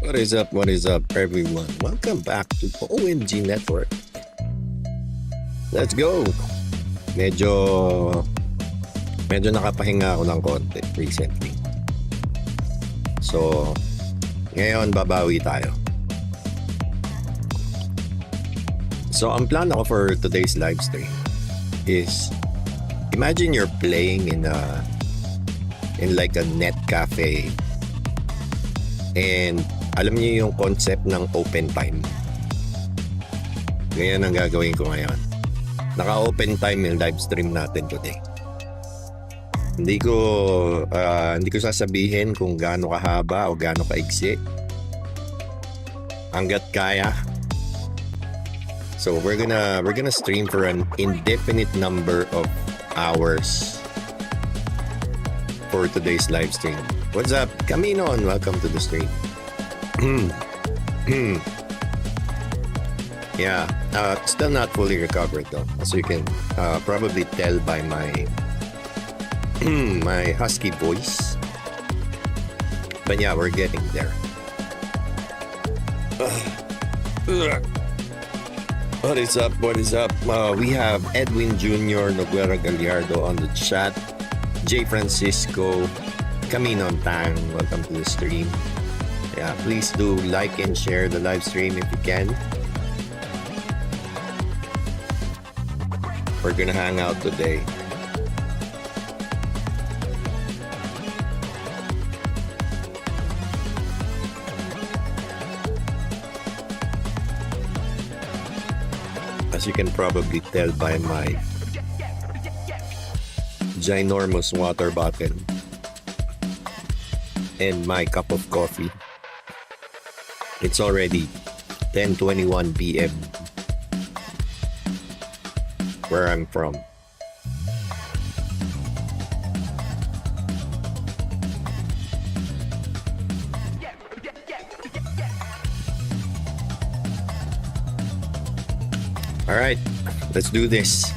What is up? What is up, everyone? Welcome back to OMG Network. Let's go! Medyo nakapahinga ako ng konti recently. So, ngayon babawi tayo. So, ang plan ako for today's live stream is imagine you're playing in like a net cafe, and alam niyo yung concept ng open time. Ganyan ang gagawin ko ngayon. Naka-open time yung live stream natin today. Hindi ko sasabihin kung gaano kahaba o gaano kaigsi. Hanggat kaya. So we're gonna stream for an indefinite number of hours for today's live stream. What's up, Caminon? Welcome to the stream. Yeah, still not fully recovered though, as you can probably tell by my my husky voice. But yeah, we're getting there. What is up? What is up? We have Edwin Jr. Noguera Gallardo on the chat. J. Francisco, Caminon Tang, welcome to the stream. Yeah, please do like and share the live stream if you can. We're gonna hang out today. As you can probably tell by my ginormous water bottle and my cup of coffee, it's already 10:21 p.m. where I'm from. All right, let's do this.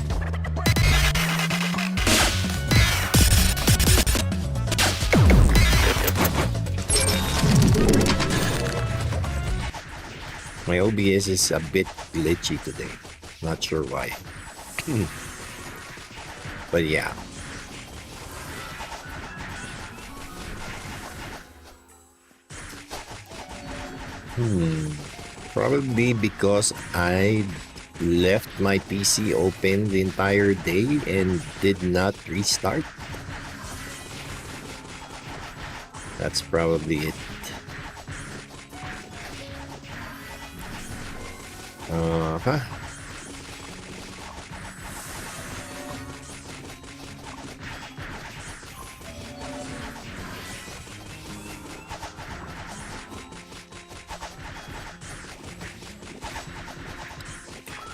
My OBS is a bit glitchy today. Not sure why. But yeah. Probably because I left my PC open the entire day and did not restart. That's probably it.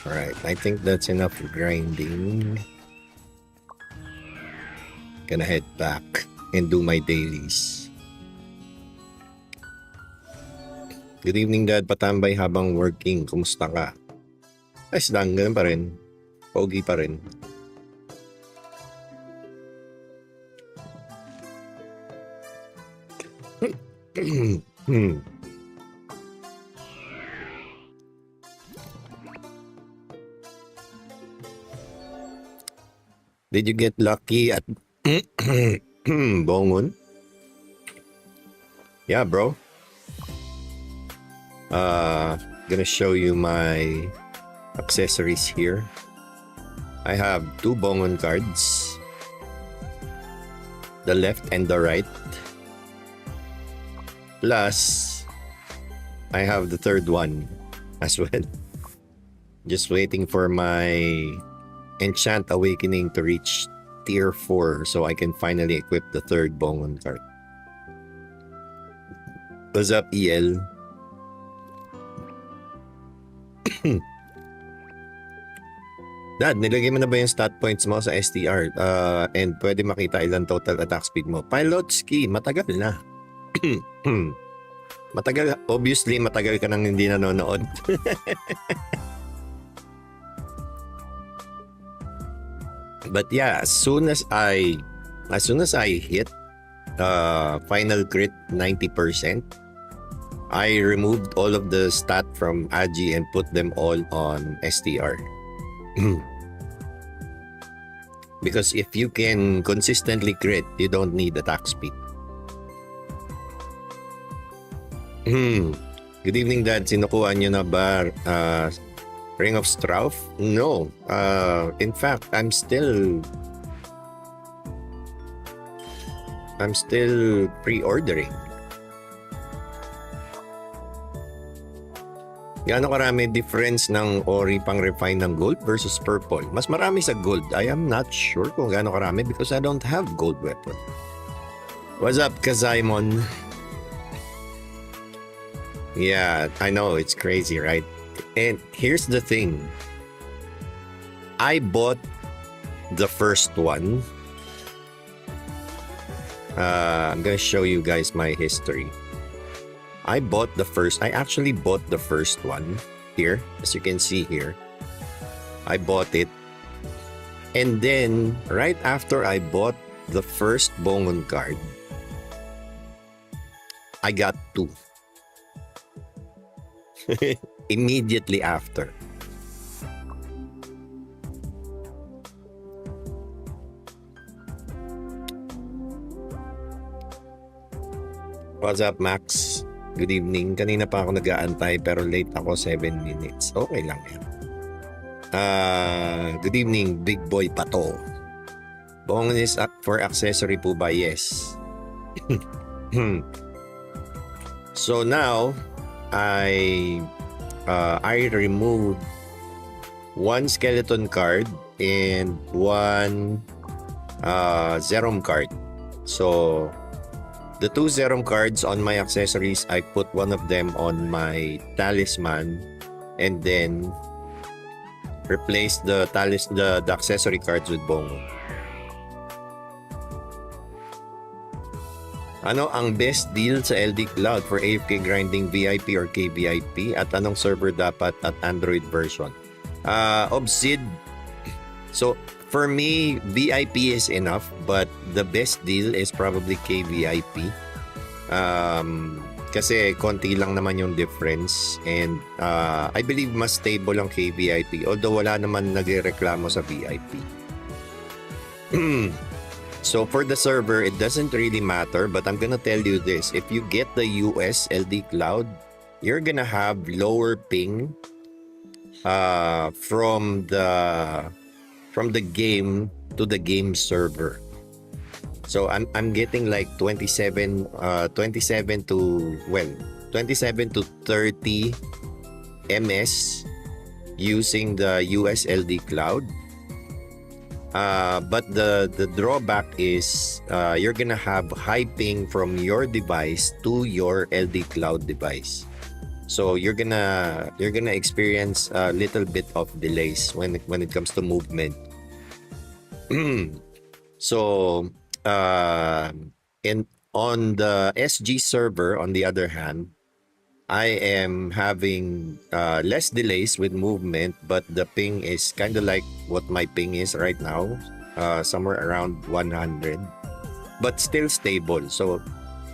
Alright, I think that's enough for grinding. Gonna head back and do my dailies. Good evening, Dad. Patambay habang working. Kumusta ka? Ayos lang, ganun pa rin. Pogi pa rin. Did you get lucky at Bongon? Yeah, bro. Gonna show you my accessories here. I have 2 Bongon cards, the left and the right, plus I have the third one as well. Just waiting for my Enchant Awakening to reach tier 4 so I can finally equip the third Bongon card. What's up, EL? Dad, nilagay mo na ba yung stat points mo sa STR? And pwede makita ilang total attack speed mo? Pilotski, matagal na. Matagal, obviously matagal ka nang hindi nanonood. But yeah, as soon as I hit final crit 90%, I removed all of the stat from Agi and put them all on STR. Because if you can consistently crit, you don't need attack speed. Good evening, Dad. Sinukuha niyo na ba Ring of Strauf? No. In fact, I'm still pre-ordering. Gaano karami difference ng ori pang refine ng gold versus purple? Mas marami sa gold. I am not sure kung gaano karami because I don't have gold weapon. What's up, Kazaimon? Yeah, I know, it's crazy, right? And here's the thing. I bought the first one. I'm gonna show you guys my history. I actually bought the first one here, as you can see here. I bought it. And then, right after I bought the first Bongon card, I got 2. Immediately after. What's up, Max? Good evening. Kanina pa ako nag-aantay pero late ako 7 minutes. Okay lang yan. Good evening, Big Boy Pato. Bongon is up for accessory po ba? Yes. So now, I removed 1 skeleton card and 1 Zerom card. So the 2 Zerom cards on my accessories, I put one of them on my talisman and then replaced the accessory cards with Bongon. Ano ang best deal sa LD Cloud for AFK grinding, VIP or KVIP? At anong server dapat at Android version? Obsid. So, for me, VIP is enough, but the best deal is probably KVIP. Kasi konti lang naman yung difference. And I believe mas stable ang KVIP. Although wala naman nagreklamo sa VIP. So for the server, it doesn't really matter, but I'm gonna tell you this. If you get the US LD Cloud, you're gonna have lower ping from the game to the game server. So I'm getting like 27 to 30 MS using the US LD Cloud. But the drawback is you're gonna have high ping from your device to your LD Cloud device. So you're gonna experience a little bit of delays when it comes to movement. So on the SG server, on the other hand, I am having less delays with movement, but the ping is kind of like what my ping is right now, somewhere around 100, but still stable. So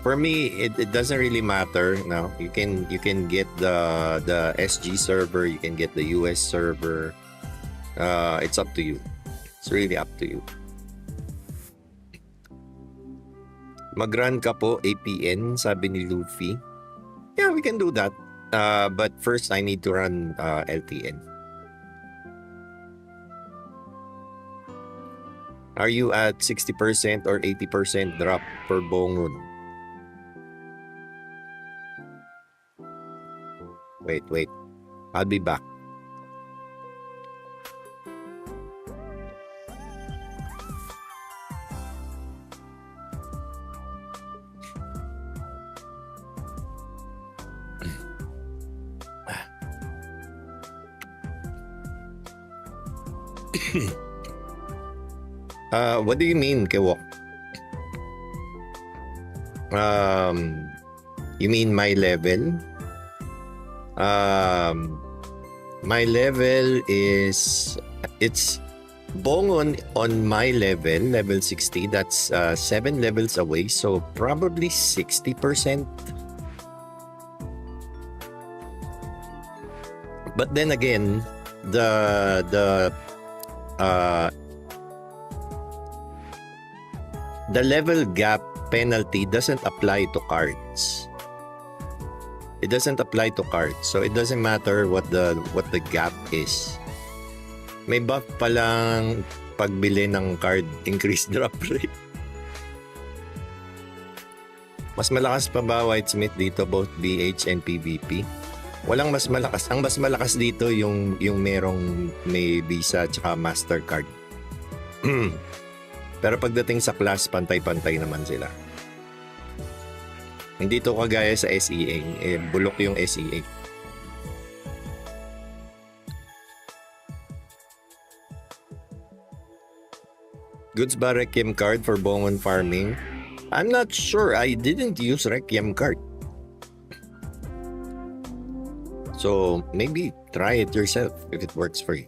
for me, it doesn't really matter. Now you can get the SG server, you can get the US server. It's up to you. It's really up to you. Mag-run ka po APN, sabi ni Luffy. Yeah, we can do that. But first, I need to run LTN. Are you at 60% or 80% drop per Bongon? Wait. I'll be back. What do you mean, Kewok? You mean my level? My level is, it's Bongon on my level 60. That's 7 levels away, so probably 60%. But then again, the level gap penalty doesn't apply to cards. It doesn't apply to cards. So it doesn't matter what the gap is. May buff pa lang pagbili ng card, increase drop rate. Mas malakas pa ba Whitesmith dito both BH and PvP? Walang mas malakas. Ang mas malakas dito yung may Visa at Mastercard. Pero pagdating sa class, pantay-pantay naman sila. Hindi to kagaya sa SEA. Bulok yung SEA. Goods ba Requiem card for Bongon farming? I'm not sure. I didn't use Requiem card. So, maybe try it yourself if it works for you.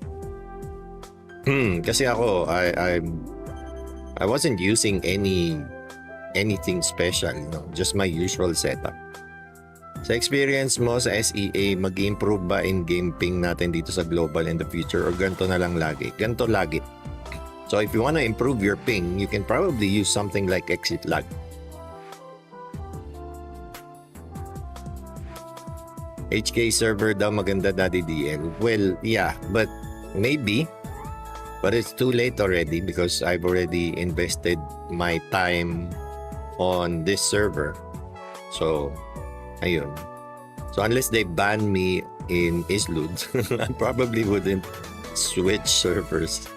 Kasi ako, I wasn't using anything special, no? Just my usual setup. Sa experience mo sa SEA, mag-improve ba in-game ping natin dito sa global in the future or ganito na lang lagi? Ganito lagi. So if you want to improve your ping, you can probably use something like exit lag. HK server daw maganda Daddy DL. Well, yeah, but maybe. But it's too late already because I've already invested my time on this server. So, ayun. So, unless they ban me in Islud, I probably wouldn't switch servers.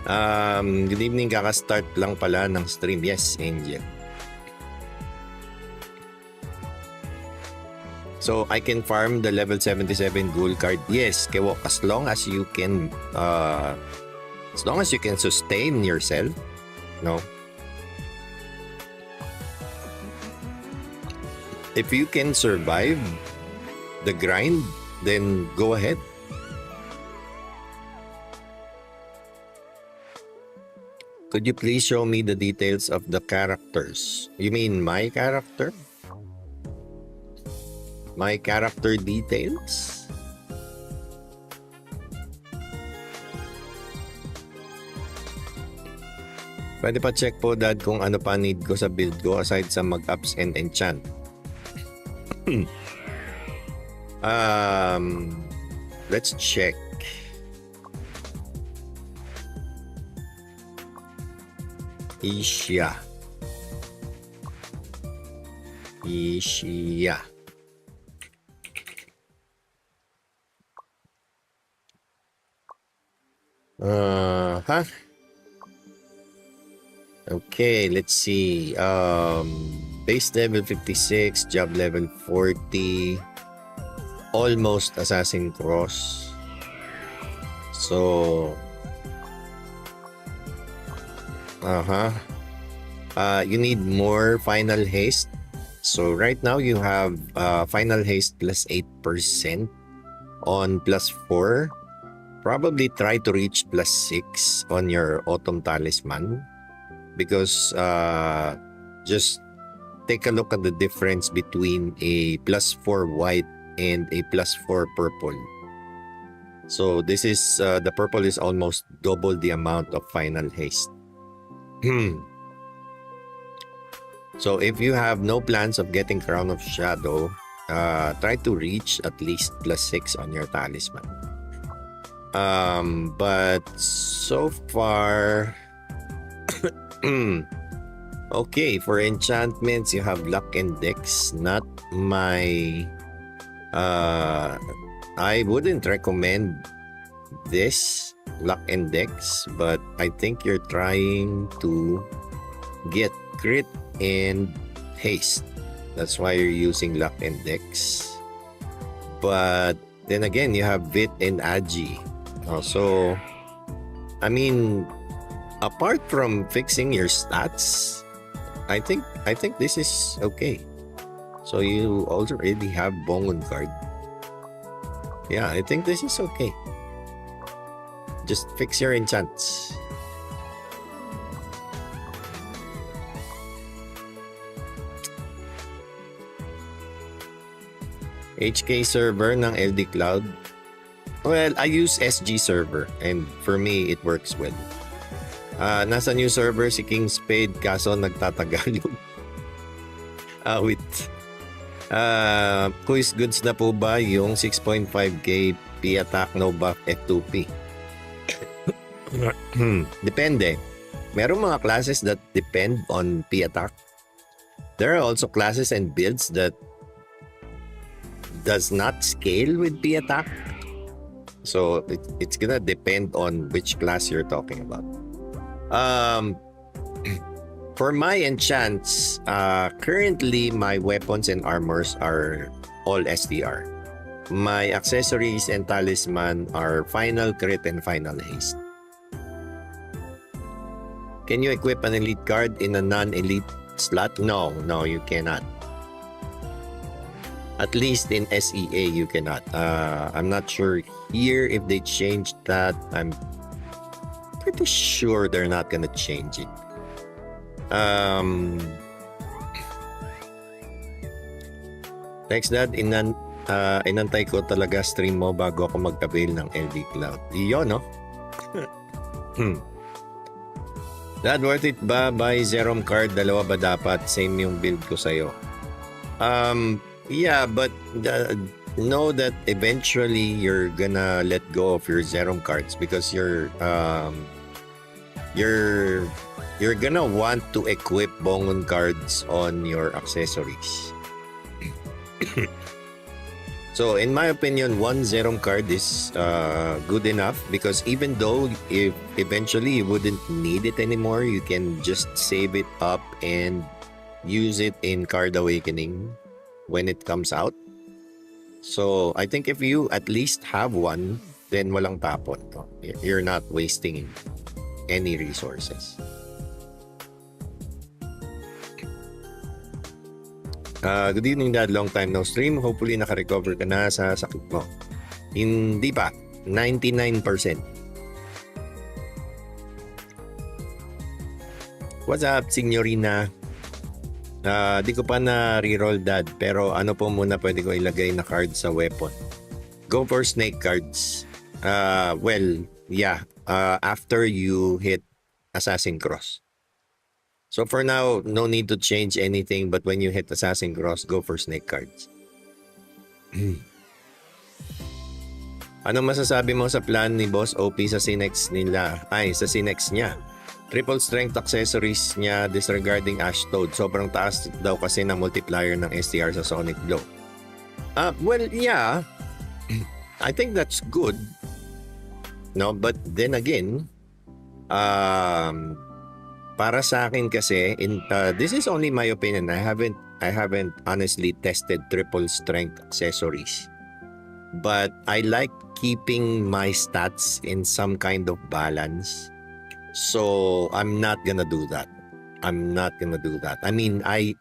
Good evening, kaka-start lang pala ng stream. Yes, Angel. So, I can farm the level 77 gold card. Yes, Kewok, as long as you can sustain yourself, no? If you can survive the grind, then go ahead. Could you please show me the details of the characters? You mean my character? My character details? Pwede pa check po dad kung ano pa need ko sa build ko aside sa mag-ups and enchant. Let's check. Isha. Okay, let's see. Base level 56, job level 40, almost Assassin Cross. So, you need more Final Haste. So right now you have Final Haste plus 8% on plus 4. Probably try to reach plus 6 on your Autumn Talisman. Because just take a look at the difference between a plus 4 white and a plus 4 purple. So this is the purple is almost double the amount of Final Haste. So if you have no plans of getting Crown of Shadow, try to reach at least plus 6 on your talisman. But so far, okay, for enchantments, you have Luck and Dex. Not my... I wouldn't recommend this, Luck and Dex, but I think you're trying to get crit and haste. That's why you're using Luck and Dex. But then again, you have Vit and Agi. So, I mean, apart from fixing your stats, I think this is okay. So you already have Bongon card. Yeah, I think this is okay. Just fix your enchants. HK server ng LD Cloud. Well, I use SG server and for me, it works well. Nasa new server si King Spade kaso nagtatagal yung awit. Quiz goods na po ba yung 6.5k P-attack no buff F2P? Depende. Merong mga classes that depend on P-attack. There are also classes and builds that does not scale with P-attack. So it's gonna depend on which class you're talking about. For my enchants, currently my weapons and armors are all SDR. My accessories and talisman are final crit and final haste. Can you equip an elite card in a non-elite slot? No, you cannot. At least in SEA, you cannot. I'm not sure here if they changed that. I'm pretty sure they're not gonna change it. Thanks, Dad. Inantay ko talaga stream mo bago ako mag-avail ng LD Cloud. Iyon, no? Dad, worth it ba? Buy Zerom card, dalawa ba dapat? Same yung build ko sa'yo. Yeah, but know that eventually you're gonna let go of your Zerom cards because you're gonna want to equip Bongon cards on your accessories. So in my opinion, one Zerom card is good enough because even though if eventually you wouldn't need it anymore, you can just save it up and use it in Card Awakening when it comes out. So I think if you at least have one, then walang tapon. You're not wasting any resources. Good evening, Dad. Long time no stream. Hopefully naka-recover ka na sa sakit mo. Hindi pa. 99%. What's up, Signorina? Di ko pa na reroll, Dad, pero ano po muna pwede ko ilagay na card sa weapon? Go for snake cards. Well, yeah. After you hit Assassin Cross. So for now, no need to change anything, but when you hit Assassin Cross, go for snake cards. Ano masasabi mo sa plan ni Boss OP sa SinX nila? Ay, sa SinX niya. Triple strength accessories niya disregarding Ash Toad. Sobrang taas daw kasi na multiplier ng STR sa Sonic Blow. Well, yeah. I think that's good. No, but then again, para sa akin kasi, this is only my opinion. I haven't honestly tested triple strength accessories. But I like keeping my stats in some kind of balance. So I'm not gonna do that. I mean, I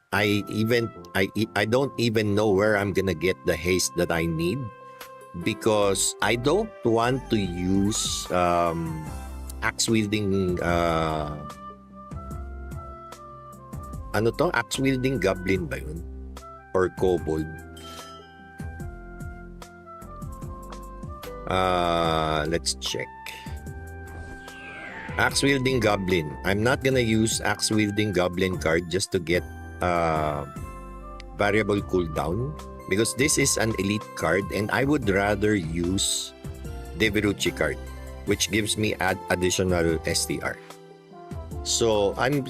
don't even know where I'm gonna get the haste that I need because I don't want to use axe wielding axe wielding goblin ba yun? Or kobold? Let's check. Axe wielding goblin. I'm not gonna use axe wielding goblin card just to get variable cooldown because this is an elite card and I would rather use Devirucci card which gives me additional STR. So I'm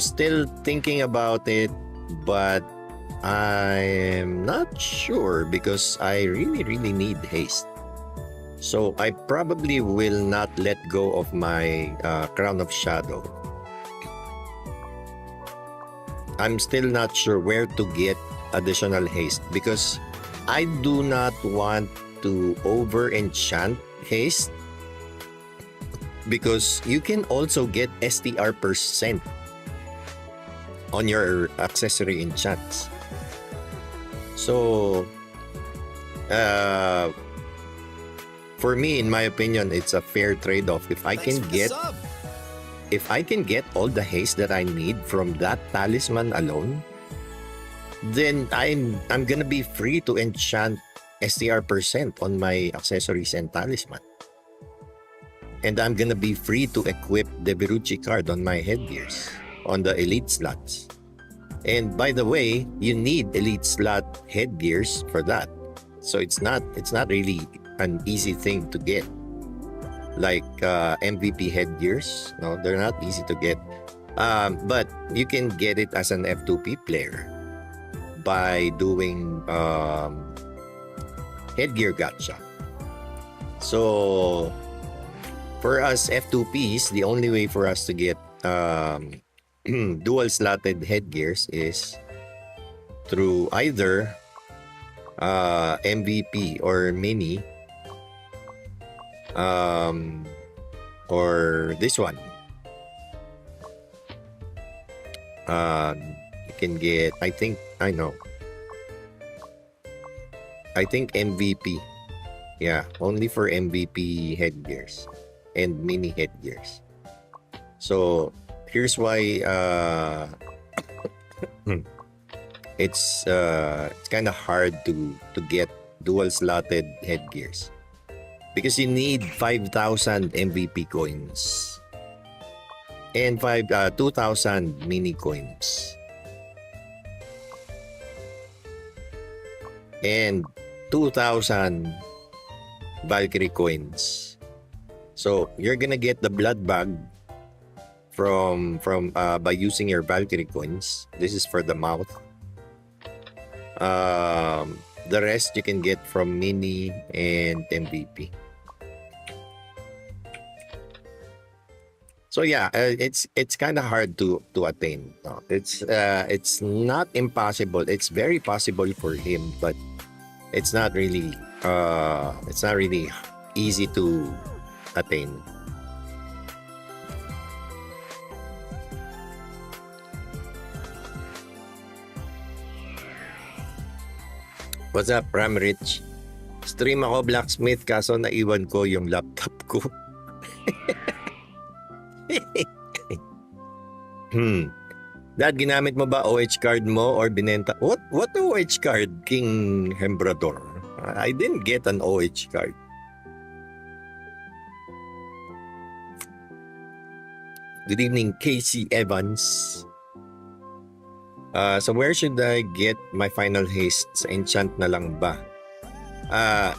still thinking about it, but I'm not sure because I really need haste. So I probably will not let go of my Crown of Shadow. I'm still not sure where to get additional haste because I do not want to over enchant haste because you can also get STR % on your accessory enchants. So for me, in my opinion, it's a fair trade-off. If I can get all the haste that I need from that talisman alone, then I'm gonna be free to enchant STR % on my accessories and talisman. And I'm gonna be free to equip the Beruchi card on my headgears on the elite slots. And by the way, you need elite slot headgears for that. So it's not really an easy thing to get. Like MVP headgears, no, they're not easy to get. But you can get it as an F2P player by doing headgear gacha. So for us F2Ps, the only way for us to get dual slotted headgears is through either MVP or mini, or this one. You can get, I think MVP. Yeah, only for MVP headgears and mini headgears. So here's why it's kind of hard to get dual slotted headgears, because you need 5,000 MVP coins and 2,000 mini coins and 2,000 Valkyrie coins. So you're gonna get the blood bag from by using your Valkyrie coins. This is for the mouth. The rest you can get from mini and MVP. So yeah, it's kind of hard to attain. No? It's not impossible. It's very possible for him, but it's not really easy to attain. What's up, Ramrich? Stream ako blacksmith kaso naiwan ko yung laptop ko. Dad, ginamit mo ba OH card mo or binenta? What OH card, King Hembrador? I didn't get an OH card. Good evening, Casey Evans. So where should I get my final haste? Sa enchant na lang ba? I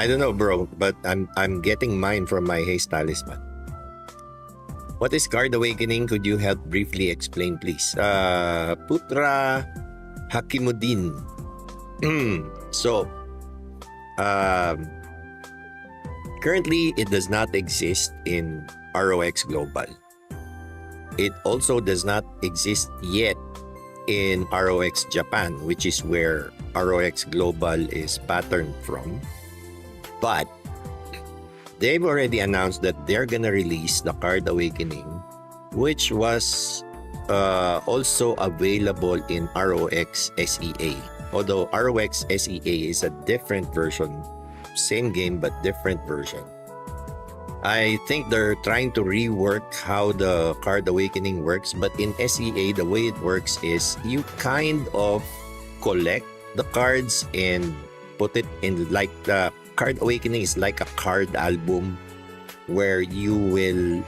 don't know, bro, but I'm getting mine from my haste talisman. What is card awakening? Could you help briefly explain, please? Putra Hakimuddin. So currently it does not exist in ROX Global. It also does not exist yet in ROX Japan, which is where ROX Global is patterned from. But they've already announced that they're gonna release the card awakening, which was also available in ROX SEA. Although ROX SEA is a different version, same game but different version. I think they're trying to rework how the card awakening works, but in SEA, the way it works is you kind of collect the cards and put it in, like, the card awakening is like a card album where you will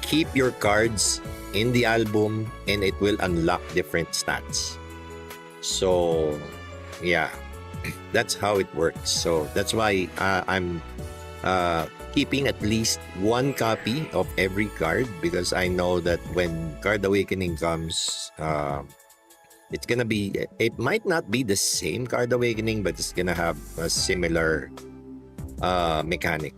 keep your cards in the album and it will unlock different stats. So yeah, that's how it works. So that's why I'm keeping at least one copy of every card, because I know that when card awakening comes, it's gonna be, it might not be the same card awakening, but it's gonna have a similar mechanic.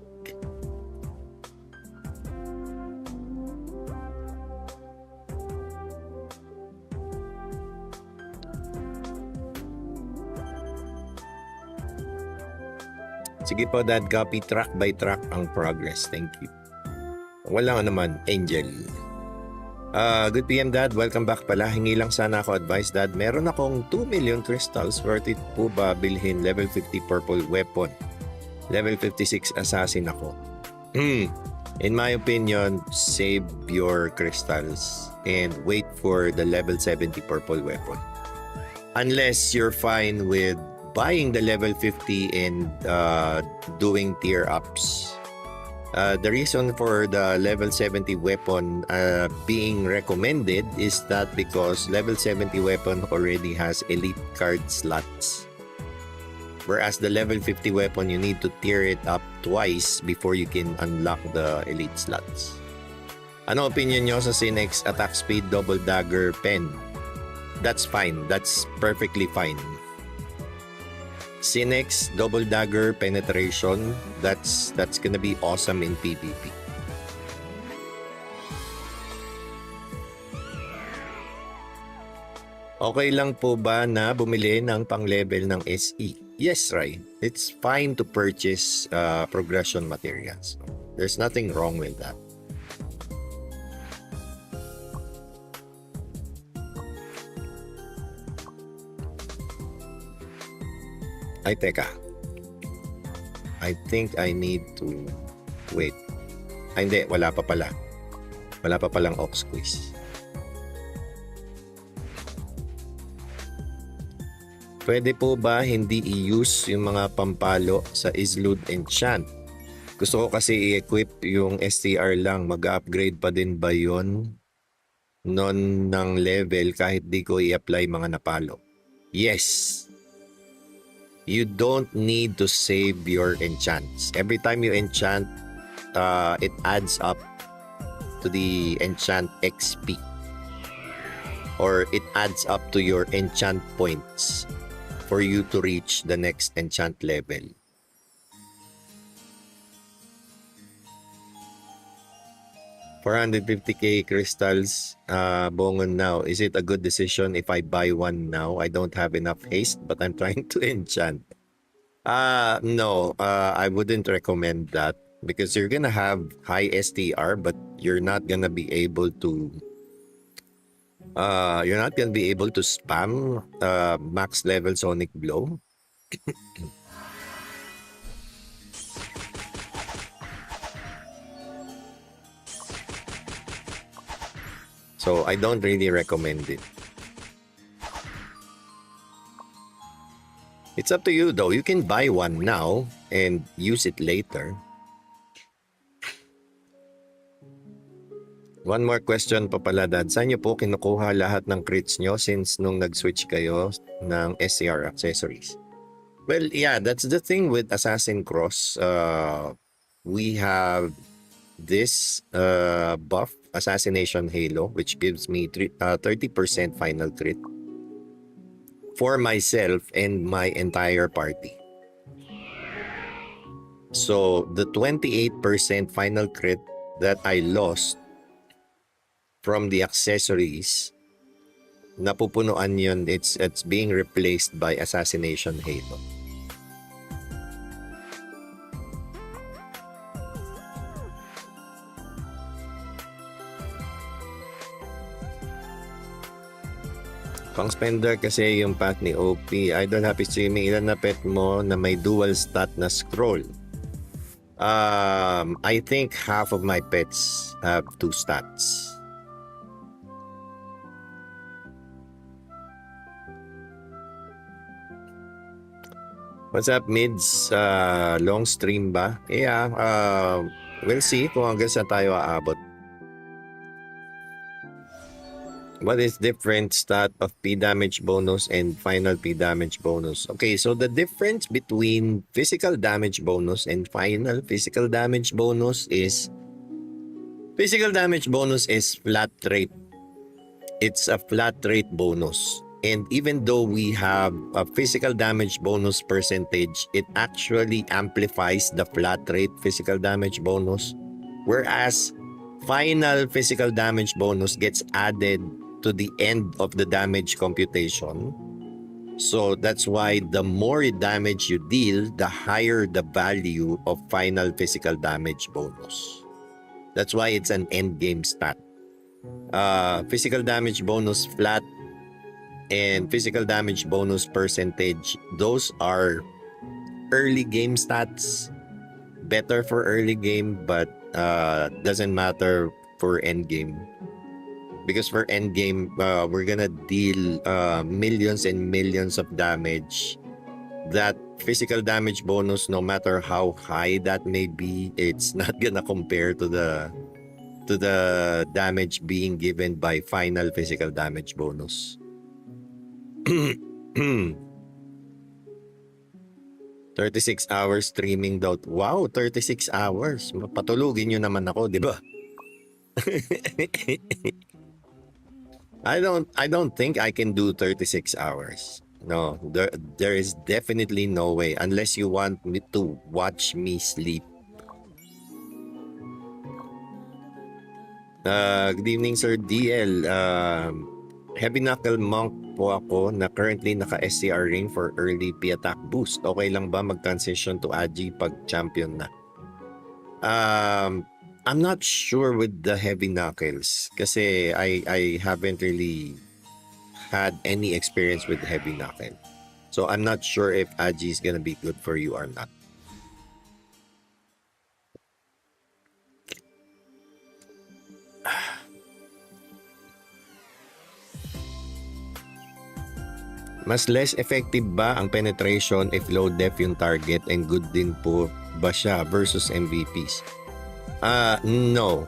Sige po, Dad, copy track by track ang progress. Thank you. Wala naman, Angel. Good PM, Dad. Welcome back pala. Hingi lang sana ako advice, Dad. Meron akong 2 million crystals. Worth it po ba bilhin level 50 purple weapon? Level 56 assassin ako. In my opinion, save your crystals and wait for the level 70 purple weapon. Unless you're fine with buying the level 50 and doing tier ups. The reason for the level 70 weapon being recommended is that because level 70 weapon already has elite card slots. Whereas the level 50 weapon, you need to tier it up twice before you can unlock the elite slots. Ano opinion nyo sa SinX attack speed double dagger pen? That's fine. That's perfectly fine. SinX double dagger penetration, that's gonna be awesome in PvP. Okay lang po ba na bumili ng pang-level ng SE? Yes, Rai. It's fine to purchase progression materials. There's nothing wrong with that. Ay, teka. I think I need to wait. Ay, hindi. Wala pa pala. Wala pa palang Ox quiz. Pwede po ba hindi i-use yung mga pampalo sa Islud Enchant? Gusto ko kasi i-equip yung STR lang. Mag-upgrade pa din ba yun non ng level kahit di ko i-apply mga napalo? Yes. You don't need to save your enchants. Every time you enchant, it adds up to the enchant XP. Or it adds up to your enchant points for you to reach the next enchant level. $450k crystals bongon now. Is it a good decision if I buy one now? I don't have enough haste, but I'm trying to enchant. No, I wouldn't recommend that because you're gonna have high STR, but you're not gonna be able to spam max level sonic blow. So I don't really recommend it. It's up to you though. You can buy one now and use it later. One more question pa pala, Dad. Saan nyo po kinukuha lahat ng crits nyo since nung nag-switch kayo ng SCR accessories? Well, yeah, that's the thing with Assassin Cross. We have this buff, Assassination Halo, which gives me 30% final crit for myself and my entire party. So the 28% final crit that I lost from the accessories, napupunuan yun, it's being replaced by Assassination Halo. Pang spender kasi yung path ni OP. Idol Happy Streaming, ilan na pet mo na may dual stat na scroll? I think half of my pets have 2 stats. What's up, mids? Long stream ba? Yeah, we'll see kung hanggang saan tayo aabot. What is different stat of P damage bonus and final P damage bonus? Okay, so the difference between physical damage bonus and final physical damage bonus is flat rate. It's a flat rate bonus. And even though we have a physical damage bonus percentage, it actually amplifies the flat rate physical damage bonus. Whereas final physical damage bonus gets added to the end of the damage computation. So that's why the more damage you deal, the higher the value of final physical damage bonus. That's why it's an end game stat. Physical damage bonus flat and physical damage bonus percentage, those are early game stats. Better for early game, but doesn't matter for end game. Because for endgame, we're gonna deal millions and millions of damage. That physical damage bonus, no matter how high that may be, it's not gonna compare to the damage being given by final physical damage bonus. 36 hours streaming daw. Wow, 36 hours. Patulugin nyo naman ako, di ba? I don't think I can do 36 hours. No, there is definitely no way unless you want me to watch me sleep. Good evening, Sir DL. Heavy Knuckle Monk po ako na currently naka-SCR ring for early P-attack boost. Okay lang ba mag-transition to Agi pag champion na? I'm not sure with the Heavy Knuckles kasi I haven't really had any experience with Heavy Knuckle. So I'm not sure if Agi is gonna be good for you or not. Mas less effective ba ang penetration if low def yung target and good din po ba siya versus MVPs? No.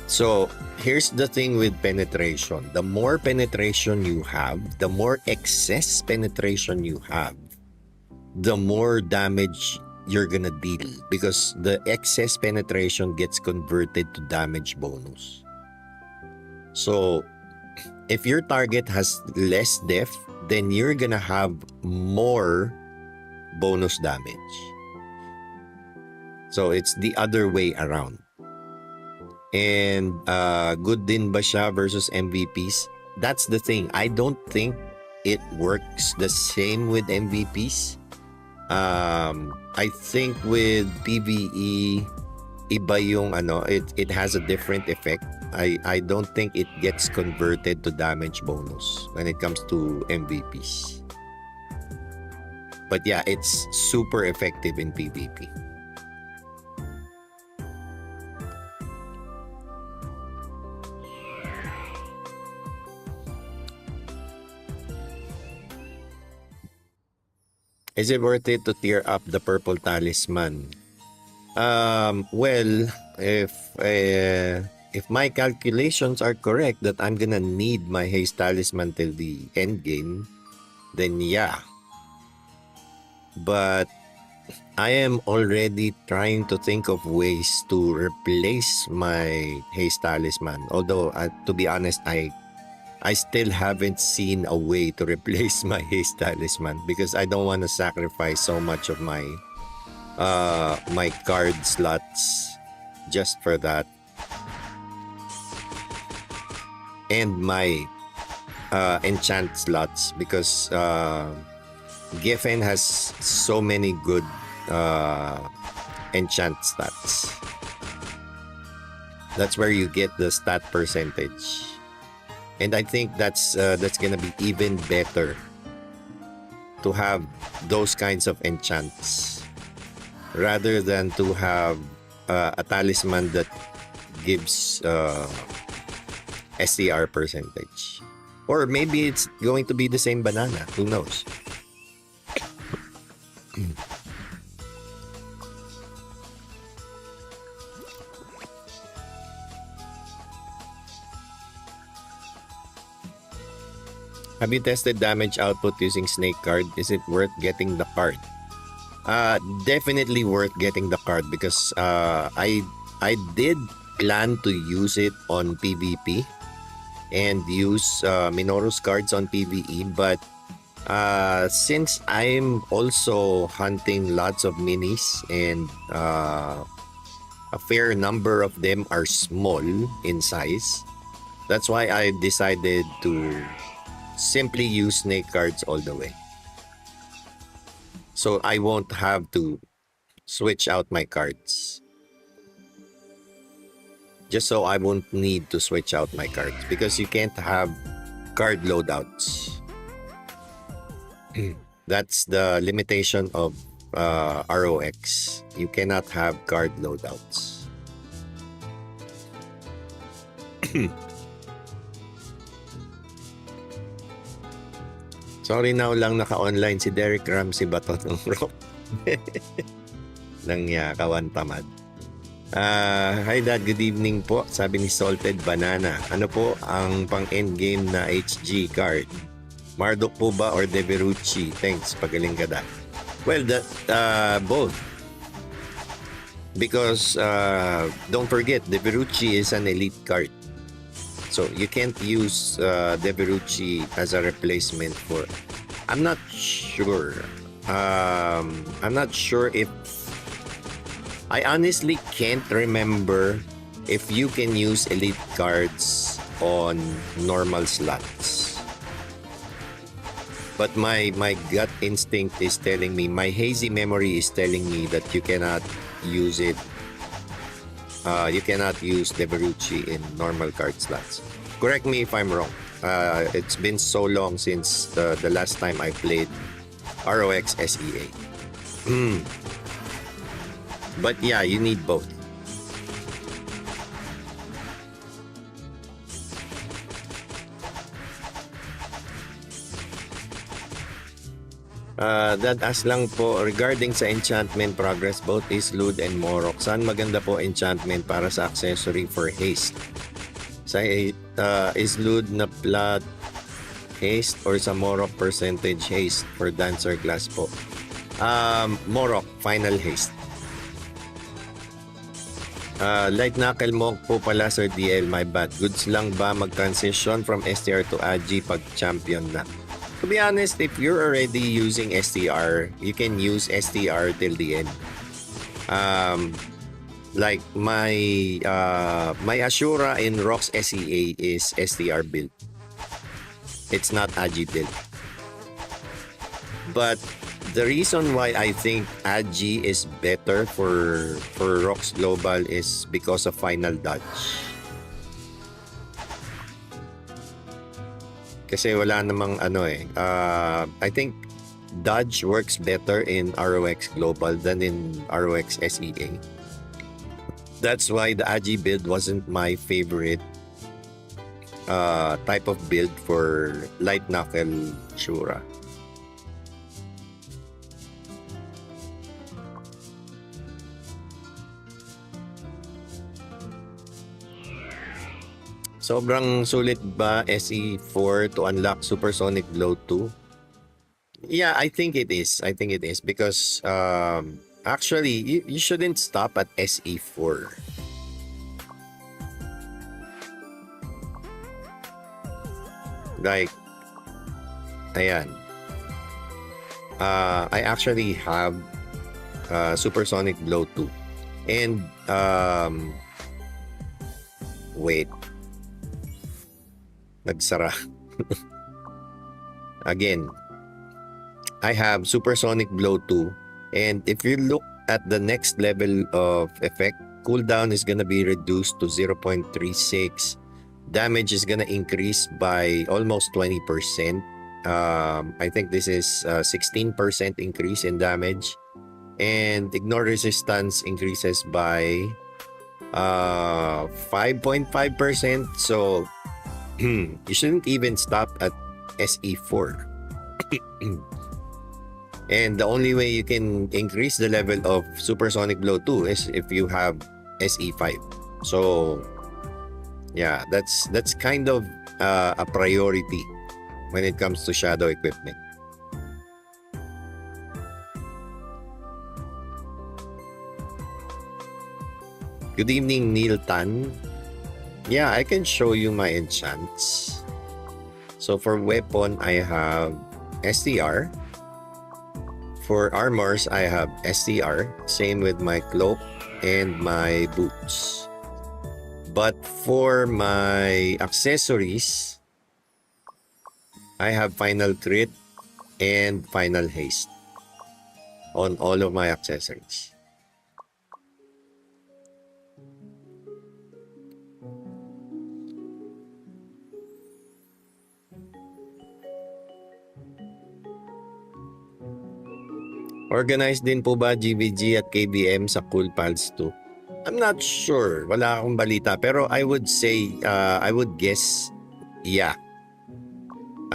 So, here's the thing with penetration. The more penetration you have, the more excess penetration you have, the more damage you're gonna deal because the excess penetration gets converted to damage bonus. So, if your target has less def, then you're gonna have more bonus damage. So it's the other way around. And good din ba siya versus MVPs? That's the thing. I don't think it works the same with MVPs. I think with PvE, iba yung it has a different effect. I don't think it gets converted to damage bonus when it comes to MVPs. But yeah, it's super effective in PvP. Is it worth it to tier up the purple talisman? Well, if my calculations are correct that I'm gonna need my haste talisman till the end game, then yeah. But I am already trying to think of ways to replace my haste talisman. Although, to be honest, I still haven't seen a way to replace my haste talisman because I don't want to sacrifice so much of my my card slots just for that. And my enchant slots because Giffen has so many good enchant stats. That's where you get the stat percentage. And I think that's gonna be even better to have those kinds of enchants rather than to have a talisman that gives SCR percentage. Or maybe it's going to be the same banana. Who knows? Have you tested damage output using Snake card? Is it worth getting the card? Definitely worth getting the card because I did plan to use it on PvP and use Minoru's cards on PvE, but since I'm also hunting lots of minis and a fair number of them are small in size, that's why I decided to simply use snake cards all the way. So I won't have to switch out my cards. Just so I won't need to switch out my cards because you can't have card loadouts. That's the limitation of ROX. You cannot have card loadouts. Sorry now lang naka-online si Derek Ramsey ba to ng ROX? Nang kawan tamad. Hi Dad, good evening po. Sabi ni Salted Banana. Ano po ang pang-endgame na HG card? Marduk po ba or Deverucci? Thanks, pagaling ka Dad. Well, both. Because don't forget, Deverucci is an elite card. So you can't use Deverucci as a replacement for... I'm not sure. I'm not sure if... I honestly can't remember if you can use elite cards on normal slots. But my gut instinct is telling me, my hazy memory is telling me that you cannot use it. You cannot use Deverucci in normal card slots. Correct me if I'm wrong. It's been so long since the last time I played ROX SEA. But yeah, you need both. That as lang po regarding sa enchantment progress, both Islud and Morok. Saan maganda po enchantment para sa accessory for haste? Sa Islud na plot haste or sa Morok percentage haste for dancer class po? Morok final haste. Light Knuckle Monk po pala Sir DL, my bad. Goods lang ba mag-transition from STR to AG pag champion na? To be honest, if you're already using STR, you can use STR till the end. Like my Ashura in ROX SEA is STR build. It's not AG build. But the reason why I think AG is better for ROX Global is because of final dodge. Kasi wala namang I think dodge works better in ROX Global than in ROX SEA. That's why the AG build wasn't my favorite type of build for Light Knuckle Shura. Sobrang sulit ba SE4 to unlock Supersonic Blow 2? Yeah, I think it is. Because actually, you shouldn't stop at SE4. Like, ayan. I actually have Supersonic Blow 2. And, wait. Nagsara. Again, I have Supersonic Blow 2, and if you look at the next level of effect, cooldown is gonna be reduced to 0.36. Damage is gonna increase by almost 20%. I think this is 16% increase in damage, and ignore resistance increases by 5.5%. So you shouldn't even stop at SE4. And the only way you can increase the level of Supersonic Blow 2 is if you have SE5. So yeah, that's kind of a priority when it comes to shadow equipment. Good evening, Neil Tan. Yeah, I can show you my enchants. So for weapon, I have STR. For armors, I have STR. Same with my cloak and my boots. But for my accessories, I have final crit and final haste on all of my accessories. Organized din po ba GVG at KBM sa Cool Pals 2? I'm not sure. Wala akong balita. Pero I would say, I would guess, yeah.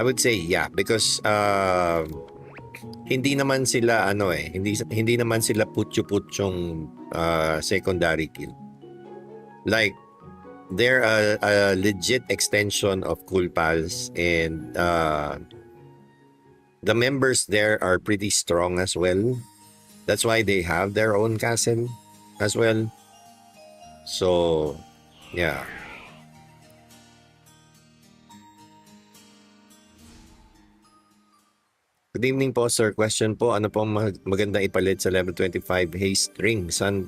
I would say yeah, because hindi naman sila hindi naman sila putyo-putyong secondary kill. Like they're a legit extension of Cool Pals, and the members there are pretty strong as well. That's why they have their own castle as well. So, yeah. Good evening po, sir. Question po, ano pong maganda ipalit sa level 25 haste ring? Saan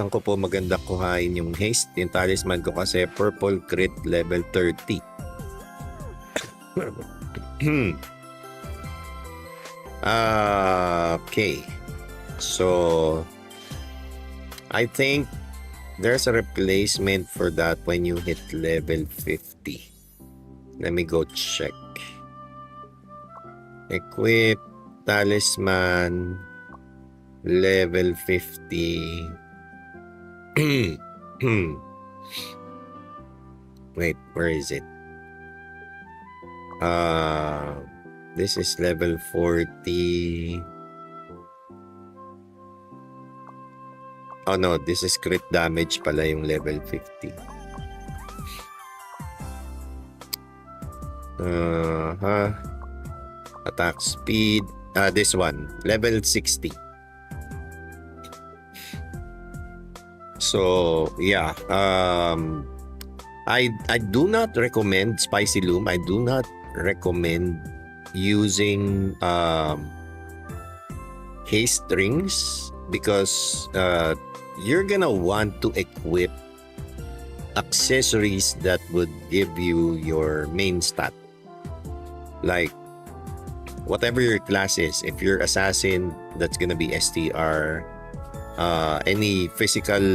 ko po maganda kuhain yung haste? Yung talisman ko kasi purple crit level 30. Okay. So, I think there's a replacement for that when you hit level 50. Let me go check. Equip talisman level 50. Wait, where is it? This is level 40. Oh no, this is crit damage pala yung level 50. Attack speed. This one, level 60. So yeah, I do not recommend Spicy Loom. I do not recommend using haste rings because you're gonna want to equip accessories that would give you your main stat, like whatever your class is. If you're assassin, that's gonna be STR. Any physical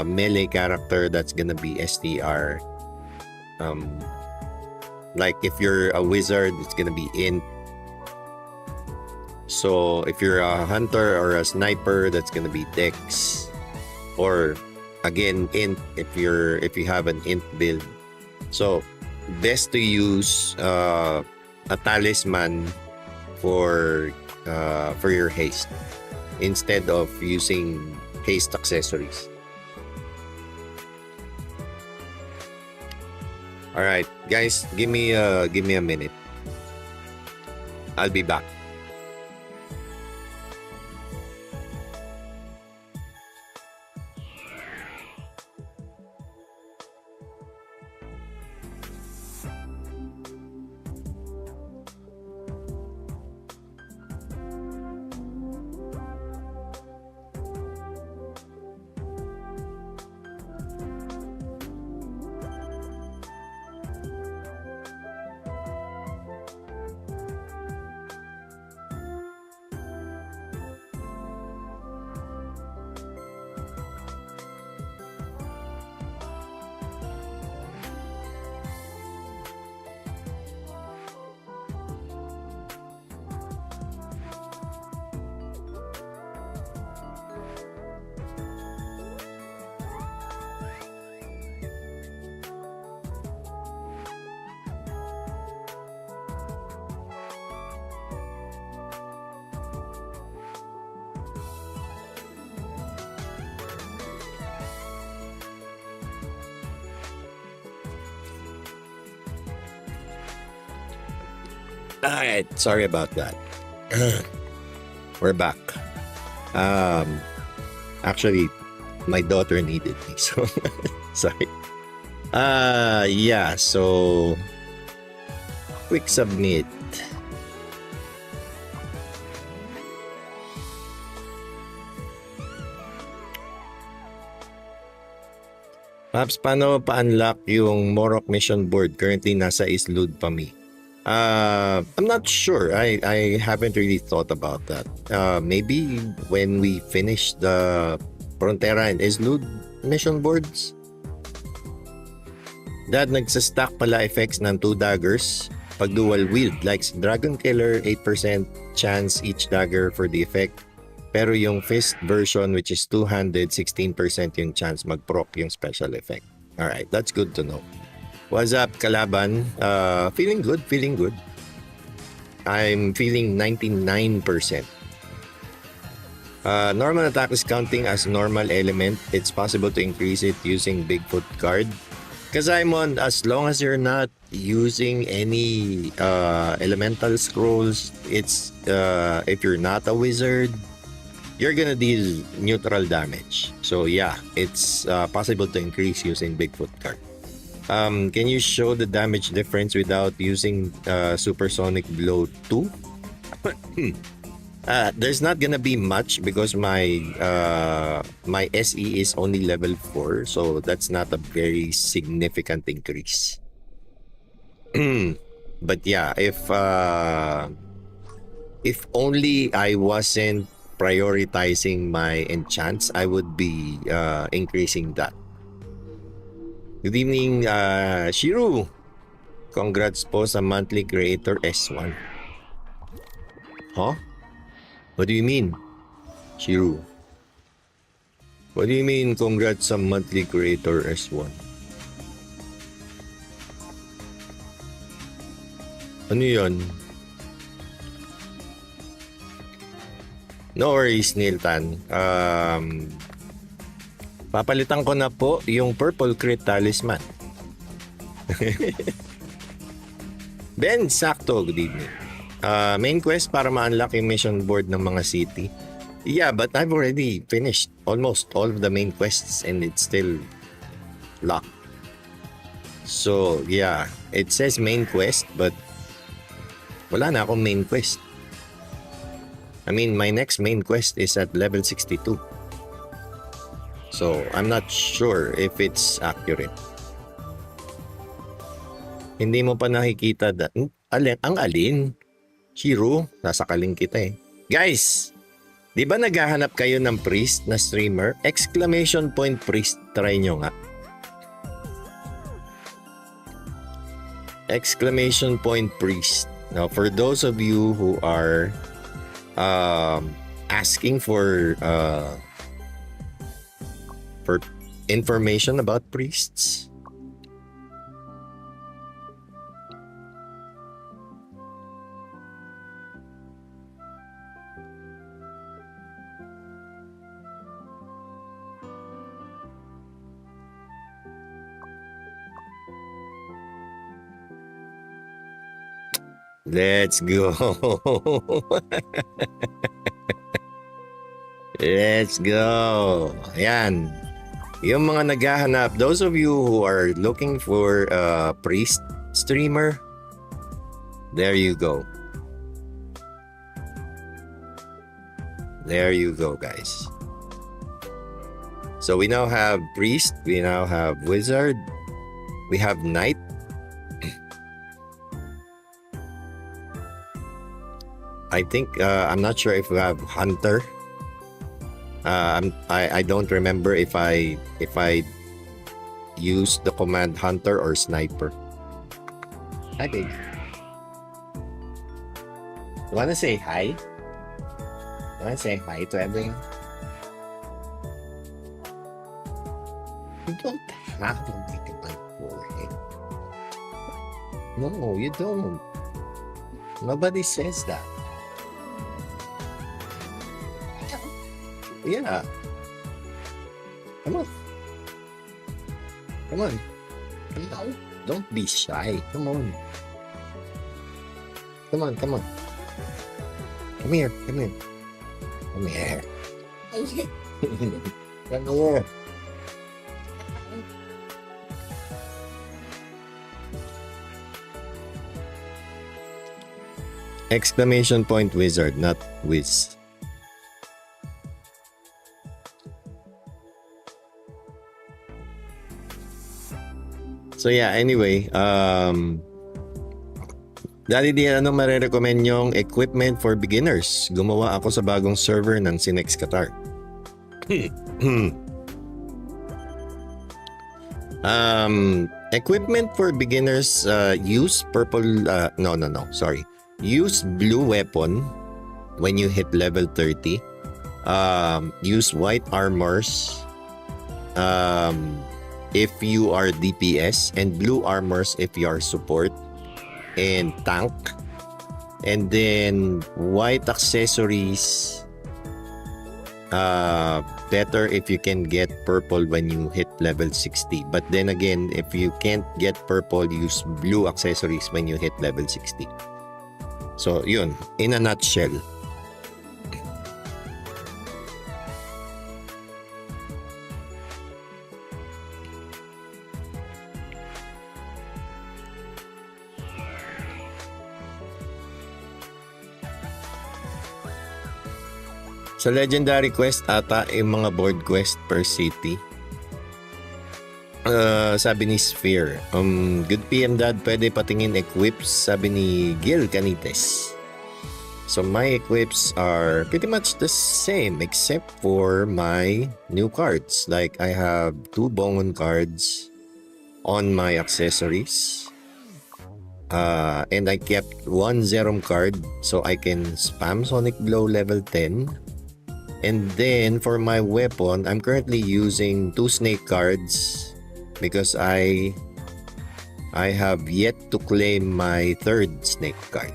melee character, that's gonna be STR. Like if you're a wizard, it's gonna be int. So if you're a hunter or a sniper, that's gonna be dex. Or again, int if you have an int build. So best to use a talisman for your haste instead of using haste accessories. All right, guys, give me a minute. I'll be back. Alright, sorry about that. We're back. Actually, my daughter needed me, so sorry. Yeah, so quick submit. Paps, paano pa-unlock yung Morok mission board? Currently, nasa Islood pa mi. I'm not sure. I haven't really thought about that. Maybe when we finish the Frontera and Islood mission boards. Dad, nagsastack pala effects ng 2 daggers pag dual wield. Like Dragon Killer, 8% chance each dagger for the effect. Pero yung fist version, which is two-handed, 16% yung chance mag-proc yung special effect. Alright, that's good to know. What's up, Kalaban? Feeling good, feeling good. I'm feeling 99%. Normal attack is counting as normal element. It's possible to increase it using Bigfoot card. Because I'm on, as long as you're not using any elemental scrolls, it's if you're not a wizard, you're gonna deal neutral damage. So yeah, it's possible to increase using Bigfoot card. Can you show the damage difference without using Supersonic Blow 2? There's not gonna be much because my my SE is only level 4, so that's not a very significant increase. But yeah, if only I wasn't prioritizing my enchants, I would be increasing that. Good evening, Shiru. Congrats po sa monthly creator S1. Huh? What do you mean, Shiru? What do you mean, congrats sa monthly creator S1? Ano yun? No worries, Niltan. Papalitan ko na po yung purple crit talisman. Ben, sakto. Good evening. Main quest para ma-unlock yung mission board ng mga city. Yeah, but I've already finished almost all of the main quests and it's still locked. So, yeah. It says main quest but wala na akong main quest. I mean, my next main quest is at level 62. So, I'm not sure if it's accurate. Hindi mo pa nakikita ang alin? Shiro, nasa kaling kita eh. Guys, di ba naghahanap kayo ng priest na streamer? Exclamation point priest, try nyo nga. Exclamation point priest. Now, for those of you who are asking for information about priests, let's go. Let's go. Ayan. Yung mga naghahanap, those of you who are looking for a priest streamer, there you go. There you go, guys. So we now have priest, we now have wizard, we have knight. I think I'm not sure if we have hunter. I don't remember if I use the command hunter or sniper. Hi, babe. You wanna say hi? You wanna say hi to everyone? You don't have to make it my forehead. No, you don't. Nobody says that. Yeah. Come on. Come on. Come on. Don't be shy. Come on. Come on, come on. Come here, come here. Come here. Come here. Exclamation point wizard, not wiz. So yeah, anyway, Daddy D, anong marirecommend yung equipment for beginners? Gumawa ako sa bagong server ng SinX Qatar. Equipment for beginners, use purple, sorry. Use blue weapon when you hit level 30. Use white armors. if you are DPS, and blue armors if you are support and tank. And then white accessories, better if you can get purple when you hit level 60. But then again, if you can't get purple, use blue accessories when you hit level 60. So yun, in a nutshell. Sa legendary quest ata yung mga board quest per city. Sabi ni Sphere, good PM dad, pwede patingin equips, sabi ni Gil Canites. So my equips are pretty much the same except for my new cards. Like I have 2 Bongon cards on my accessories. And I kept 1 Zerom card so I can spam Sonic Blow level 10. And then for my weapon, I'm currently using 2 snake cards because I have yet to claim my 3rd snake card.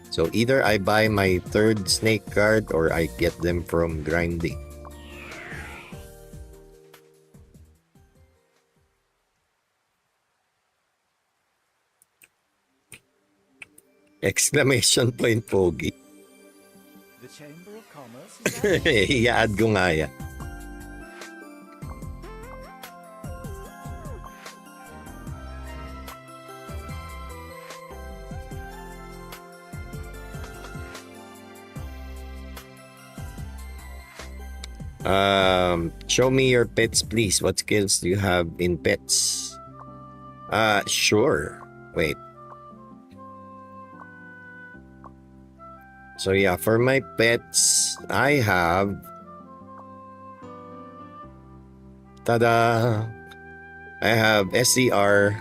So either I buy my 3rd snake card or I get them from grinding. Exclamation point pogi. The Chamber of Commerce is I-add ko nga yan. Show me your pets please. What skills do you have in pets? Sure. Wait. So yeah, for my pets, I have tada! I have SCR,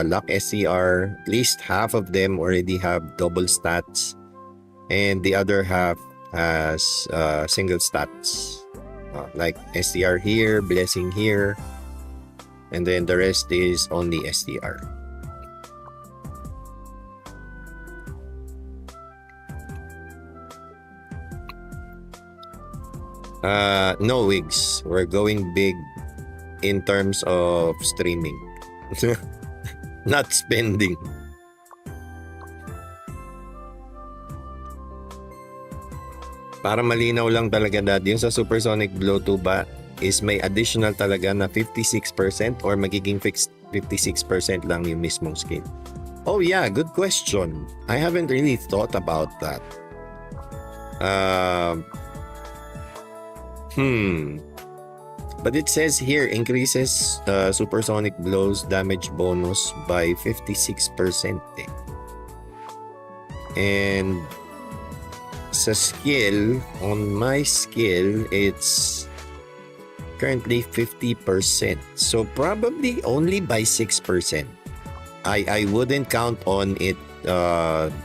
Luck SCR. At least half of them already have double stats, and the other half has single stats. Like SCR here, Blessing here, and then the rest is only SCR. No wigs. We're going big in terms of streaming. Not spending. Para malinaw lang talaga dad, yung sa Supersonic Blow 2 ba is may additional talaga na 56% or magiging fixed 56% lang yung mismong skill? Oh yeah, good question. I haven't really thought about that. But it says here increases supersonic blows damage bonus by 56%. And sa skill, on my skill, it's currently 50%. So probably only by 6%. I wouldn't count on it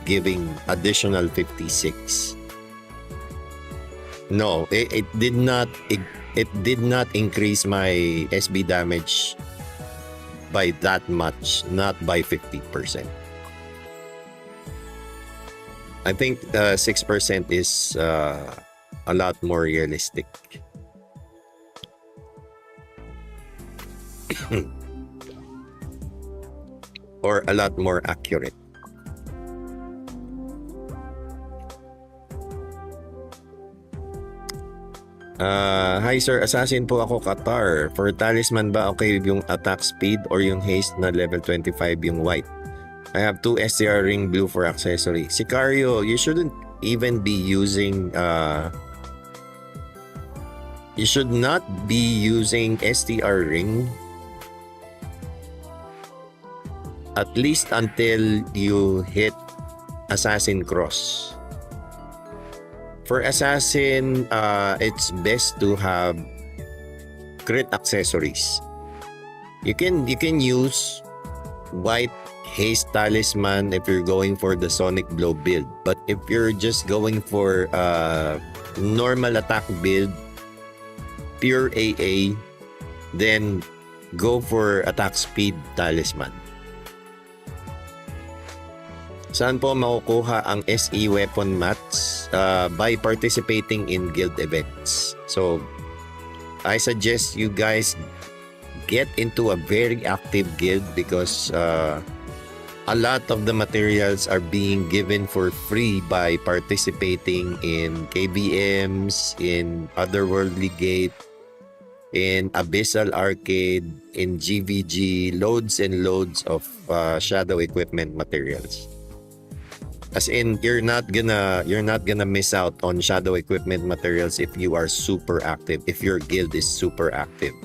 giving additional 56. No, it did not increase my SB damage by that much, not by 50%. I think 6% is a lot more realistic. Or a lot more accurate. Hi sir, assassin po ako, Qatar. For talisman ba okay yung attack speed or yung haste na level 25 yung white? I have 2 STR ring blue for accessory. Sicario, you shouldn't even be using you should not be using STR ring at least until you hit Assassin Cross. For Assassin, it's best to have crit accessories. You can use white haste talisman if you're going for the sonic blow build. But if you're just going for normal attack build, pure AA, then go for attack speed talisman. Saan po makukuha ang SE weapon mats? By participating in guild events. So I suggest you guys get into a very active guild because a lot of the materials are being given for free by participating in KBMs, in Otherworldly Gate, in Abyssal Arcade, in GVG, loads and loads of shadow equipment materials. As in, you're not gonna miss out on shadow equipment materials if you are super active, if your guild is super active.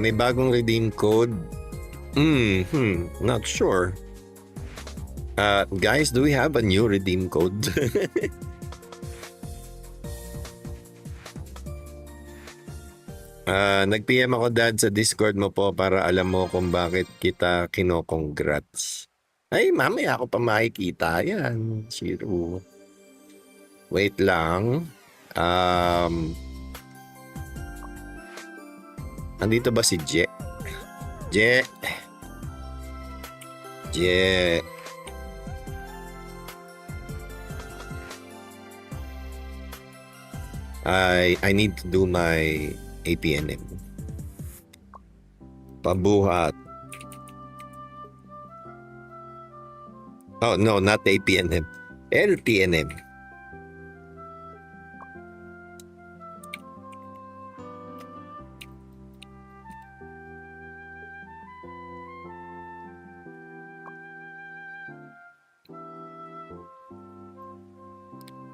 May bagong redeem code. Not sure. Guys, do we have a new redeem code? Nag-PM ako dad sa Discord mo po para alam mo kung bakit kita kino-congrats. Ay, mamaya ako pa makikita yan. Zero. Wait lang. Andito ba si Je? Je. I need to do my APNM. Pabuhat. Oh no, not APNM. LTNM.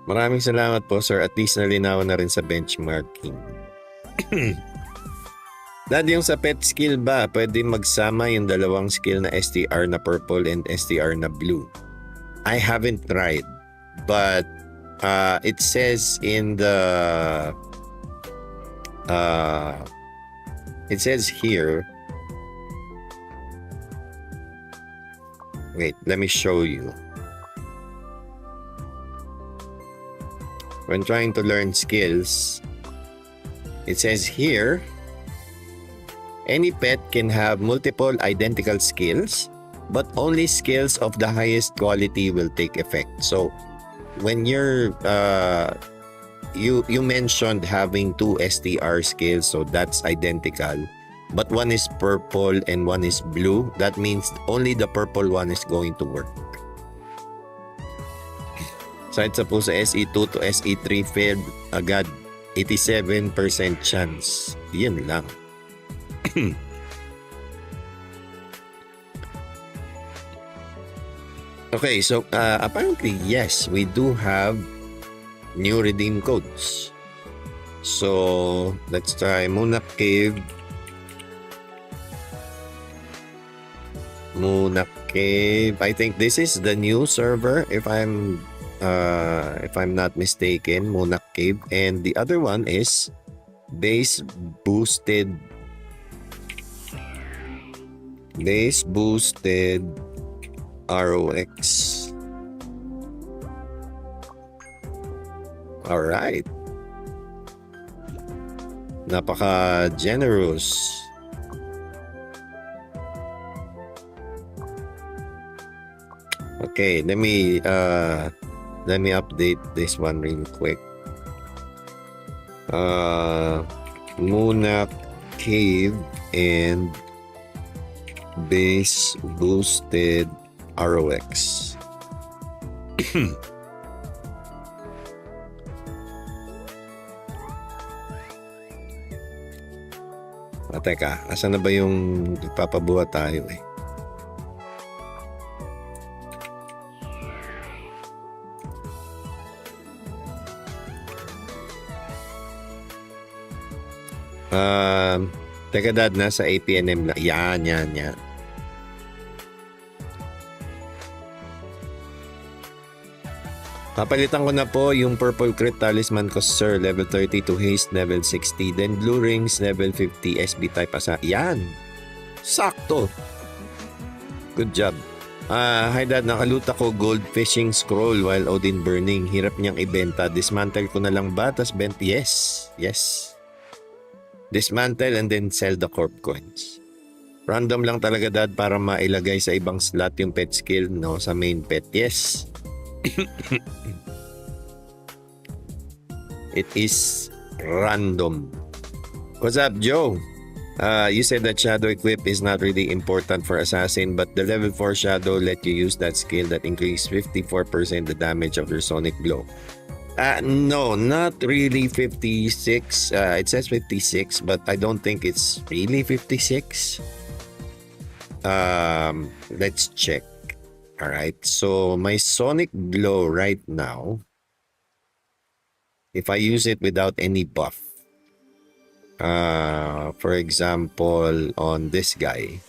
Maraming salamat po, sir. At least nalinawan na rin sa benchmarking. Dad, yung sa pet skill ba, pwede magsama yung dalawang skill na STR na purple and STR na blue? I haven't tried, but it says in the it says here. Wait, let me show you. When trying to learn skills, it says here, any pet can have multiple identical skills, but only skills of the highest quality will take effect. So, when you're, you mentioned having two STR skills, so that's identical, but one is purple and one is blue. That means only the purple one is going to work. Side sa po sa SE2 to SE3 failed agad, 87% chance. Yan lang. Okay, so apparently yes, we do have new redeem codes. So let's try Munak Cave. I think this is the new server if I'm not mistaken, Munak Cave, and the other one is base boosted ROX. All right, napaka generous. Okay, let me update this one real quick. Munak Cave and base boosted ROX. Teka, asan na ba yung nagpapabuhat tayo eh? Teka dad, nasa APNM na. Yan. Papalitan ko na po yung purple crit talisman ko, sir. Level 32 haste, level 60. Then blue rings, level 50 SB type asa. Yan. Sakto. Good job. Hi dad, nakaluta ko gold fishing scroll while Odin burning. Hirap niyang ibenta. Dismantle ko na lang ba? Tas bent? Yes. Yes. Dismantle and then sell the corp coins. Random lang talaga dad para mailagay sa ibang slot yung pet skill, no? Sa main pet. Yes. It is random. What's up, Joe? You said that shadow equip is not really important for assassin, but the level 4 shadow let you use that skill that increase 54% the damage of your sonic blow. No, not really 56. It says 56, but I don't think it's really 56. Let's check. All right, so my sonic blow right now, if I use it without any buff, for example, on this guy,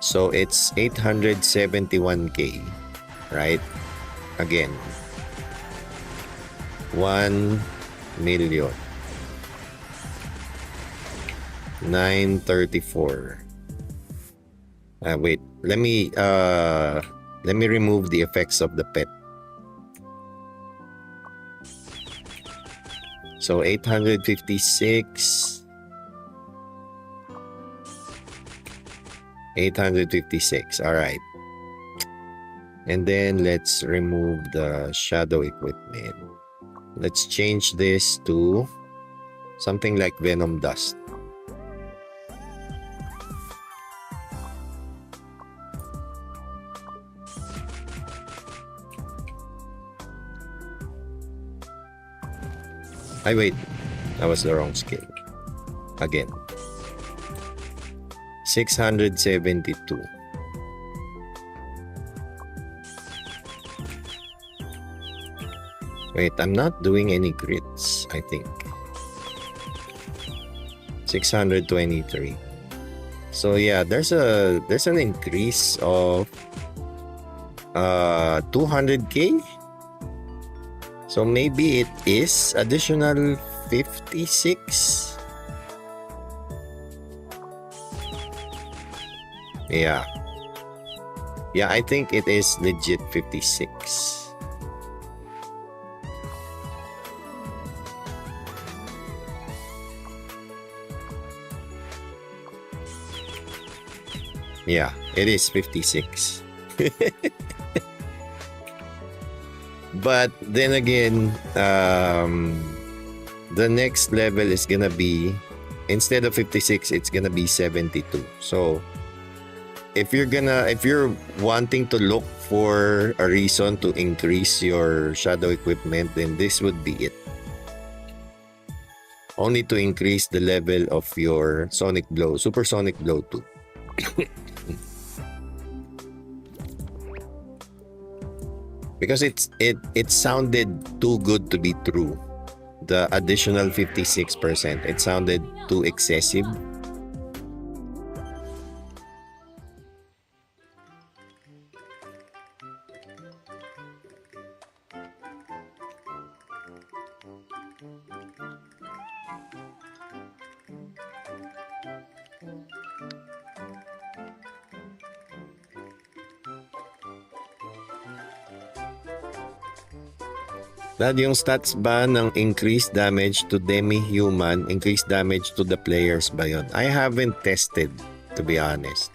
so it's 871k, right? Again, 1 million 934. Wait, let me remove the effects of the pet. So 856. 856. All right. And then let's remove the shadow equipment. Let's change this to something like Venom Dust. Wait, that was the wrong skill. Again. 672. Wait, I'm not doing any crits, I think. 623. So yeah, there's an increase of 200k. So maybe it is additional 56. Yeah. Yeah, I think it is legit 56. Yeah, it is 56. But then again, the next level is gonna be, instead of 56, it's gonna be 72. So if you're wanting to look for a reason to increase your shadow equipment, then this would be it. Only to increase the level of your sonic blow, supersonic blow too. Because it sounded too good to be true. The additional 56%, it sounded too excessive. Dad, yung stats ba ng increased damage to demi-human, increased damage to the players ba yun? I haven't tested, to be honest.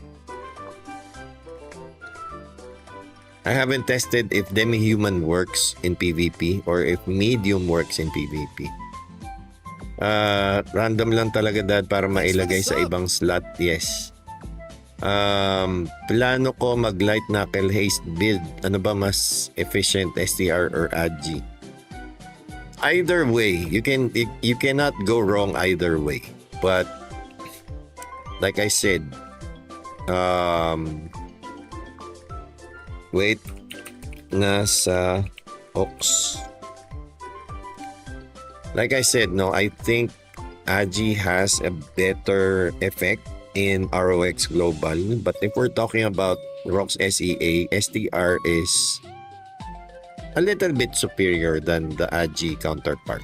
I haven't tested if demi-human works in PvP or if medium works in PvP. Random lang talaga, Dad, para mailagay sa ibang slot, yes. Plano ko mag light knuckle haste build. Ano ba mas efficient, STR or AG? Either way, you cannot go wrong either way. But like I said, wait, nasa ROX. Like I said, no, I think AG has a better effect in ROX global. But if we're talking about ROX SEA, STR is a little bit superior than the AG counterpart.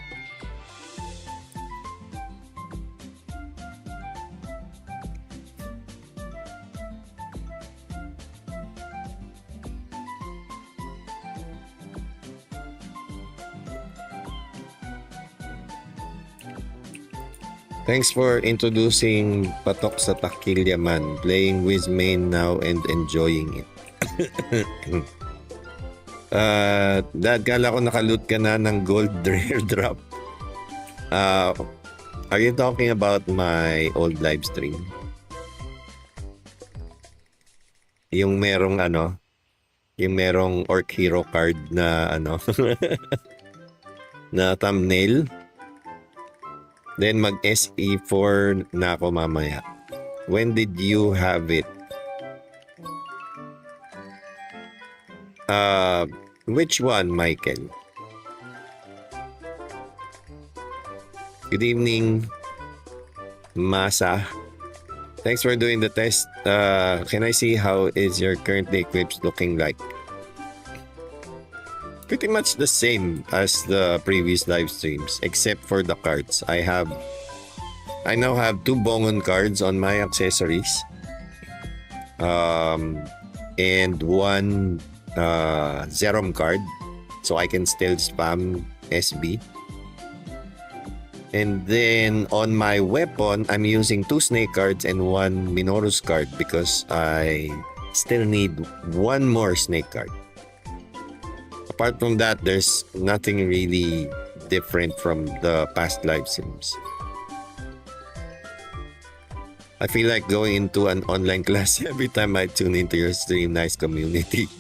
Thanks for introducing Patok sa Takilya man. Playing with main now and enjoying it. Dad, kala ko nakaloot ka na ng gold rare drop. Are you talking about my old live stream? Yung merong yung merong Orc Hero card na na thumbnail. Then mag SE4 na ako mamaya. When did you have it? Which one, Michael? Good evening, Masa. Thanks for doing the test. Can I see how is your currently equipped looking like? Pretty much the same as the previous live streams, except for the cards. I now have 2 Bongon cards on my accessories, and 1 Zerom card, so I can still spam SB. And then on my weapon, I'm using 2 Snake cards and 1 Minorus card because I still need 1 more Snake card. Apart from that, there's nothing really different from the past live streams. I feel like going into an online class every time I tune into your stream. Nice community.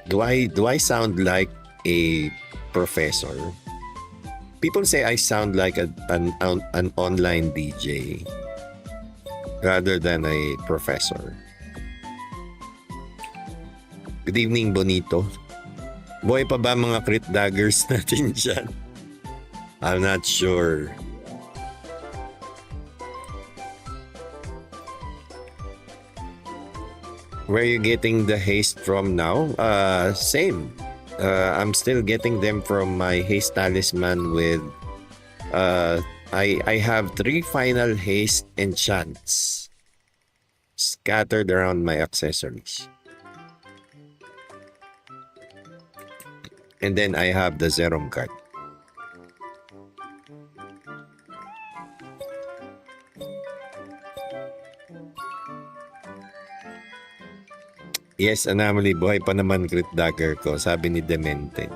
Do I sound like a professor? People say I sound like an online DJ rather than a professor. Good evening, Bonito. Buhay pa ba mga crit daggers natin dyan? I'm not sure. Where are you getting the haste from now? Same. I'm still getting them from my haste talisman with I have 3 final haste enchants scattered around my accessories. And then I have the Zerom card. Yes, anomaly. Buhay pa naman crit dagger ko, sabi ni Demente.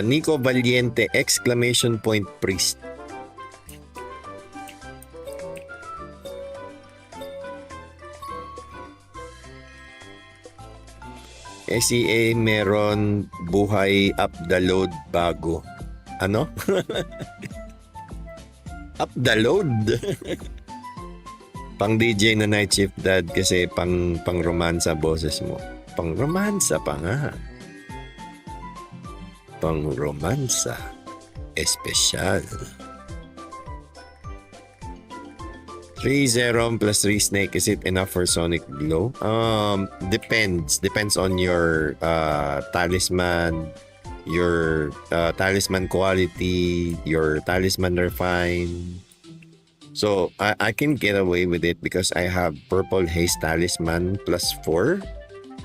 Nico Valiente, exclamation point priest. SEA meron buhay up the load bago. Ano? Up the load? Pang DJ na night shift, Dad, kasi pang romansa boses mo. Pang romansa pa nga. Pang romansa. Espesyal. 3 Zerom plus 3 Snake, is it enough for Sonic Glow? Depends on your talisman, your talisman quality, your talisman refine. So I can get away with it because I have purple haste talisman plus 4.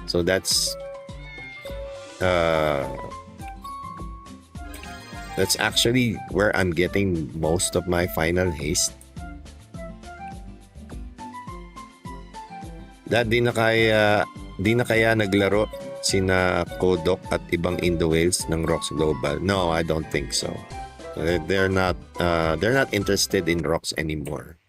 So that's actually where I'm getting most of my final haste. Dad, di na kaya naglaro sina Kodok at ibang Indo Whales ng ROX Global. No, I don't think so. They're not interested in ROX anymore.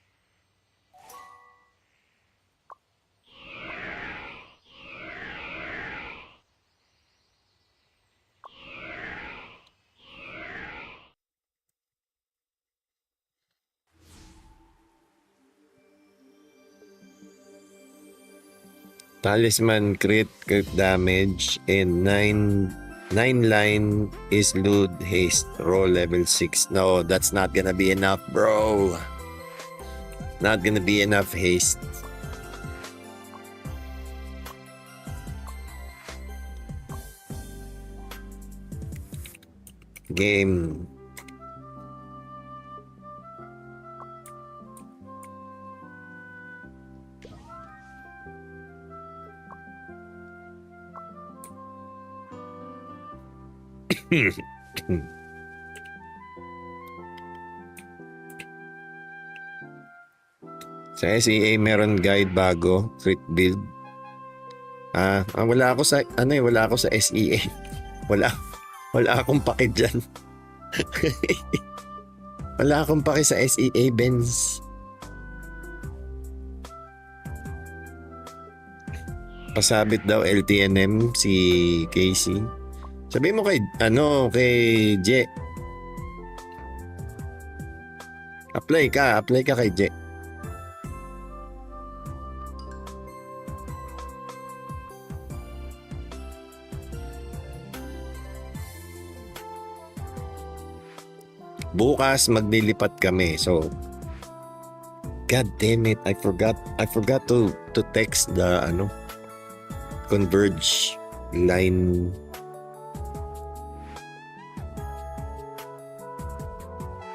Talisman crit damage and 9 9 line is loot haste roll level 6. No, that's not gonna be enough, bro. Not gonna be enough haste. Game. Sa SEA meron guide bago, crit build. Wala ako sa wala ako sa SEA. Wala akong paki diyan. Wala akong paki sa SEA, Benz. Pasabit daw LTNM si Casey. Sabi mo kay Je. Apply ka kay Je. Bukas maglilipat kami. So God damn it, I forgot to text the Converge line.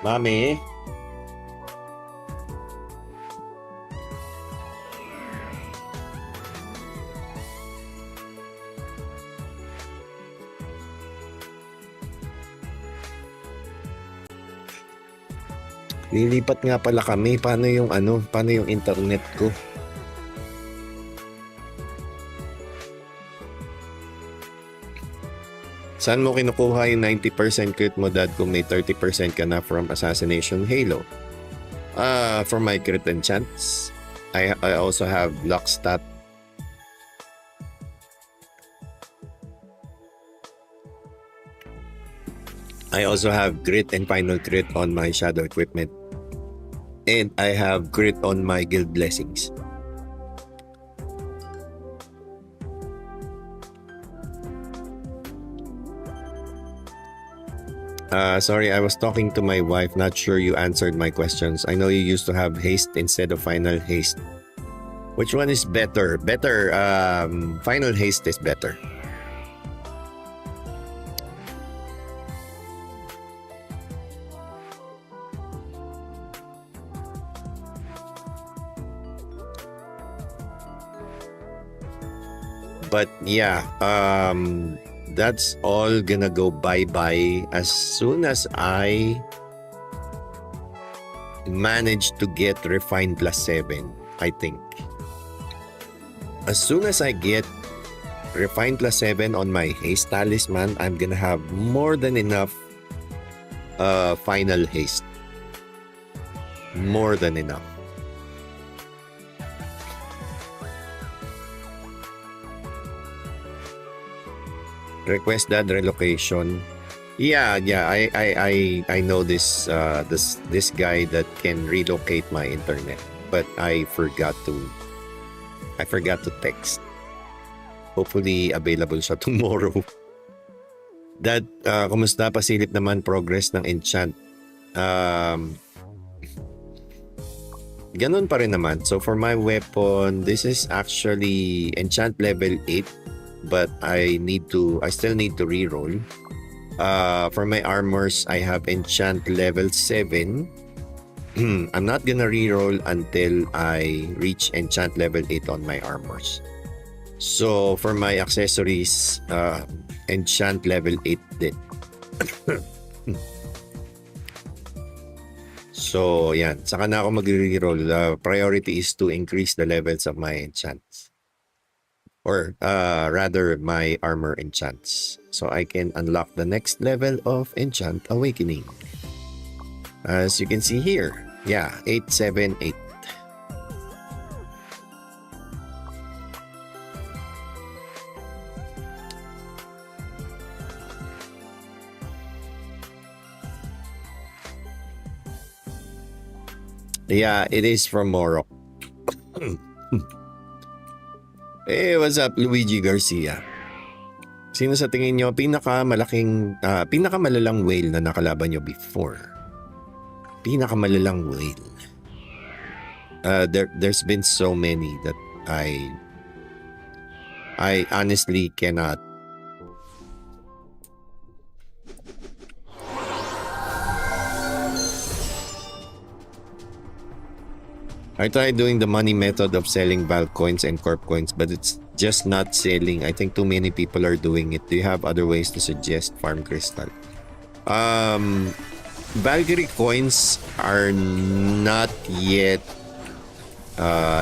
Mami. Lilipat nga pala kami. Paano yung internet ko? Saan mo kinukuha yung 90% crit mo, Dad, kung may 30% ka na from Assassination Halo? For my crit enchants, I also have luck stat. I also have crit and final crit on my shadow equipment. And I have crit on my guild blessings. Sorry, I was talking to my wife. Not sure you answered my questions. I know you used to have haste instead of final haste. Which one is better? Final haste is better. But yeah, that's all gonna go bye-bye as soon as I manage to get Refine plus 7, I think. As soon as I get Refine plus 7 on my Haste Talisman, I'm gonna have more than enough final haste. More than enough. Request that relocation. Yeah. I know this guy that can relocate my internet, but I forgot to text. Hopefully available siya tomorrow. Dad, kumusta? Pasilip naman progress ng enchant. Ganun pa rin naman. So for my weapon, this is actually enchant level 8. But I still need to reroll. For my armors, I have enchant level 7. I'm not gonna reroll until I reach enchant level 8 on my armors. So for my accessories, enchant level 8 din. So yan, saka na ako mag-reroll. The priority is to increase the levels of my enchants. Or rather my armor enchants, so I can unlock the next level of Enchant Awakening. As you can see here, yeah, 878. Yeah, it is from Morok. Hey, what's up, Luigi Garcia? Sino sa tingin nyo pinakamalalang whale na nakalaban nyo before? Pinakamalalang whale. There's been so many that I honestly cannot. I tried doing the money method of selling Val coins and Corp coins, but it's just not selling. I think too many people are doing it. Do you have other ways to suggest farm crystal? Valkyrie coins are not yet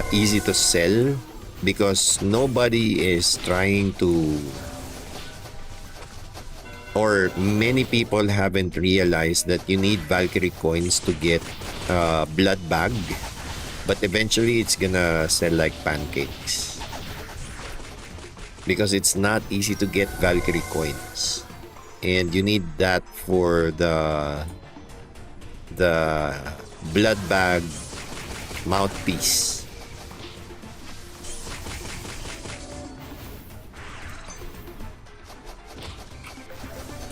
easy to sell because nobody is trying to, or many people haven't realized that you need Valkyrie coins to get blood bag. But eventually it's gonna sell like pancakes because it's not easy to get Valkyrie coins, and you need that for the blood bag mouthpiece.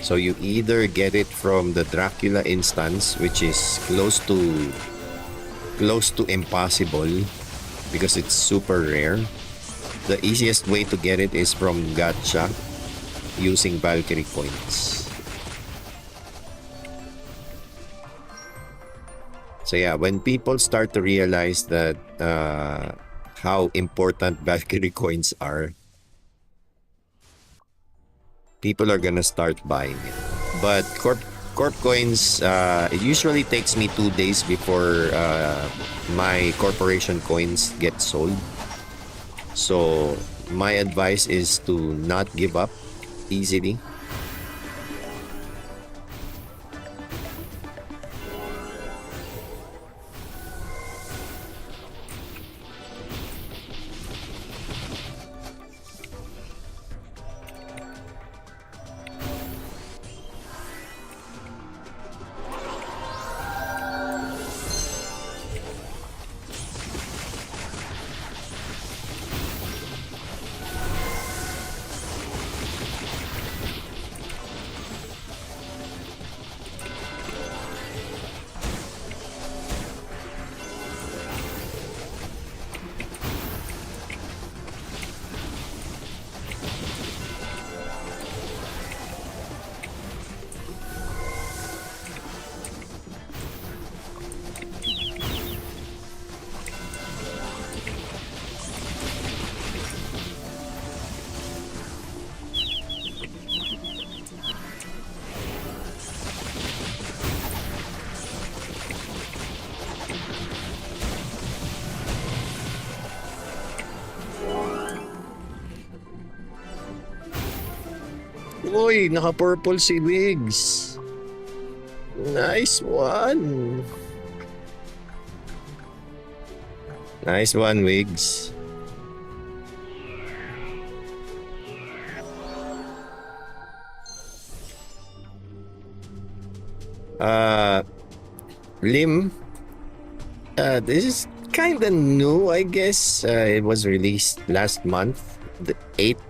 So you either get it from the Dracula instance, which is close to impossible because it's super rare. The easiest way to get it is from gacha using Valkyrie coins. So yeah, when people start to realize that how important Valkyrie coins are, people are gonna start buying it. But Corp coins, it usually takes me 2 days before my corporation coins get sold. So my advice is to not give up easily. Uy, naka-purple si Wigs. Nice one. Nice one, Wigs. Lim. This is kind of new, I guess. It was released last month, the 8th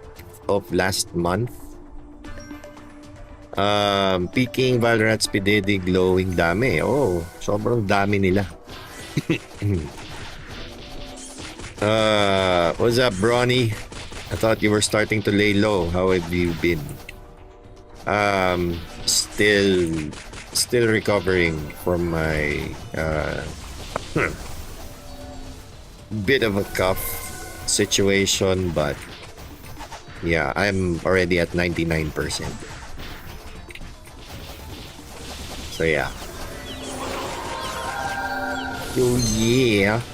of last month. Peaking Valorant Spidedi glowing dami. Oh, sobrang dami nila. What's up, Bronny? I thought you were starting to lay low. How have you been? Still recovering from my bit of a cough situation, but yeah, I'm already at 99%. So yeah. Oh yeah.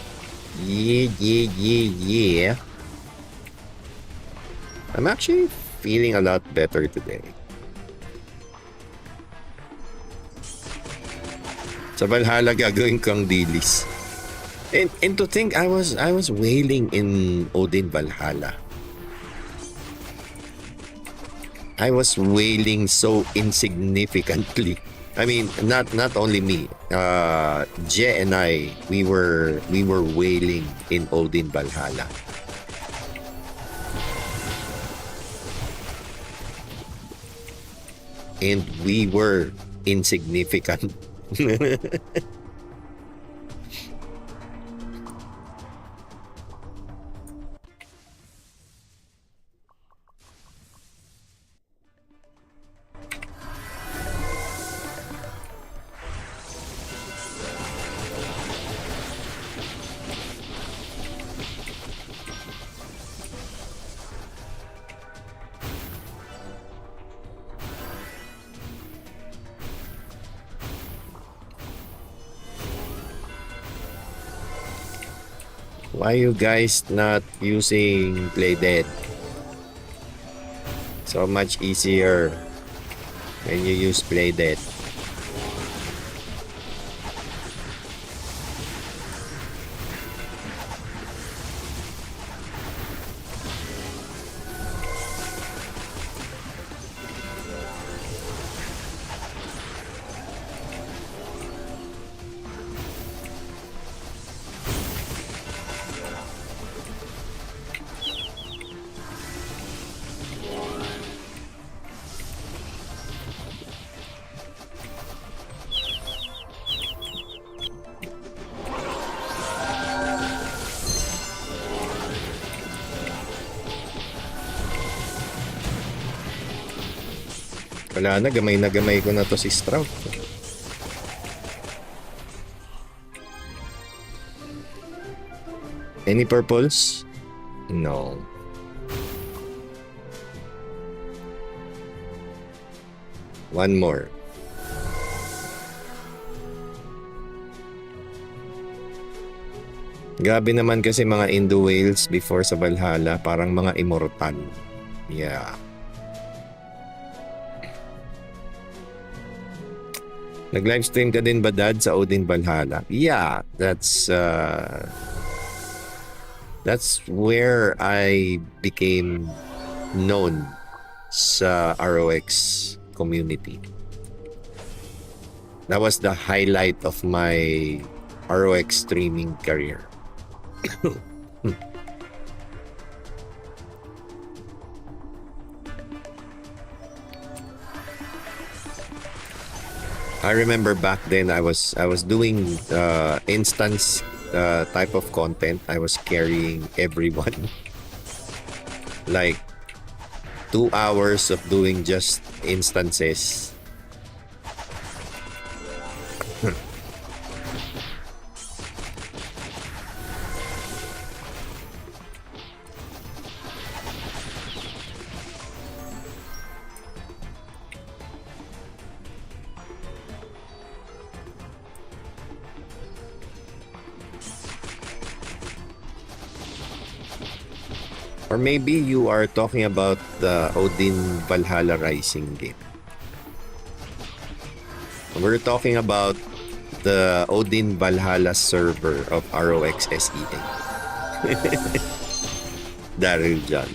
Yeah. I'm actually feeling a lot better today. Sa Valhalla gagawin kang dilis. And to think I was wailing in Odin Valhalla. I was wailing so insignificantly. I mean, not only me. Je and I, we were wailing in Odin Valhalla. And we were insignificant. Why you guys not using Play Dead? So much easier when you use Play Dead. Wala na gamay ko na to si Stroud. Any purples? No. One more. Grabe naman kasi mga Indo whales before sa Valhalla, parang mga immortal. Yeah. Nag-livestream ka din ba, Dad, sa Odin Valhalla? Yeah, that's where I became known sa ROX community. That was the highlight of my ROX streaming career. I remember back then I was doing instance type of content. I was carrying everyone. Like 2 hours of doing just instances. Or maybe you are talking about the Odin Valhalla Rising game. We're talking about the Odin Valhalla server of ROX SEA. Daryl John.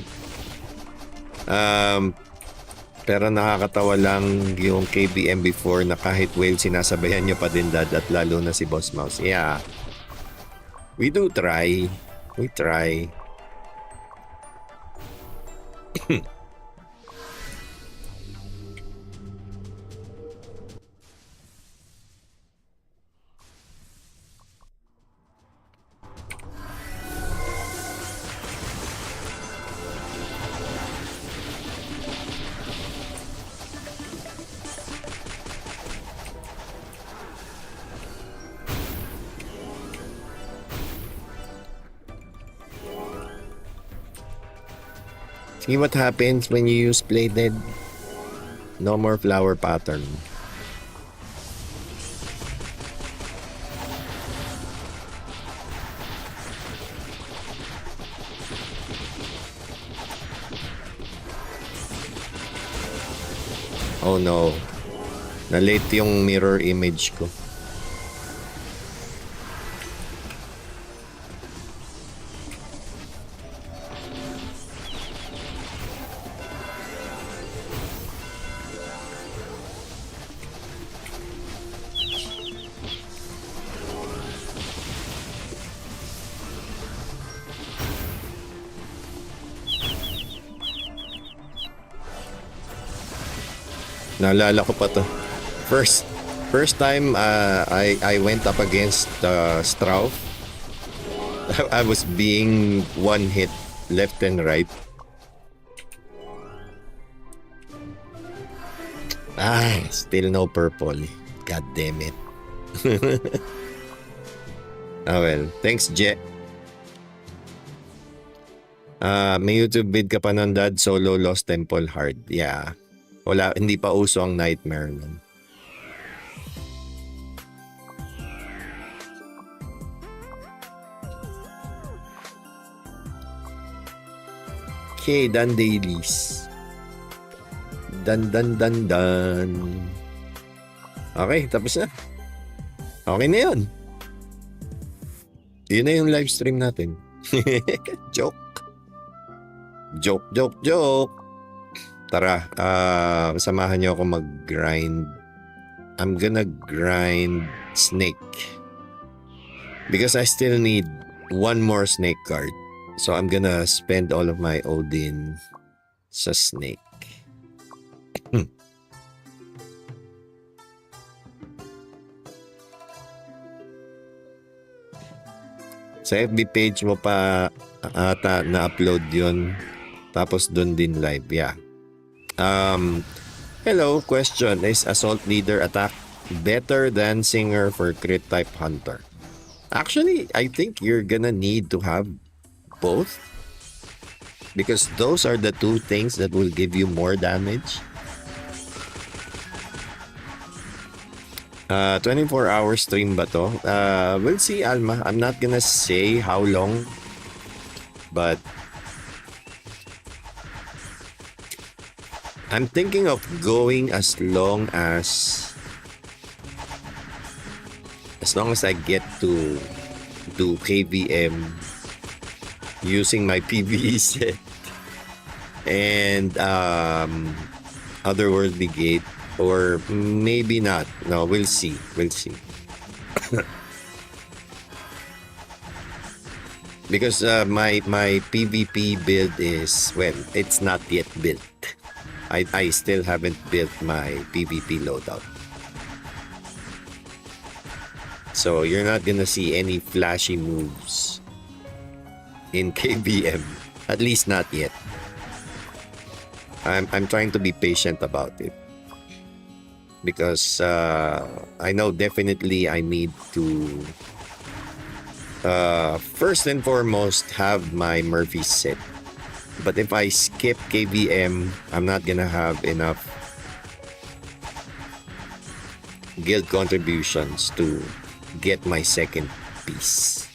Pero nakakatawa lang yung KBM before na kahit whale sinasabayan nyo pa din, Dad, at lalo na si Boss Mouse. Yeah. We do try. We try. See what happens when you use Play Dead? No more flower pattern. Oh no. Na-late yung mirror image ko. Naalala ko pa to. First time I went up against Strauss. I was being one hit left and right. Still no purple. God damn it. Well, thanks, Je. May YouTube vid ka pa nun, Dad. Solo Lost Temple Hard. Yeah. Wala, hindi pa uso ang Nightmare nun. Okay, done dailies. Dun. Okay, tapos na. Okay na yun. Yun na yung live stream natin. Joke. Tara, samahan niyo ako mag-grind. I'm gonna grind snake. Because I still need one more snake card. So I'm gonna spend all of my Odin sa snake. Sa FB page mo pa ata na-upload yun. Tapos dun din live. Yeah. Hello, question. Is Assault Leader attack better than Singer for crit type Hunter? Actually, I think you're gonna need to have both. Because those are the two things that will give you more damage. 24-hour stream ba to? We'll see, Alma. I'm not gonna say how long. But I'm thinking of going as long as I get to do KVM using my PvE set and Otherworldly Gate, or maybe not. No, we'll see. Because my PvP build is, well, it's not yet built. I still haven't built my PvP loadout. So you're not gonna see any flashy moves in KVM. At least not yet. I'm trying to be patient about it. Because I know definitely I need to first and foremost have my Murphy set. But if I skip KVM, I'm not gonna have enough guild contributions to get my second piece.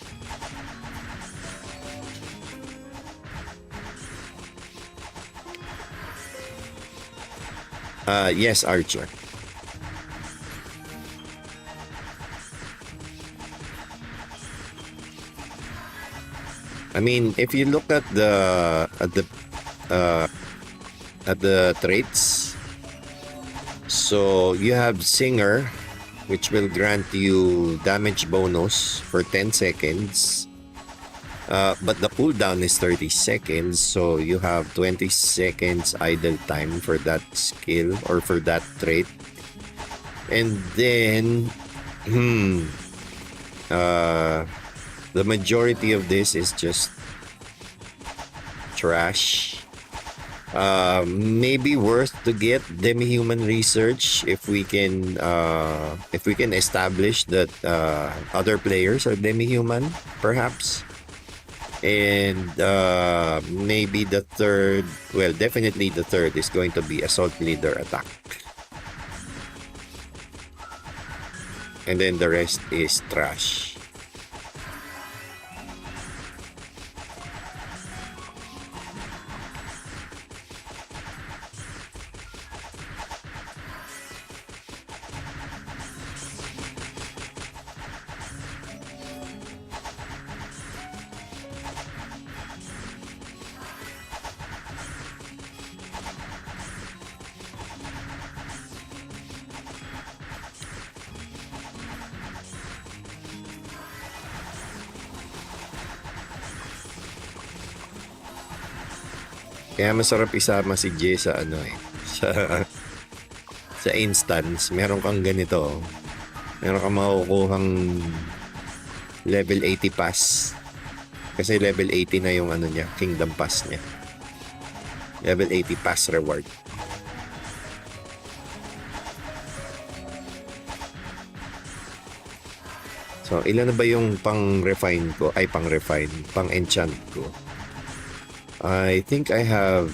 Yes, Archer. I mean, if you look at the traits, so you have Singer, which will grant you damage bonus for 10 seconds. But the cooldown is 30 seconds, so you have 20 seconds idle time for that skill or for that trait. And then, the majority of this is just trash. Maybe worth to get demi-human research if we can establish that other players are demi-human, perhaps. And maybe the third, well, definitely the third is going to be Assault Leader attack. And then the rest is trash. Kaya masarap isama si Jay sa sa sa instance, meron kang ganito. Meron kang makukuhang level 80 pass. Kasi level 80 na yung ano niya, Kingdom Pass niya. Level 80 pass reward. So, ilan na ba yung pang-refine ko? Ay, pang-refine. Pang-enchant ko. I think I have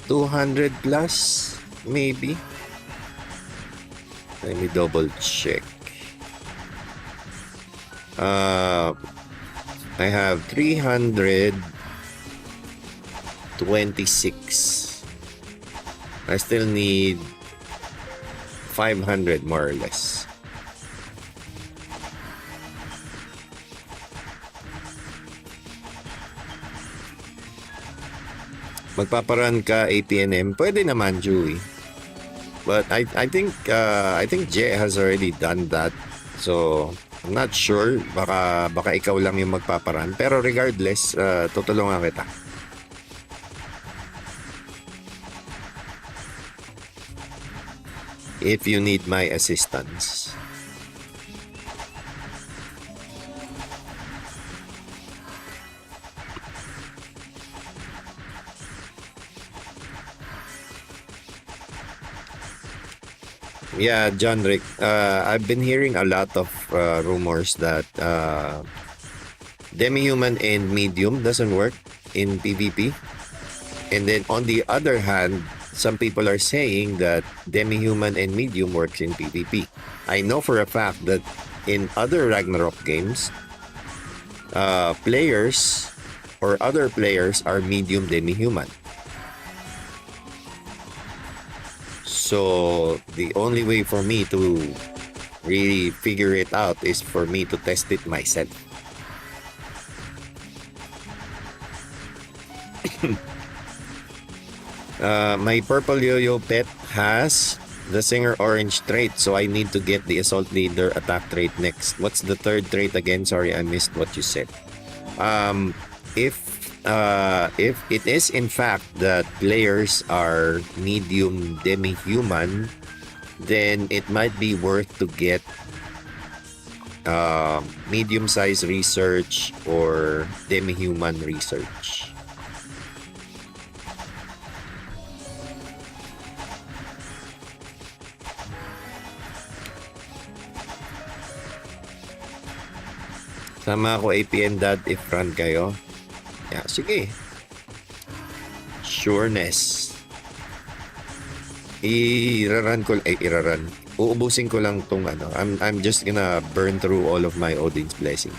200 plus, maybe. Let me double check. I have 326. I still need 500 more or less. Magpaparan ka APNM? Pwede naman, Chewy. But I think Jay has already done that. So, I'm not sure. Baka ikaw lang yung magpaparan. Pero regardless, tutulungan kita. If you need my assistance. Yeah, John Rick. I've been hearing a lot of rumors that demi-human and medium doesn't work in PvP. And then on the other hand, some people are saying that demi-human and medium works in PvP. I know for a fact that in other Ragnarok games, players or other players are medium demi-human. So the only way for me to really figure it out is for me to test it myself. My purple yo-yo pet has the singer orange trait, so I need to get the assault leader attack trait next. What's the third trait again? Sorry, I missed what you said. If it is in fact that players are medium demi-human, then it might be worth to get medium-sized research or demi-human research. Sama ako APN dad if run kayo. Yeah, sige. Sureness. Uubusin ko lang tong ano. I'm just gonna burn through all of my Odin's blessings.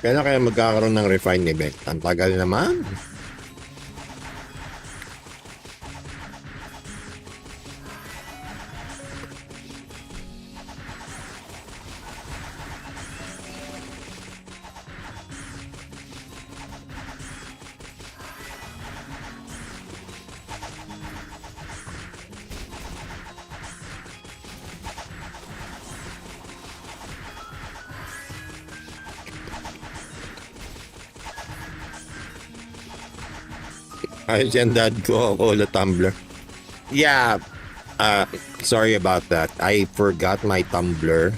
Kailan kaya magkakaroon ng refine event? Ang tagal naman. Ayos yan, dad ko. Cola tumbler. Yeah. Sorry about that. I forgot my tumbler.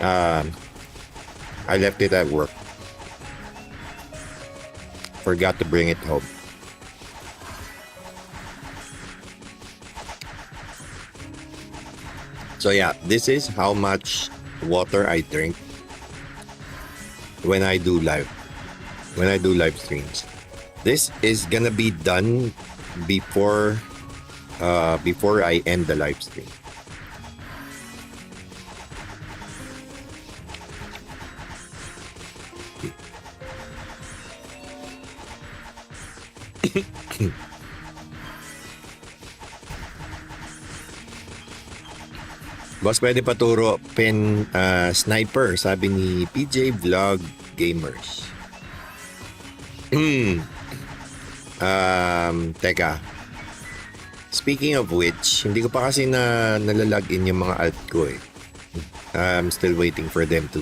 I left it at work. Forgot to bring it home. So yeah, this is how much water I drink when I do live streams. This is gonna be done before I end the live stream. Boss, pwede paturo pen sniper, sabi ni PJ Vlog Gamers. Teka. Speaking of which, hindi ko pa kasi nalalag in yung mga alt ko eh. I'm still waiting for them to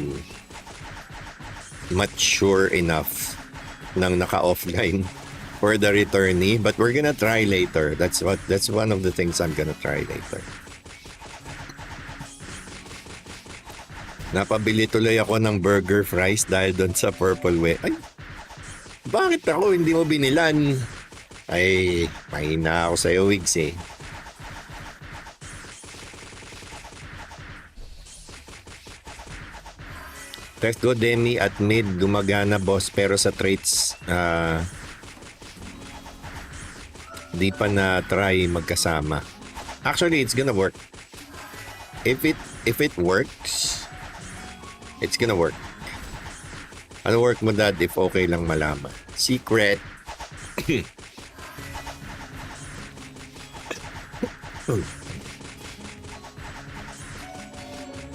mature enough nang naka-offline for the returnee, but we're gonna try later. That's one of the things I'm gonna try later. Napabili tuloy ako ng burger fries dahil doon sa Purple Way. Ay, bakit ako hindi mo binilan? Ay, mahina ako sa'yo, Wigs eh. Text ko, Demi at mid gumagana, boss, pero sa traits di pa na try magkasama. Actually, it's gonna work. If it works, it's gonna work. Ano work mo, dad, if okay lang malaman? Secret.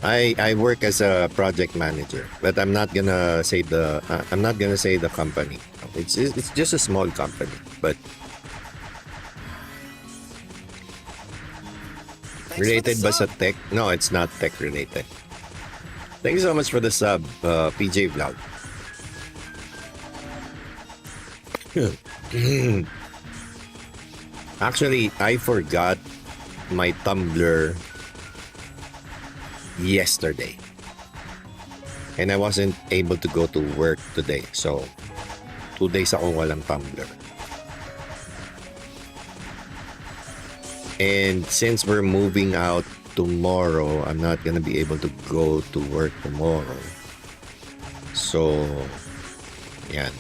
I work as a project manager, but I'm not gonna say the company. It's just a small company, but related ba sa tech? No, it's not tech related. Thank you so much for the sub, PJ Vlog. Actually, I forgot my tumbler yesterday, and I wasn't able to go to work today. So, 2 days ako walang tumbler. And since we're moving out tomorrow, I'm not gonna be able to go to work tomorrow. So, yan.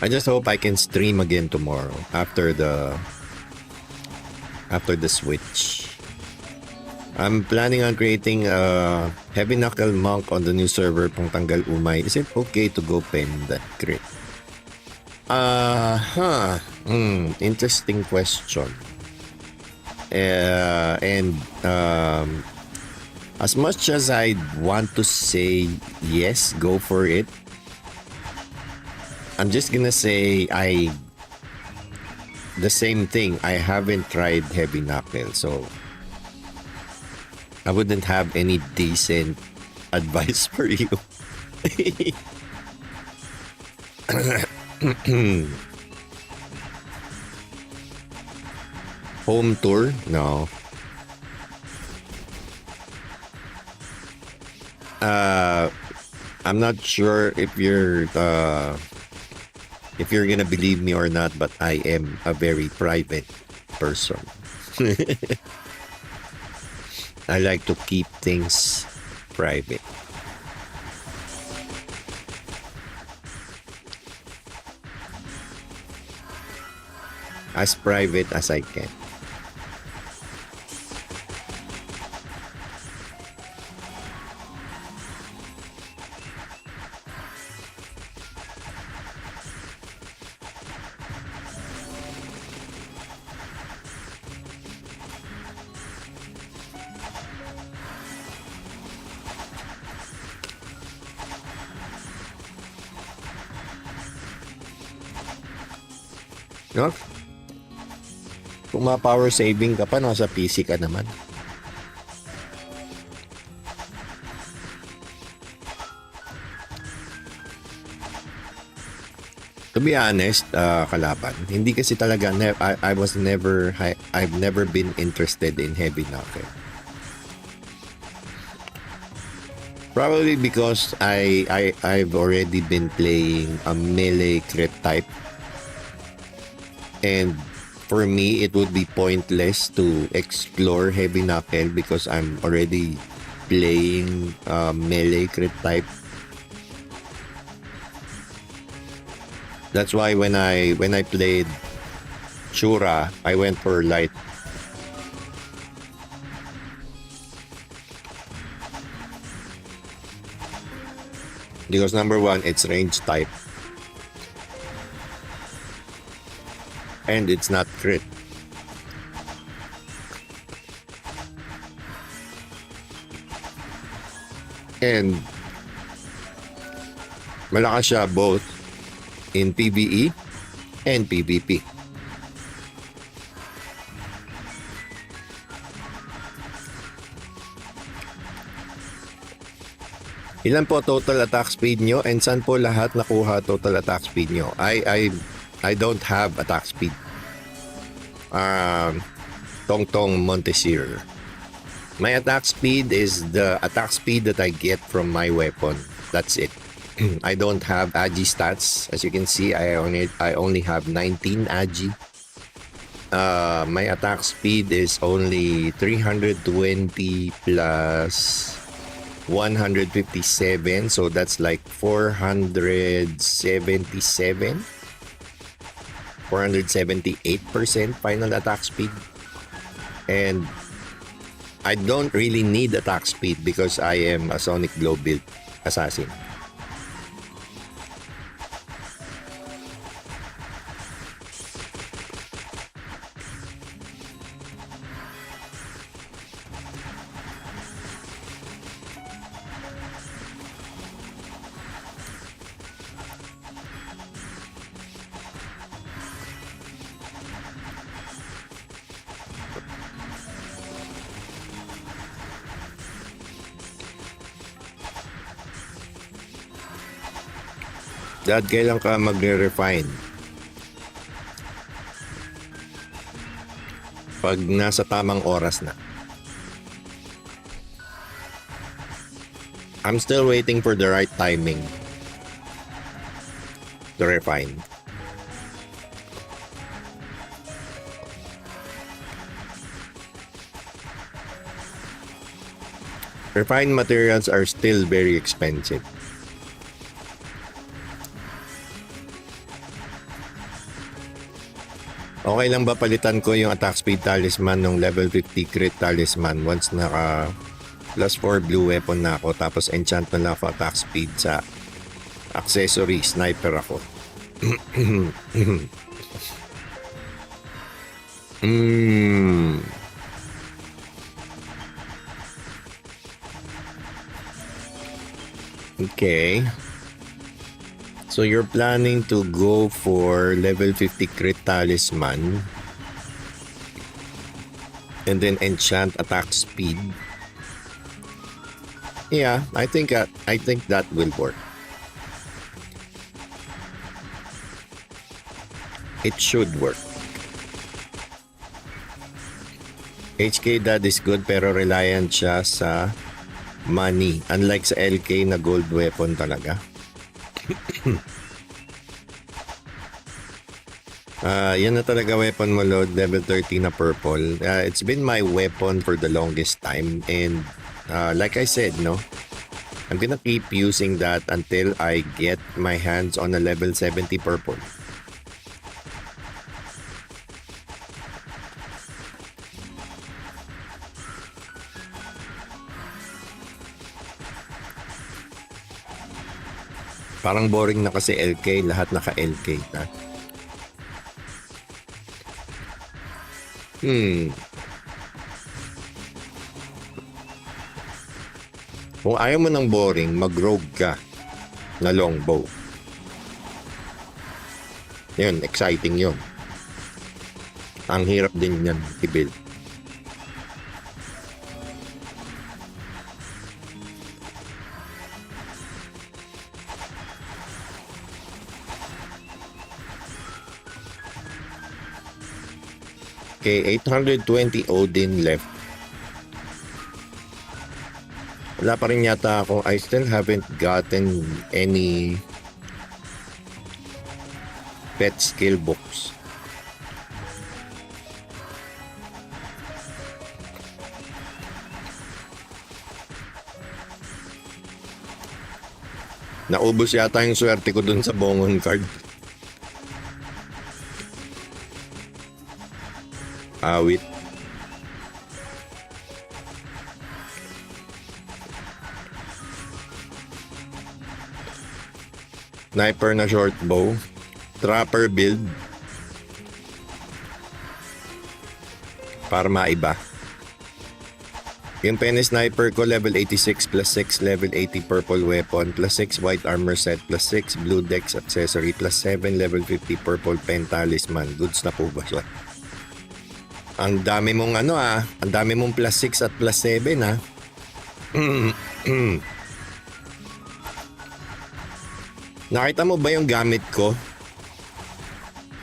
I just hope I can stream again tomorrow after the switch. I'm planning on creating a heavy knuckle monk on the new server pang tanggal umay. Is it okay to go pen that crit? Interesting question. As much as I want to say yes, go for it, I'm just gonna say the same thing. I haven't tried heavy knuckle, so I wouldn't have any decent advice for you. Home tour? No. I'm not sure if you're gonna believe me or not, but I am a very private person. I like to keep things private. As private as I can. No? Kung ma-power saving ka pa, nasa PC ka naman. To be honest, kalaban, hindi kasi talaga, I've never been interested in heavy knuckle. Probably because I've already been playing a melee crit type. And for me, it would be pointless to explore heavy knuckle because I'm already playing melee crit type. That's why when I played Shura, I went for light. Because number one, it's range type. And it's not crit. And malakas siya both in PvE and PvP. Ilan po total attack speed nyo and saan po lahat nakuha total attack speed nyo? I don't have attack speed. Tongtong Montesir. My attack speed is the attack speed that I get from my weapon. That's it. I don't have agi stats. As you can see, I only have 19 agi. My attack speed is only 320 plus 157, so that's like 478% final attack speed. And I don't really need attack speed because I am a Sonic Glow build assassin. Dad, kailan ka magre-refine? Pag nasa tamang oras na. I'm still waiting for the right timing to refine. Refined materials are still very expensive. Okay lang ba palitan ko yung attack speed talisman ng level 50 crit talisman once naka plus 4 blue weapon na ako tapos enchant na lang ako attack speed sa accessory sniper ako. Okay. So you're planning to go for level 50 crit talisman and then enchant attack speed. Yeah, I think that will work. It should work. HK Dad is good pero reliant siya sa money. Unlike sa LK na gold weapon talaga. Yan na talaga weapon mo, load level 30 na purple. It's been my weapon for the longest time and like I said, no, I'm gonna keep using that until I get my hands on a level 70 purple. Parang boring na kasi LK, lahat naka-LK na. Kung ayaw mo ng boring, mag-rogue ka na longbow. Yun, exciting yun. Ang hirap din yan i-build. Okay, 820 Odin left. Wala pa rin yata ako. I still haven't gotten any pet skill books. Naubos yata yung swerte ko dun sa bongon card. Awit. Sniper na short bow. Trapper build. Para maiba. Yung penny sniper ko level 86 plus 6 level 80 purple weapon plus 6 white armor set plus 6 blue dex accessory plus 7 level 50 purple pen talisman. Goods na po ba siya? Ang dami mong ang dami mong plus 6 at plus 7 ha. Nakita mo ba yung gamit ko?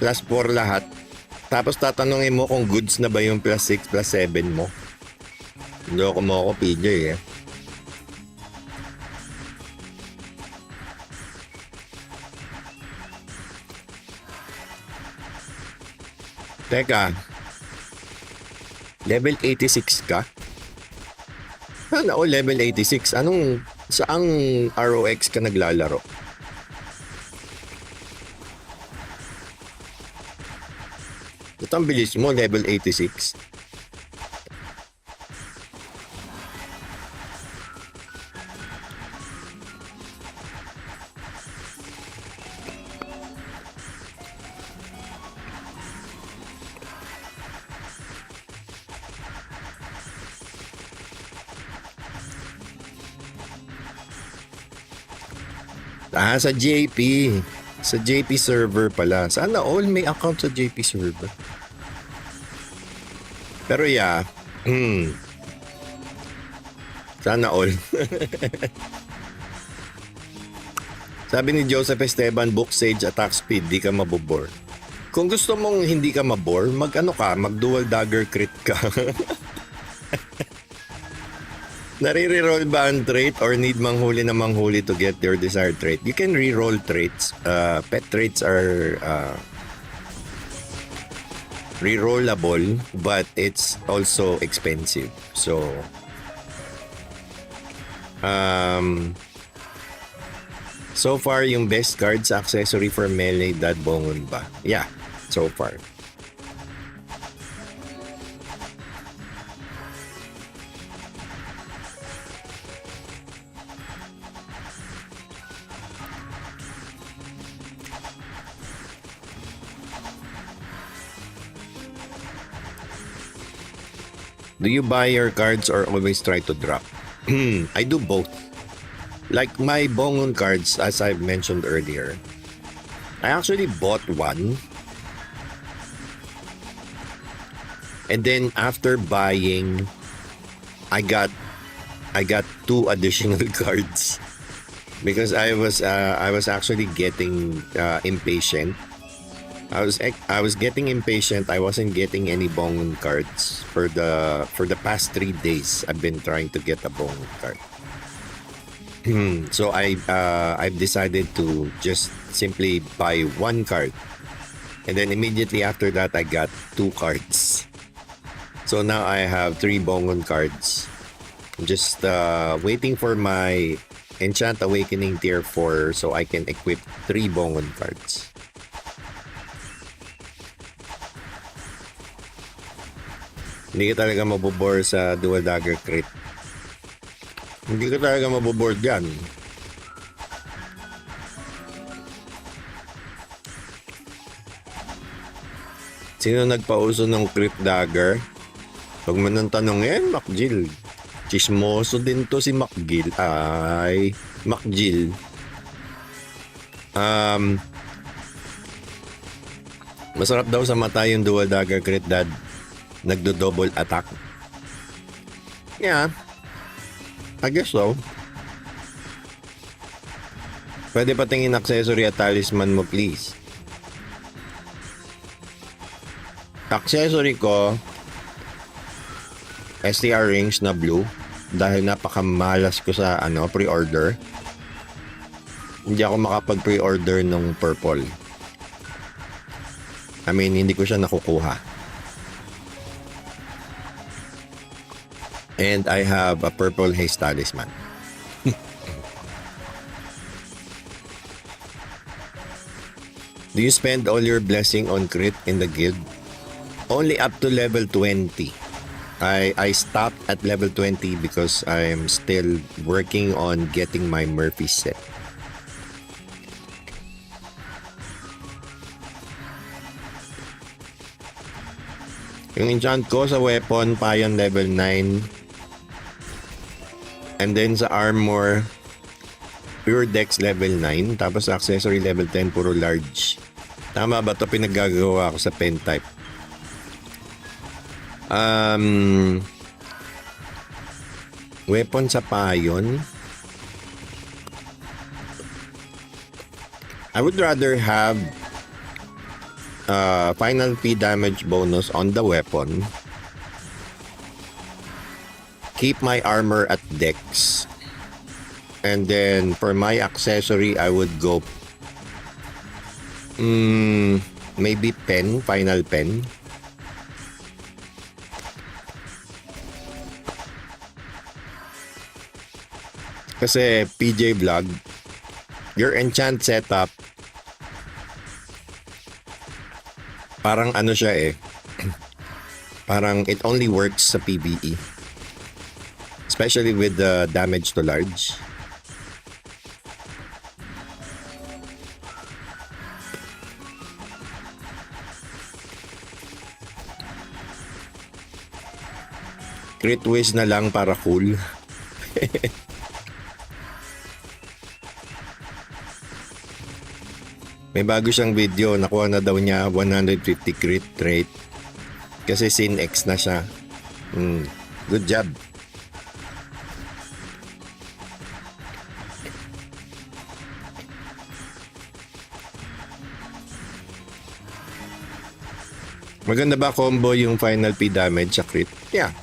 Plus 4 lahat. Tapos tatanungin mo kung goods na ba yung plus 6 plus 7 mo. Loko mo ako, PJ eh. Teka. Level 86 ka? Ano, level 86? Saang ROX ka naglalaro? Ito ang bilis mo, level 86. Sa JP. Sa JP server pala. Sana all may account sa JP server. Pero yeah. Sana all. Sabi ni Joseph Esteban, book sage attack speed, di ka mabobore. Kung gusto mong hindi ka mabore, mag dual dagger crit ka. Nare-reroll ba ang trait or need manghuli na manghuli to get your desired trait? You can re-roll traits. Pet traits are re-rollable, but it's also expensive. So, so far, yung best cards accessory for melee, that bongon ba? Yeah, so far. Do you buy your cards or always try to drop? I do both. Like my bongon cards, as I've mentioned earlier, I actually bought one. And then after buying, I got 2 additional cards because I was actually getting impatient. I was getting impatient. I wasn't getting any bongon cards for the past 3 days. I've been trying to get a bongon card. So I've decided to just simply buy 1 card, and then immediately after that I got 2 cards. So now I have 3 bongon cards. I'm just waiting for my Enchant Awakening tier 4 so I can equip 3 bongon cards. Hindi ka talaga mabobore sa dual dagger crit. Hindi ka talaga mabobore dyan. Sino nagpauso ng crit dagger? Huwag mo nang tanongin, Macjil. Chismoso din to si Macjil. Ay, Macjil. Masarap daw sa mata yung dual dagger crit, Dad. Nagdo-double attack. Yeah. I guess so. Pwede patingin accessory at talisman mo, please. Accessory ko, STR rings na blue. Dahil napakamalas ko sa pre-order. Hindi ako makapag-pre-order ng purple. I mean, hindi ko siya nakukuha. And I have a purple haze talisman. Do you spend all your blessing on crit in the guild? Only up to level 20. I stopped at level 20 because I'm still working on getting my Murphy set. Yung enchant ko sa weapon, Payan level 9. And then sa armor, Pure Dex level 9. Tapos sa accessory level 10, puro large. Tama ba ito? Pinaggagawa ko sa pen type. Weapon sa Payon. I would rather have final P damage bonus on the weapon. Keep my armor at Dex. And then for my accessory, I would go maybe pen, final pen. Kasi PJ Vlog, your enchant setup, parang siya parang it only works sa PvE. Especially with the damage to large. Crit whiz na lang para cool. May bago siyang video, nakuha na daw niya 150 crit rate kasi SinX na siya. Good job. Maganda ba combo yung final P damage sa crit? Yeah.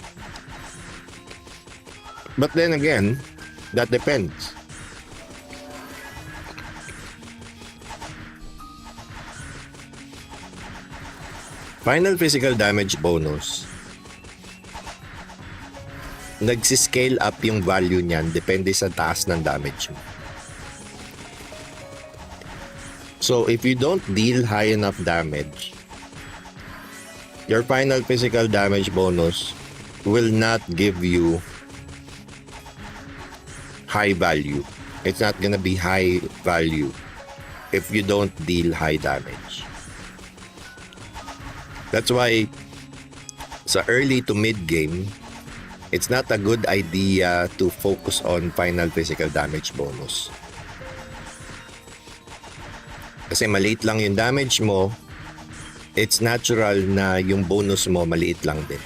But then again, that depends. Final physical damage bonus. Nagsiscale up yung value niyan depende sa taas ng damage mo. So if you don't deal high enough damage, your final physical damage bonus will not give you high value. It's not gonna be high value if you don't deal high damage. That's why sa early to mid game, it's not a good idea to focus on final physical damage bonus. Kasi maliit lang yung damage mo, it's natural na yung bonus mo maliit lang din.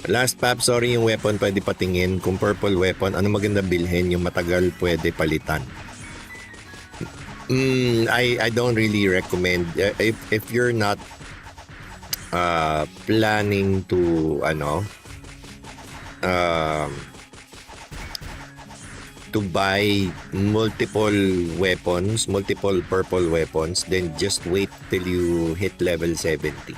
Last pap, sorry yung weapon pwede patingin. Kung purple weapon, ano maganda bilhin? Yung matagal pwede palitan. I don't really recommend if you're not planning to to buy multiple weapons, multiple purple weapons, then just wait till you hit level 70.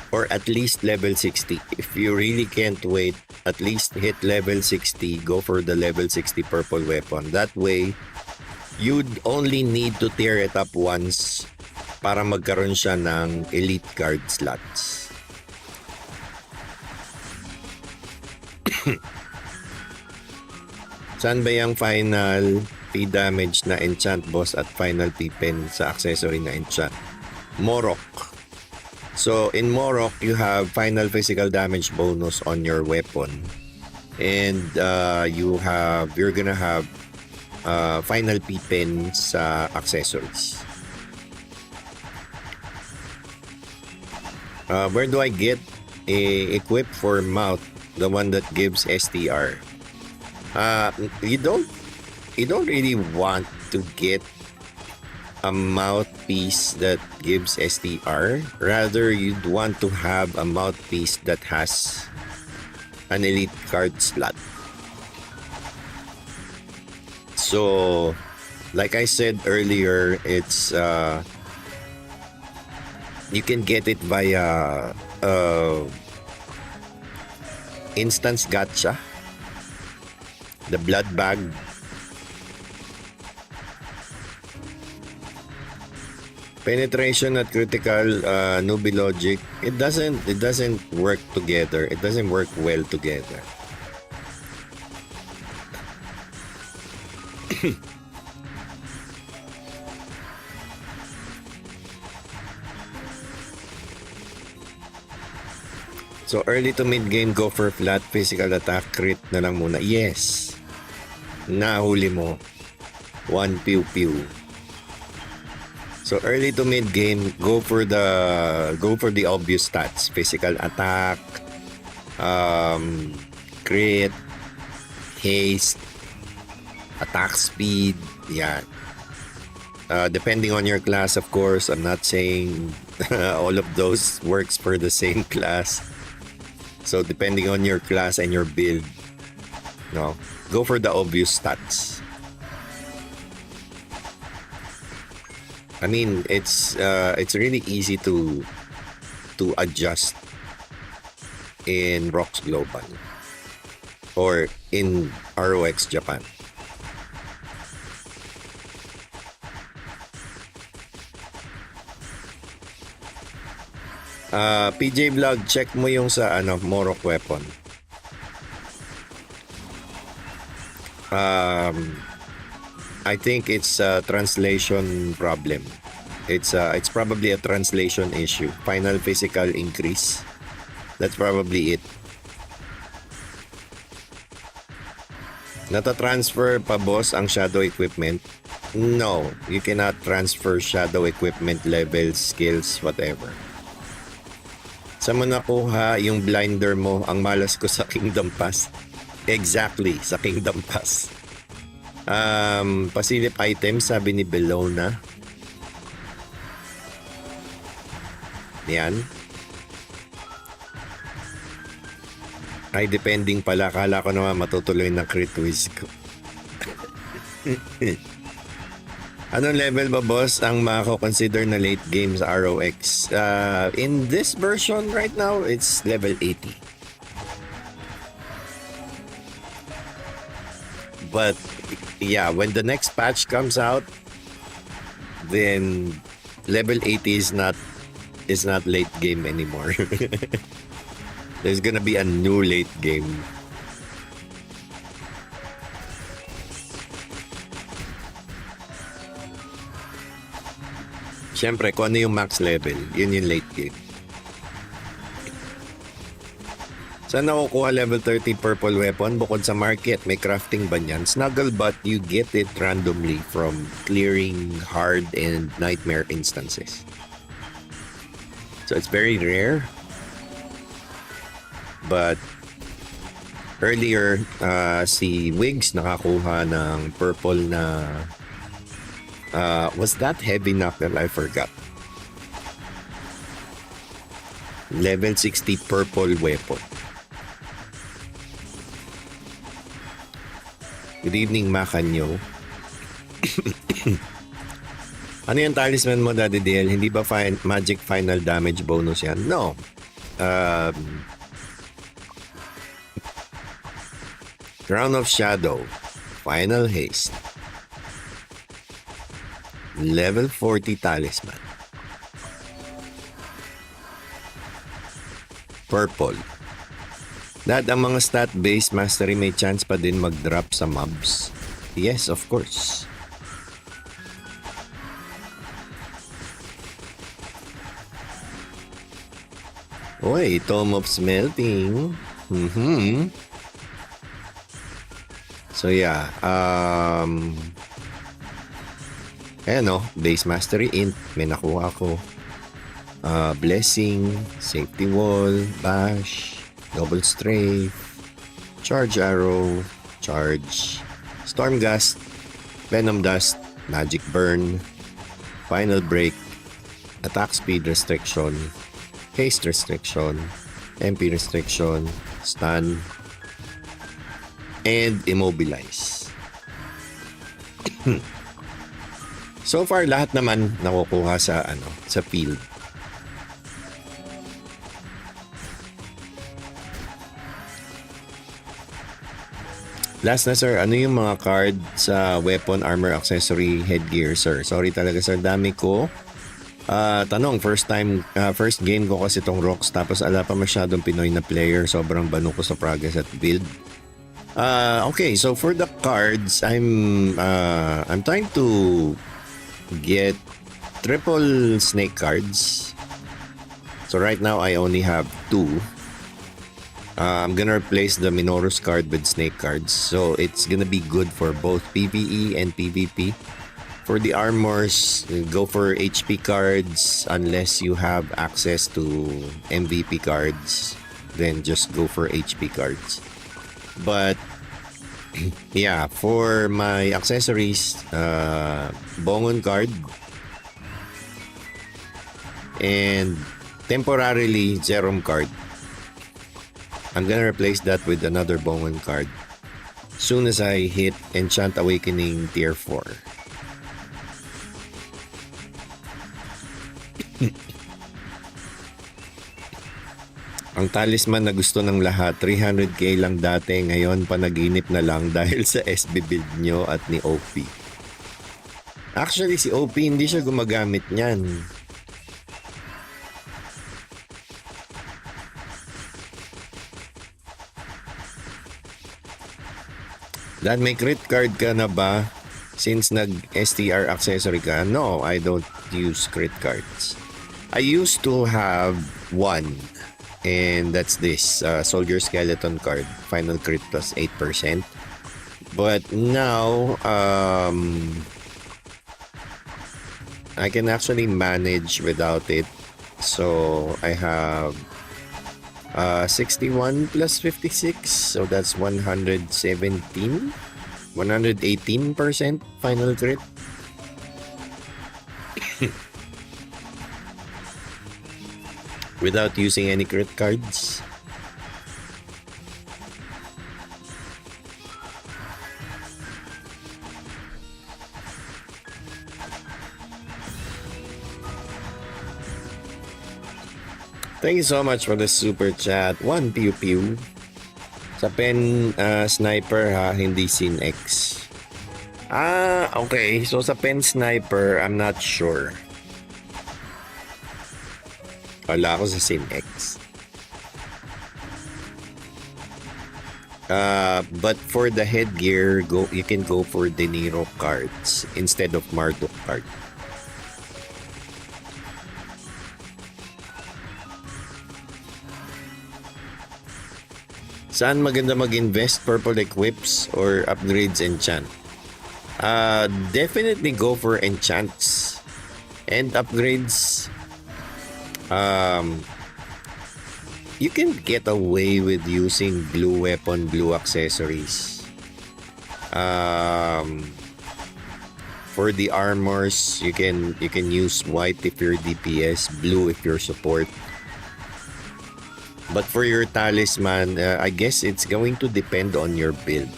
Or at least level 60. If you really can't wait, at least hit level 60, go for the level 60 purple weapon. That way, you'd only need to tear it up once para magkaroon siya ng elite card slots. Saan ba yung final P damage na enchant boss at final P pen sa accessory na enchant? Morok. So in Morok, you have final physical damage bonus on your weapon, and you're gonna have final P pen sa accessories. Where do I get a equip for mouth, the one that gives STR? You don't really want to get a mouthpiece that gives STR. Rather, you'd want to have a mouthpiece that has an elite card slot. So, like I said earlier, it's you can get it via instance gacha, the blood bag, penetration at critical, newbie logic. It doesn't work together. It doesn't work well together. So early to mid game, go for flat physical attack, crit na lang muna. Yes. Nahuli mo. 1 pew pew. So early to mid game, go for the obvious stats. Physical attack, crit, haste, attack speed. Yeah. Depending on your class, of course. I'm not saying all of those works for the same class. So depending on your class and your build, no, go for the obvious stats. I mean, it's really easy to adjust in ROX Global or in ROX Japan. PJ Vlog, check mo yung sa Morok weapon. I think it's a translation problem. It's probably a translation issue. Final physical increase. That's probably it. Nata-transfer pa boss ang shadow equipment? No, you cannot transfer shadow equipment levels, skills, whatever. Saan mo nakuha yung blinder mo? Ang malas ko sa Kingdom Pass. Exactly, sa Kingdom Pass. Pasilip items, sabi ni Belona. Yan. Ay, depending pala. Kala ko naman matutuloy na crit whiz ko. Anong level ba boss ang mako-consider na late game sa ROX? In this version right now, it's level 80. But yeah, when the next patch comes out, then level 80 is not late game anymore. There's gonna be a new late game. Siyempre, kung ano yung max level, yun yung late game. Saan nakukuha level 30 purple weapon? Bukod sa market, may crafting ba niyan? Snugglebot, you get it randomly from clearing hard and nightmare instances. So it's very rare. But earlier, si Wigs nakakuha ng purple na was that heavy knuckle? I forgot. Level 60 purple weapon. Good evening, Makanyo. Ano yung talisman mo, Daddy DL? Hindi ba magic final damage bonus yan? No. Crown of Shadow. Final haste. Level 40 talisman. Purple. Dad, ang mga stat-based mastery may chance pa din mag-drop sa mobs? Yes, of course. Oy, Tome of Smelting. So yeah, ayan o, base mastery int, may nakuha ko. Blessing, safety wall, bash, double strafe, charge arrow, charge, storm gust, venom dust, magic burn, final break, attack speed restriction, haste restriction, MP restriction, stun, and immobilize. So far lahat naman nakukuha sa sa field. Last na sir, ano yung mga card sa weapon, armor, accessory, headgear sir? Sorry talaga sir, dami ko. Tanong, first game ko kasi itong ROX, tapos ala pa masyadong Pinoy na player, sobrang bano ko sa progress at build. Okay, so for the cards, I'm trying to get triple snake cards. So right now I only have 2. I'm gonna replace the Minoros card with snake cards, so it's gonna be good for both PvE and PvP. For the armors, go for HP cards unless you have access to MVP cards, then just go for HP cards. But yeah, for my accessories, Bongon card and temporarily Zerom card. I'm gonna replace that with another Bongon card soon as I hit Enchant Awakening Tier 4. Ang talisman na gusto ng lahat, 300k lang dati, ngayon panaginip na lang dahil sa SB build nyo at ni OP. Actually si OP hindi siya gumagamit niyan. Dan, may crit card ka na ba since nag-STR accessory ka? No, I don't use crit cards. I used to have one, and that's this Soldier Skeleton card, final crit plus 8%. But now, I can actually manage without it. So I have 61 plus 56, so that's 118% final crit. Without using any crit cards. Thank you so much for the super chat. 1 pew pew. Sa pen sniper ha, hindi SinX. Okay. So sa pen sniper, I'm not sure. Wala ako sa SinX. But for the headgear, you can go for De Niro cards instead of Marduk card. Saan maganda mag-invest? Purple equips or upgrades enchant? Definitely go for enchants and upgrades. You can get away with using blue weapon, blue accessories. For the armors, you can use white if you're DPS, blue if you're support. But for your talisman, I guess it's going to depend on your build.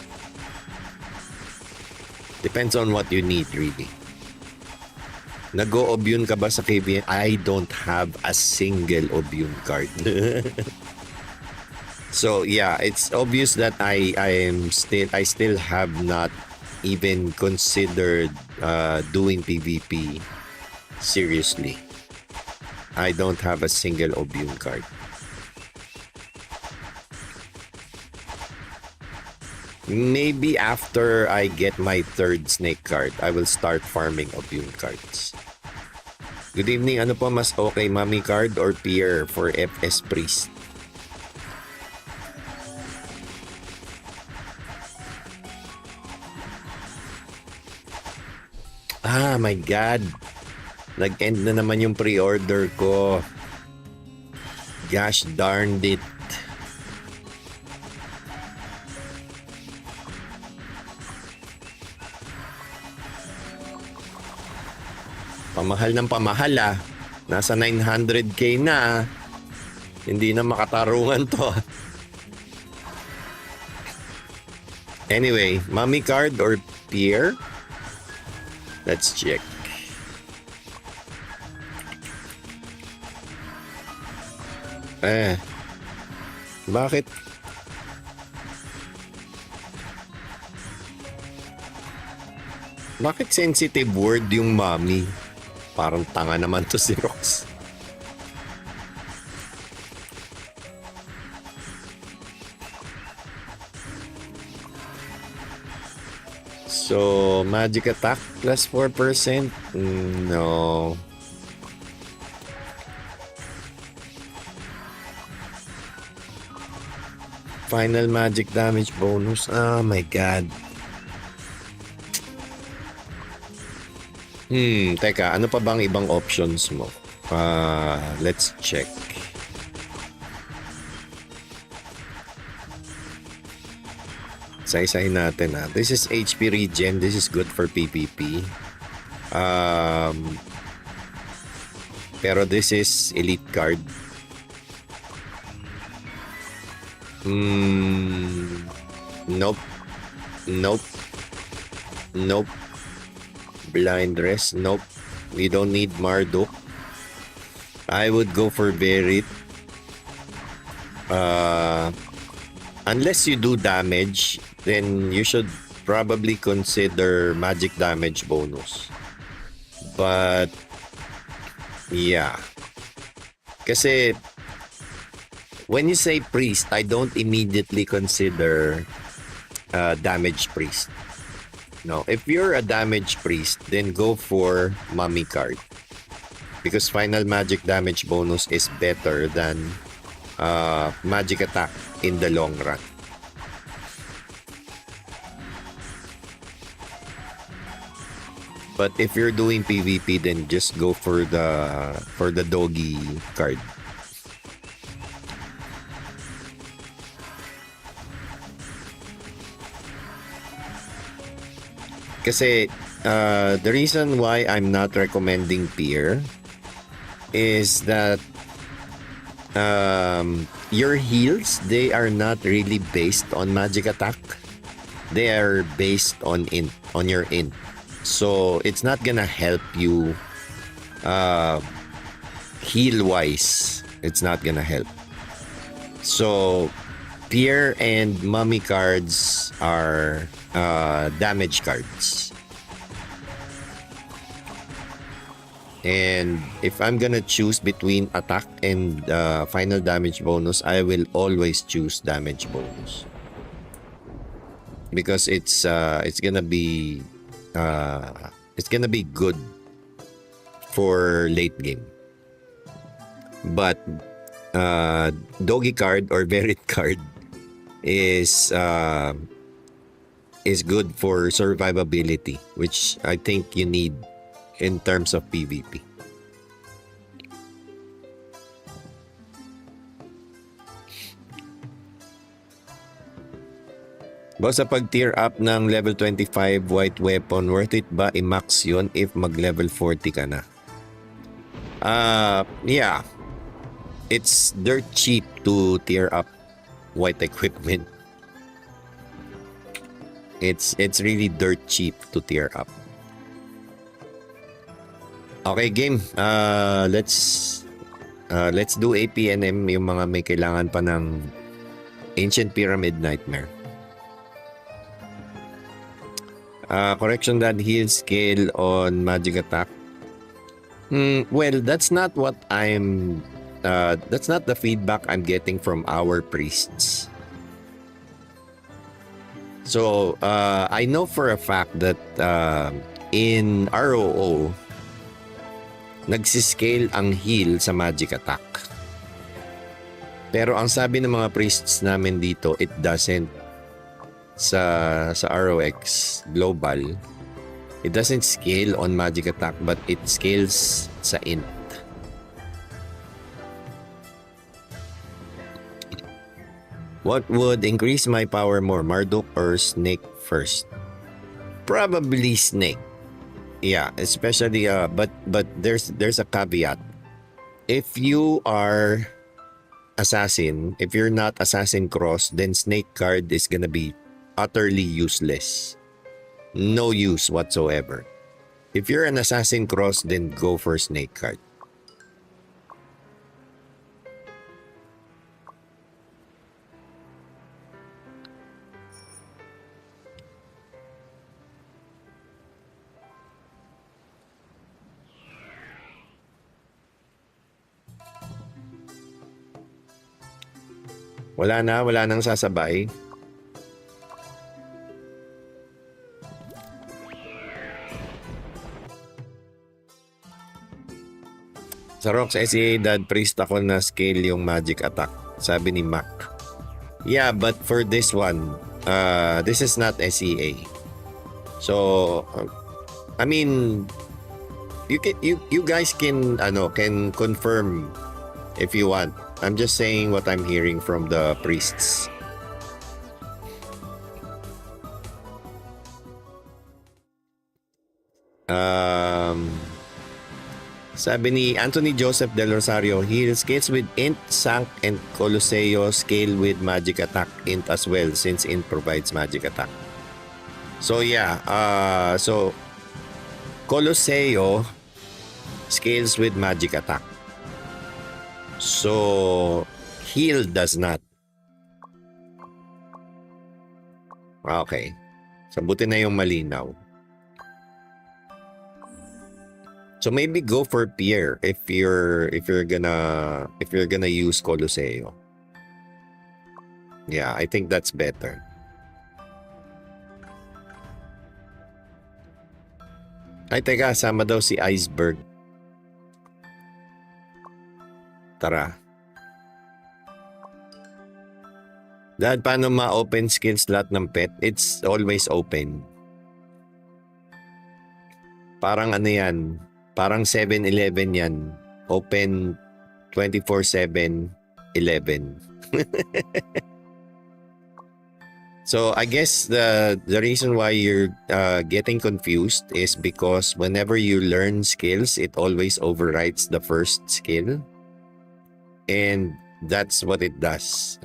Depends on what you need, really. Nag-o-Obyun ka ba sa KBN? I don't have a single Obyun card. So yeah, it's obvious that I still have not even considered doing PvP seriously. I don't have a single Obyun card. Maybe after I get my 3rd snake card, I will start farming Obyun cards. Good evening. Ano po mas okay, Mami card or Pierre for FS Priest? My God. Nag-end na naman yung pre-order ko. Gosh darned it. Pamahal ng pamahal ah. Nasa 900k na. Hindi na makatarungan to. Anyway, mommy card or peer? Let's check. Bakit? Bakit sensitive word yung mommy? Parang tanga naman to si ROX. So, magic attack plus 4%? No. Final magic damage bonus. Oh my god. Teka, ano pa bang ibang options mo? Let's check. Isa-isahin natin ha. This is HP regen. This is good for PvP. Pero this is elite card. Nope. Nope. Nope. Blind rest. Nope. We don't need Marduk. I would go for Berit. Unless you do damage, then you should probably consider magic damage bonus. But yeah. Kasi when you say priest, I don't immediately consider damage priest. No, if you're a damage priest, then go for mummy card. Because final magic damage bonus is better than magic attack in the long run. But if you're doing PvP, then just go for the doggy card. Kasi the reason why I'm not recommending peer is that your heals, they are not really based on magic attack. They are based on your int. So it's not gonna help you heal wise. It's not gonna help. So peer and mummy cards are damage cards. And if I'm gonna choose between attack and final damage bonus, I will always choose damage bonus. Because it's gonna be good for late game. But doggy card or Berit card is good for survivability, which I think you need in terms of PvP. Boss, sa pag-tier up ng level 25 white weapon, worth it ba i-max yun if mag-level 40 ka na? Yeah. It's dirt cheap to tier up white equipment. It's really dirt cheap to tier up. Okay, game. Let's do APNM, yung mga may kailangan pa ng Ancient Pyramid Nightmare. Correction that heal skill on magic attack. Well, that's not what that's not the feedback I'm getting from our priests. So, I know for a fact that in ROO, nagsiscale ang heal sa magic attack. Pero ang sabi ng mga priests namin dito, it doesn't. Sa ROX global, it doesn't scale on magic attack, but it scales sa int. What would increase my power more, Marduk or Snake first? Probably Snake. Yeah, especially but there's a caveat. If you are assassin, if you're not assassin cross, then snake card is gonna be utterly useless. No use whatsoever. If you're an assassin cross, then go for snake card. Wala nang sasabay. Sa ROX SEA, dad priest ako na scale yung magic attack. Sabi ni Mac. Yeah, but for this one, this is not SEA. So, I mean, you guys can confirm if you want. I'm just saying what I'm hearing from the priests. Sabi ni Anthony Joseph Del Rosario, he scales with Int, Sank, and Colosseo scale with magic attack Int as well since Int provides magic attack. So yeah, so Colosseo scales with magic attack. So heal does not. Okay. Sabuti na yung malinaw. So maybe go for Pierre if you're gonna use Colosseo. Yeah, I think that's better. Ay, teka, sama daw si Iceberg. Tara. Dad, paano ma-open skill slot ng pet? It's always open. Parang ano yan? Parang 7-Eleven yan. Open 24/7, 11. So I guess the reason why you're getting confused is because whenever you learn skills, it always overwrites the first skill. And that's what it does.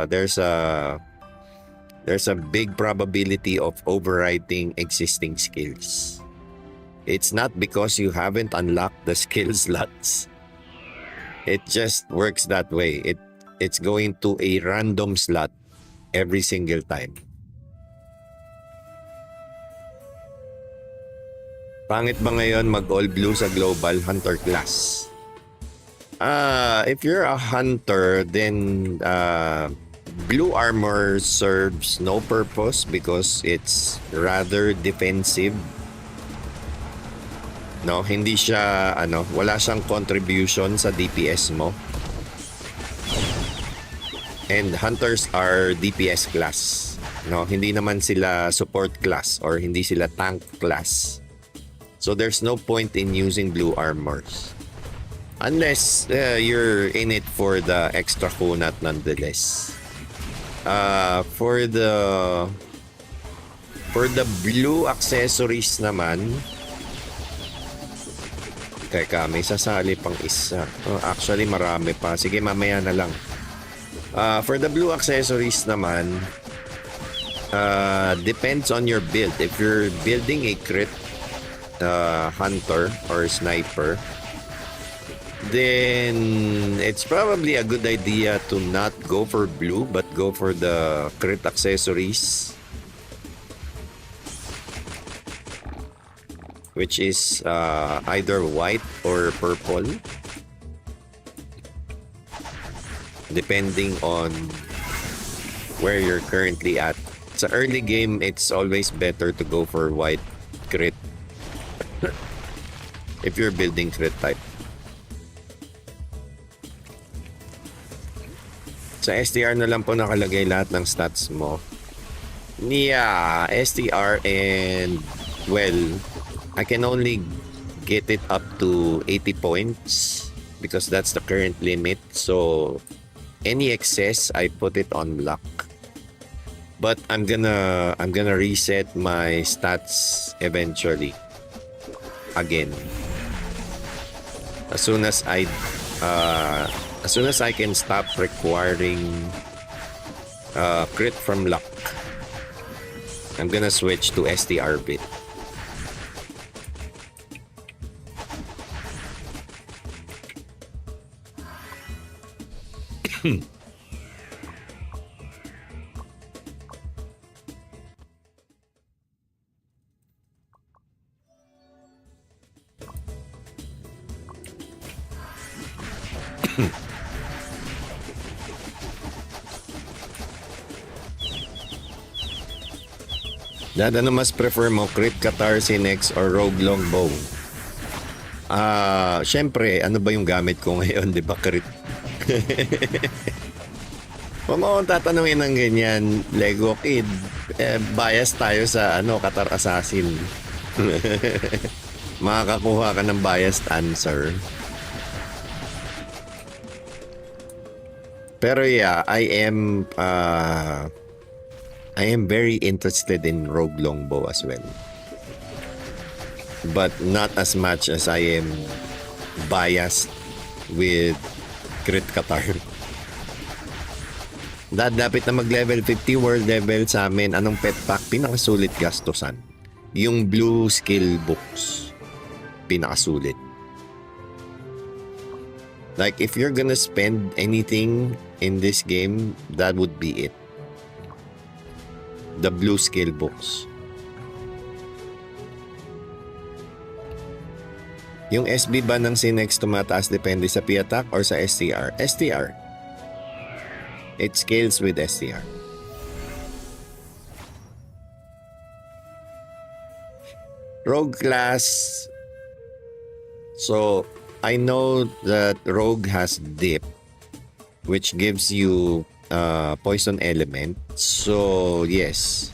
There's a big probability of overwriting existing skills. It's not because you haven't unlocked the skill slots. It just works that way. It's going to a random slot every single time. Pangit ba ngayon mag-all blue sa global hunter class? If you're a hunter, then blue armor serves no purpose because it's rather defensive. No, hindi siya wala siyang contribution sa DPS mo. And hunters are DPS class. No, hindi naman sila support class or hindi sila tank class. So there's no point in using blue armors. Unless you're in it for the extra kunat nonetheless. For the blue accessories naman, teka, may sasali pang isa. Actually, marami pa. Sige, mamaya na lang. For the blue accessories naman, depends on your build. If you're building a crit hunter or sniper, then it's probably a good idea to not go for blue but go for the crit accessories, which is either white or purple, depending on where you're currently at. Sa early game, it's always better to go for white crit if you're building crit type. Sa STR na lang po nakalagay lahat ng stats mo. Yeah, STR, and well, I can only get it up to 80 points because that's the current limit. So any excess, I put it on luck. But I'm gonna reset my stats eventually. again. As soon as I can stop requiring crit from luck, I'm gonna switch to STR bit. Dad, ano mas prefer mo? Crit Qatar, SinX, or Rogue Longbow? Syempre, ano ba yung gamit ko ngayon? Di ba crit? Kung mo tatanungin ng ganyan, Lego Kid, bias tayo sa Qatar Assassin. Makakakuha ka ng biased answer. Pero yeah, I am very interested in Rogue Longbow as well. But not as much as I am biased with Crit Qatar. Dapat na mag-level 50 world level sa amin. Anong pet pack? Pinakasulit gastusan. Yung blue skill books. Pinakasulit. Like, if you're gonna spend anything in this game, that would be it. The blue skill books. Yung SB ba ng SinX tumataas depende sa P-attack or sa STR? STR. It scales with STR. Rogue class. So, I know that Rogue has dip, which gives you poison element. So yes,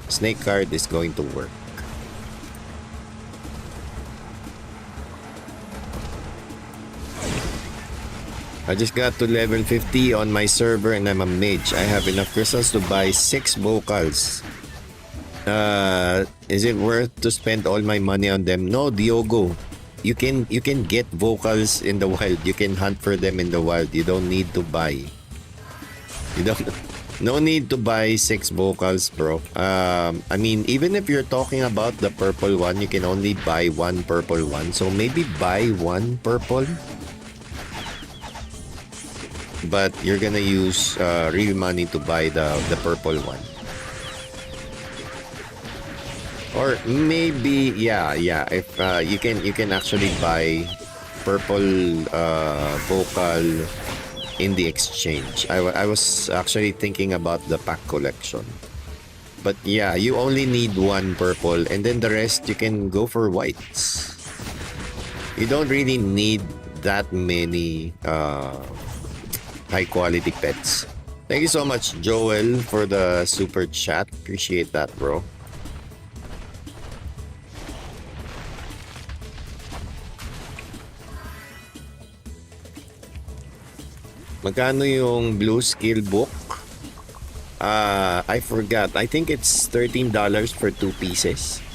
snake card is going to work. I just got to level 50 on my server and I'm a mage. I have enough crystals to buy 6 vocals. Is it worth to spend all my money on them? No, Diogo. You can get vocals in the wild. You can hunt for them in the wild. You don't need to buy. No need to buy 6 vocals, bro. I mean, even if you're talking about the purple one, you can only buy 1 purple one. So maybe buy 1 purple. But you're gonna use real money to buy the purple one. Or maybe, yeah. If you can actually buy purple vocal in the exchange. I was actually thinking about the pack collection. But yeah, you only need 1 purple and then the rest you can go for whites. You don't really need that many high quality pets. Thank you so much, Joel, for the super chat. Appreciate that, bro. Magkano yung blue skill book? I forgot. I think it's $13 for 2 pieces.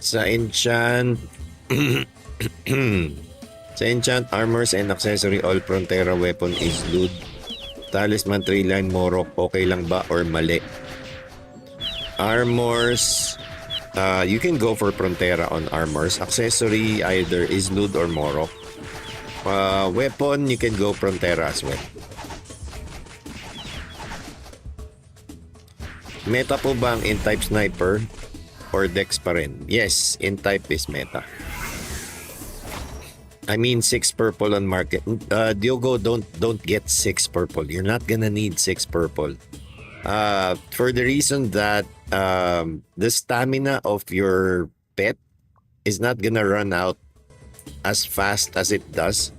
Sa enchant sa enchant armors and accessory, all Frontera weapon is loot. Talisman 3-line Morok, okay lang ba or mali? Armors, you can go for Frontera on armors. Accessory, either Izlud or Morok. Weapon, you can go Frontera as well. Meta po ba ang in-type sniper or dex pa rin? Yes, in-type is meta. I mean 6 purple on market. Diogo, don't get 6 purple. You're not gonna need 6 purple. For the reason that the stamina of your pet is not gonna run out as fast as it does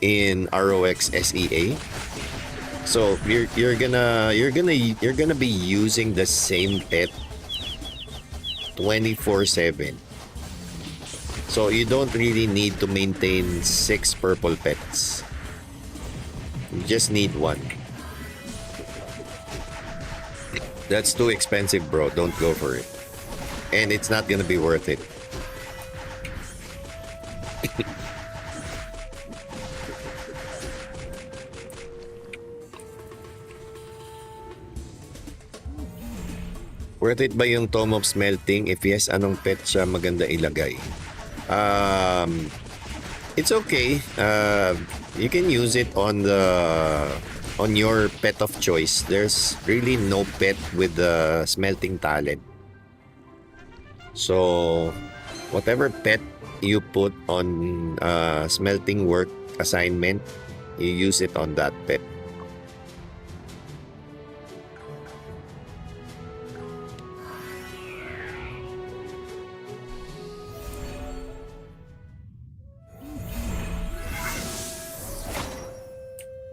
in ROX SEA. So you're gonna be using the same pet 24/7. So you don't really need to maintain 6 purple pets. You just need one. That's too expensive, bro. Don't go for it. And it's not gonna be worth it. Worth it ba yung Tome of Smelting? If yes, anong pet siya maganda ilagay? It's okay. You can use it on your pet of choice. There's really no pet with the smelting talent. So, whatever pet you put on smelting work assignment, you use it on that pet.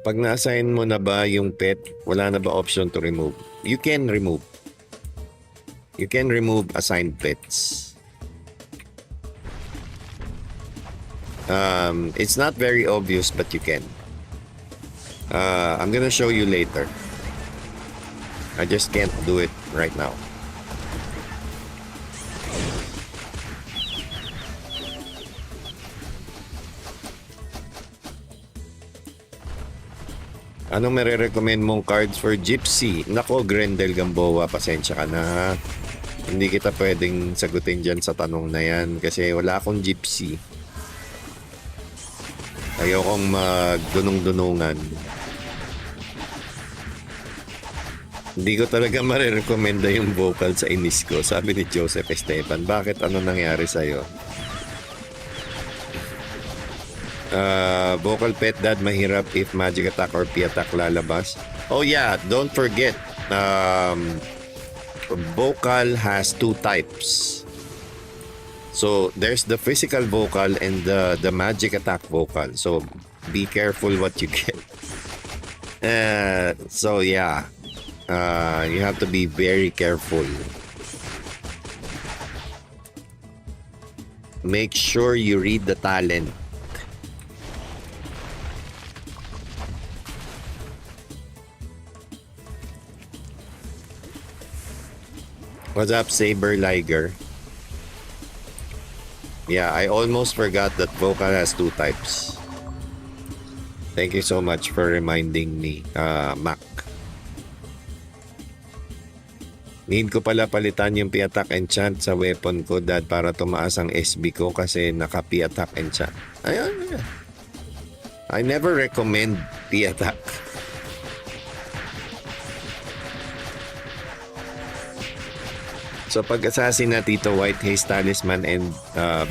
Pag na-assign mo na ba yung pet, wala na ba option to remove? You can remove. You can remove assigned pets. It's not very obvious, but you can. I'm gonna show you later. I just can't do it right now. Anong mere-recommend mong cards for Gypsy? Nako, Grendel Gamboa, pasensya ka na. Hindi kita pwedeng sagutin dyan sa tanong na yan kasi wala akong Gypsy. Ayokong magdunong-dunungan. Hindi ko talaga marirekomenda yung vocal sa inis ko, sabi ni Joseph Esteban. Bakit? Ano nangyari sa'yo? Vocal pet dad mahirap if magic attack or P attack lalabas. Oh yeah, don't forget vocal has two types. So there's the physical vocal and the magic attack vocal. So be careful what you get. So yeah, you have to be very careful. Make sure you read the talent. What's up, Saber Liger? Yeah, I almost forgot that vocal has two types. Thank you so much for reminding me, Mac. Need ko pala palitan yung P-Attack Enchant sa weapon ko, Dad, para tumaas ang SB ko kasi naka P-Attack Enchant. Ayan. I never recommend P-Attack. So pag-assassin na Tito White, Haze Talisman and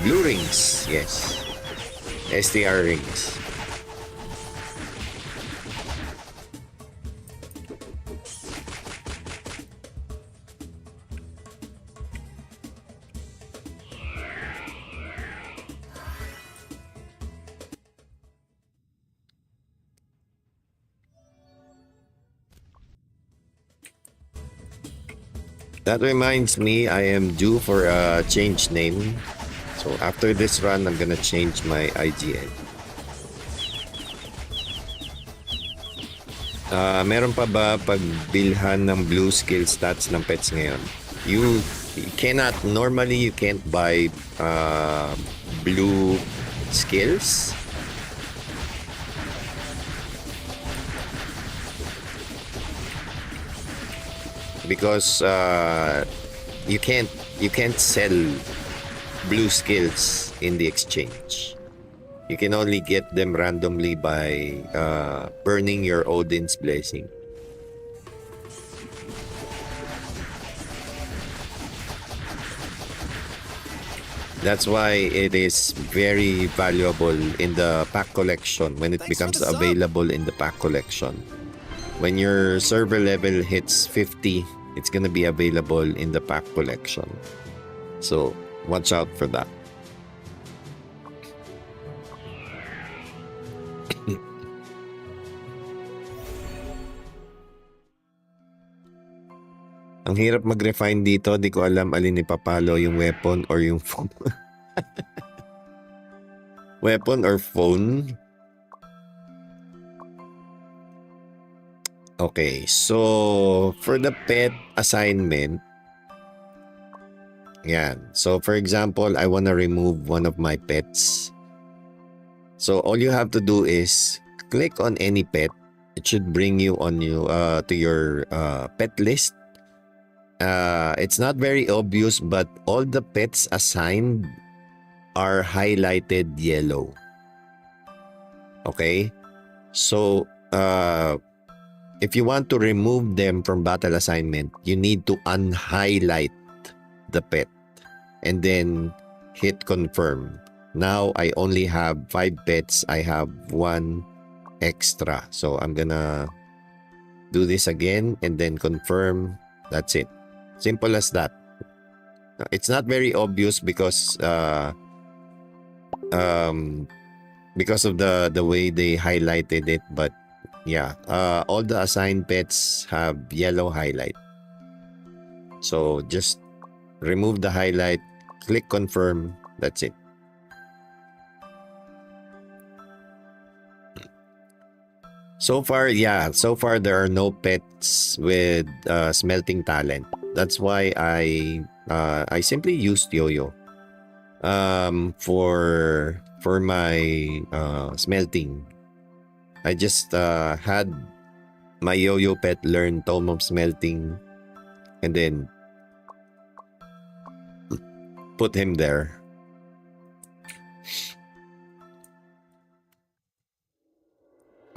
Blue Rings. Yes. STR rings. That reminds me, I am due for a change name. So after this run, I'm gonna change my IGN. Meron pa ba pagbilhan ng blue skill stats ng pets ngayon? You cannot, normally you can't buy blue skills. Because you can't sell blue skills in the exchange. You can only get them randomly by burning your Odin's Blessing. That's why it is very valuable in the pack collection when it becomes available in the pack collection. When your server level hits 50, it's gonna be available in the pack collection. So watch out for that. Ang hirap mag-refine dito, di ko alam alin ipapalo, yung weapon or yung phone. Weapon or phone? Okay, so for the pet assignment, yan. So for example, I want to remove one of my pets. So all you have to do is click on any pet. It should bring you on to your pet list. It's not very obvious, but all the pets assigned are highlighted yellow. Okay? So if you want to remove them from battle assignment, you need to unhighlight the pet and then hit confirm. Now I only have 5 pets. I have 1 extra. So I'm gonna do this again and then confirm. That's it. Simple as that. It's not very obvious because of the way they highlighted it, but yeah, all the assigned pets have yellow highlight. So just remove the highlight, click confirm, that's it. So far there are no pets with smelting talent. That's why I simply used Yo-Yo for my smelting. I just had my Yo-Yo pet learn Tome of Smelting and then put him there.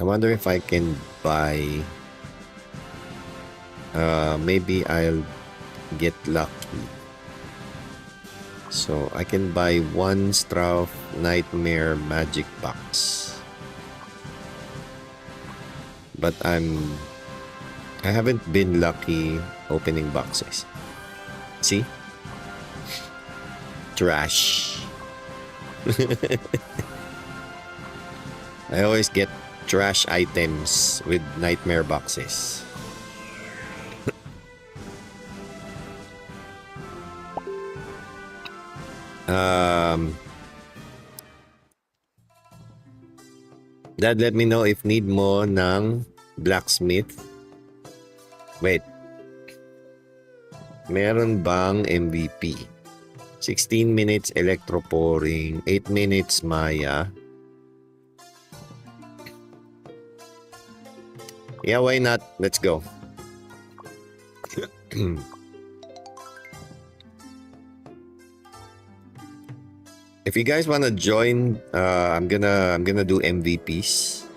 I wonder if I can buy... maybe I'll get lucky. So I can buy 1 Strauf Nightmare Magic Box. But I haven't been lucky opening boxes. See? Trash. I always get trash items with nightmare boxes. Dad, let me know if need mo ng blacksmith. Wait. Meron bang MVP? 16 minutes electropouring, 8 minutes Maya. Yeah, why not? Let's go. If you guys want to join, I'm gonna do MVPs.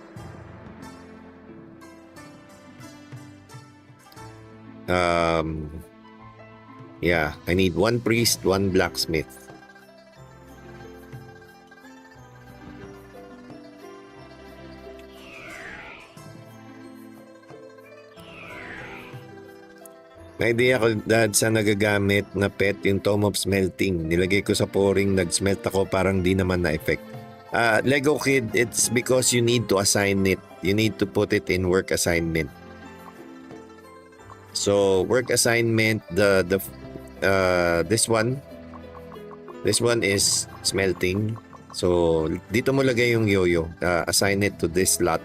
Yeah, I need 1 priest, 1 blacksmith. May idea ko, Dad, sa nagagamit na pet yung Tome of Smelting. Nilagay ko sa pouring, nag-smelt ako, parang di naman na-effect. Lego Kid, it's because you need to assign it. You need to put it in work assignment. So, work assignment, this one is smelting. So, dito mo lagay yung Yo-Yo. Assign it to this slot.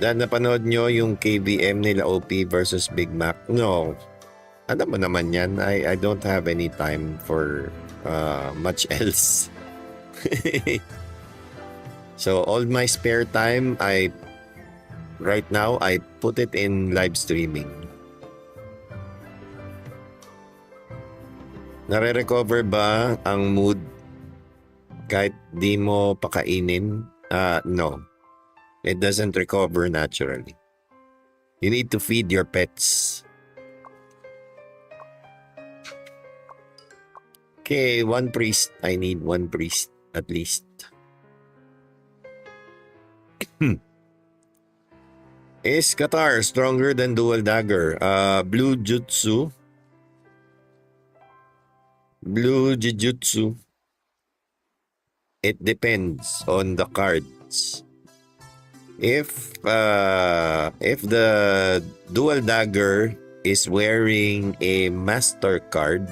Dahil napanood nyo yung KBM nila OP versus Big Mac? No. Alam mo naman yan. I don't have any time for much else. So all my spare time, right now, I put it in live streaming. Nare-recover ba ang mood kahit di mo pakainin? No. It doesn't recover naturally. You need to feed your pets. Okay, 1 priest. I need 1 priest at least. Is Qatar stronger than dual dagger? Blue Jujutsu. It depends on the cards. If the dual dagger is wearing a master card,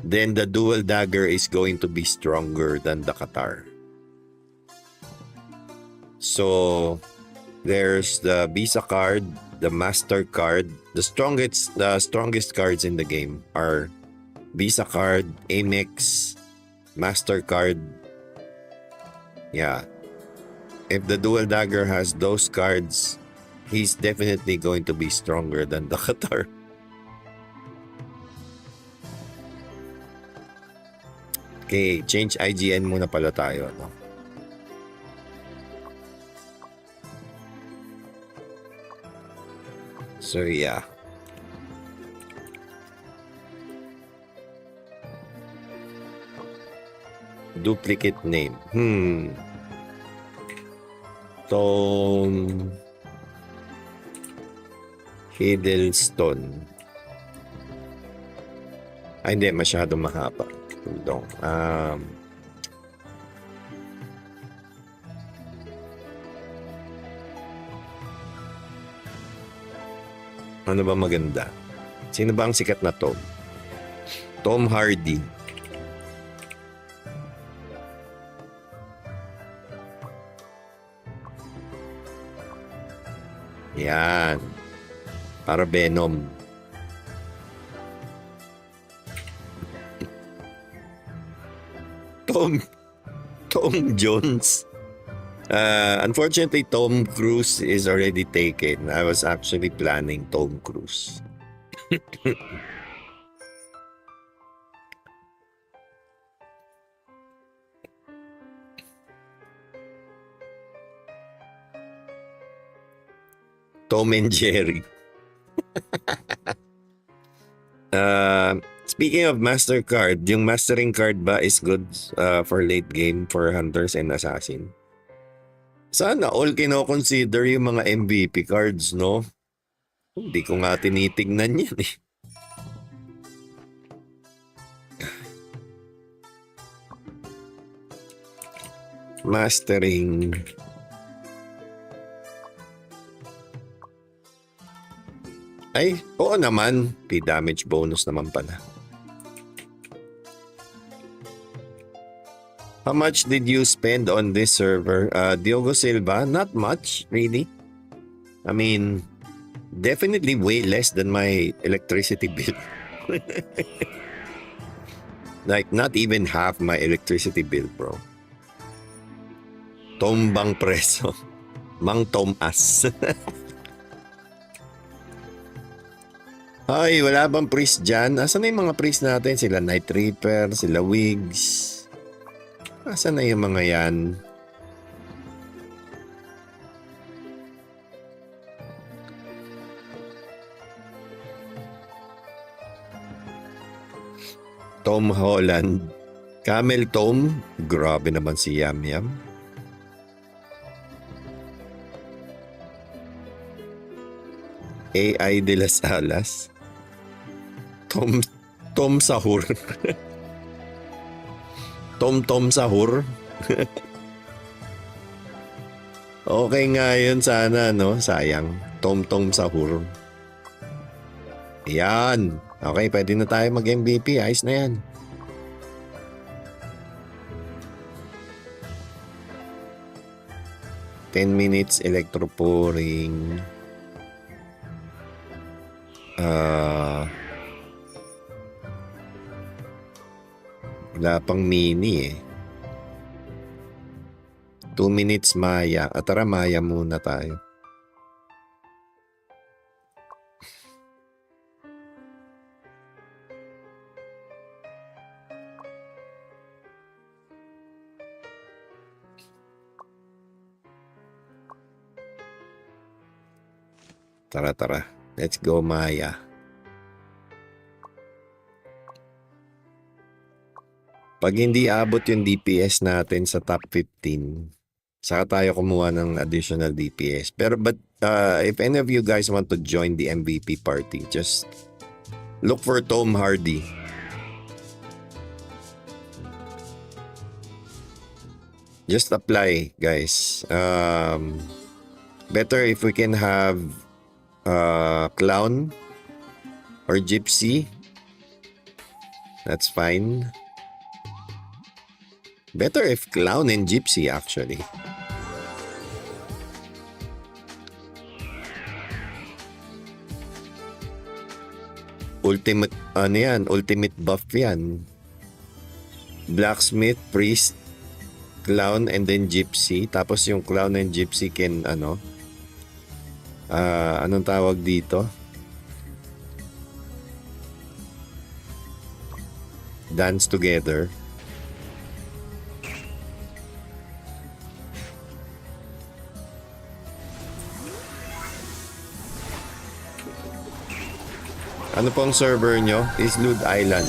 then the dual dagger is going to be stronger than the Qatar. So there's the Visa card, the Master card. The strongest cards in the game are Visa card, Amex, Master card. Yeah. If the dual dagger has those cards, he's definitely going to be stronger than the Qatar. Okay, change IGN muna pala tayo, no? So yeah. Duplicate name. Tom Hiddleston. Ay, hindi. Masyado mahaba. Long. Ano ba maganda? Sino ba ang sikat na Tom? Tom Hardy. Yan. Para Venom. Tom Jones. Unfortunately, Tom Cruise is already taken. I was actually planning Tom Cruise. Tom and Jerry. Speaking of MasterCard, yung Mastering card ba is good for late game for Hunters and Assassin? Sana all kino-consider yung mga MVP cards, no? Hindi ko nga tinitignan yan eh. Mastering. Ay, oo naman. May damage bonus naman pala. How much did you spend on this server? Diogo Silva, not much, really. I mean, definitely way less than my electricity bill. Like, not even half my electricity bill, bro. Tombang preso. Mang Tomas. Ay, wala bang priest dyan? Asan na yung mga priest natin? Sila Night Reaper, sila Wigs. Asan na yung mga yan? Tom Holland. Camel Tom. Grabe naman si Yam Yam. AI de las Alas. Tom Sahur. Tom Sahur. Okay nga yun sana, no? Sayang. Tom Sahur. Yan. Okay, pwede na tayo mag-MVP. Ayos na yan. "10 minutes electropouring." Wala pang mini eh. 2 minutes Maya. Tara, Maya muna tayo. Tara. Let's go, Maya. Pag hindi abot yung DPS natin sa top 15, saka tayo kumuha ng additional DPS. But if any of you guys want to join the MVP party, just look for Tom Hardy. Just apply, guys. Better if we can have Clown or Gypsy. That's fine. Better if clown and gypsy actually. Ultimate, ano yan? Ultimate buff yan. Blacksmith, priest, clown, and then gypsy. Tapos yung clown and gypsy can, ano? Anong tawag dito? Dance together. Ano pong server nyo? Islood Island.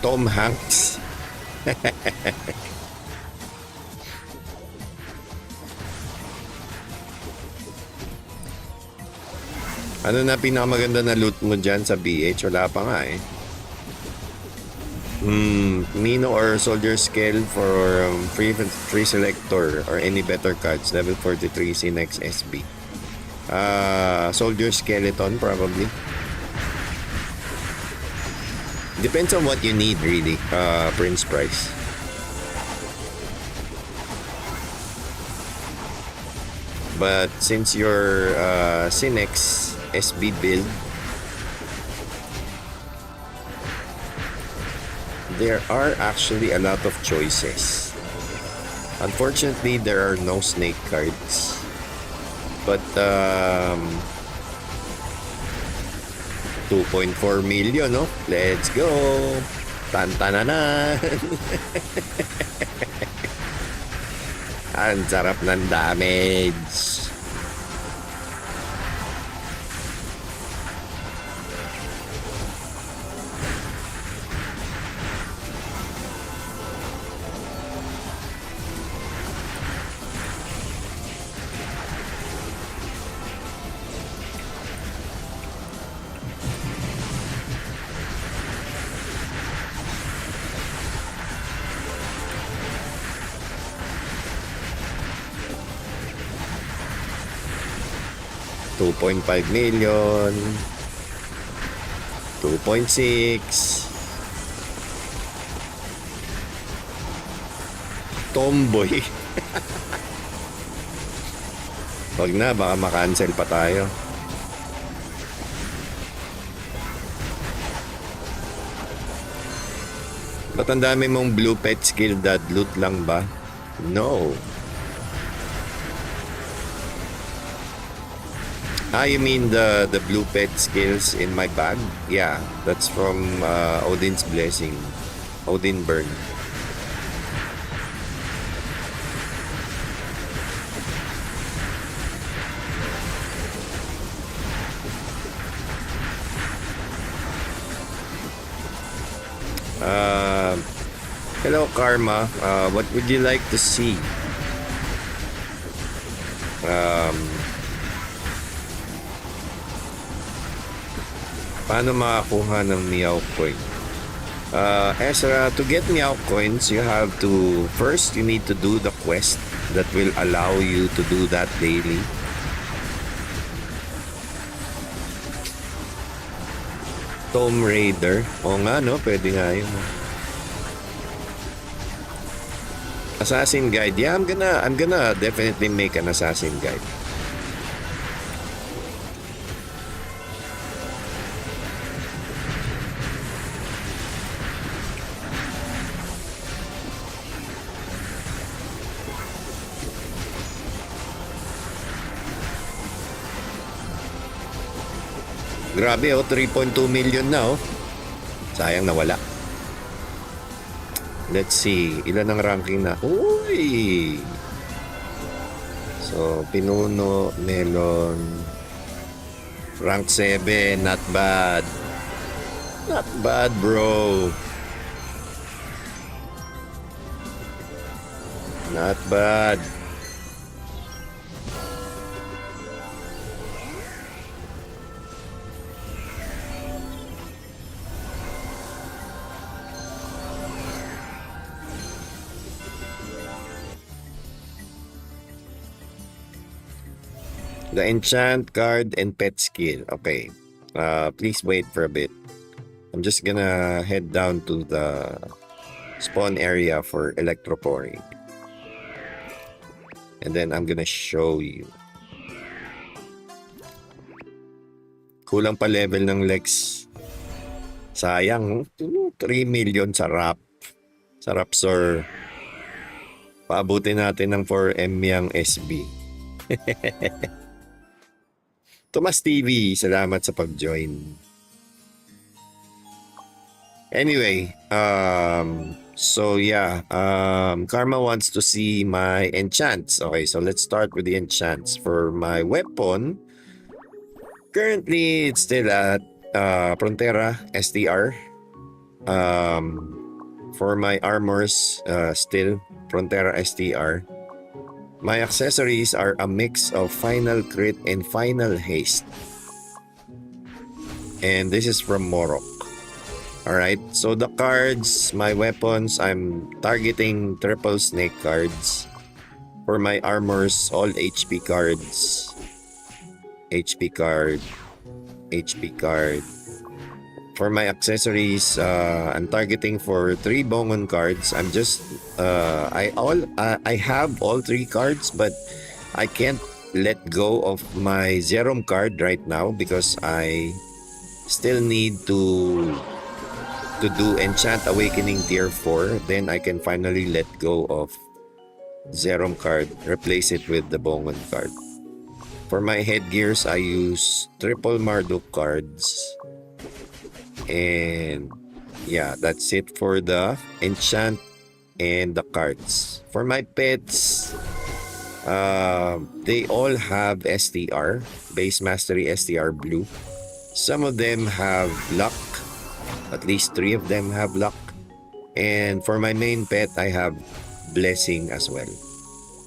Tom Hanks. Ano na pinakamaganda na loot mo dyan sa BH? Wala pa nga eh. Mino or soldier scale for free selector or any better cards. Level 43 SinX SB. Soldier skeleton probably. Depends on what you need really. Prince price. But since your SinX SB build, there are actually a lot of choices. Unfortunately, there are no snake cards. But 2.4 million, no? Let's go! Tantananan! Ang sarap ng damage! $2.5 million, 2.6, Tomboy. Wag na, baka makancel pa tayo. Ba't ang dami mong blue pet skill? That loot lang ba? No. You mean the blue pet skills in my bag? Yeah, that's from Odin's Blessing. Odin Burn. Hello Karma, what would you like to see? Paano makakuha ng Meow Coin? Ezra, to get Meow Coins, you have to, first you need to do the quest that will allow you to do that daily. Tomb Raider. O nga no, pwede nga yun. Assassin Guide. Yeah, I'm gonna definitely make an Assassin Guide. Grabe 3.2 million na Sayang nawala. Let's see, ilan ang ranking na? Uy! So, Pinuno, Melon, rank 7, not bad. Not bad, bro. Not bad. The enchant card and pet skill. Okay. Please wait for a bit. I'm just gonna head down to the spawn area for electropouring. And then I'm gonna show you. Kulang pa level ng Lex. Sayang, 3 million sarap. Sarap, sir. Paabutin natin ng 4M yung SB. Tomas TV, salamat sa pag-join. Anyway, so yeah, Karma wants to see my enchants. Okay, so let's start with the enchants. For my weapon, currently it's still at Frontera STR. For my armors, still Frontera STR. My accessories are a mix of Final Crit and Final Haste. And this is from Morok. Alright, so the cards, my weapons, I'm targeting triple snake cards. For my armors, all HP cards. HP card. HP card. For my accessories, I'm targeting for 3 Bongon cards. I'm just I have all 3 cards, but I can't let go of my Zerom card right now because I still need to do Enchant Awakening Tier 4. Then I can finally let go of Zerom card, replace it with the Bongon card. For my headgears, I use triple Marduk cards. And yeah, that's it for the enchant and the cards. For my pets, they all have STR, base mastery STR blue. Some of them have luck, at least 3 of them have luck. And for my main pet, I have blessing as well,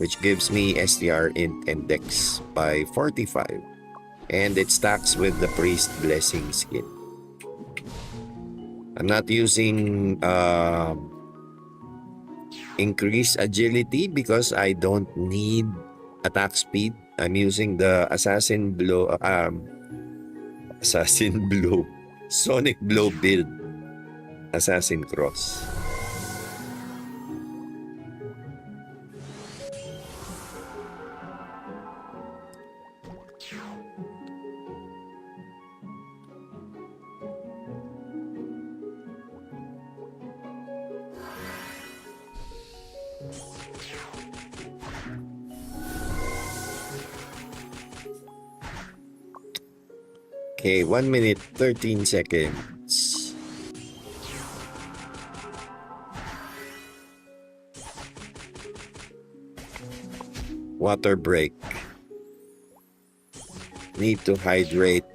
which gives me STR int and dex by 45. And it stacks with the priest blessing skin. I'm not using increased agility because I don't need attack speed. I'm using the assassin blow, sonic blow build, assassin cross. Okay, 1 minute, 13 seconds. Water break. Need to hydrate.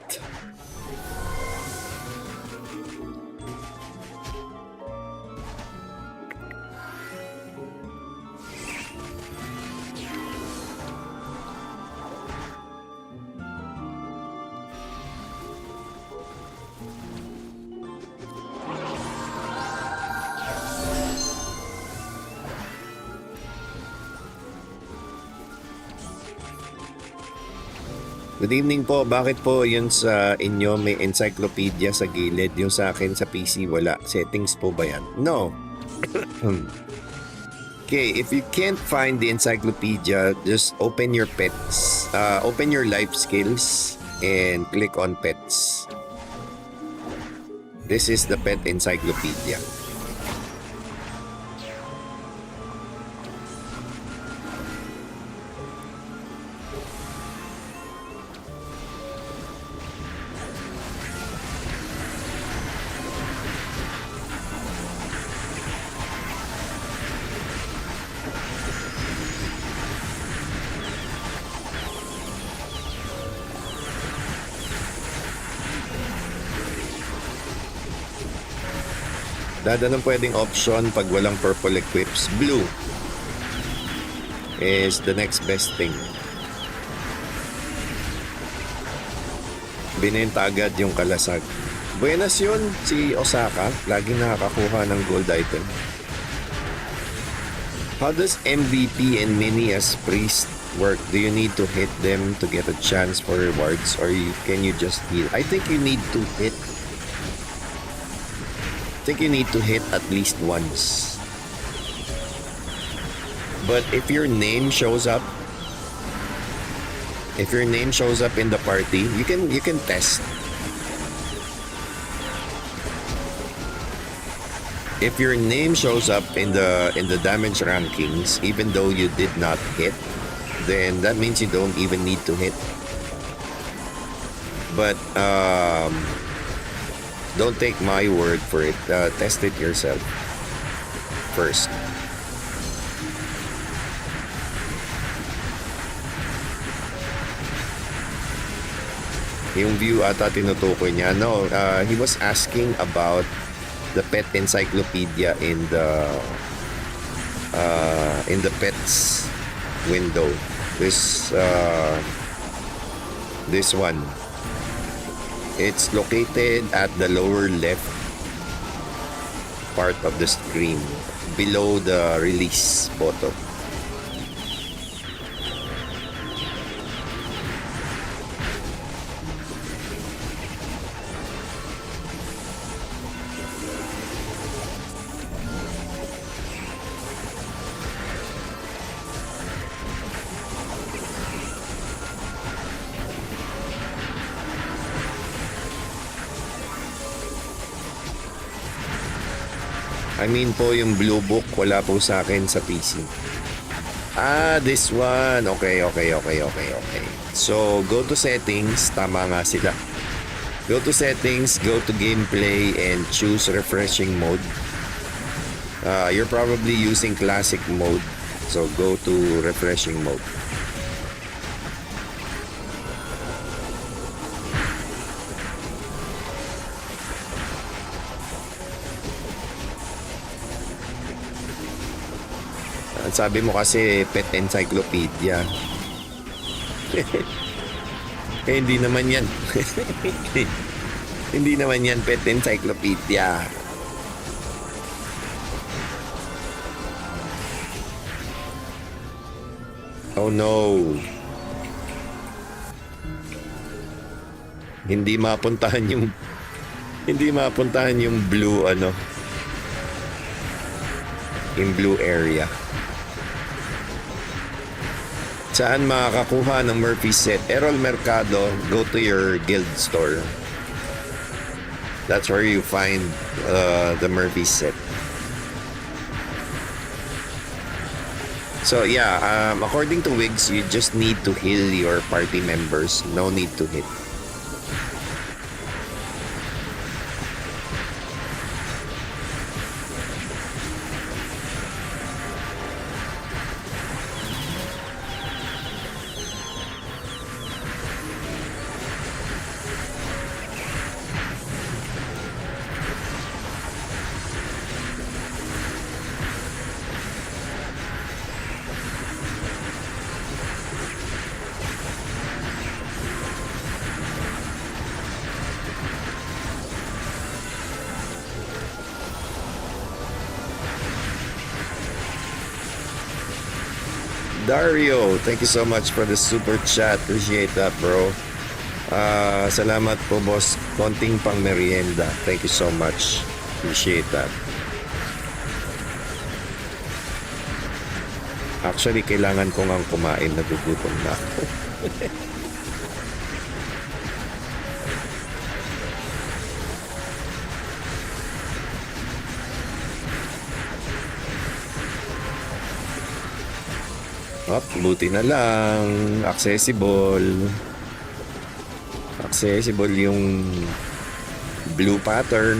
Good evening po. Bakit po yun sa inyo may encyclopedia sa gilid? Yung sa akin sa PC wala. Settings po ba yan? No. Okay, if you can't find the encyclopedia, just open your pets. Open your life skills and click on pets. This is the pet encyclopedia. Dad, anong pwedeng option pag walang purple equips? Blue is the next best thing. Binenta agad yung kalasag. Buenas yun, si Osaka. Lagi nakakakuha ng gold item. How does MVP and Mini as priest work? Do you need to hit them to get a chance for rewards, or can you just heal? I think you need to hit I think you need to hit at least once. But if your name shows up, in the party, you can test. If your name shows up in the damage rankings, even though you did not hit, then that means you don't even need to hit. But don't take my word for it. Test it yourself first. Yung view ata tinutukoy niya. No, he was asking about the pet encyclopedia in the pets window. This one. It's located at the lower left part of the screen, below the release photo. I mean po, yung blue book, wala po sa akin sa PC. Ah, this one. Okay. So, go to settings. Tama nga sila. Go to settings, go to gameplay, and choose refreshing mode. You're probably using classic mode. So, go to refreshing mode. Sabi mo kasi pet encyclopedia. Hindi naman yan. Hindi naman yan pet encyclopedia. Oh no. Hindi mapuntahan yung blue yung blue area. Saan makakakuha ng Murphy set? Errol Mercado, go to your guild store. That's where you find the Murphy set. So yeah, according to Wigs, you just need to heal your party members. No need to hit. Dario, thank you so much for the super chat. Appreciate that, bro. Salamat po, boss. Konting pang merienda. Thank you so much. Appreciate that. Actually, kailangan ko ngang kumain. Nagugutom na ako. Buti na lang. Accessible yung blue pattern.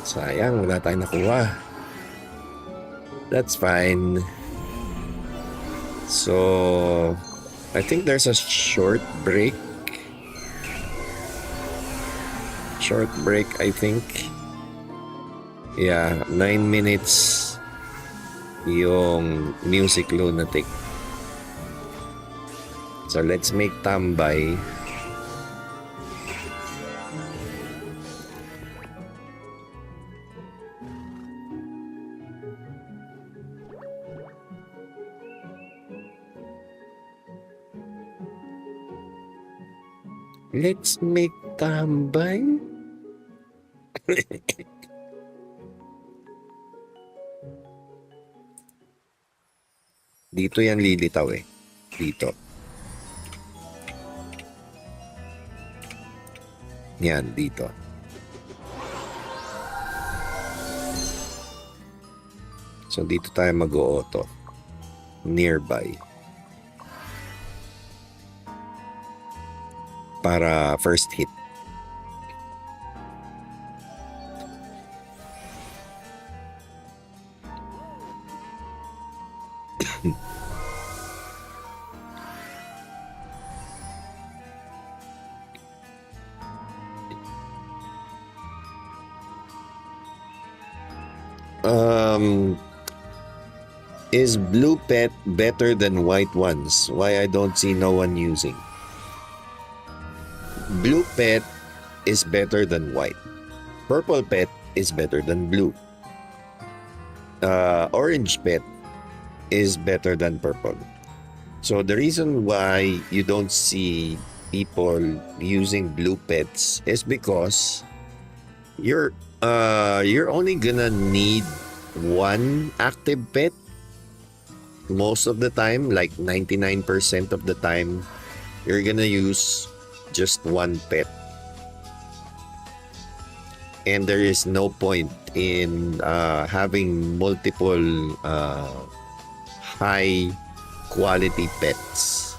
Sayang, wala tayong nakuha. That's fine. So, I think there's a short break, I think. Yeah, 9 minutes yung music lunatic. So let's make tambay. Let's make tambay. Dito yan lilitaw eh. Dito. Yan, dito. So, dito tayo mag-auto. Nearby. Para first hit. Is blue pet better than white ones? Why I don't see no one using? Blue pet is better than white. Purple pet is better than blue. Orange pet is better than purple. So the reason why you don't see people using blue pets is because you're only gonna need one active pet most of the time, like 99% of the time. You're gonna use just one pet, and there is no point in having multiple high quality pets.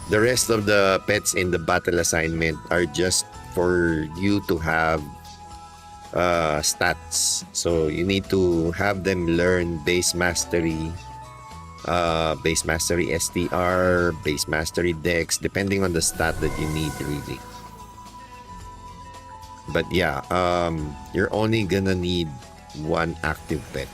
The rest of the pets in the battle assignment are just for you to have stats. So you need to have them learn base mastery STR, base mastery dex, depending on the stat that you need really. But yeah, you're only gonna need one active pet.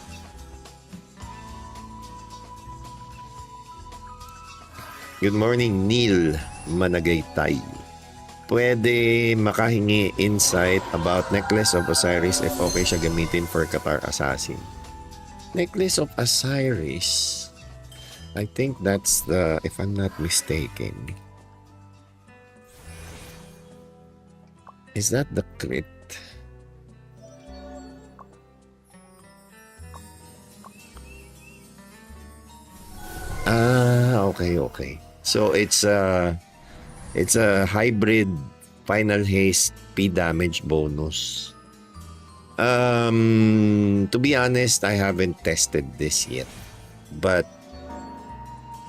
Good morning, Neil Managaytay. Pwede makahingi insight about Necklace of Osiris if okay siya gamitin for Qatar Assassin. Necklace of Osiris. I think that's the, if I'm not mistaken. Is that the crit? Okay. So it's a hybrid final haste P damage bonus. To be honest, I haven't tested this yet, but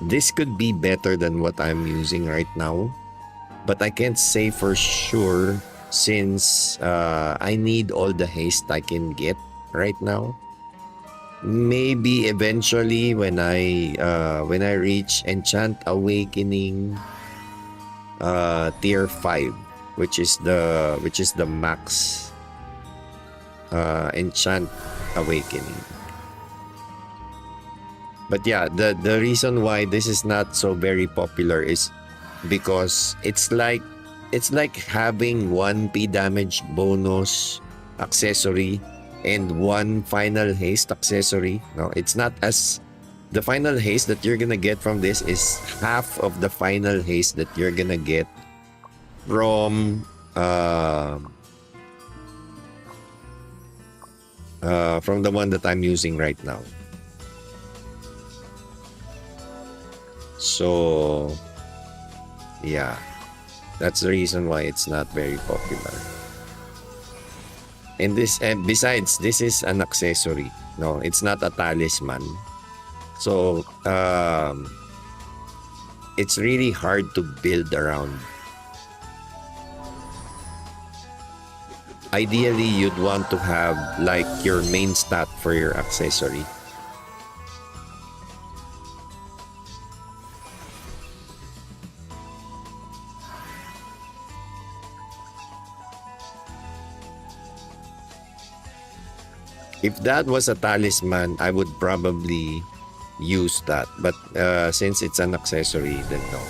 this could be better than what I'm using right now. But I can't say for sure since I need all the haste I can get right now. Maybe eventually when I reach Enchant Awakening tier 5, which is the max Enchant Awakening. But yeah, the reason why this is not so very popular is because it's like having one P damage bonus accessory and one final haste accessory. No, it's not as, the final haste that you're gonna get from this is half of the final haste that you're gonna get from the one that I'm using right now. So yeah, that's the reason why it's not very popular. And this, besides, this is an accessory. No, it's not a talisman. So it's really hard to build around. Ideally, you'd want to have like your main stat for your accessory. If that was a talisman, I would probably use that. But since it's an accessory, then no.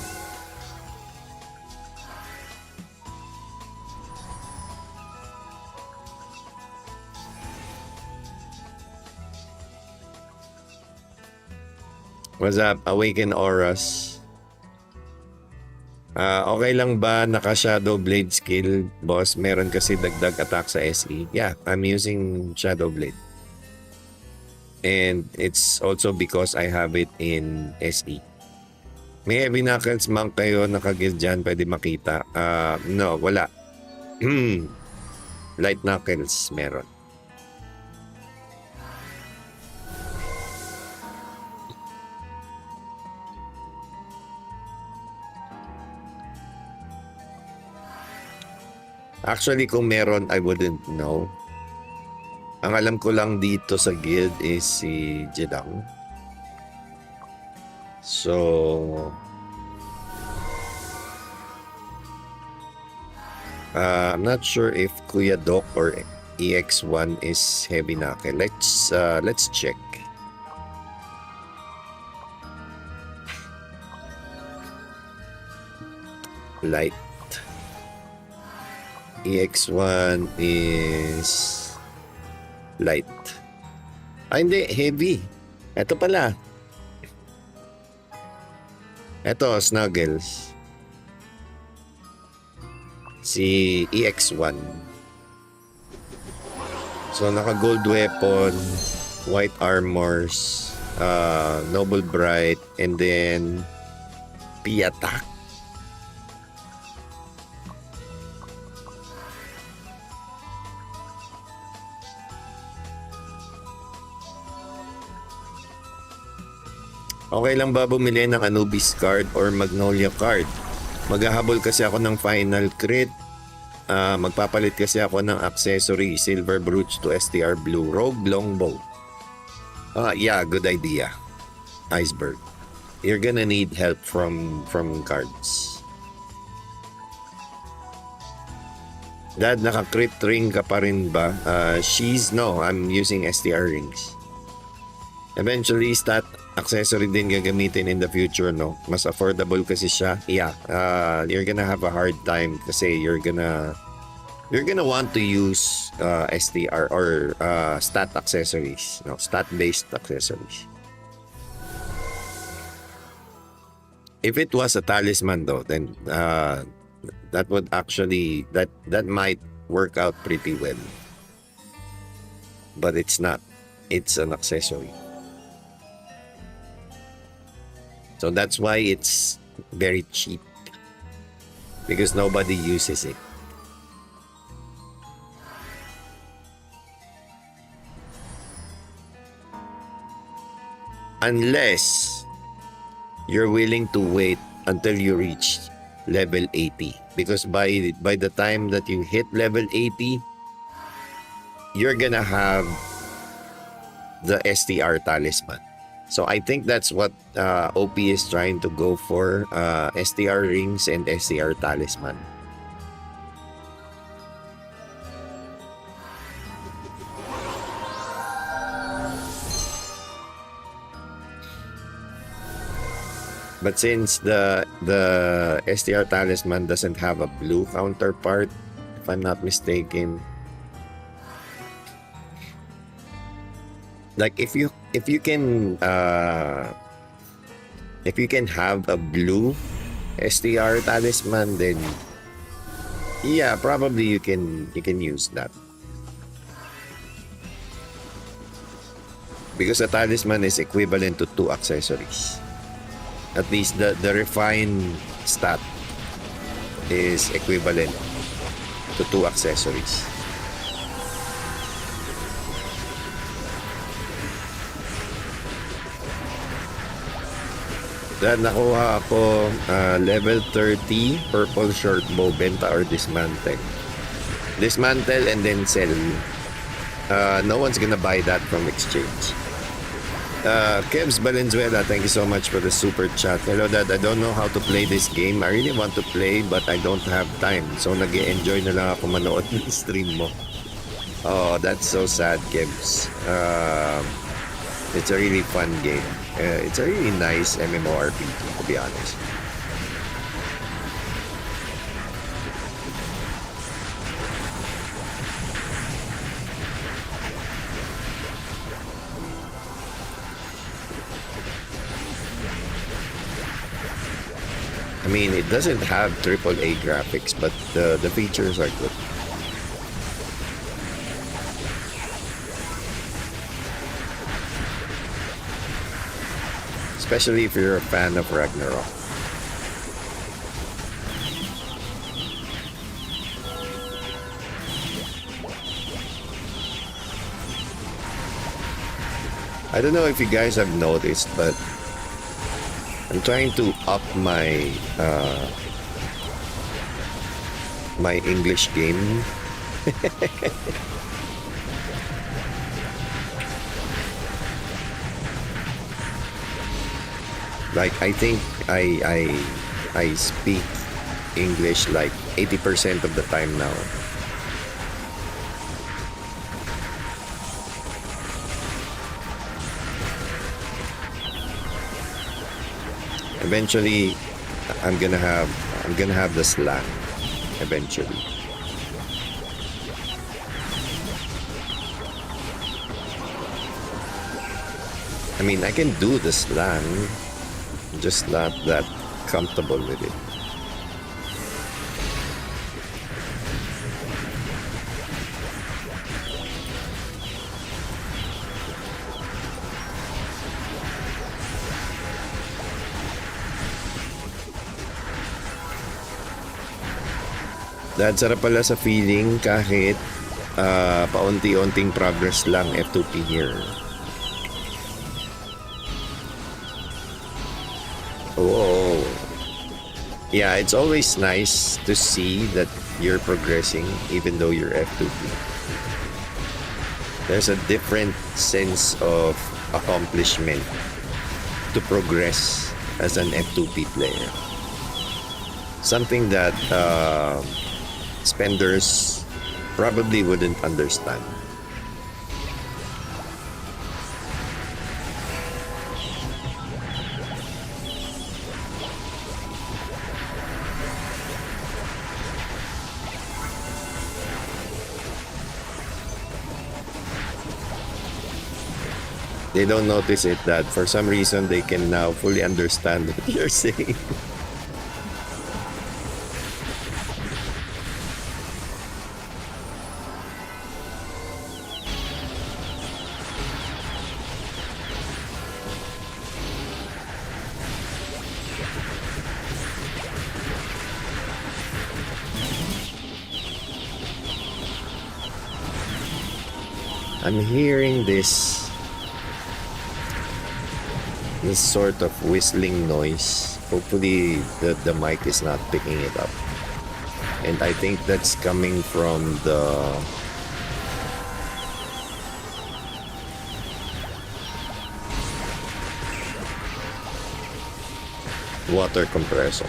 What's up? Awaken Auras. Okay lang ba naka-Shadow Blade skill, boss? Meron kasi dagdag attack sa SE. Yeah, I'm using Shadow Blade. And it's also because I have it in SE. May heavy knuckles monk kayo naka-guild dyan, pwede makita. No, wala. Light knuckles meron. Actually, kung meron, I wouldn't know. Ang alam ko lang dito sa guild is si Jedang. So, I'm not sure if Kuya Doc or EX1 is heavy knuckle. Let's check. Light. EX1 is light. Hindi, heavy. Ito pala. Ito, Snuggles. Si EX1. So, naka-gold weapon, white armors, noble bright, and then P-attack. Okay lang ba bumili ng Anubis card or Magnolia card? Maghahabol kasi ako ng final crit. Magpapalit kasi ako ng accessory, silver brooch to STR blue rogue longbow. Yeah, good idea. Iceberg. You're gonna need help from cards. Dad, naka-crit ring ka pa rin ba? No, I'm using STR rings. Eventually, stat accessory din gagamitin in the future, no? Mas affordable kasi siya. Yeah, you're gonna have a hard time kasi you're gonna want to use STR or stat accessories, no? Stat-based accessories. If it was a talisman though, then that would actually that might work out pretty well. But it's not. It's an accessory. So that's why it's very cheap. Because nobody uses it. Unless you're willing to wait until you reach level 80. Because by the time that you hit level 80, you're gonna have the STR talisman. So I think that's what OP is trying to go for, STR rings and STR talisman. But since the STR talisman doesn't have a blue counterpart, if I'm not mistaken, like if you can have a blue STR talisman, then yeah, probably you can use that. Because a talisman is equivalent to 2 accessories. At least the refined stat is equivalent to 2 accessories. Then nakuha ako level 30 purple short bow, benta or dismantle. Dismantle and then sell. No one's gonna buy that from exchange. Kevs Valenzuela, thank you so much for the super chat. Hello Dad, I don't know how to play this game. I really want to play but I don't have time. So nag-e-enjoy na lang ako manood ng stream mo. Oh, that's so sad, Kevs. It's a really fun game. It's a really nice MMORPG, to be honest. I mean, it doesn't have AAA graphics, but the features are good. Especially if you're a fan of Ragnarok. I don't know if you guys have noticed, but I'm trying to up my my English game. Like I think I speak English like 80% of the time now. Eventually, I'm gonna have the slang. Eventually. I mean, I can do the slang, just not that comfortable with it. Dahil sarap pala sa feeling kahit paunti-unting progress lang F2P here. Oh, yeah, it's always nice to see that you're progressing even though you're F2P. There's a different sense of accomplishment to progress as an F2P player. Something that spenders probably wouldn't understand. They don't notice it that for some reason they can now fully understand what you're saying. I'm hearing this sort of whistling noise. Hopefully the mic is not picking it up. And I think that's coming from the water compressor.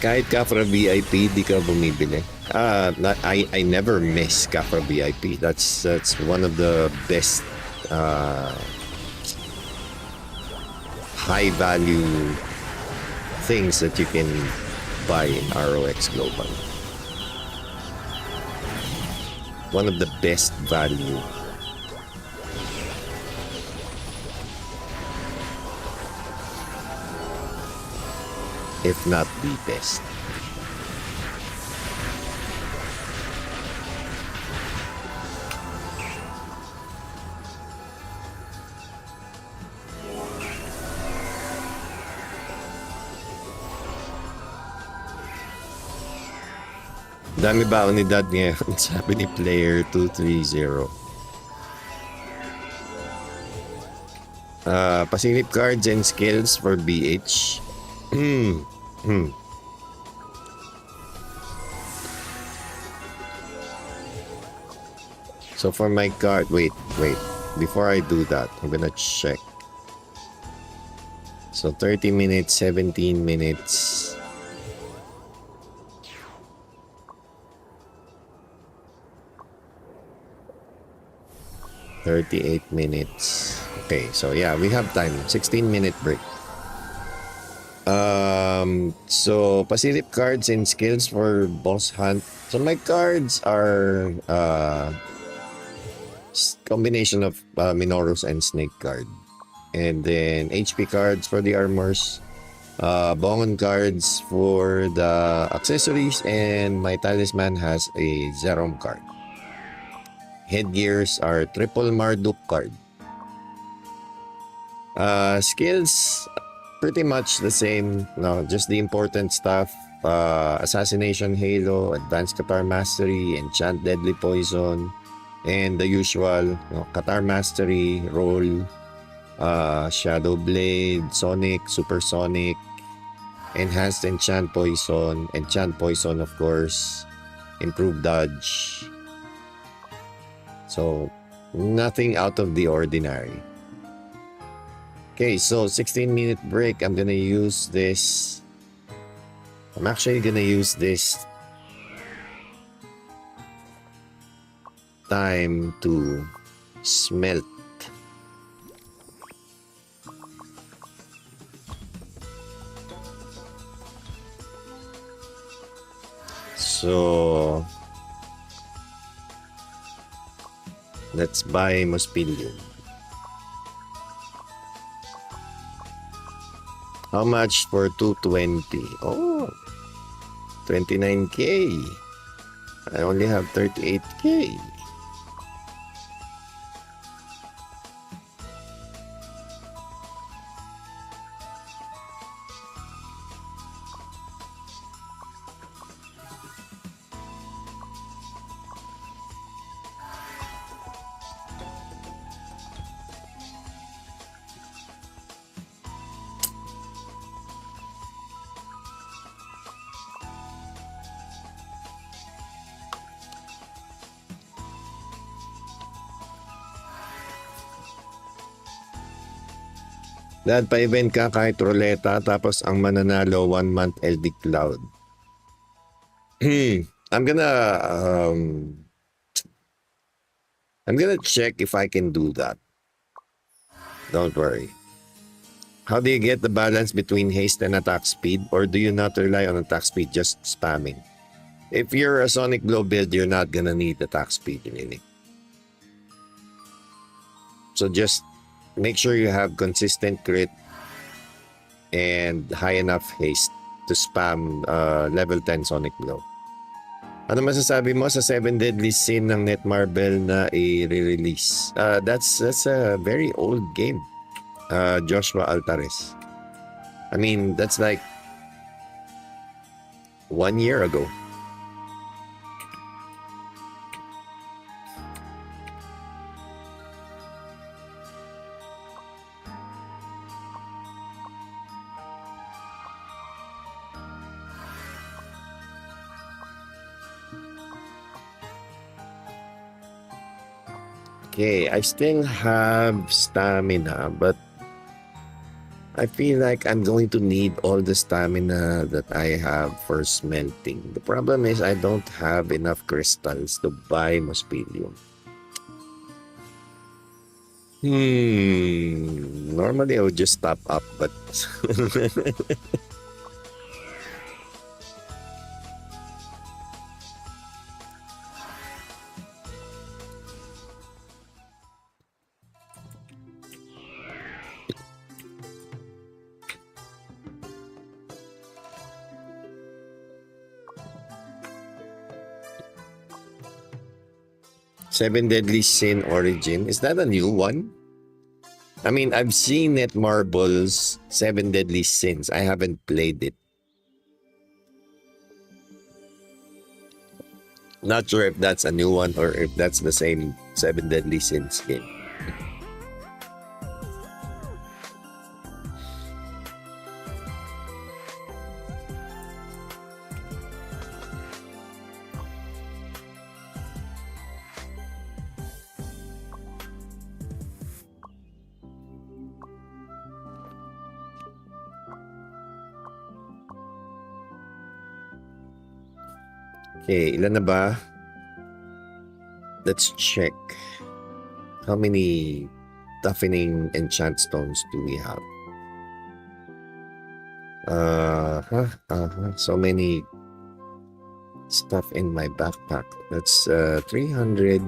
Kahit Kafra VIP, di ka bumibili. I never miss Kafra VIP. That's one of the best high value things that you can buy in ROX Global. One of the best value. If not the best. Dami ba unidad ngayon? Sabi ni player 230. Pasilip cards and skills for BH. So for my card, wait. Before I do that, I'm gonna check. So 30 minutes, 17 minutes. $38 minutes. Okay, so yeah, we have time. 16-minute break. So passive cards and skills for boss hunt. So my cards are combination of Minoros and Snake card. And then HP cards for the armors. Bongon cards for the accessories, and my talisman has a Zerom card. Headgears are triple Marduk card. Skills, pretty much the same. No, just the important stuff. Assassination Halo, Advanced Qatar Mastery, Enchant Deadly Poison, and the usual, Qatar Mastery, Roll, Shadow Blade, Sonic, Supersonic, Enhanced Enchant Poison, of course, Improved Dodge. So, nothing out of the ordinary. Okay, so 16-minute break. I'm actually gonna use this time to smelt. So let's buy Mospilium. How much for 220? Oh, 29k. I only have 38k. Dahil pa-event ka kahit ruleta, tapos ang mananalo 1 month LD Cloud. I'm gonna check if I can do that. Don't worry. How do you get the balance between haste and attack speed, or do you not rely on attack speed, just spamming? If you're a Sonic Blow build, you're not gonna need attack speed really. So just make sure you have consistent crit and high enough haste to spam level 10 Sonic Blow. Ano masasabi mo sa 7 Deadly Sin ng Netmarble na i-release? That's a very old game. Joshua Altares. I mean, that's like 1 year ago. Okay, I still have stamina, but I feel like I'm going to need all the stamina that I have for smelting. The problem is I don't have enough crystals to buy Mospilium. Normally I would just top up, but Seven Deadly Sin Origin, is that a new one? I mean, I've seen Netmarble's 7 Deadly Sins. I haven't played it. Not sure if that's a new one or if that's the same 7 Deadly Sins game. Okay, ilan na ba? Let's check. How many toughening enchant stones do we have? So many stuff in my backpack. That's 300,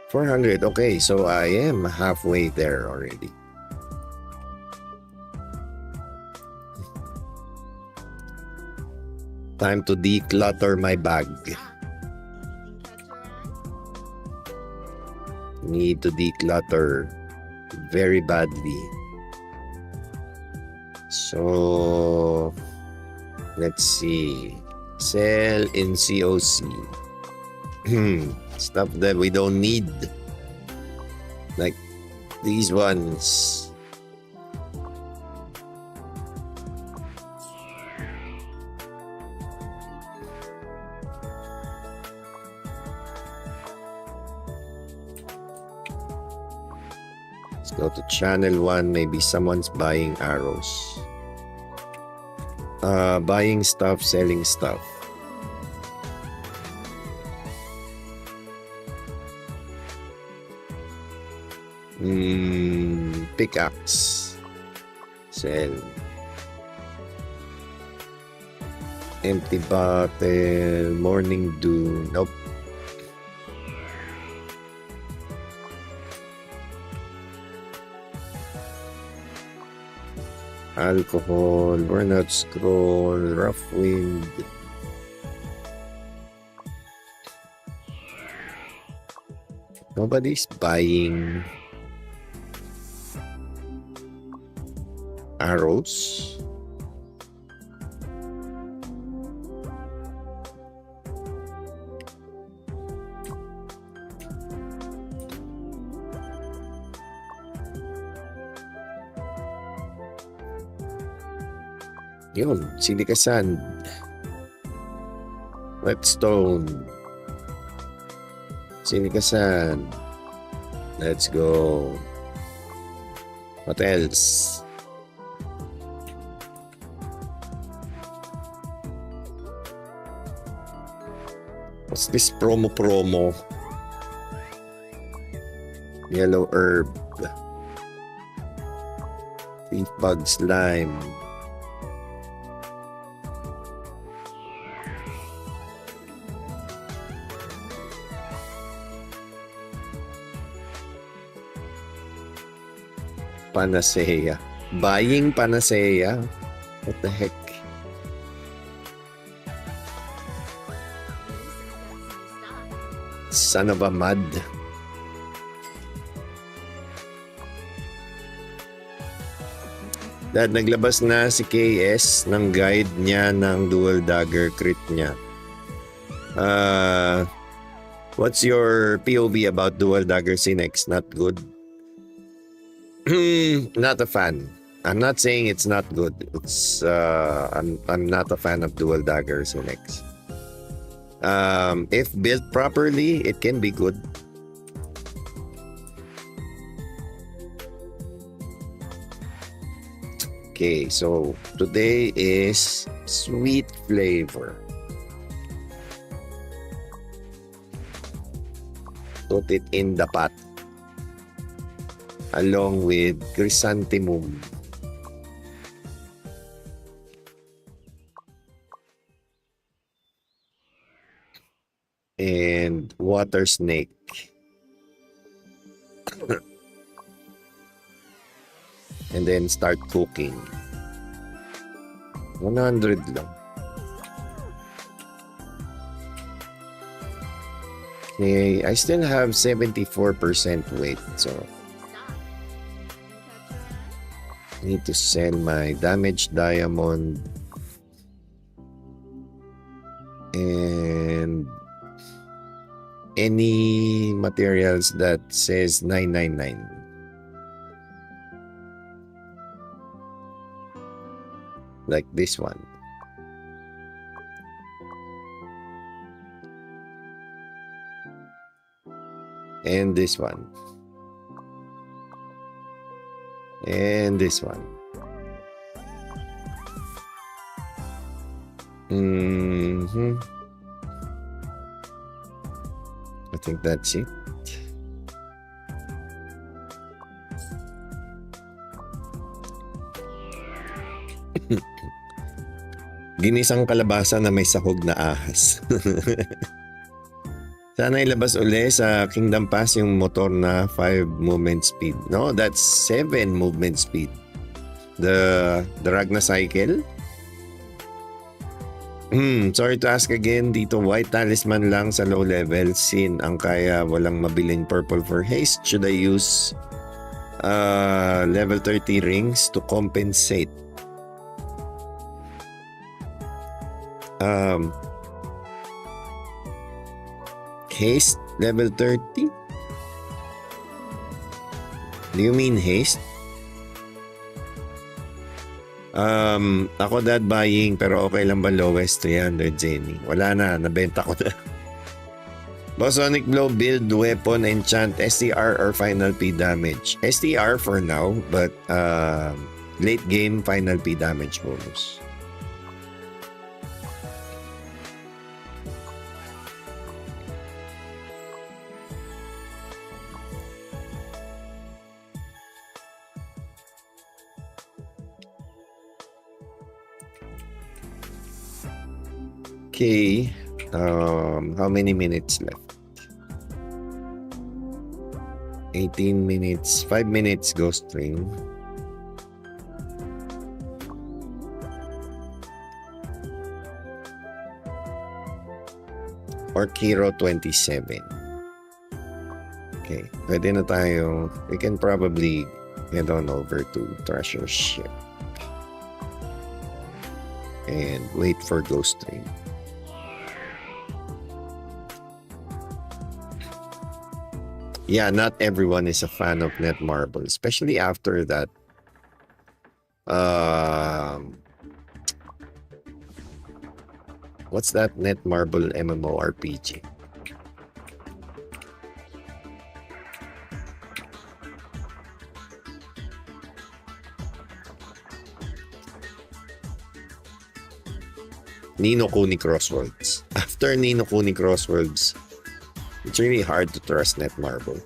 400. Okay, so I am halfway there already. Time to declutter my bag. Need to declutter very badly. So let's see. Sell in COC. Stuff that we don't need. Like these ones. Let's go to channel 1. Maybe someone's buying arrows. Buying stuff, selling stuff. Pickaxe. Sell. Empty bottle. Morning dew. Nope. Alcohol, burnout scroll, rough wind. Nobody's buying arrows. Yun, silica sand, whetstone, silica sand. Let's go. What else? What's this promo? Yellow herb, leaf bug slime. Panacea. Buying panacea? What the heck? Son of a mud. Dad, naglabas na si KS ng guide niya ng dual dagger crit niya. What's your POV about dual dagger SinX? Not good? Not a fan. I'm not saying it's not good. It's I'm not a fan of dual dagger SinX. If built properly, it can be good. Okay, so today is sweet flavor. Put it in the pot along with chrysanthemum. And water snake. And then start cooking. 100 lang. Okay, I still have 74% weight, so I need to sell my damaged diamond and any materials that says 999. Like this one. And this one. And this one. I think that's it. Ginisang kalabasa na may sahog na ahas. Sana ilabas uli sa Kingdom Pass yung motor na 5 movement speed. No, that's 7 movement speed. The Ragnarok cycle. Sorry to ask again, dito white talisman lang sa low level. Sin ang kaya, walang mabiling purple for haste. Should I use level 30 rings to compensate? Haste level 30? Do you mean haste? Ako that buying, pero okay lang ba lowest 300 Zeny? Wala na, nabenta ko na. Bosonic Blow build weapon enchant STR or final P damage. STR for now, but late game final P damage bonus. Okay, how many minutes left? 18 minutes, 5 minutes ghost ring. Or Kiro 27. Okay, pwede na tayo. We can probably head on over to Treasure Ship and wait for ghost ring. Yeah, not everyone is a fan of Netmarble, especially after that. What's that Netmarble MMORPG? Ni no Kuni Crosswords. After Ni no Kuni Crosswords, it's really hard to trust Netmarble.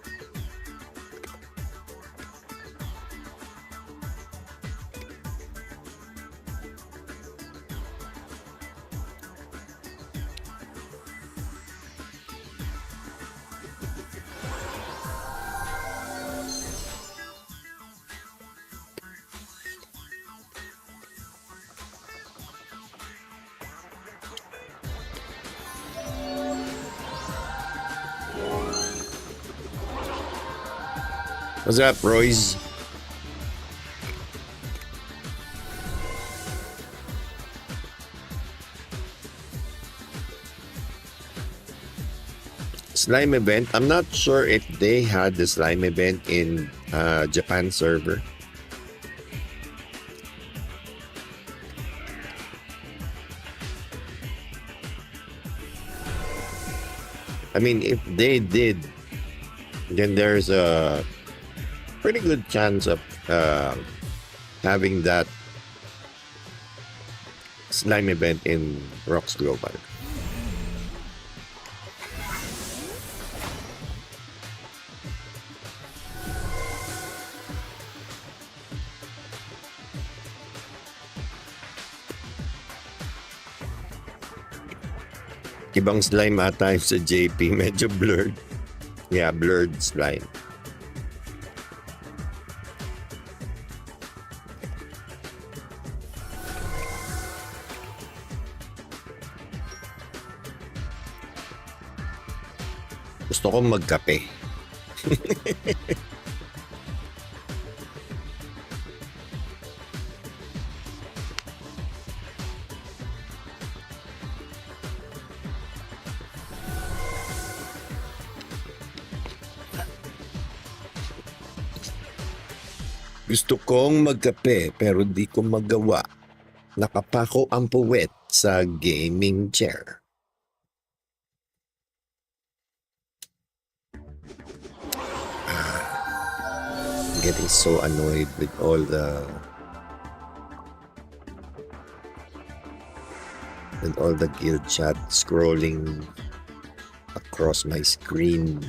What's up, Royce? Slime event. I'm not sure if they had the slime event in Japan server. I mean, if they did, then there's a pretty good chance of having that slime event in ROX Global. Ibang slime ata yung sa JP, medyo blurred. Yeah, blurred slime. Gusto kong magkape. Gusto kong magkape pero di ko magawa. Nakapako ang puwet sa gaming chair. I'm getting so annoyed with all the guild chat scrolling across my screen.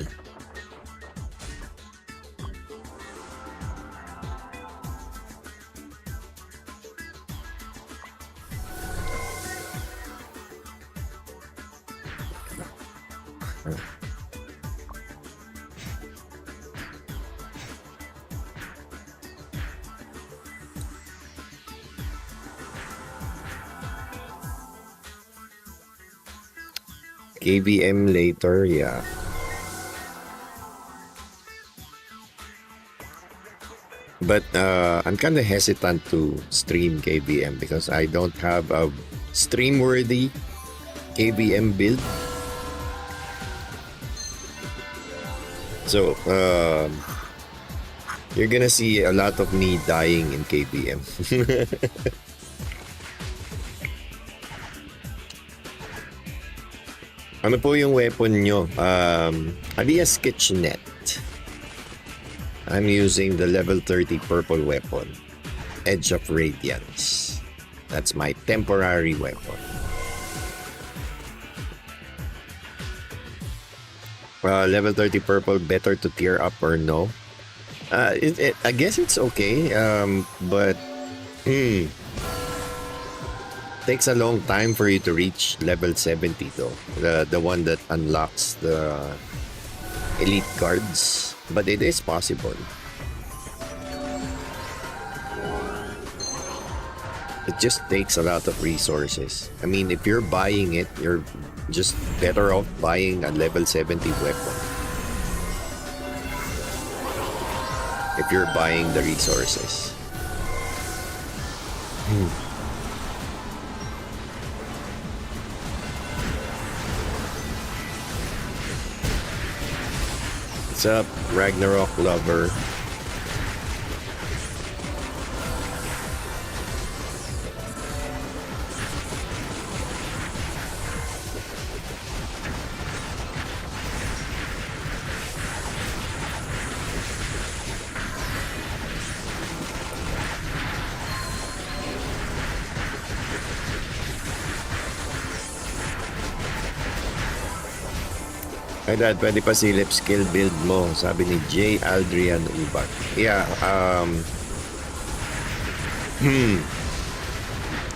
KBM later, yeah. But I'm kind of hesitant to stream KBM because I don't have a stream-worthy KBM build. So you're gonna see a lot of me dying in KBM. Ano po yung weapon nyo? Alias Kitchenette. I'm using the level 30 purple weapon, Edge of Radiance. That's my temporary weapon. Level 30 purple, better to tier up or no? I guess it's okay, but takes a long time for you to reach level 70 though. The one that unlocks the elite cards, but it is possible. It just takes a lot of resources. I mean, if you're buying it, you're just better off buying a level 70 weapon. If you're buying the resources. What's up, Ragnarok lover? Ay dad, pwede pa silip skill build mo, sabi ni J. Aldrian Ubak. Yeah,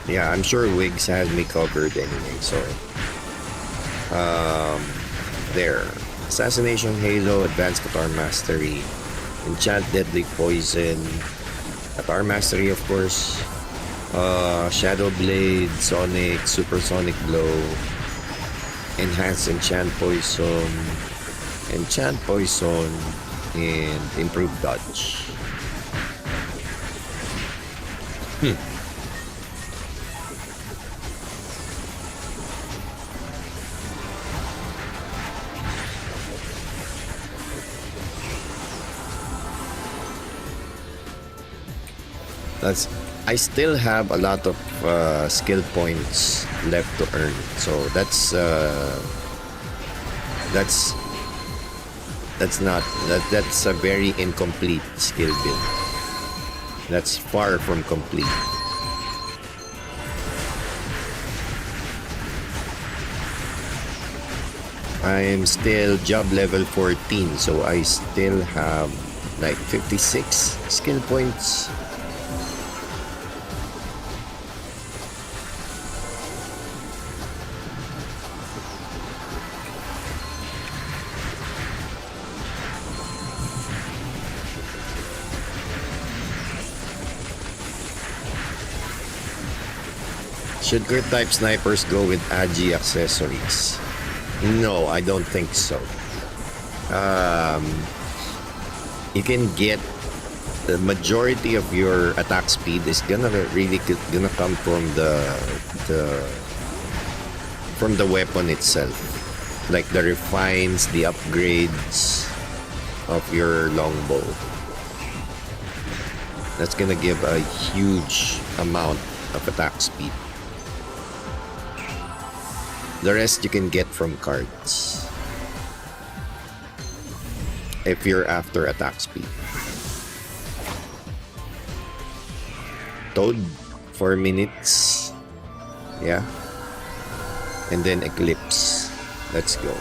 yeah, I'm sure Wigs has me covered anyway, so there. Assassination Halo, Advanced Qatar Mastery, Enchant Deadly Poison, Qatar Mastery of course, Shadow Blade, Sonic, Supersonic Blow, Enhanced Enchant Poison, and Improved Dodge. I still have a lot of skill points left to earn, so that's a very incomplete skill build. That's far from complete. I'm still job level 14, so I still have like 56 skill points. Should crit type snipers go with Agi accessories? No, I don't think so. You can get the majority of your attack speed is gonna come from the weapon itself, like the refines, the upgrades of your longbow. That's gonna give a huge amount of attack speed. The rest you can get from cards if you're after attack speed. Toad, 4 minutes. Yeah. And then Eclipse. Let's go.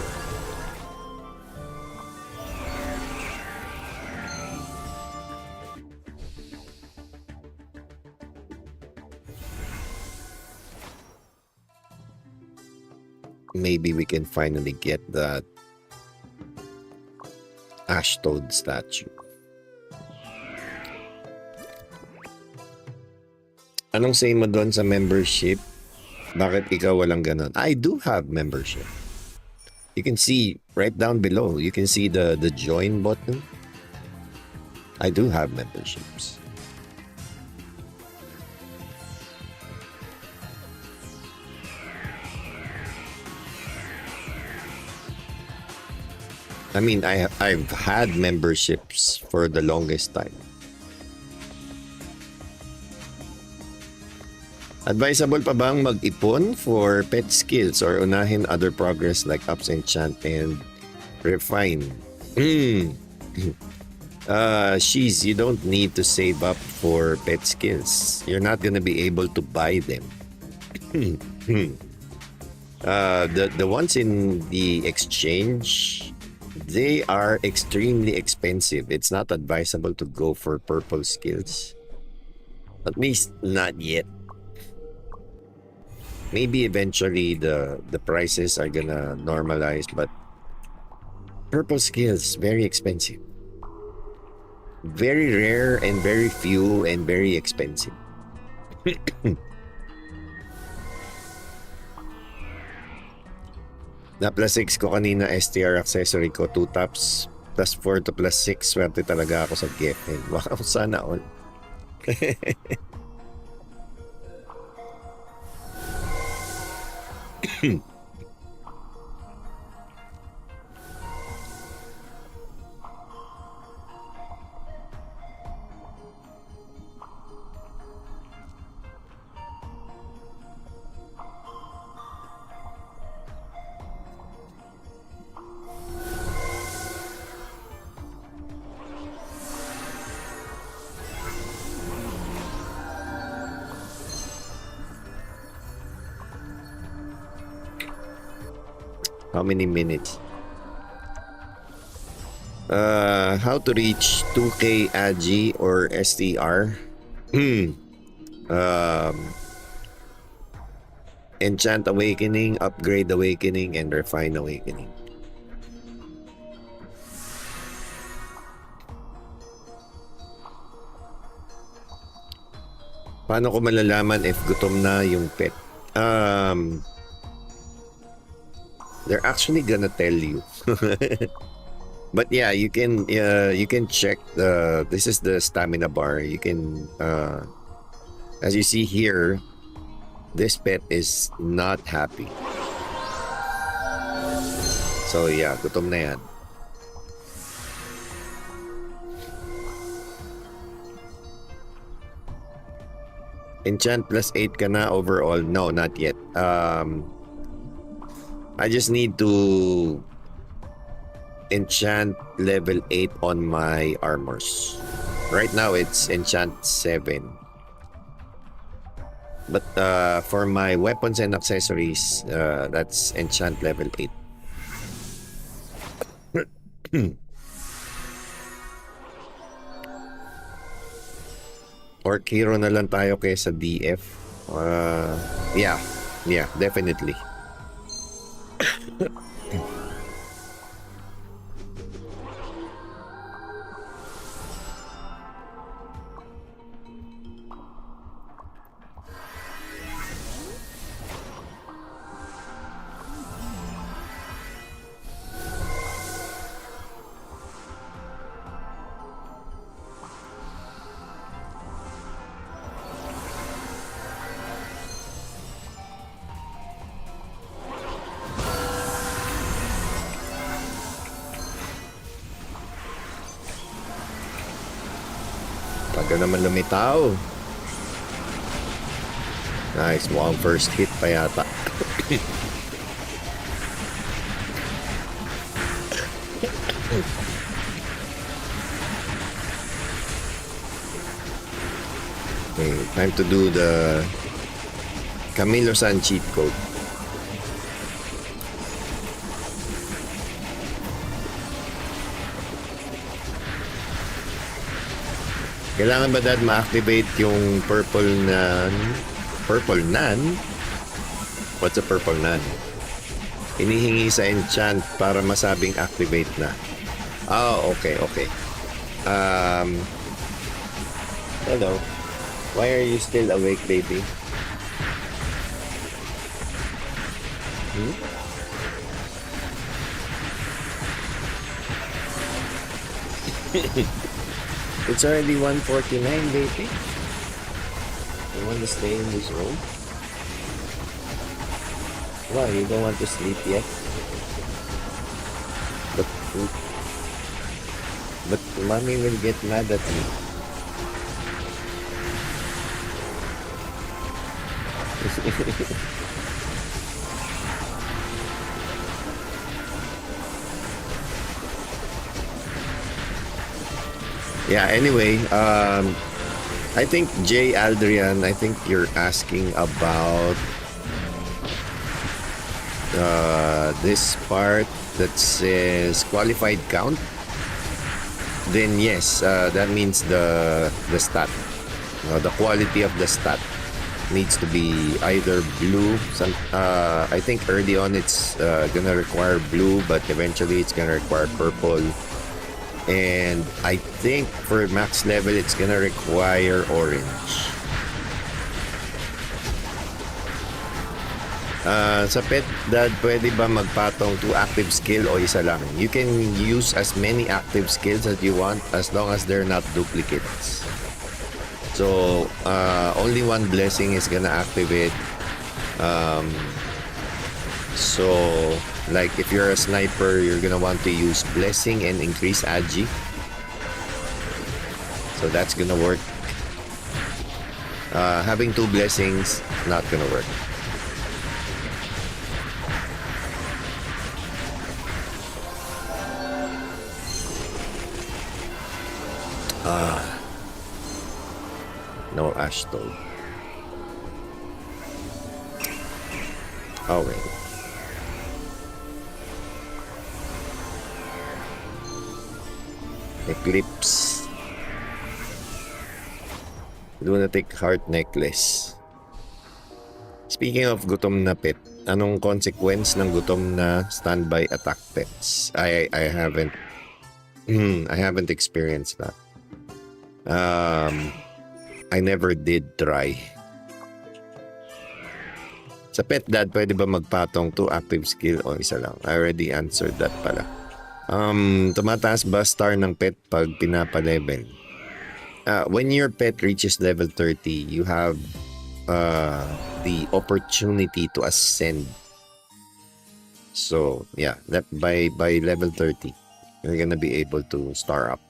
Maybe we can finally get that Ash Toad statue. Anong say mo doon sa membership? Bakit ikaw walang ganon? I do have membership. You can see right down below. You can see the join button. I do have memberships. I mean, I've had memberships for the longest time. Advisable pa bang mag-ipon for pet skills or unahin other progress like ups, enchant, and refine? She's, you don't need to save up for pet skills. You're not gonna be able to buy them. The ones in the exchange, they are extremely expensive. It's not advisable to go for purple skills. At least not yet. Maybe eventually the prices are gonna normalize, but purple skills, very expensive. Very rare and very few and very expensive. Na plus 6 ko kanina, STR accessory ko, 2 taps, plus 4 to plus 6. Swerte talaga ako sa Geffen. Wow, sana all. How many minutes? How to reach 2K AGI or STR? Enchant Awakening, Upgrade Awakening, and Refine Awakening. Paano ko malalaman if gutom na yung pet? They're actually gonna tell you. But yeah, you can check this is the stamina bar. You can as you see here, this pet is not happy. So yeah, gutom na yan. Enchant plus 8 ka na overall? No, not yet. I just need to enchant level 8 on my armors. Right now it's enchant 7. But for my weapons and accessories, that's enchant level 8. Or hero na lang tayo kaysa DF. Yeah, definitely. Tagal naman lumitaw. Nice, mukhang first hit pa yata. Okay, time to do the Camilo-san cheat code. Kailangan ba dad ma-activate yung purple nan? What's a purple nan? Hinihingi sa enchant para masabing activate na. Oh, okay, okay. Hello. Why are you still awake, baby? Hmm? It's already 1:49, baby. You want to stay in this room? Why? You don't want to sleep yet? But mommy will get mad at me. Yeah, anyway, I think Jay Aldrian, I think you're asking about this part that says qualified count. Then yes, that means the stat, the quality of the stat needs to be either blue. I think early on it's gonna require blue, but eventually it's gonna require purple. And I think for max level, it's gonna require orange. Sa pet dad, pwede ba magpatong 2 active skill o isa lang? You can use as many active skills as you want as long as they're not duplicates. So, only one blessing is gonna activate. So, like if you're a sniper, you're gonna want to use blessing and increase agi. So that's gonna work. Having 2 blessings, not gonna work. No Ashton. Oh wait. Eclipse. Lunatic Heart Necklace. Speaking of gutom na pet, anong consequence ng gutom na standby attack pets? I haven't experienced that. I never did try. Sa pet dad, pwede ba magpatong 2 active skill o isa lang? I already answered that pala. Tumataas ba star ng pet pag pinapa-level? When your pet reaches level 30, you have the opportunity to ascend. So, yeah, that by level 30, you're gonna be able to star up.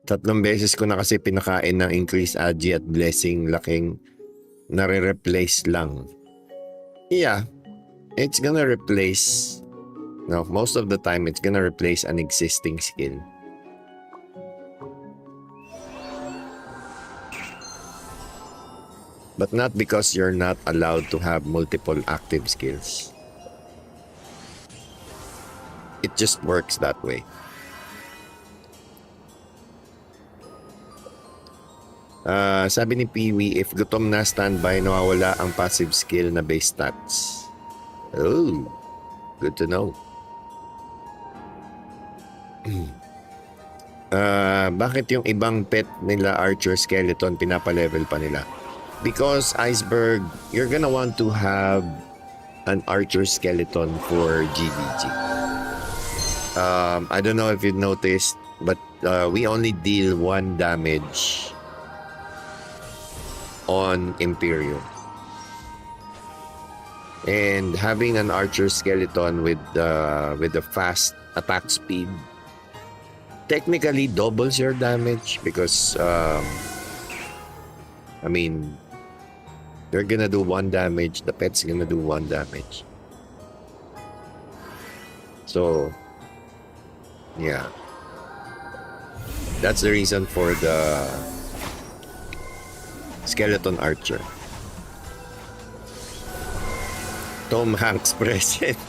3 beses ko na kasi pinakain ng increase agi at blessing, laking nare-replace lang. Yeah, it's gonna replace, no, most of the time it's gonna replace an existing skill. But not because you're not allowed to have multiple active skills. It just works that way. Sabi ni Peewee, if gutom na standby, nawawala ang passive skill na base stats. Oh, good to know. Bakit yung ibang pet nila archer skeleton pinapa-level pa nila? Because Iceberg, you're gonna want to have an archer skeleton for GVG. I don't know if you noticed, but we only deal 1 damage on Imperium. And having an archer skeleton with the fast attack speed technically doubles your damage because I mean, they're gonna do 1 damage, the pet's gonna do 1 damage. So yeah, that's the reason for the skeleton archer. Tom Hanks present.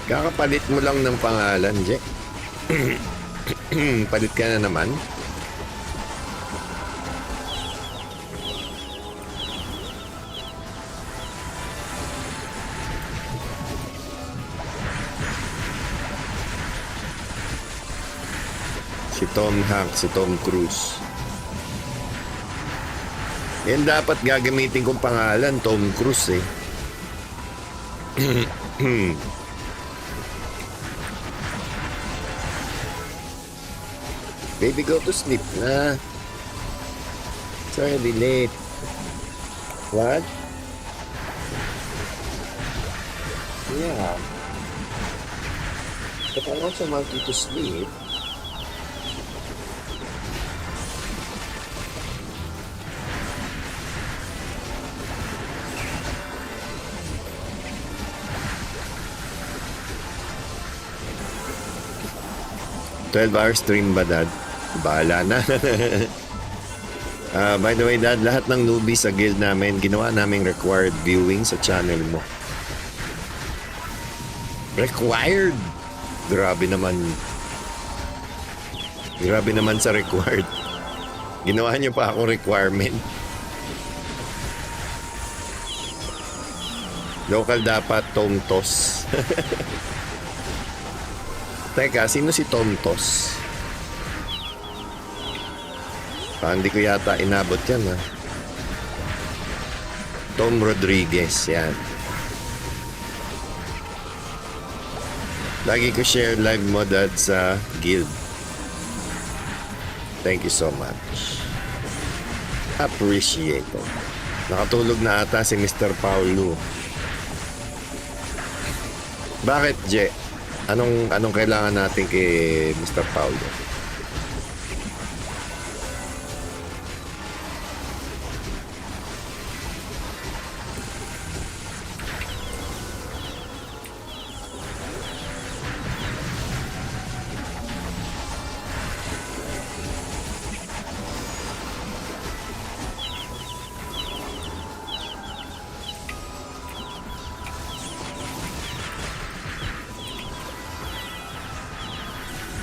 Kakapalit mo lang ng pangalan, Jack. Palit ka na naman. Si Tom Hanks, si Tom Cruise. Yan dapat gagamitin kong pangalan, Tom Cruise eh. Baby, go to sleep na. It's already late. What? Yeah. But I also want you to sleep. $12 stream ba, Dad? Bahala na. By the way, Dad, lahat ng newbies sa guild namin, ginawa naming required viewing sa channel mo. Required? Grabe naman. Grabe naman sa required. Ginawa niyo pa ako requirement. Local dapat, Tomtos. Teka, sino si Tomtos? Hindi ko yata inabot yan, ha? Tom Rodriguez, yan. Lagi ko share live mo, Dad, sa guild. Thank you so much. Appreciate it. Nakatulog na ata si Mr. Paulo. Bakit, Je? Anong kailangan natin kay Mr. Paulo?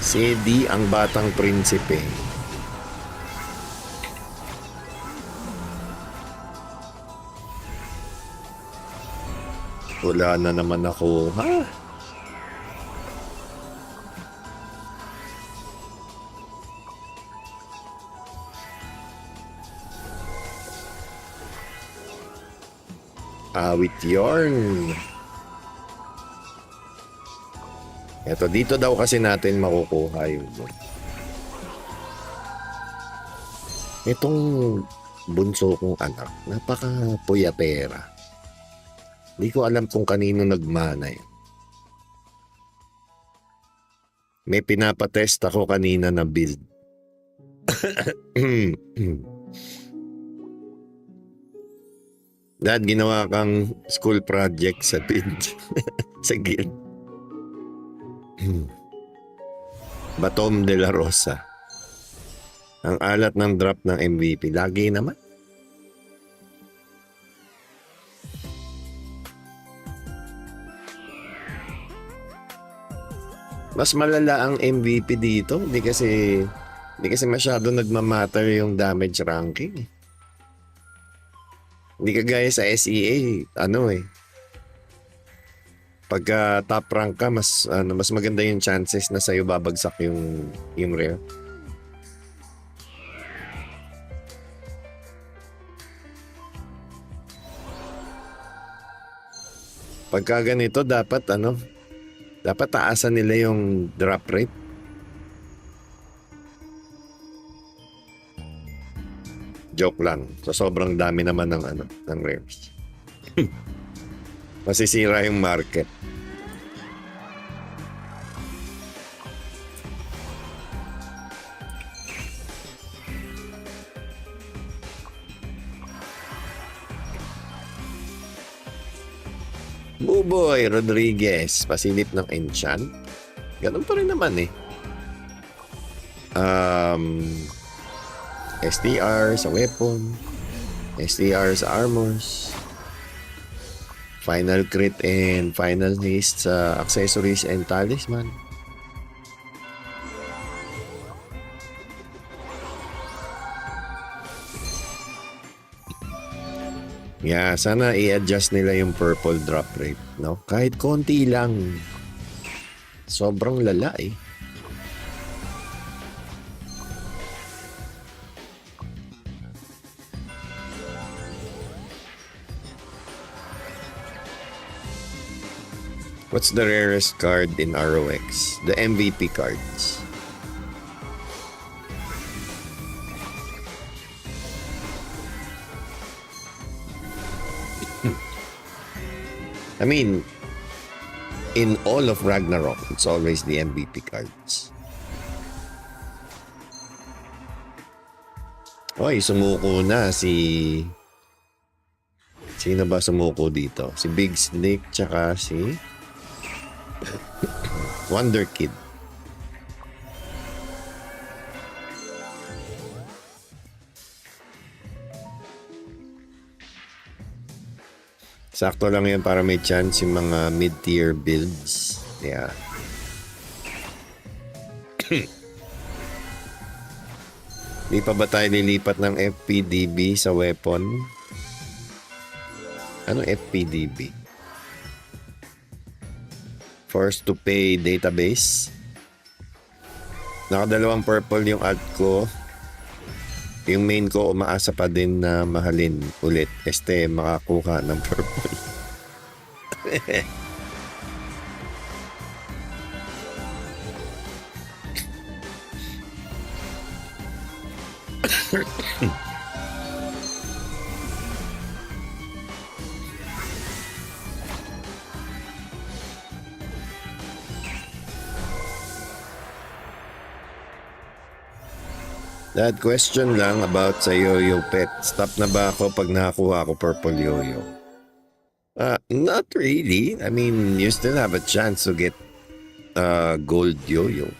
Zeny ang batang prinsipe. Wala na naman ako, ha? Awit yarn. Eto, dito daw kasi natin makukuha yung itong bunso kong anak. Napaka-puyatera. Hindi ko alam kung kanino nagmana yun. May pinapatest ako kanina na build. Dad, ginawa kang school project sa build. Sa guild. Batom de la Rosa. Ang alat ng drop ng MVP. Lagi naman. Mas malala ang MVP dito. Hindi kasi masyado nagmamatter yung damage ranking. Hindi kagaya sa SEA, pagka top rank ka, mas maganda yung chances na sa'yo babagsak yung rare. Pagka ganito, dapat taasan nila yung drop rate. Joke lang. So sobrang dami naman ng rares. Masisira yung market. Buboy Rodriguez, pasilip ng enchant. Ganun pa rin naman eh. STR sa weapon, STR sa armors, final crit and final haste sa accessories and talisman. Yeah, sana i-adjust nila yung purple drop rate, no? Kahit konti lang. Sobrang lala eh. What's the rarest card in ROX? The MVP cards. I mean, in all of Ragnarok, it's always the MVP cards. Oy, sumuko na si... Sino ba sumuko dito? Si Big Snake tsaka si... Wonder Kid. Sakto lang yan para may chance yung mga mid-tier builds. Yeah. Di pa ba tayo lilipat ng FPDB sa weapon? Ano FPDB? Forced to pay database. Nakadalawang purple yung alt ko. Yung main ko umaasa pa din na mahalin ulit. Makakuha ng purple. That question lang about sa yo-yo pet. Stop na ba ako pag nakakuha ako purple yo-yo? Not really. I mean, you still have a chance to get gold yo-yo.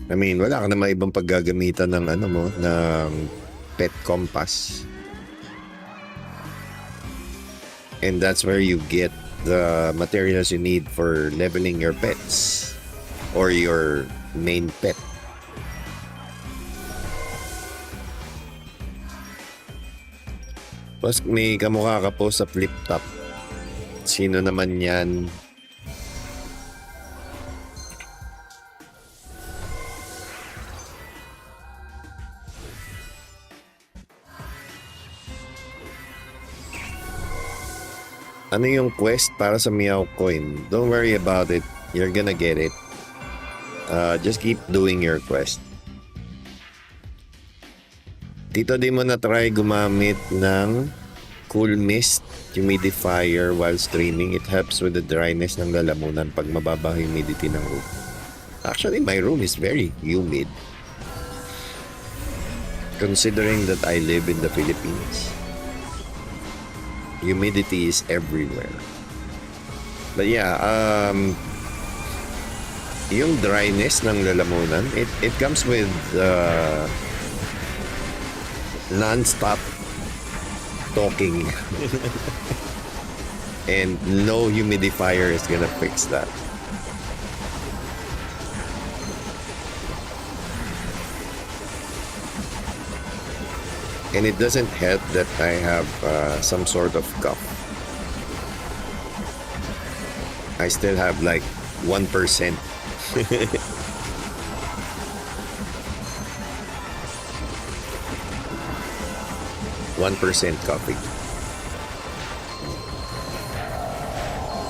I mean, wala ka naman ibang paggagamitan ng ano mo, ng pet compass. And that's where you get the materials you need for leveling your pets or your main pet. Plus may kamukha ka po sa flip top. Sino naman yan? Ano yung quest para sa Meow Coin? Don't worry about it. You're gonna get it. Just keep doing your quest. Dito di mo na try gumamit ng Cool Mist Humidifier while streaming. It helps with the dryness ng lalamunan pag mababa humidity ng room. Actually, my room is very humid. Considering that I live in the Philippines. Humidity is everywhere. But yeah, yung dryness ng lalamunan, it comes with non-stop talking. And no humidifier is gonna fix that. And it doesn't help that I have some sort of cough. I still have like 1%. 1% coffee.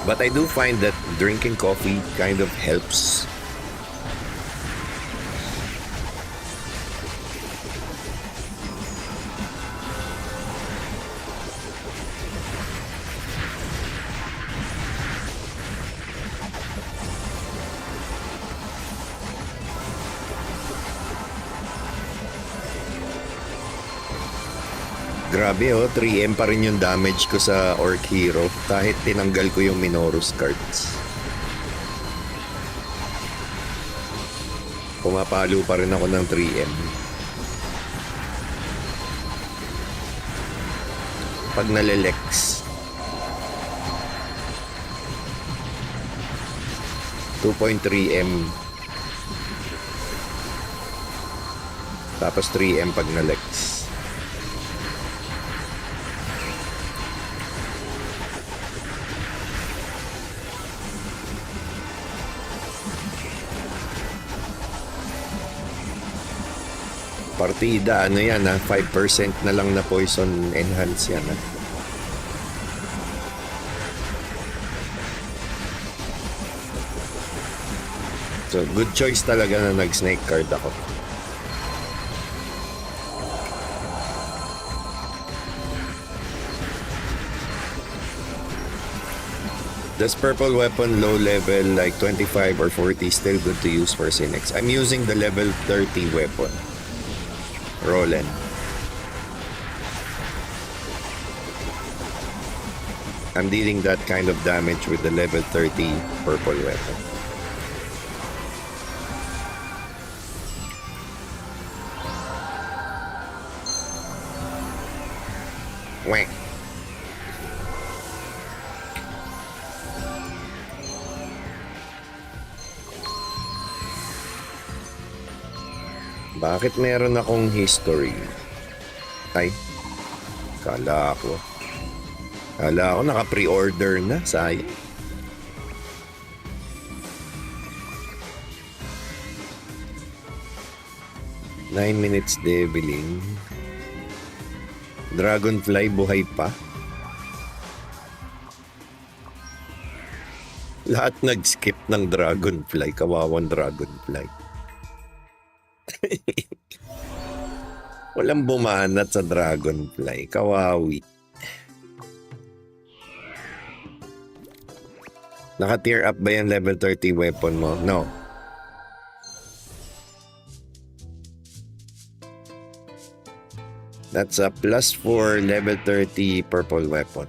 But I do find that drinking coffee kind of helps. Grabe 3M pa rin yung damage ko sa Orc Hero kahit tinanggal ko yung Minorus cards. Pumapalo pa rin ako ng 3M. Pag nalelex. 2.3M. Tapos 3M pag na-lex. Partida, ano yan ha? 5% na lang na poison enhance yan ha? So, good choice talaga na nag-snake card ako. Does purple weapon low level like 25 or 40 still good to use for SinX? I'm using the level 30 weapon. Roland. I'm dealing that kind of damage with the level 30 purple weapon. Wait. Bakit meron akong history? Ay, kala ko naka-pre-order na, sayang. Nine minutes deviling. Dragonfly buhay pa. Lahat nag-skip ng dragonfly, kawawang dragonfly. Walang bumanat sa dragonfly, kawawi. Naka-tier up ba yung level 30 weapon mo? No. That's a +4 level 30 purple weapon.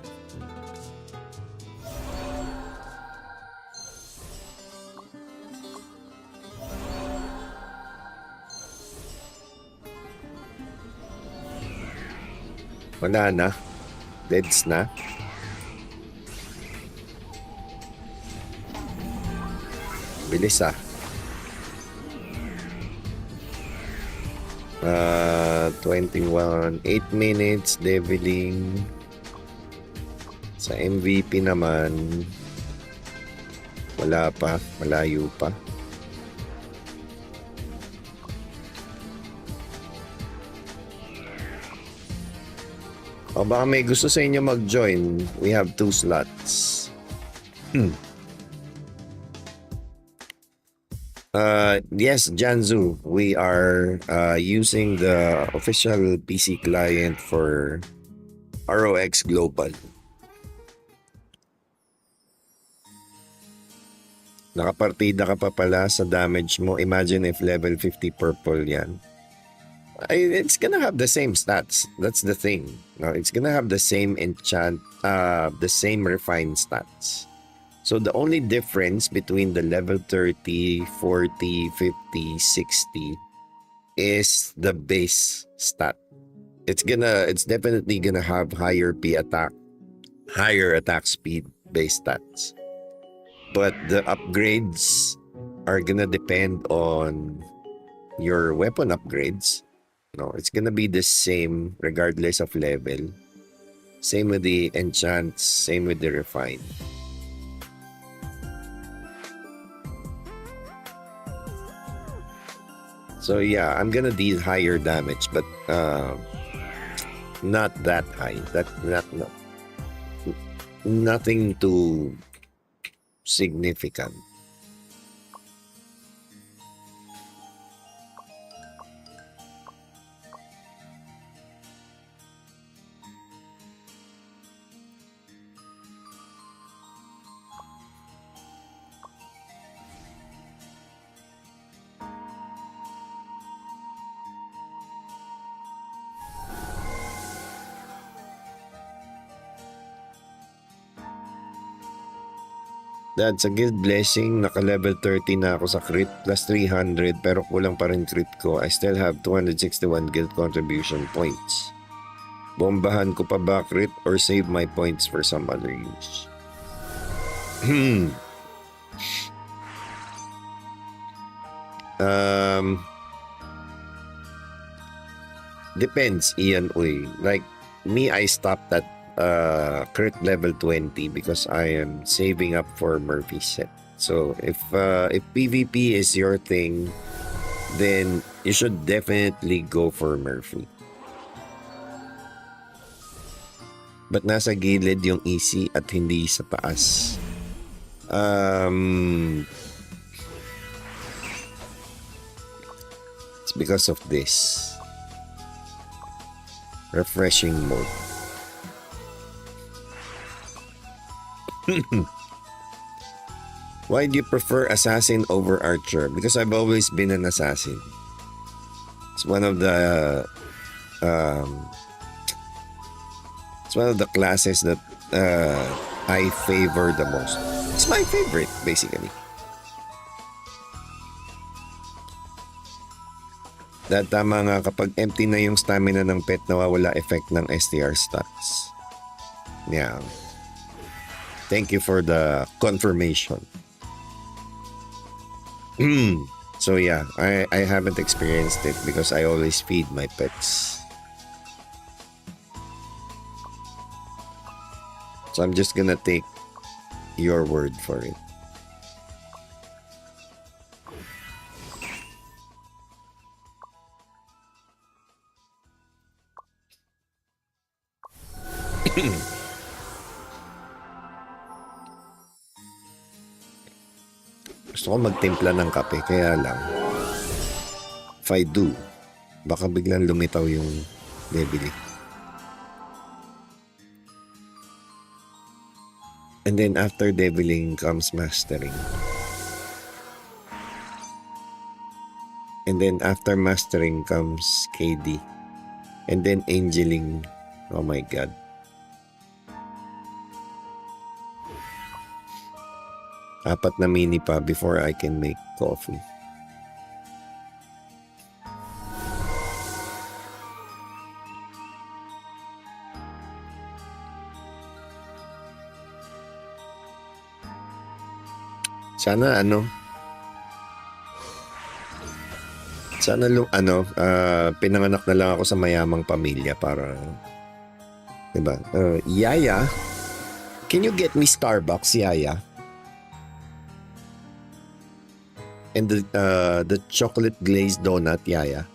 Wala na. Deads na. Bilis ah. 21. 8 minutes deviling. Sa MVP naman, wala pa. Malayo pa. O baka may gusto sa inyo mag-join. We have 2 slots. Yes, Janzu, we are using the official PC client for ROX Global. Nakapartida ka pa pala sa damage mo. Imagine if level 50 purple yan. It's gonna have the same stats. That's the thing. No, it's gonna have the same enchant, the same refined stats. So the only difference between the level 30, 40, 50, 60 is the base stat. It's definitely gonna have higher P attack, higher attack speed base stats. But the upgrades are gonna depend on your weapon upgrades. No, it's gonna be the same regardless of level. Same with the enchants, same with the refine. So yeah, I'm gonna deal higher damage, but not that high. No, nothing too significant. That's a guild blessing. Naka-level 30 na ako sa crit plus 300 pero kulang pa rin crit ko. I still have 261 guild contribution points. Bombahan ko pa ba crit or save my points for some other use? Depends, Ian Uy. Like me, I stopped at crit level 20 because I am saving up for Murphy set. So if PvP is your thing, then you should definitely go for Murphy. But nasa gilid yung easy at hindi sa taas. It's because of this refreshing mode. Why do you prefer assassin over archer? Because I've always been an assassin. It's one of the classes that I favor the most. It's my favorite, basically. Dahil tama nga, kapag empty na yung stamina ng pet, nawawala effect ng STR stats. Yeah. Thank you for the confirmation. So yeah, I haven't experienced it because I always feed my pets. So I'm just gonna take your word for it. Gusto ko magtimpla ng kape, kaya lang if I do, baka biglang lumitaw yung debili. And then after deviling comes mastering. And then after mastering comes KD. And then angeling. Oh my god. Apat na mini pa before I can make coffee. Sana pinanganak na lang ako sa mayamang pamilya para, diba? Yaya, can you get me Starbucks, Yaya? And the chocolate glazed donut, Yaya.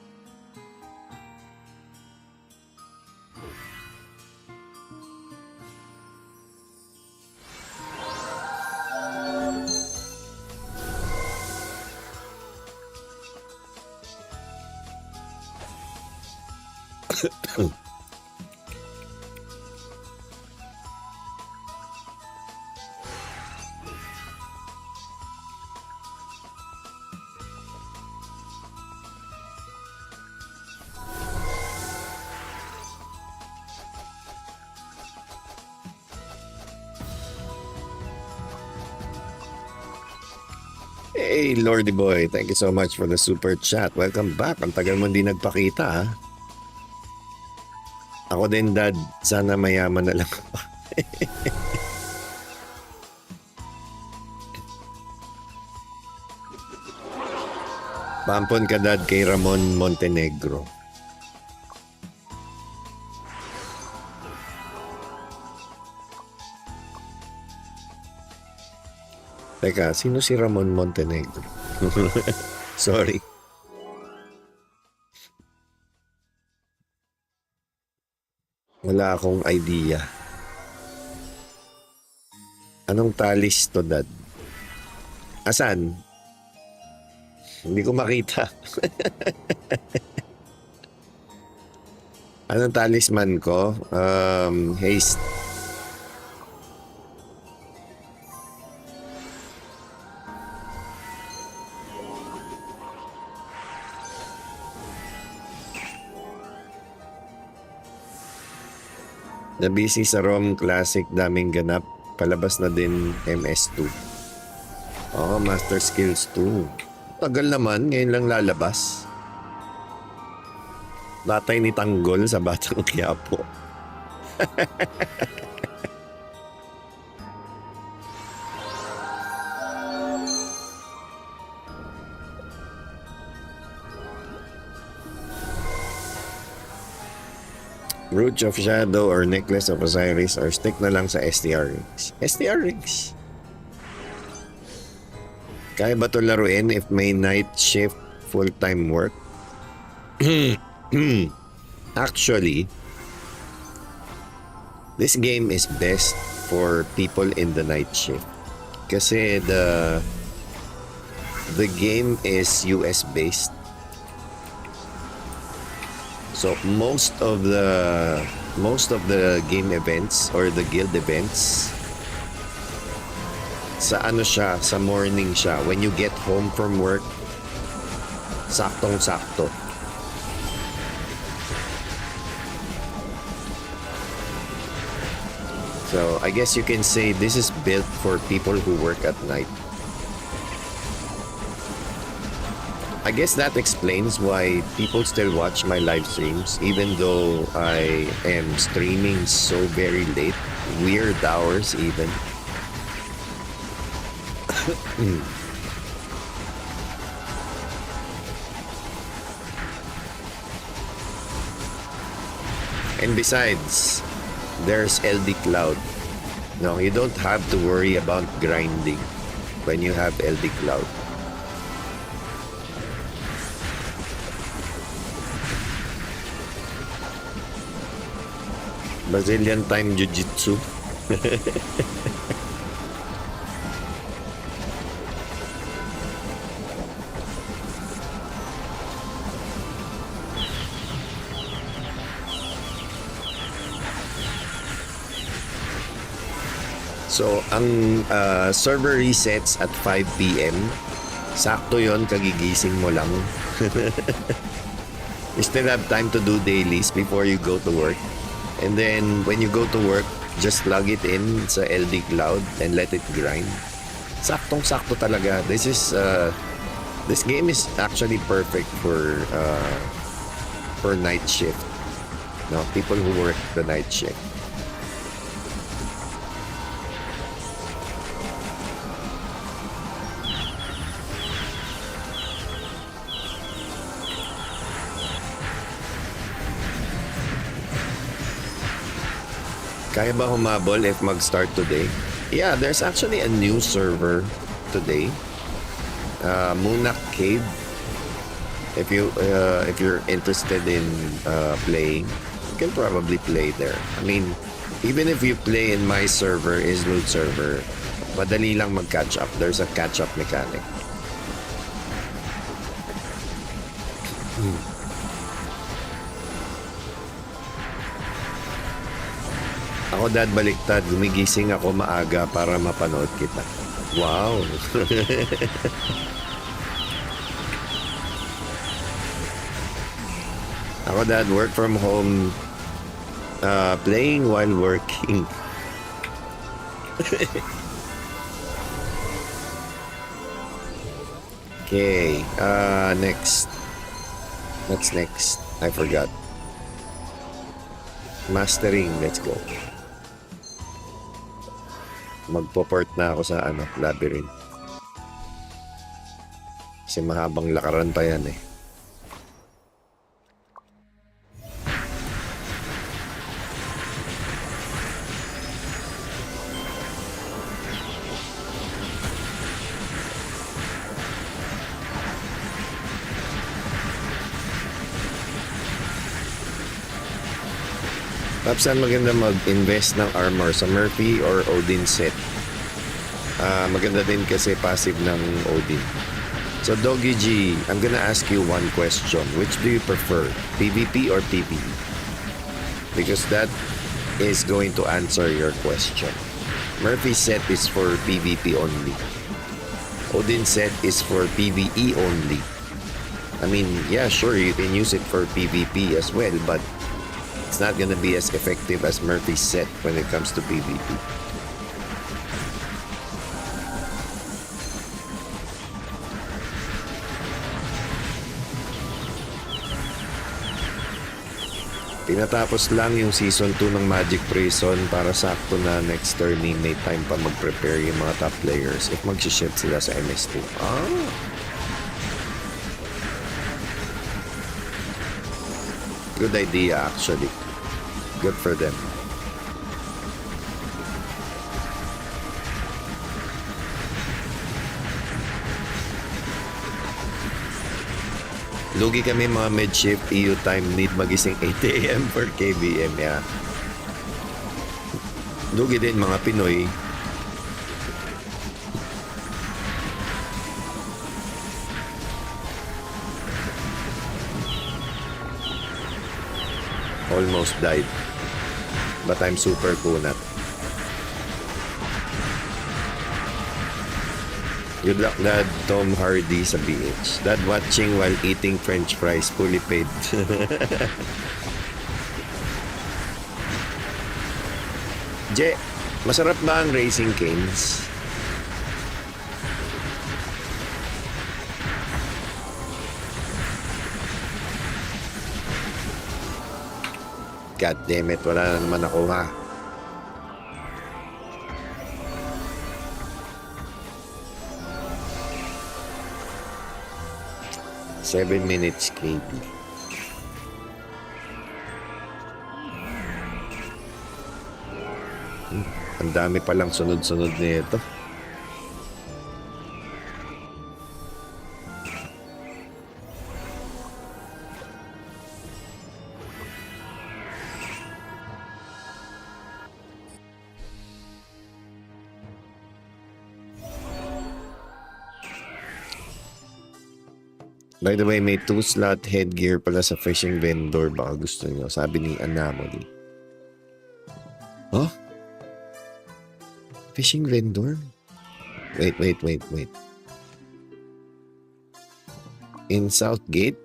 Hey, Lordy Boy, thank you so much for the super chat. Welcome back. Ang tagal mo hindi nagpakita, ha? Ako din, Dad. Sana mayaman na lang ako. Pampon ka, Dad, kay Ramon Montenegro. Teka, sino si Ramon Montenegro? Sorry. Wala akong idea. Anong talis to, Dad? Asan? Hindi ko makita. Anong talisman ko? Haste. Na-busy sa ROM Classic, daming ganap. Palabas na din MS2. Oh, Master Skills 2. Tagal naman, ngayon lang lalabas. Batay ni Tanggol sa Batang Quiapo. Brooch of Shadow or Necklace of Osiris or stick na lang sa STR rings. STR rings. Kaya ba ito laruin if may night shift full-time work? Actually, this game is best for people in the night shift. Kasi the game is US based. So most of the game events or the guild events sa ano siya, sa morning siya. When you get home from work, saktong-sakto. So I guess you can say this is built for people who work at night. I guess that explains why people still watch my live streams even though I am streaming so very late, weird hours even. And besides, there's LD Cloud. No, you don't have to worry about grinding when you have LD Cloud. Brazilian time jiu-jitsu. So, ang server resets at 5 PM. Sakto yon, kagigising mo lang. You still have time to do dailies before you go to work. And then, when you go to work, just plug it in sa LD Cloud and let it grind. Saktong-sakto talaga. This game is actually perfect for night shift. No, people who work the night shift. Kaya ba humabol if mag-start today? Yeah, there's actually a new server today. Munak Cave. If you're interested in playing, you can probably play there. I mean, even if you play in my server, is loot server, madali lang mag-catch up. There's a catch-up mechanic. Ako dad baliktad, gumigising ako maaga para mapanood kita. Wow! Ako dad, work from home, playing while working. Okay, next. What's next? I forgot. Mastering, let's go. Magpo-port na ako sa labyrinth. Kasi mahabang lakaran pa yan eh. Tapos saan maganda mag-invest ng armor? Sa Murphy or Odin set? Maganda din kasi passive ng Odin. So Doggy G, I'm gonna ask you one question. Which do you prefer? PvP or PvE? Because that is going to answer your question. Murphy set is for PvP only. Odin set is for PvE only. I mean, yeah, sure, you can use it for PvP as well, but it's not gonna be as effective as Murphy's set when it comes to PvP. Tinatapos lang yung Season 2 ng Magic Prison para sakto na next tourney may time pa mag-prepare yung mga top players if mag-shift sila sa MS2. Good idea actually. Good for them. Lugi kami mga mid-shift EU time, need magising 8 AM for KBM. Yeah. Lugi din mga Pinoy. Almost died. But I'm super kunat. Good luck, Dad. Tom Hardy sa BH. Dad watching while eating french fries. Fully paid. Je, masarap ba ang Racing Canes? God damn it, wala na naman ako ha. Seven minutes KP. Ang dami palang sunod-sunod nito. By the way, may 2-slot headgear pala sa fishing vendor. Baka gusto nyo. Sabi ni Anomaly. Huh? Fishing vendor? Wait. In Southgate?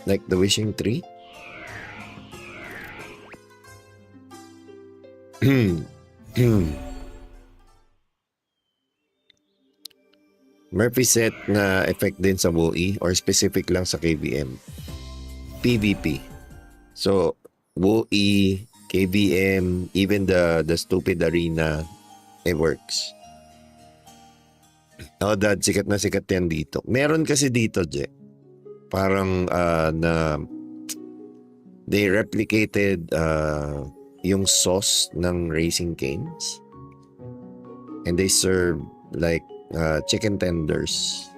Like the wishing tree? Murphy set na effect din sa WoE or specific lang sa KBM? PvP. So, WoE, KBM, even the stupid arena, it works. Oh, Dad, sikat na sikat yan dito. Meron kasi dito, Je. Parang na they replicated yung sauce ng Racing Canes. And they serve like chicken tenders.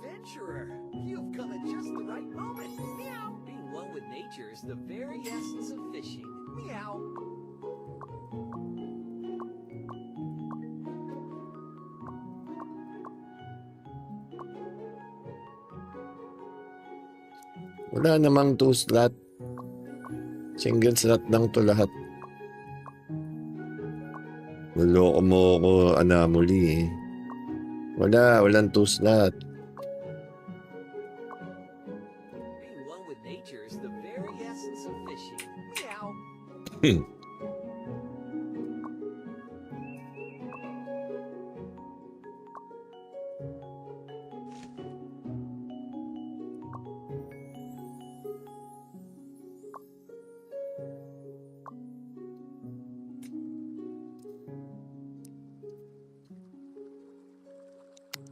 Adventurer, you've come at just the right moment. Meow. Being one with nature is the very essence of fishing. Meow. Wala namang 2-slot. Single slot lang to lahat. Naloko mo ako, Anomaly eh. Walang 2-slot. Being one with nature is the very essence of fishing. Meow.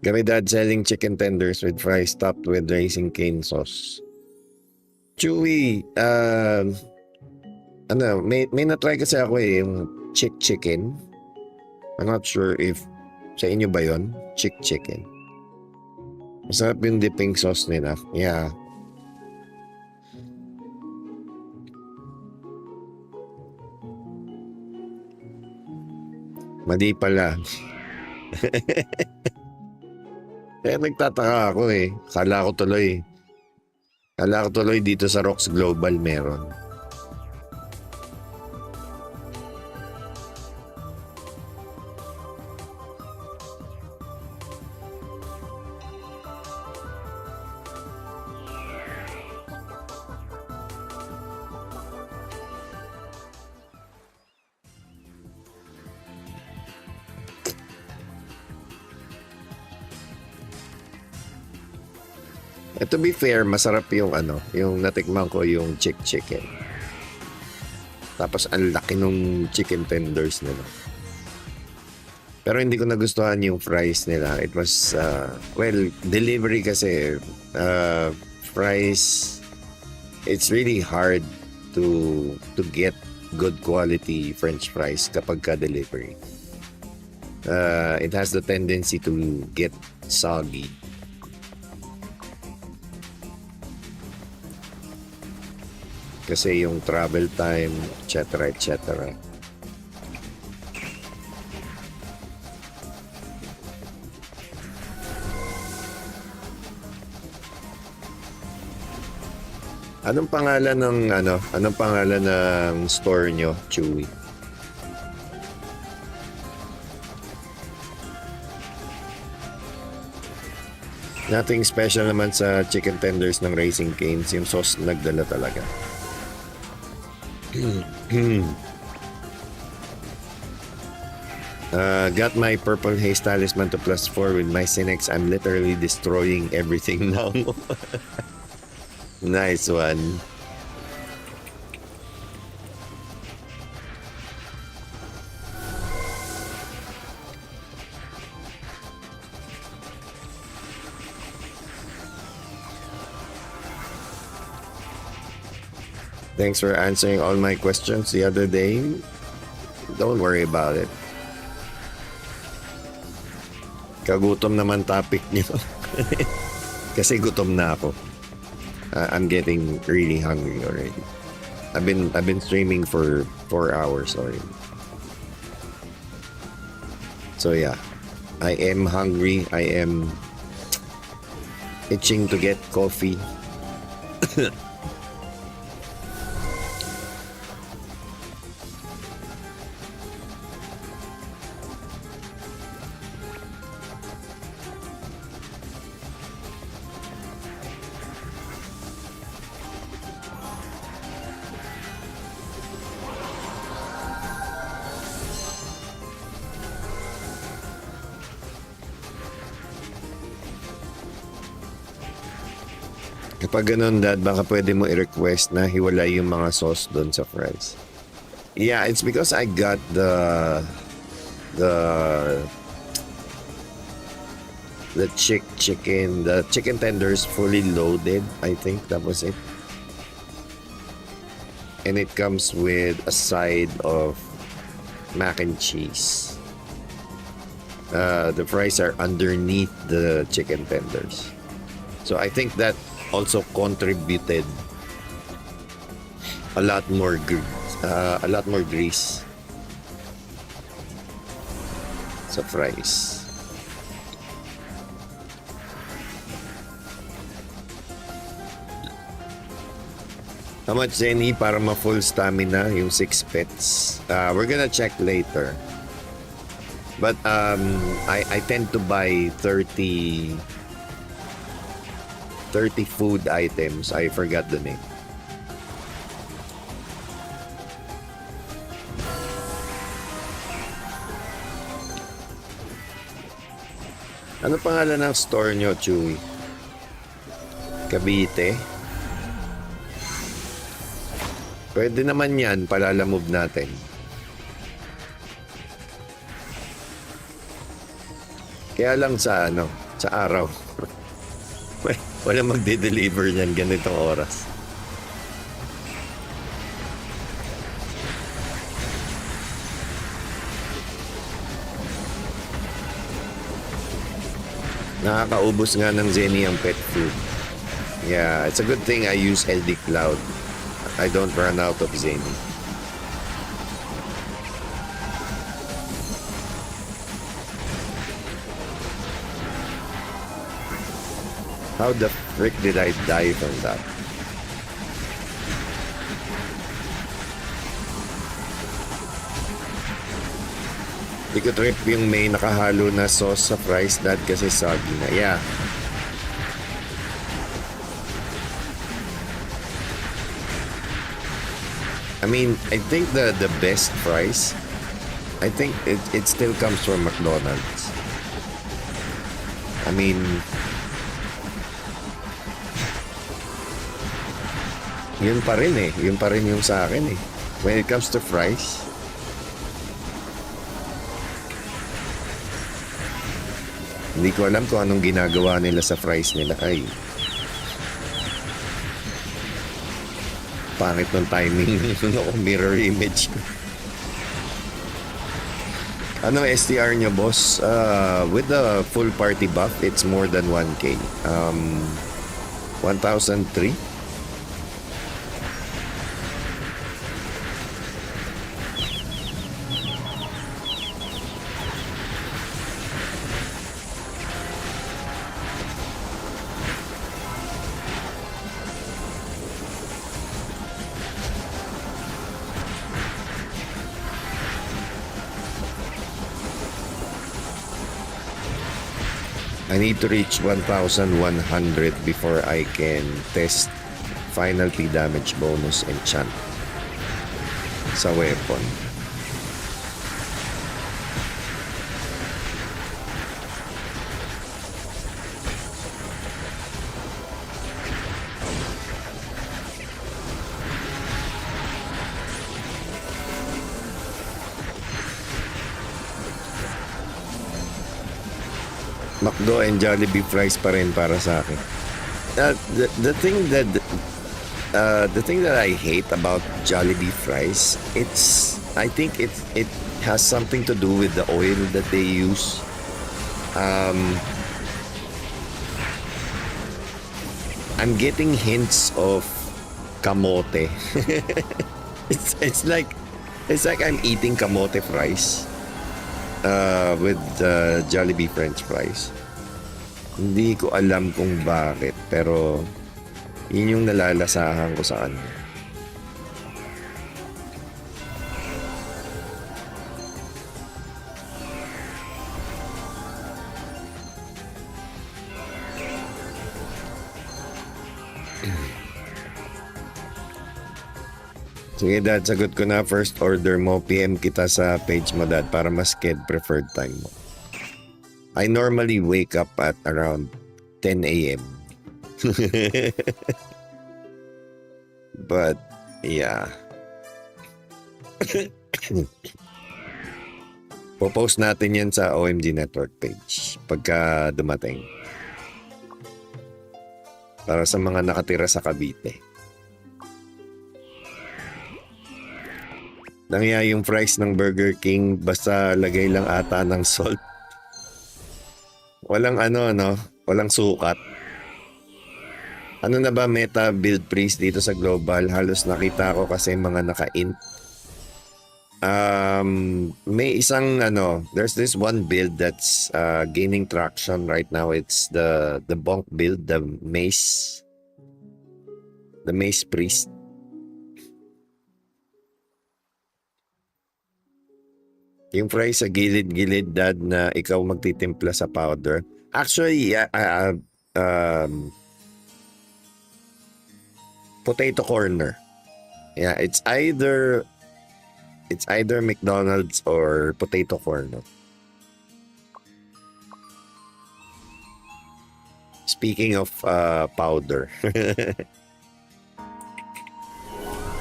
Kami, Dad, selling chicken tenders with fries topped with Racing Cane sauce. Chewy, may na-try kasi ako eh, yung chicken. I'm not sure if sa inyo ba yun? Chicken. Masarap yung dipping sauce nila. Yeah. Mali pala. Kaya nagtataka ako eh. Kala ko tuloy dito sa ROX Global meron. To be fair, masarap yung yung natikman ko yung chicken. Tapos ang laki nung chicken tenders nila. Pero hindi ko nagustuhan yung fries nila. It was, delivery kasi, fries, it's really hard to get good quality French fries kapag ka-delivery. It has the tendency to get soggy. Kasi yung travel time, etc. etc. Anong pangalan ng Anong pangalan ng store nyo, Chewy? Nothing special naman sa chicken tenders ng Racing Canes. Yung sauce nagdala talaga. Got my purple haze talisman to +4 with my SinX. I'm literally destroying everything now. Nice one. Thanks for answering all my questions the other day. Don't worry about it. Kagutom naman topic niyo. Kasi gutom na ako. I'm getting really hungry already. I've been streaming for 4 hours already. So yeah, I am hungry. I am itching to get coffee. Kapag ganun, Dad, baka pwede mo i-request na hiwalay yung mga sauce doon sa fries. Yeah, it's because I got the chicken tenders fully loaded. I think that was it. And it comes with a side of mac and cheese. The fries are underneath the chicken tenders. So I think that also contributed a lot more grease sa fries. How much, Zeny, para ma-full stamina yung 6 pets? We're gonna check later. But I tend to buy 30 food items. I forgot the name. Ano pangalan ng store nyo, Chewy? Cavite? Pwede naman yan, palalamove natin. Kaya lang sa araw. Wala magde-deliver niyan ganitong oras. Nakakaubos nga ng Zeny ang pet food. Yeah, it's a good thing I use LD Cloud. I don't run out of Zeny. How the frick did I die from that? Di ko trip yung may nakahalo na sauce sa fries, Dad, kasi soggy na. Yeah. I mean, I think the best fries, I think it still comes from McDonald's. I mean, yun pa rin eh. Yun pa rin yung sa akin eh. When it comes to fries, hindi ko alam kung anong ginagawa nila sa fries nila. Ay. Pangit ng timing. Mirror image. Anong STR nyo, boss? With the full party buff, it's more than 1K. 1,003? I need to reach 1,100 before I can test final P damage bonus enchant sa weapon. McDo and Jollibee fries pa rin para sa akin. The thing that I hate about Jollibee fries, I think it has something to do with the oil that they use. I'm getting hints of kamote. it's like I'm eating kamote fries. With Jollibee French fries. Hindi ko alam kung bakit, pero yun yung nalalasahan ko sa kanya. Sige dad, sagot ko na. First order mo, PM kita sa page mo dad para mas preferred time mo. I normally wake up at around 10 a.m. But yeah. Popost natin yan sa OMG Network page pagka dumating. Para sa mga nakatira sa Cavite. Nangya yung fries ng Burger King, basta lagay lang ata ng salt. Walang walang sukat. Ano na ba meta build priest dito sa global? Halos nakita ko kasi mga naka-int. May isang there's this one build that's gaining traction right now. It's the bonk build, the mace priest. Yung fries sa gilid-gilid dad na ikaw magtitimpla sa powder. Actually, potato corner. Yeah, it's either McDonald's or potato corner. Speaking of powder.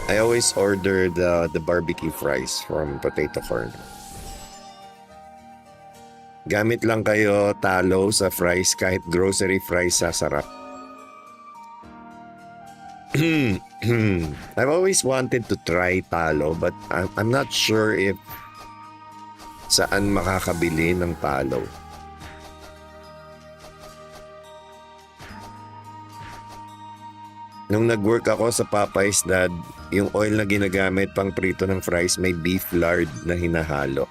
I always order the barbecue fries from potato corner. Gamit lang kayo talo sa fries, kahit grocery fries sasarap. I've always wanted to try talo but I'm not sure if saan makakabili ng talo. Nung nag-work ako sa Popeyes dad, yung oil na ginagamit pang prito ng fries may beef lard na hinahalo.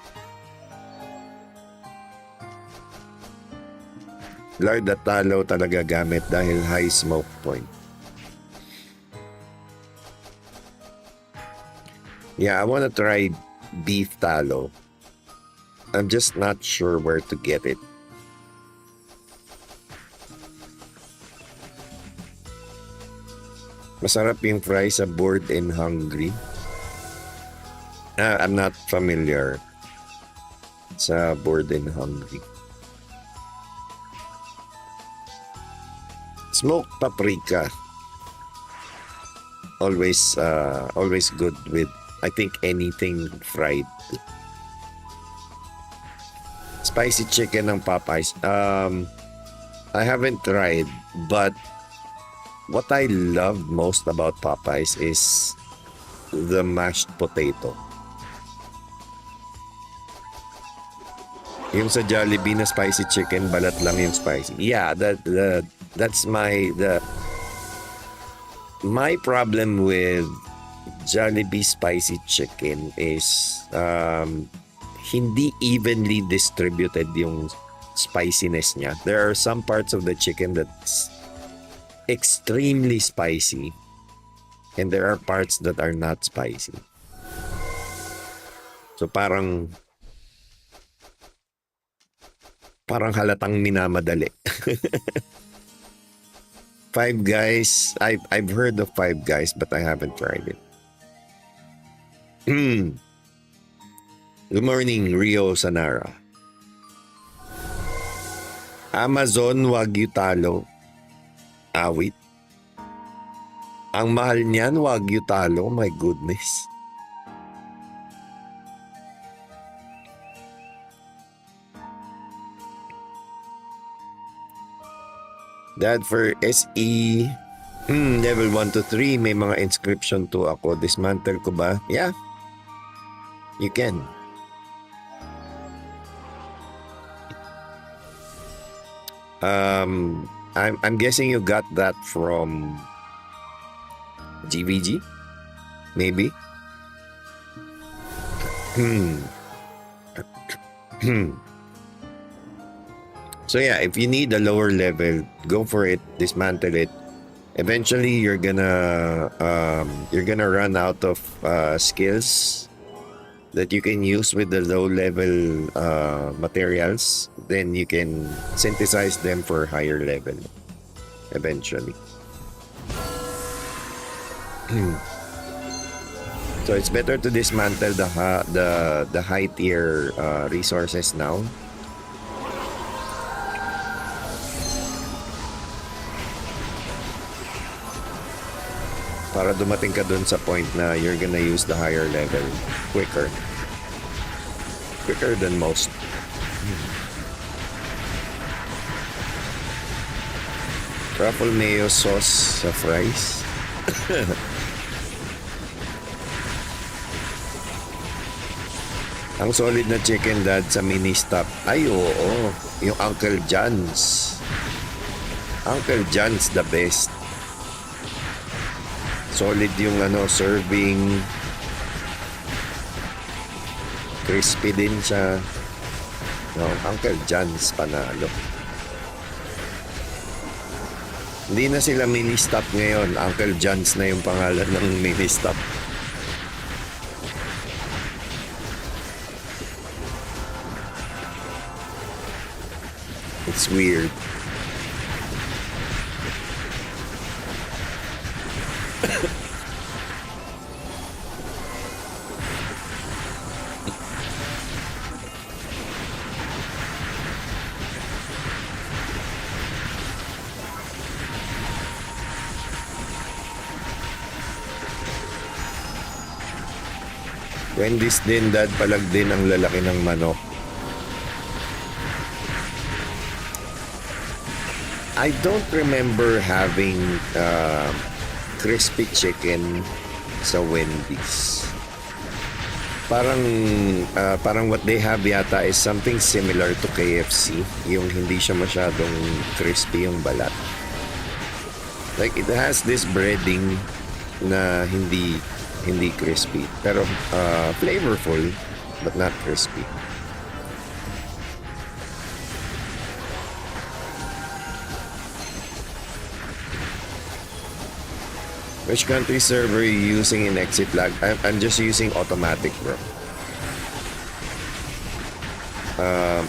Lard at talo talaga gamit dahil high smoke point. Yeah, I wanna try beef talo. I'm just not sure where to get it. Masarap yung fries sa Bored and Hungry. I'm not familiar sa Bored and Hungry. Smoked paprika. Always good with, I think, anything fried. Spicy chicken ng Popeyes. I haven't tried, but what I love most about Popeyes is the mashed potato. Yung sa Jollibee na spicy chicken, balat lang yung spicy. Yeah, that's my problem with Jollibee spicy chicken is hindi evenly distributed yung spiciness niya. There are some parts of the chicken that's extremely spicy and there are parts that are not spicy. So parang halatang minamadali. Five Guys, I've heard of Five Guys but I haven't tried it. Good morning, Rio Sanara. Amazon Wagyu Talo. Awit. Ang mahal niyan, Wagyu Talo. My goodness. Dad for SE. Level 1 to 3. May mga inscription to ako. Dismantle ko ba? Yeah. You can. I'm guessing you got that from GVG? Maybe? So yeah, if you need a lower level, go for it, dismantle it. Eventually, you're gonna run out of skills that you can use with the low level materials. Then you can synthesize them for higher level eventually. So it's better to dismantle the high tier resources now. Para dumating ka dun sa point na you're gonna use the higher level quicker than most. Truffle mayo sauce sa fries. Ang solid na chicken, Dad, sa mini stop. Ay, oo. Yung Uncle John's. Uncle John's the best. Solid yung serving. Crispy din siya. No, Uncle John's panalo. Hindi na sila mini stop ngayon. Uncle John's na yung pangalan ng mini stop. It's weird. Wendy's din, Dad, palag din ang lalaki ng manok. I don't remember having crispy chicken sa Wendy's. Parang what they have yata is something similar to KFC. Yung hindi siya masyadong crispy yung balat. Like it has this breading na hindi crispy, pero flavorful but not crispy. Which country server are you using in exit lag? I'm just using automatic, bro.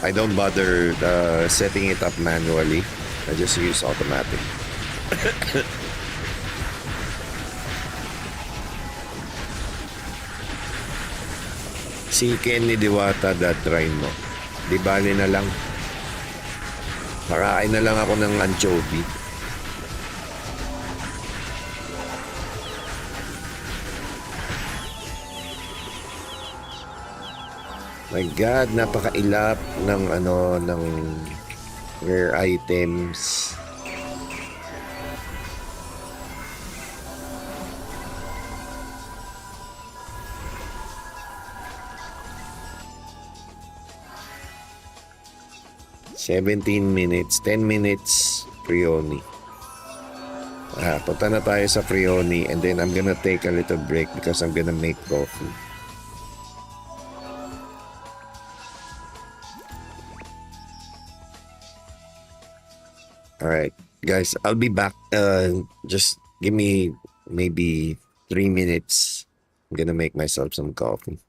I don't bother setting it up manually. I just use automatic. Si Kenny Diwata, Dad, try mo. Di bali na lang. Nakain na lang ako ng anchovy. My God, napakailap ng ng rare items. 17 minutes. 10 minutes, Frioni. Punta na tayo sa Frioni and then I'm gonna take a little break because I'm gonna make coffee. Alright, guys, I'll be back. Just give me maybe 3 minutes. I'm gonna make myself some coffee.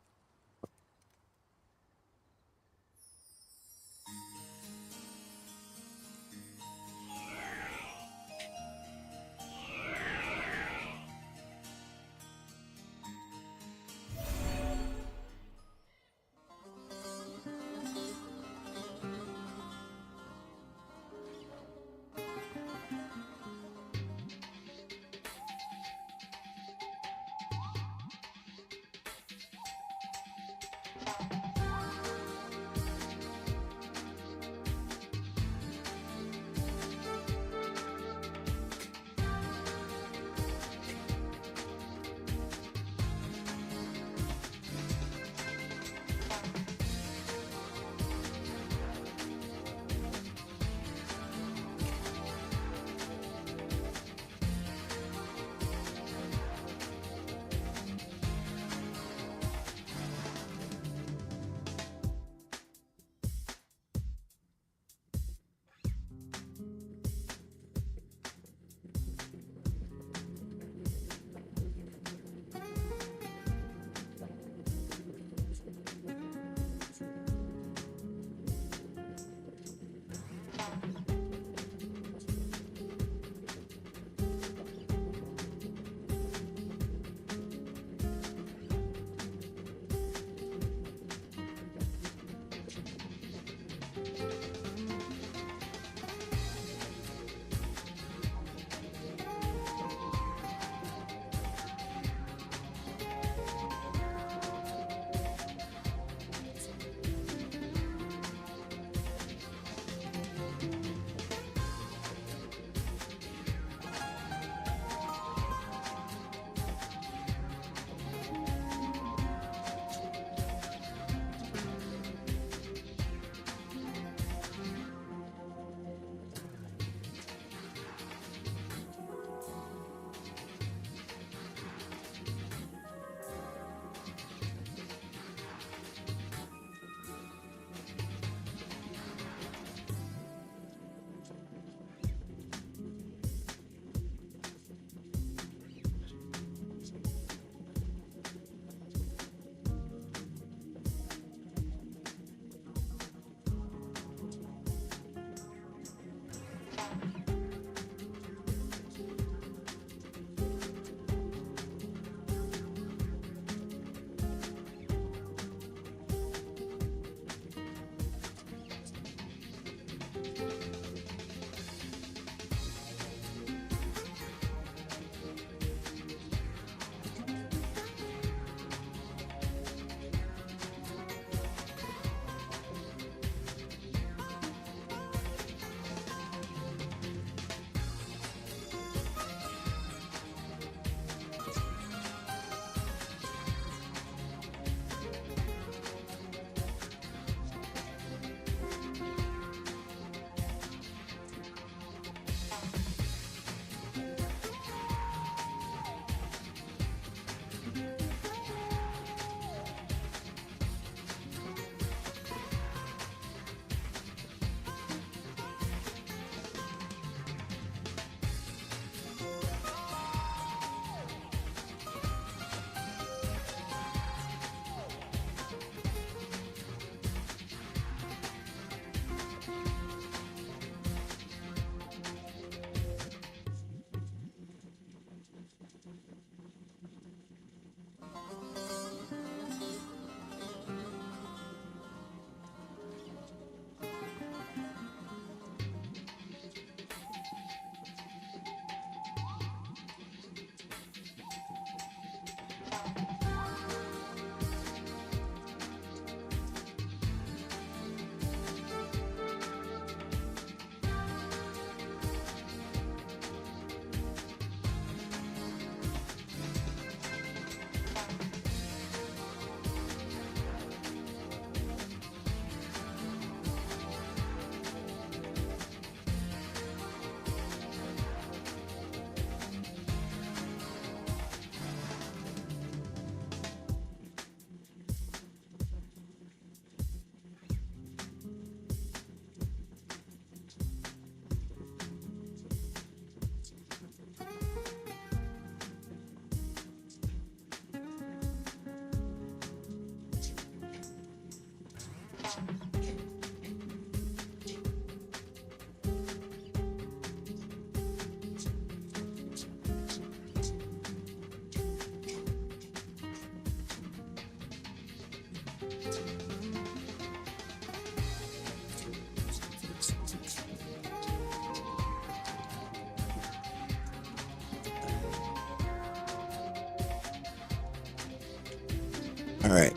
All right,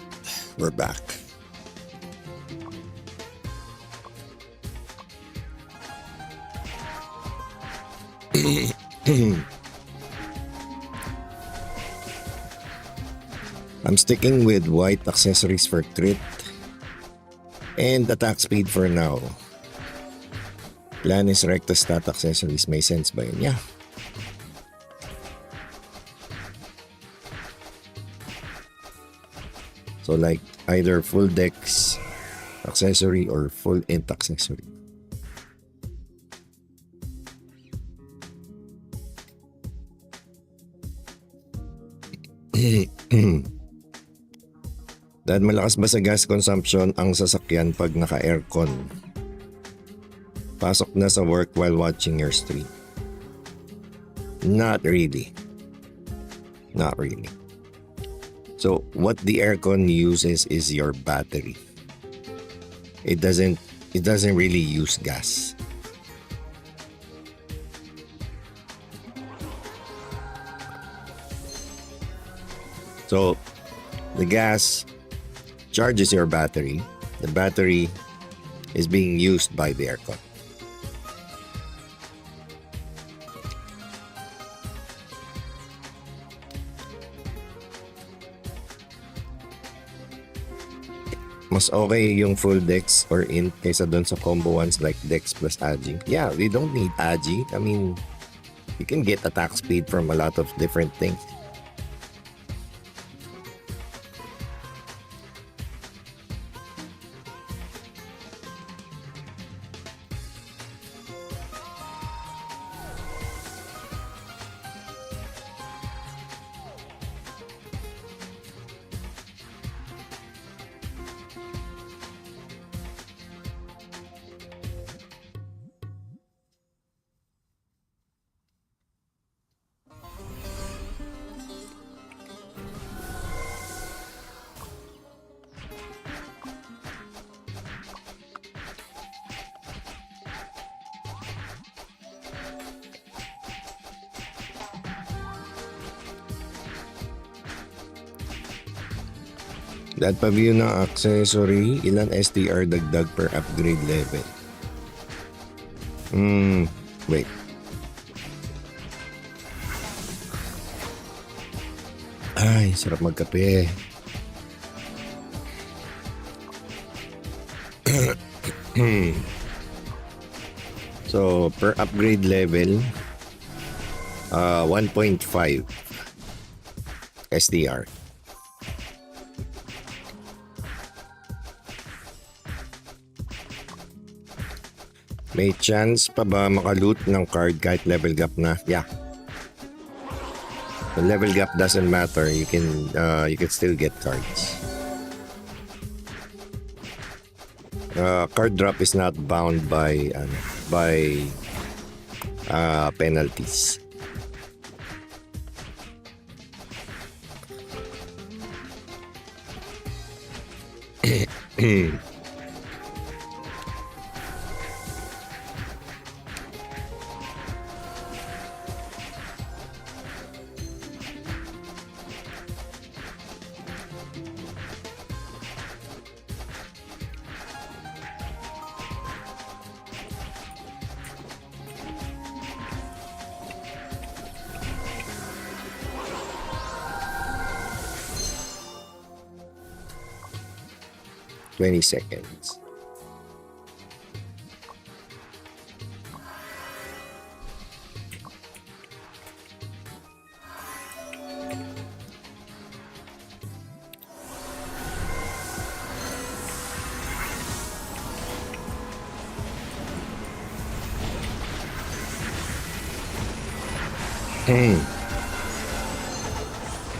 we're back. I'm sticking with white accessories for crit and attack speed for now. Plan is recta stat accessories. May sense ba yun? Yeah. So like either full dex accessory or full int accessory. Dahil malakas ba sa gas consumption ang sasakyan pag naka-aircon? Pasok na sa work while watching your stream? Not really. Not really. So what the aircon uses is your battery. It doesn't really use gas. So the gas charges your battery. The battery is being used by the aircon. Mas okay yung full dex or int kaysa dun sa combo ones like dex plus agi. Yeah, we don't need agi. I mean, you can get attack speed from a lot of different things. That paview ng accessory, ilan STR dagdag per upgrade level? Wait. Ay, sarap magkape. So, per upgrade level, 1.5 STR. May chance pa ba makaloot ng card kahit level gap na? Yeah. The level gap doesn't matter. You can still get cards. Card drop is not bound by penalties. Seconds.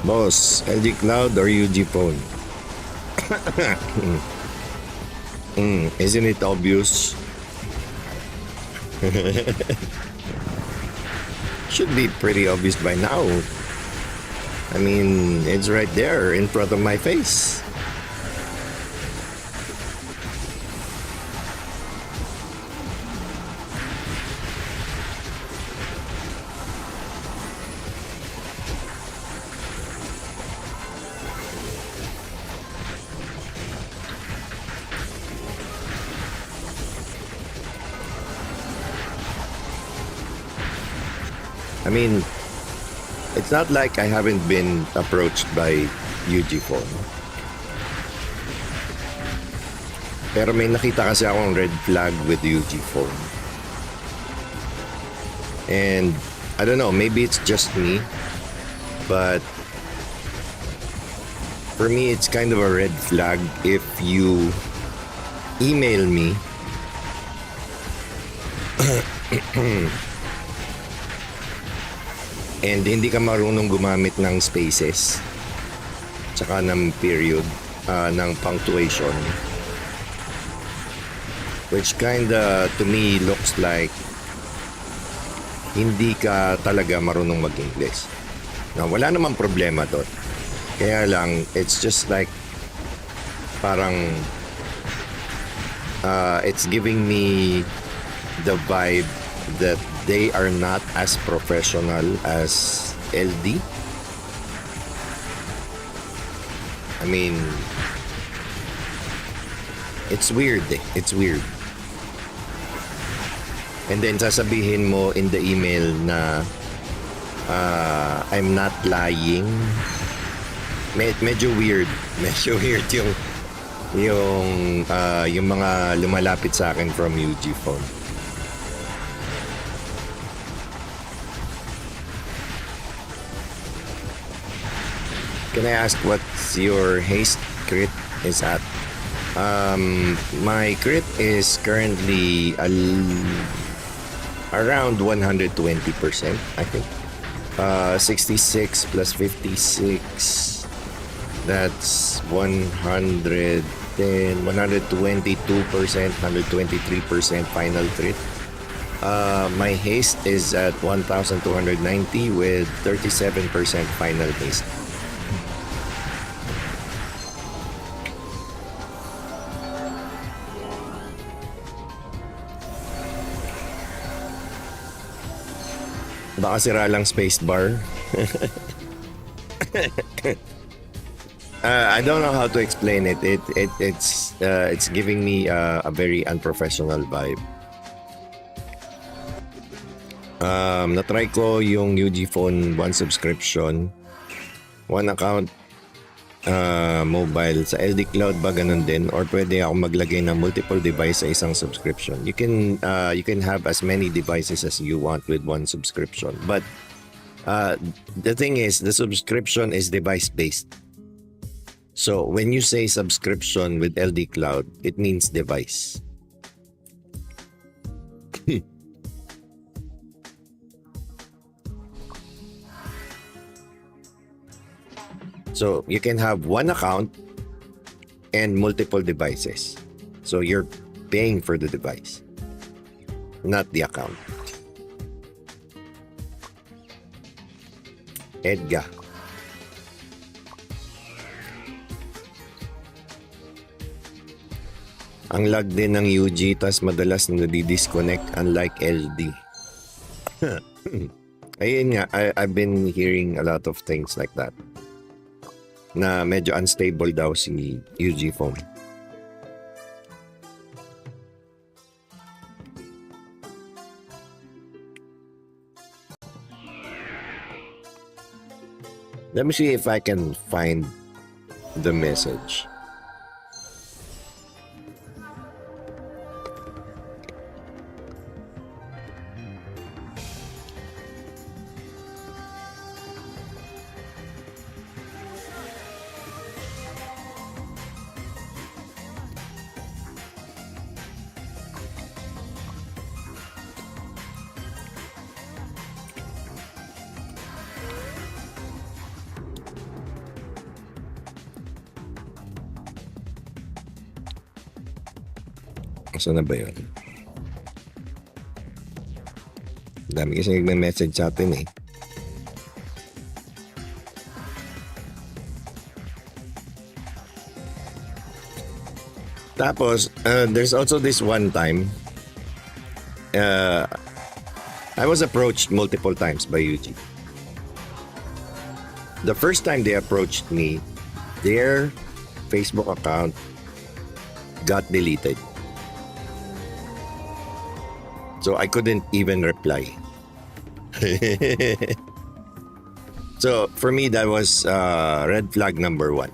Boss, LG Cloud or UG phone? Isn't it obvious? Should be pretty obvious by now. I mean, it's right there in front of my face. I mean, it's not like I haven't been approached by UG phone. Pero may nakita kasi akong red flag with UG phone. And I don't know, maybe it's just me, but for me it's kind of a red flag if you email me and hindi ka marunong gumamit ng spaces tsaka ng period, ng punctuation, which kinda to me looks like hindi ka talaga marunong mag-English. Now, wala namang problema doon. Kaya lang, it's just like parang it's giving me the vibe that they are not as professional as LD. I mean, it's weird eh. It's weird. And then sasabihin mo in the email na I'm not lying. Medyo weird. Medyo weird yung mga lumalapit sa akin from UG phone. Can I ask what's your haste crit is at? My crit is currently around 120%, I think. 66 plus 56, that's 110, 122%, 123% final crit. My haste is at 1,290 with 37% final haste. Baka sira lang spacebar. I don't know how to explain it. It's giving me a very unprofessional vibe. Na-try ko yung UG phone 1 subscription, 1 account, mobile. Sa LD Cloud ba ganun din? Or pwede ako maglagay ng multiple device sa isang subscription? You can have as many devices as you want with 1 subscription. But the thing is, the subscription is device based. So when you say subscription with LD Cloud, it means device. So you can have 1 account and multiple devices. So you're paying for the device, not the account. Edga. Ang lag din ng UG, tas madalas nadi-disconnect unlike LD. Ayun nga, I've been hearing a lot of things like that. Na medyo unstable daw si UG phone. Let me see if I can find the message. Saan na ba yun? Dami kasi nagme-message sa atin eh. Tapos, there's also this one time, I was approached multiple times by UG. The first time they approached me, their Facebook account got deleted. So I couldn't even reply. So for me, that was red flag number 1.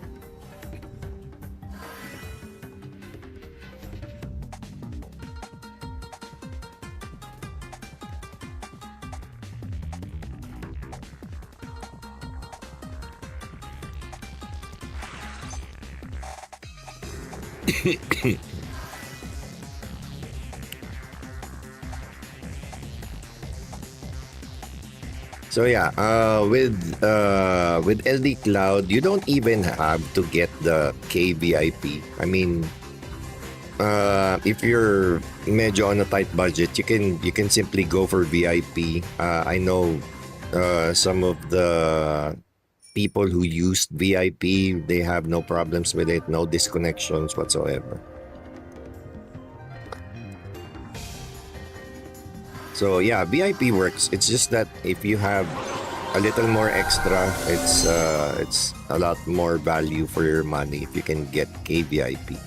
So yeah, with LD Cloud, you don't even have to get the KVIP. I mean, if you're medyo on a tight budget, you can simply go for VIP. I know some of the people who used VIP, they have no problems with it, no disconnections whatsoever. So yeah, VIP works. It's just that if you have a little more extra, it's a lot more value for your money if you can get KVIP.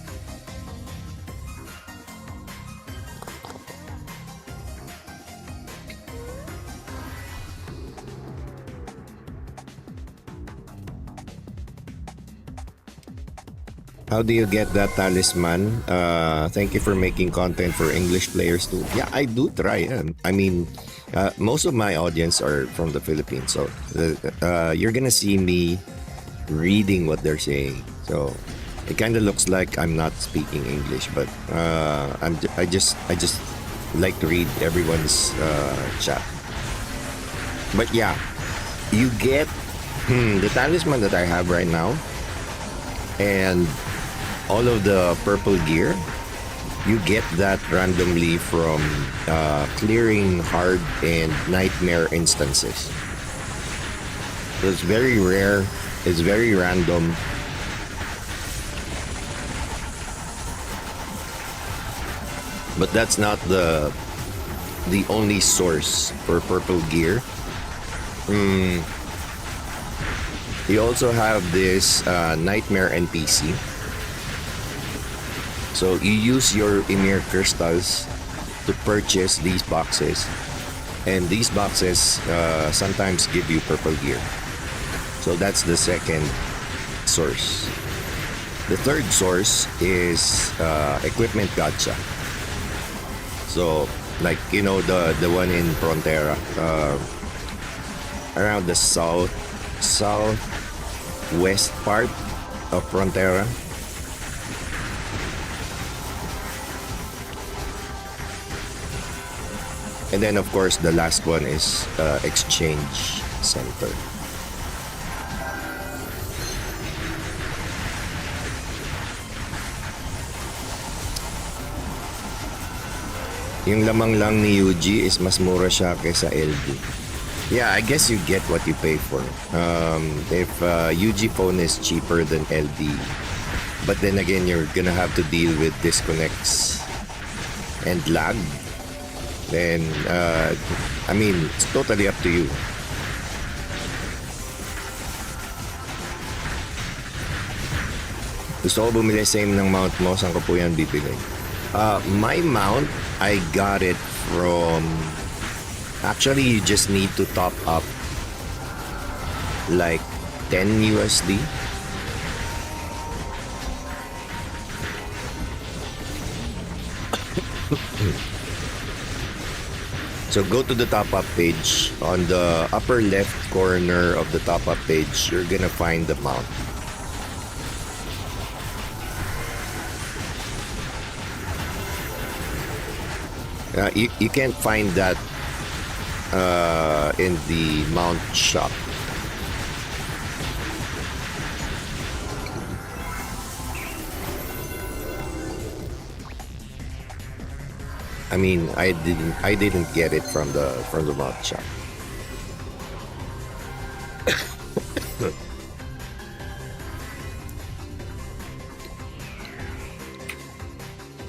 How do you get that talisman? Thank you for making content for English players too. Yeah, I do try. I mean, most of my audience are from the Philippines, so you're gonna see me reading what they're saying. So it kind of looks like I'm not speaking English, but I just like to read everyone's chat. But yeah, you get the talisman that I have right now, and all of the purple gear, you get that randomly from clearing hard and nightmare instances. So it's very rare, it's very random. But that's not the only source for purple gear. You also have this nightmare NPC. So you use your Emir crystals to purchase these boxes, and these boxes sometimes give you purple gear. So that's the second source. The third source is equipment gacha. So like, you know, the one in Frontera, around the southwest part of Frontera. And then of course the last one is Exchange Center. Yung lamang lang ni UG is mas mura siya kaysa LD. Yeah, I guess you get what you pay for. If UG phone is cheaper than LD, but then again you're gonna have to deal with disconnects and lag, then I mean, it's totally up to you. Gusto ko bumili same ng mount mo, saan ko po yan bibili? My mount, I got it from, actually you just need to top up like 10 USD. So go to the top up page. On the upper left corner of the top up page, you're gonna find the mount. You can't find that in the mount shop. I mean, I didn't get it from the mod shop.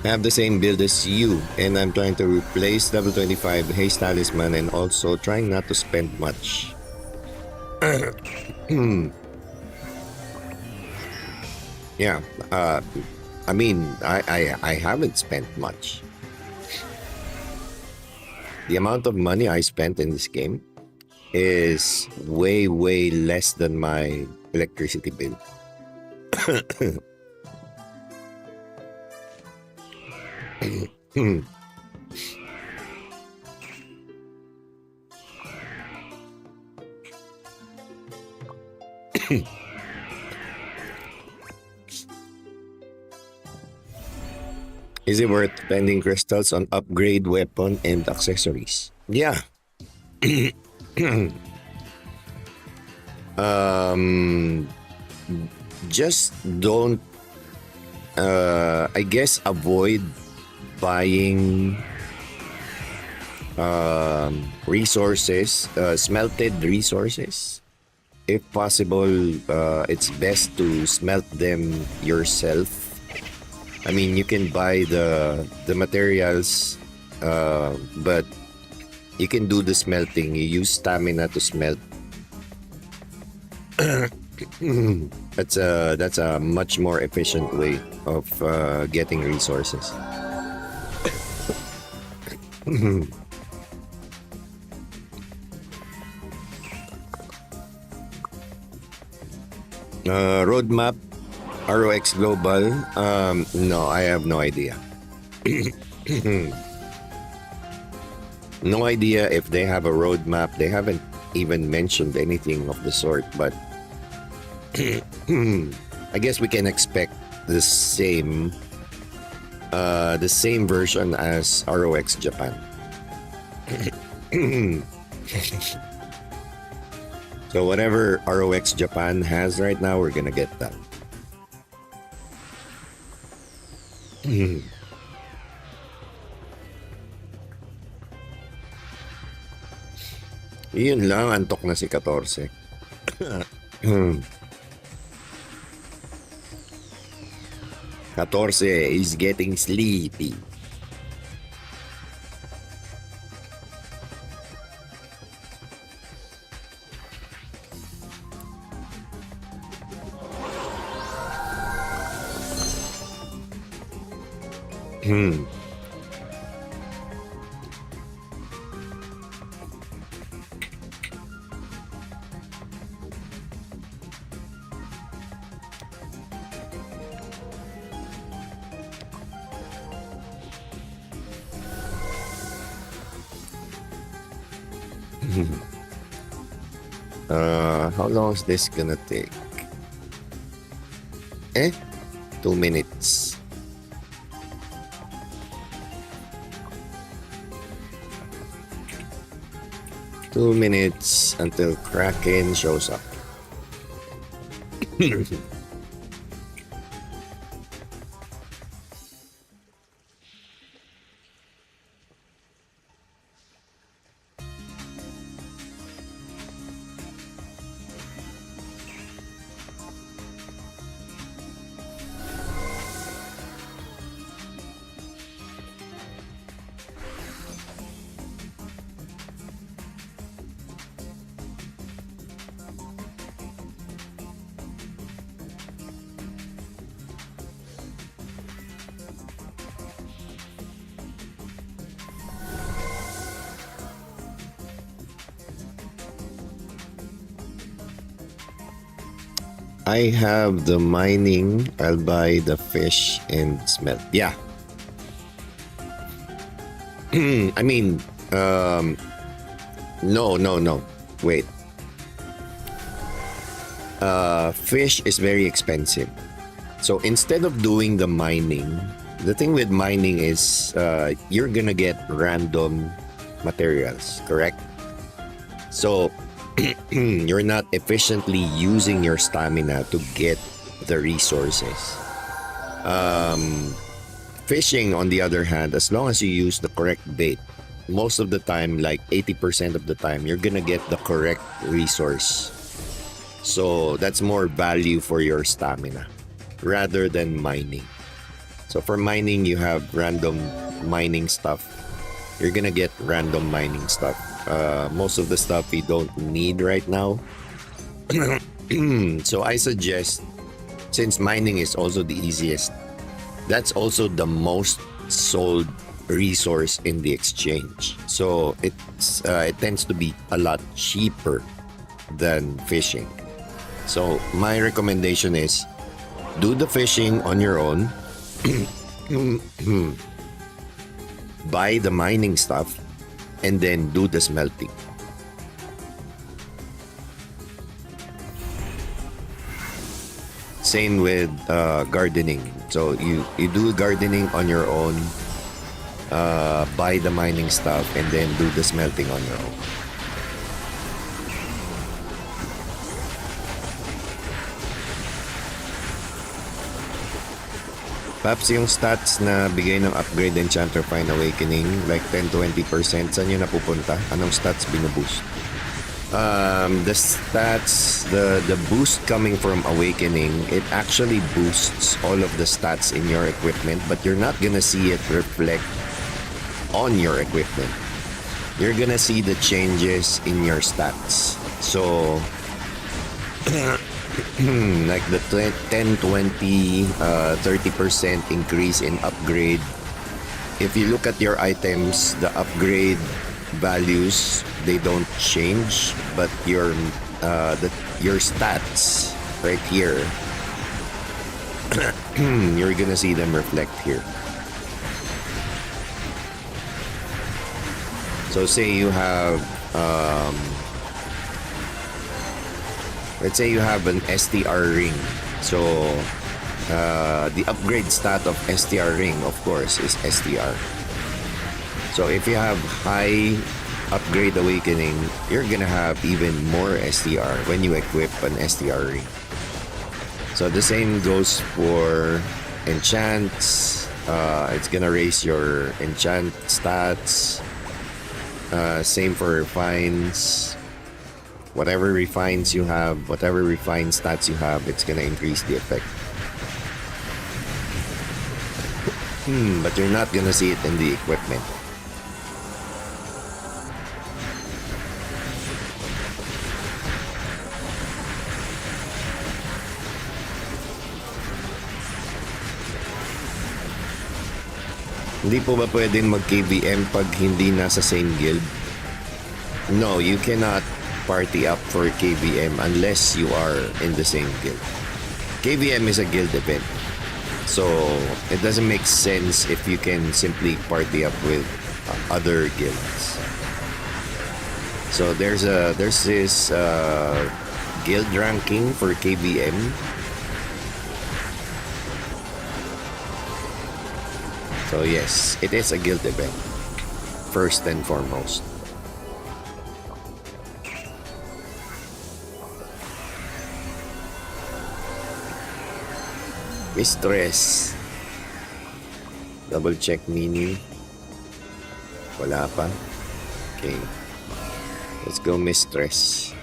I have the same build as you, and I'm trying to replace level 25 Haste Talisman and also trying not to spend much. Yeah, I mean, I haven't spent much. The amount of money I spent in this game is way less than my electricity bill. Is it worth spending crystals on upgrade weapon and accessories? Yeah. Just don't I guess avoid buying resources, smelted resources. If possible, it's best to smelt them yourself. I mean, you can buy the materials, but you can do the smelting. You use stamina to smelt. That's a much more efficient way of getting resources. Roadmap, ROX Global. No, I have no idea. No idea if they have a roadmap. They haven't even mentioned anything of the sort, but I guess we can expect the same version as ROX Japan. So whatever ROX Japan has right now, we're gonna get that. Yun lang, antok na si 14. 14 is getting sleepy. How long is this gonna take? 2 minutes. Two minutes until Kraken shows up. I have the mining. I'll buy the fish and smelt. Yeah. I mean, no. Wait. Fish is very expensive. So instead of doing the mining, the thing with mining is you're gonna get random materials, correct? So you're not efficiently using your stamina to get the resources. Fishing, on the other hand, as long as you use the correct bait, most of the time, like 80% of the time, you're gonna get the correct resource. So that's more value for your stamina rather than mining. So for mining, you have random mining stuff. You're gonna get random mining stuff. Most of the stuff we don't need right now. So I suggest, since mining is also the easiest, that's also the most sold resource in the exchange. So it tends to be a lot cheaper than fishing. So my recommendation is do the fishing on your own. Buy the mining stuff and then do the smelting. Same with gardening. So you do gardening on your own, buy the mining stuff, and then do the smelting on your own. Paps, yung stats na bigay ng upgrade Enchanter Fine Awakening, like 10-20%, saan yun napupunta? Anong stats binuboost? The stats, the boost coming from Awakening, it actually boosts all of the stats in your equipment, but you're not gonna see it reflect on your equipment. You're gonna see the changes in your stats. So, like the 10, 20, 30% increase in upgrade. If you look at your items, the upgrade values, they don't change, but your stats right here, you're gonna see them reflect here. So say you have let's say you have an STR ring. So the upgrade stat of STR ring, of course, is STR. So if you have high upgrade awakening, you're gonna have even more STR when you equip an STR ring. So the same goes for enchants. It's gonna raise your enchant stats. Same for refines. Whatever refines you have, whatever refine stats you have, it's gonna increase the effect. But you're not gonna see it in the equipment. Hindi po ba pwedeng mag-KVM pag hindi nasa same guild? No, you cannot party up for KVM unless you are in the same guild. KVM is a guild event, so it doesn't make sense if you can simply party up with other guilds. So there's this guild ranking for KVM. So yes, it is a guild event, first and foremost. Mistress. Double check mini. Wala pa. Okay. Let's go, Mistress.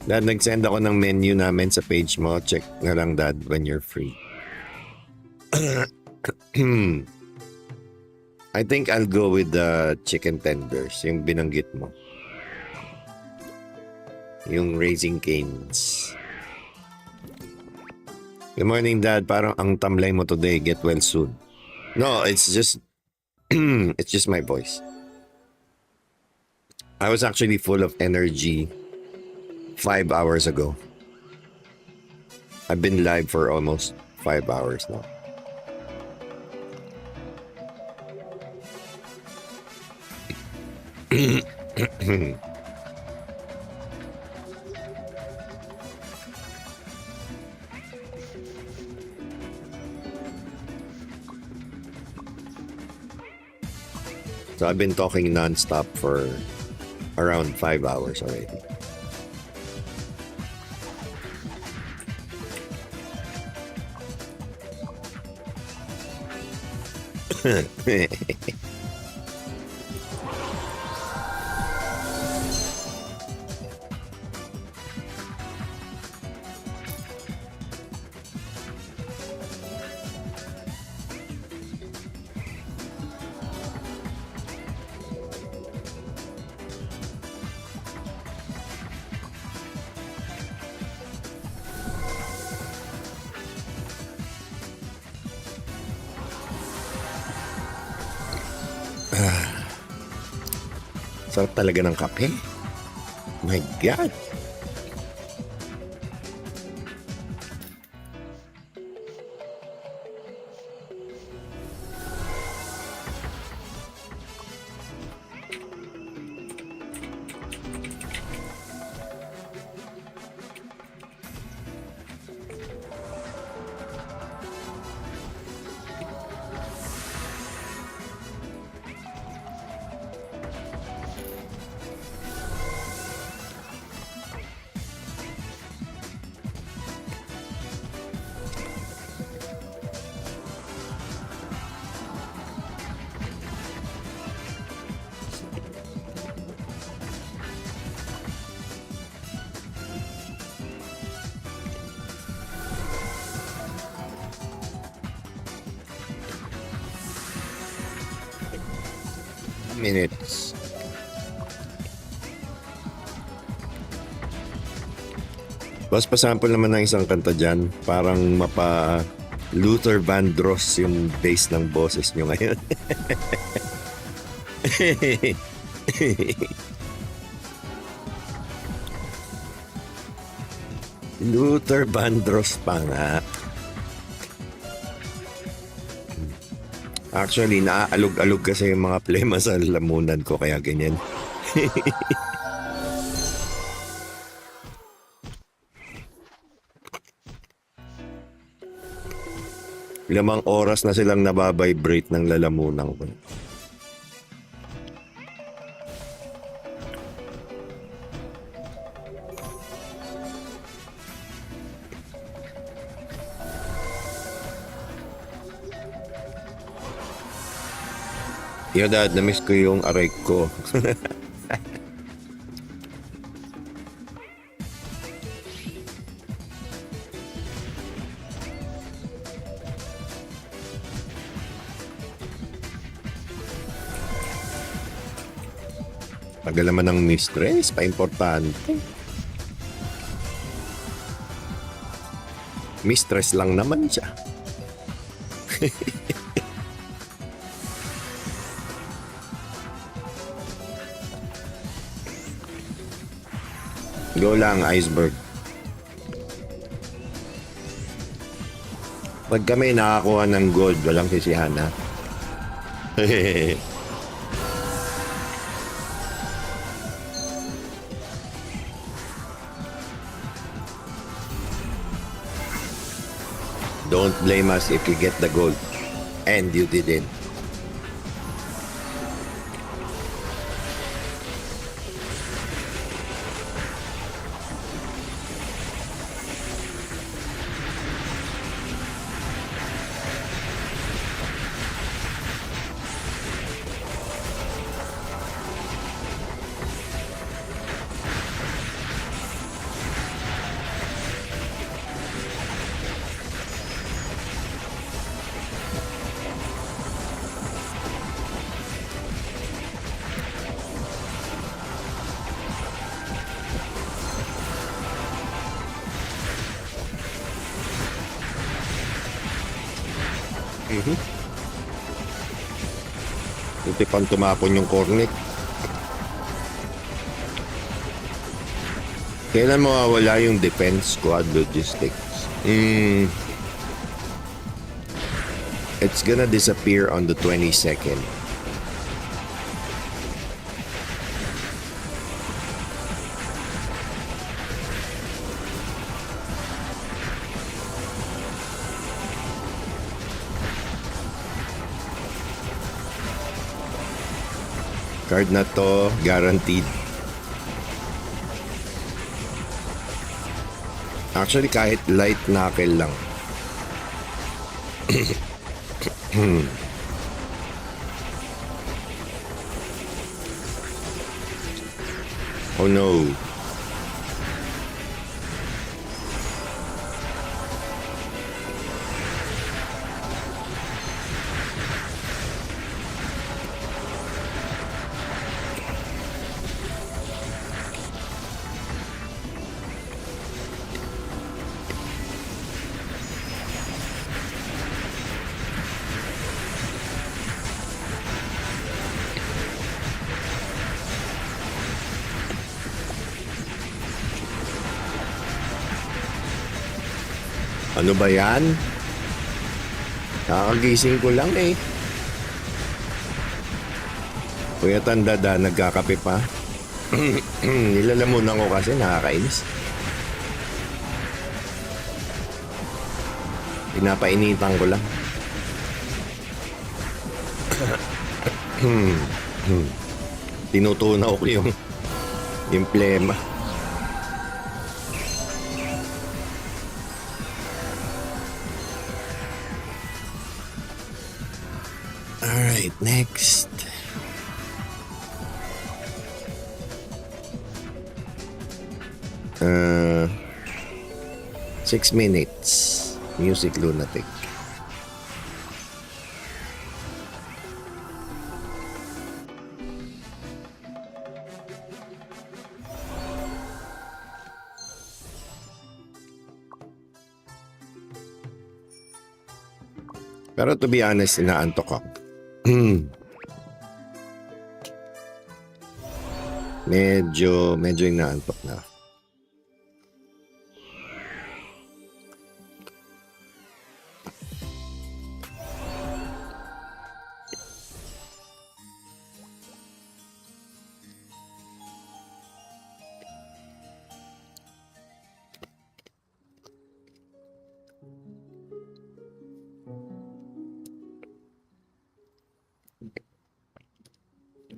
Dad, nag-send ako ng menu namin sa page mo. Check na lang, Dad, when you're free. I think I'll go with the chicken tenders, yung binanggit mo. Yung Raising Canes. Good morning, Dad. Parang ang tamlay mo today. Get well soon. No, it's just it's just my voice. I was actually full of energy 5 hours ago. I've been live for almost 5 hours now. So I've been talking non-stop for around 5 hours already. Sarap talaga ng kape. My God. Minutes. Boss, pasample naman ng isang kanta dyan. Parang mapa Luther Vandross yung bass ng boses nyo ngayon. Luther Vandross pa nga. Actually, naaalog-alog kasi yung mga plema sa lamunan ko, kaya ganyan. Limang oras na silang nababibrate ng lalamunan ko. Yo dad, na-miss ko yung aray ko. Tagal naman ng mistress, pa-importante. Mistress lang naman siya. Go lang, iceberg. Pag kami nakakuha ng gold, walang sisihan ha. Don't blame us if you get the gold. And you didn't. Buti pang tumapon yung cornet. Kailan mawawala yung defense squad logistics? It's gonna disappear on the 22nd. Card na to, guaranteed. Actually, kahit light knuckle lang. Oh no. Ano ba yan? Nakagising ko lang eh. Kuya Tandada, nagkakape pa. Nilalamunan ko kasi nakakainis. Pinapainitan ko lang. Tinutunaw ko yung plema. Alright, next. Uh, 6 minutes. Music lunatic. Pero to be honest, inaantok ako. Medyo inaantok na.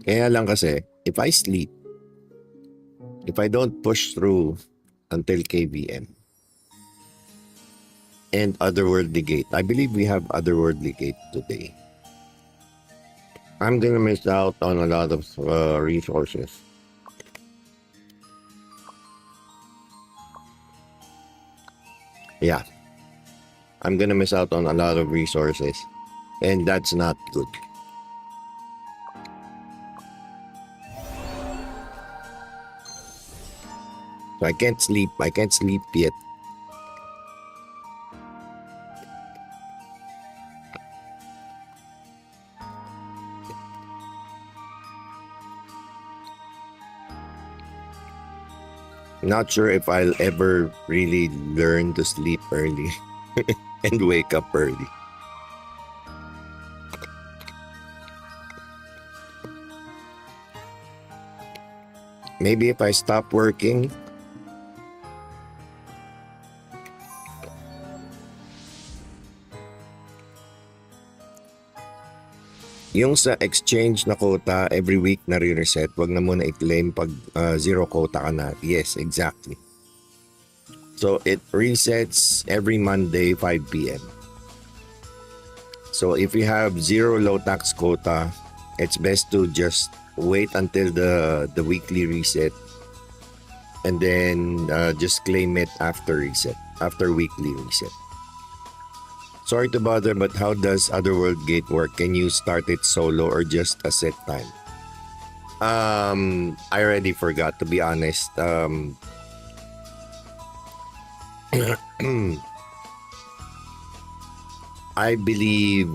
Kaya lang kasi, if I sleep, if I don't push through until KVM and Otherworldly Gate, I believe we have Otherworldly Gate today. I'm gonna miss out on a lot of resources. Yeah. I'm gonna miss out on a lot of resources, and that's not good. So I can't sleep yet. Not sure if I'll ever really learn to sleep early and wake up early. Maybe if I stop working, yung sa exchange na quota, every week na re-reset, wag na muna i-claim pag zero quota ka na. Yes, exactly. So it resets every Monday 5 p.m. So if you have zero low tax quota, it's best to just wait until the weekly reset and then just claim it after weekly reset. Sorry to bother, but how does Otherworld Gate work? Can you start it solo or just a set time? I already forgot, to be honest. I believe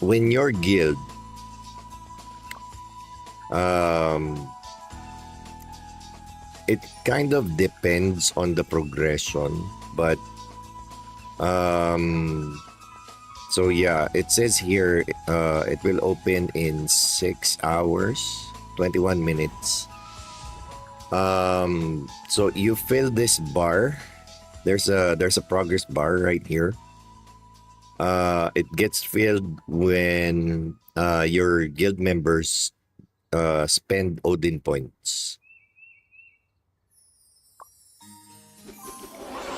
when your guild it kind of depends on the progression, but so yeah, it says here it will open in 6 hours 21 minutes. So you fill this bar. There's a progress bar right here. It gets filled when your guild members spend Odin points.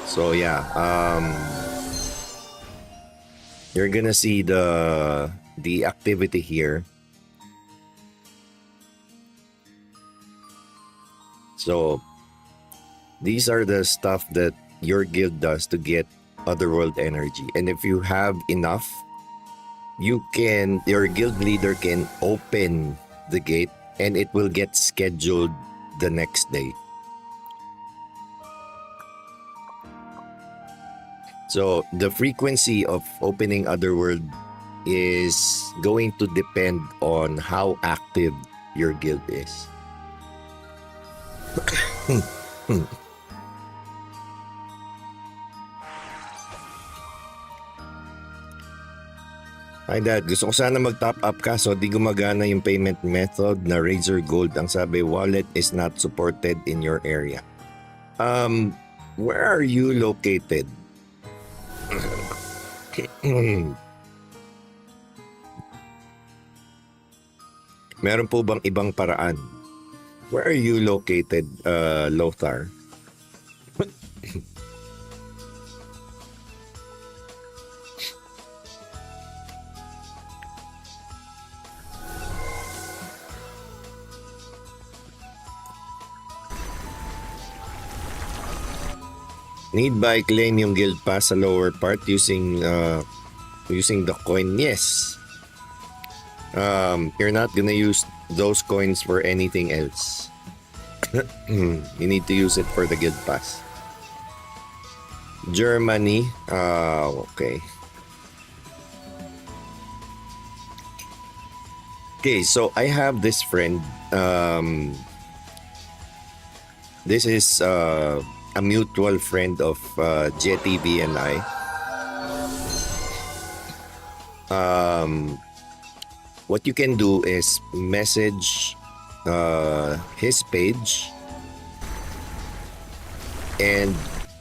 So yeah, you're gonna see the activity here. So these are the stuff that your guild does to get otherworld energy. And if you have enough, your guild leader can open the gate and it will get scheduled the next day. So the frequency of opening otherworld is going to depend on how active your guild is. Hi Dad, gusto ko sana mag-top up ka so di gumagana yung payment method na Razor Gold. Ang sabi, wallet is not supported in your area. Where are you located? Meron po bang ibang paraan? Where are you located, Lothar? Need buy claim yung guild pass sa lower part using the coin. Yes. You're not gonna use those coins for anything else. You need to use it for the guild pass. Germany. Okay. Okay, so I have this friend. This is a mutual friend of JTV and I. What you can do is message his page and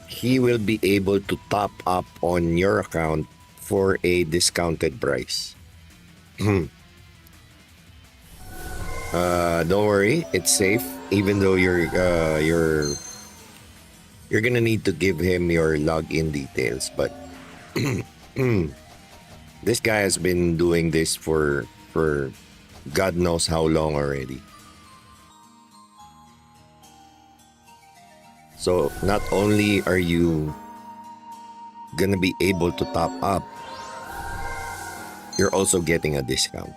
he will be able to top up on your account for a discounted price. Don't worry, it's safe. Even though you're gonna need to give him your login details, but this guy has been doing this for God knows how long already. So not only are you gonna be able to top up, you're also getting a discount.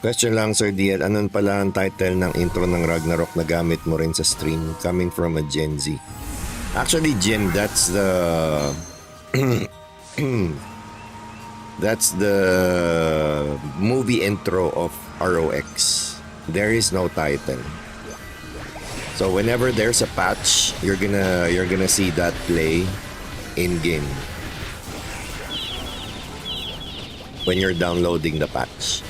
Question lang, Sir Diet, anon pala ang title ng intro ng Ragnarok na gamit mo rin sa stream? Coming from a Gen Z. Actually, Jim, that's the that's the movie intro of ROX. There is no title. So whenever there's a patch, you're gonna see that play in game when you're downloading the patch.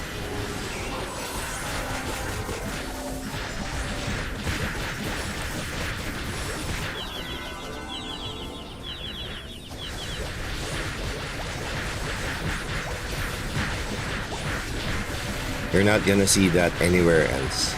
You're not gonna see that anywhere else.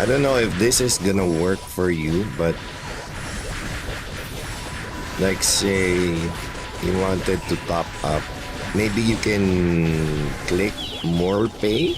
I don't know if this is gonna work for you, but like say you wanted to top up, maybe you can click more pay.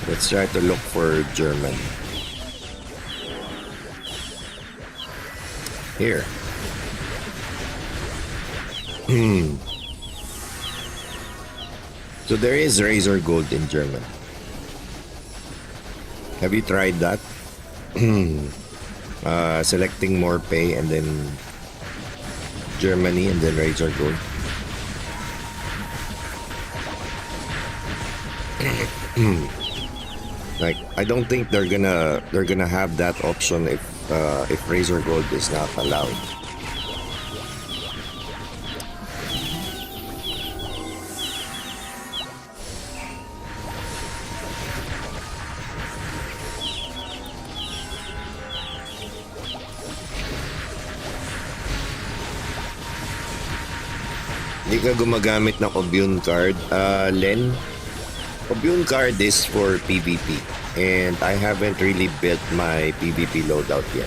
Let's try to look for German. Here. So there is Razor Gold in German. Have you tried that? Selecting more pay and then Germany and then Razor Gold. Like, I don't think they're gonna have that option if Razor Gold is not allowed. Hindi ka gumagamit ng Obune card, Len. Obune card is for PvP, and I haven't really built my PvP loadout yet.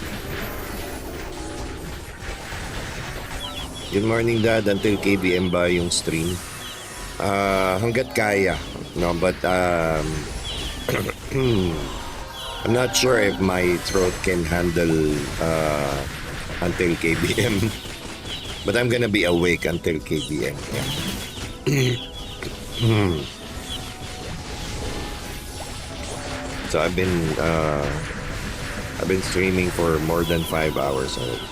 Good morning, Dad. Until KBM ba yung stream? Hanggat kaya, no? But I'm not sure if my throat can handle until KBM. But I'm gonna be awake until KBM. Yeah. So I've been streaming for more than 5 hours already.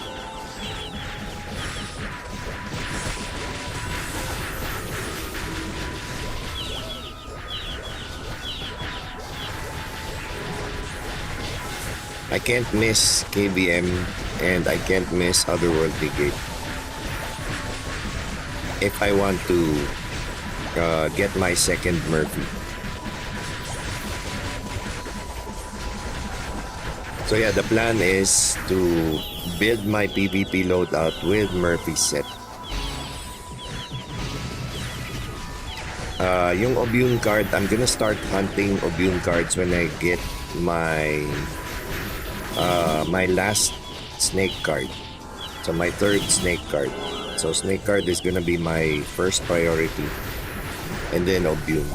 I can't miss KBM and I can't miss Otherworldly Gate if I want to get my second Murphy. So yeah, the plan is to build my PvP loadout with Murphy set. Yung Obune card, I'm gonna start hunting Obune cards when I get my my last snake card. So my third snake card. So snake card is gonna be my first priority, and then Obune.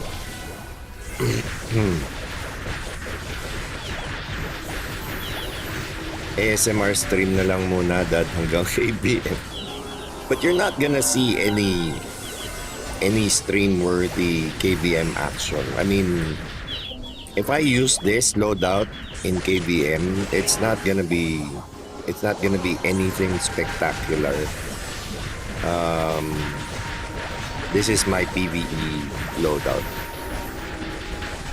ASMR stream na lang muna, Dad, hanggang KBM. But you're not gonna see any stream-worthy KBM action. I mean, if I use this loadout in KBM, it's not gonna be anything spectacular. This is my PvE loadout.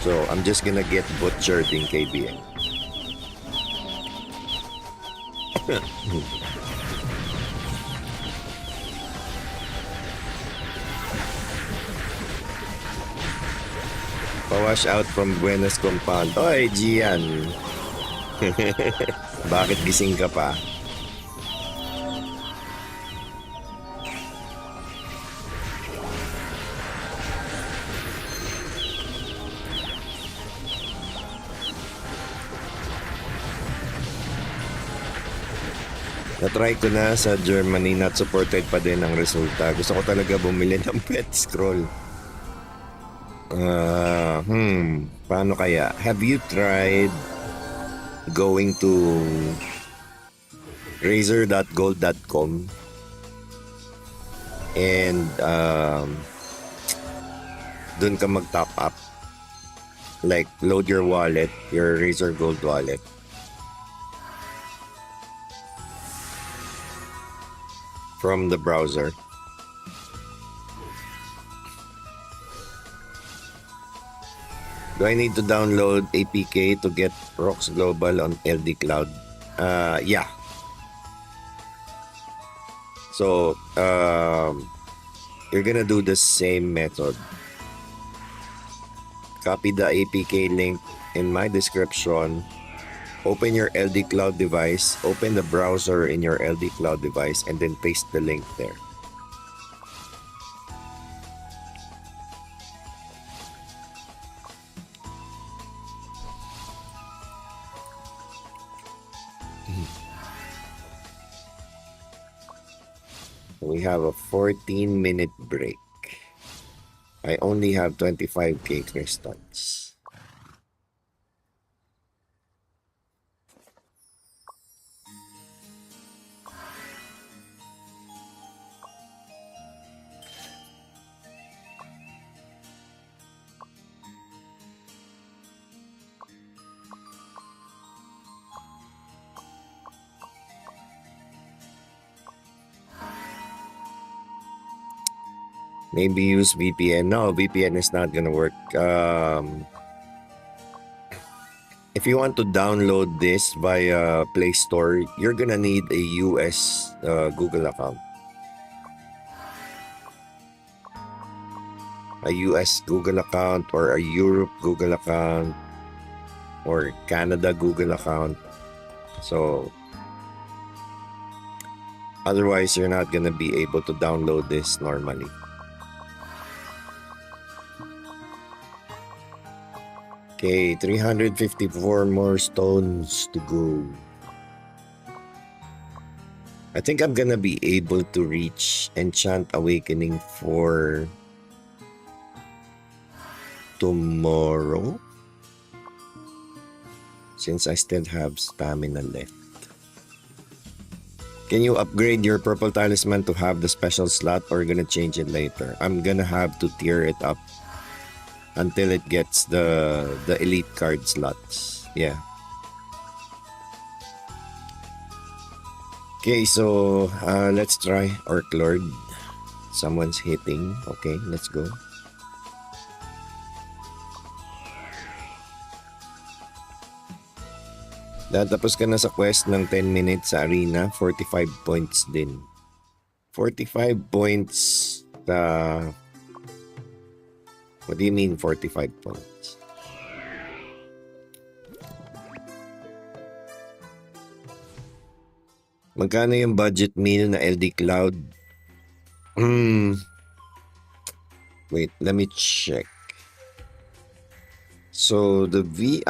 So I'm just gonna get butchered in KBM. Pawash out from Buenos Compound. Oy, Gian! Bakit gising ka pa? Na-try ko na sa Germany, not supported pa din ang resulta. Gusto ko talaga bumili ng pet scroll. Paano kaya? Have you tried going to razor.gold.com and dun ka mag-top up? Like, load your wallet, your Razor Gold wallet. From the browser. Do I need to download APK to get ROX Global on LD Cloud? Yeah. So, you're gonna do the same method. Copy the APK link in my description. Open your LD Cloud device, open the browser in your LD Cloud device, and then paste the link there. We have a 14-minute break. I only have 25k crystals. Maybe use VPN. No, VPN is not gonna work. If you want to download this via Play Store, you're gonna need a US Google account. A US Google account or a Europe Google account or Canada Google account. So otherwise, you're not gonna be able to download this normally. Okay, 354 more stones to go. I think I'm gonna be able to reach Enchant Awakening for tomorrow, since I still have stamina left. Can you upgrade your purple talisman to have the special slot, or gonna change it later? I'm gonna have to tier it up until it gets the elite card slots. Yeah. Okay, so let's try Orc Lord. Someone's hitting. Okay, let's go. Datapos ka na sa quest ng 10 minutes sa arena, 45 points din. 45 points what do you mean 45 points? Magkano yung budget meal na LD Cloud? Wait, let me check. So the VIP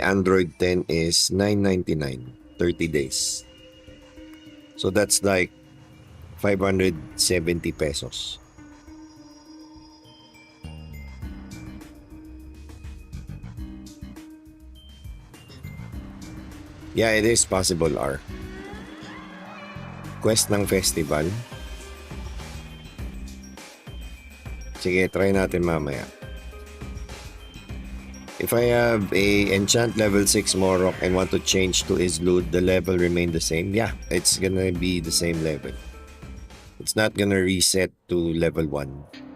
Android 10 is $9.99, 30 days. So that's like 570 pesos. Yeah, it is possible, R. Quest ng festival. Sige, try natin mamaya. If I have a enchant level 6 Morok and want to change to Islud, the level remain the same? Yeah, it's gonna be the same level. It's not gonna reset to level 1.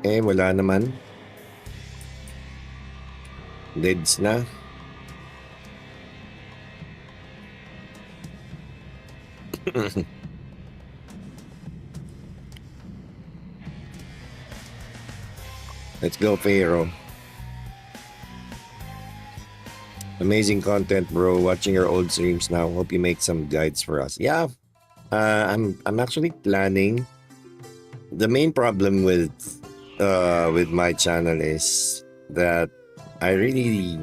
Eh, wala naman. Deads na. Let's go, Pharaoh. Amazing content, bro. Watching your old streams now. Hope you make some guides for us. Yeah, I'm actually planning. The main problem with my channel is that I really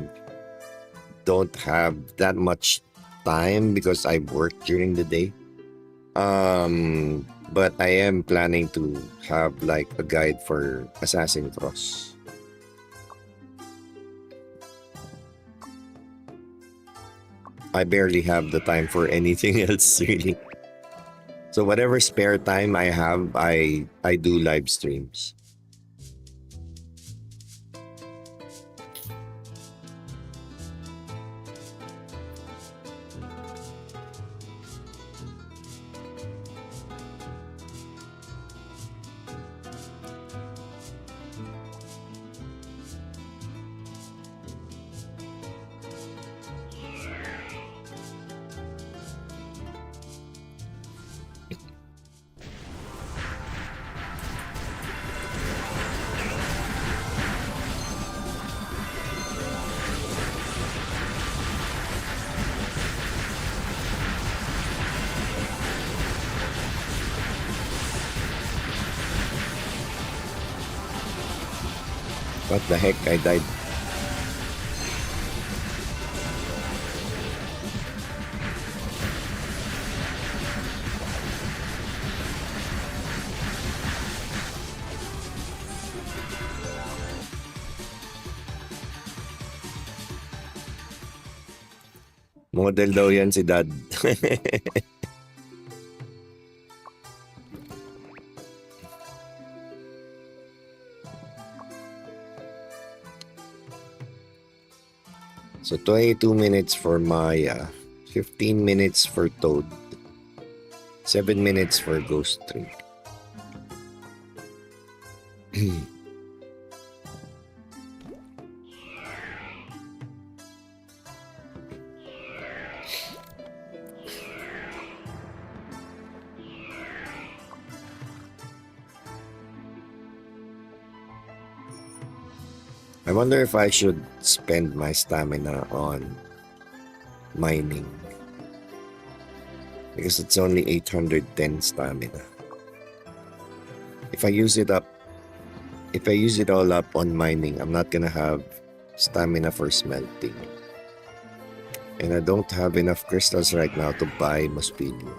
don't have that much time because I work during the day. But I am planning to have like a guide for Assassin's Cross. I barely have the time for anything else, really. So whatever spare time I have, I do live streams. What the heck? I died. Model daw yan si Dad. So 22 minutes for Maya, 15 minutes for Toad, 7 minutes for Ghost Trick. I wonder if I should spend my stamina on mining. Because it's only 810 stamina. If I use it all up on mining, I'm not gonna have stamina for smelting. And I don't have enough crystals right now to buy Mospino.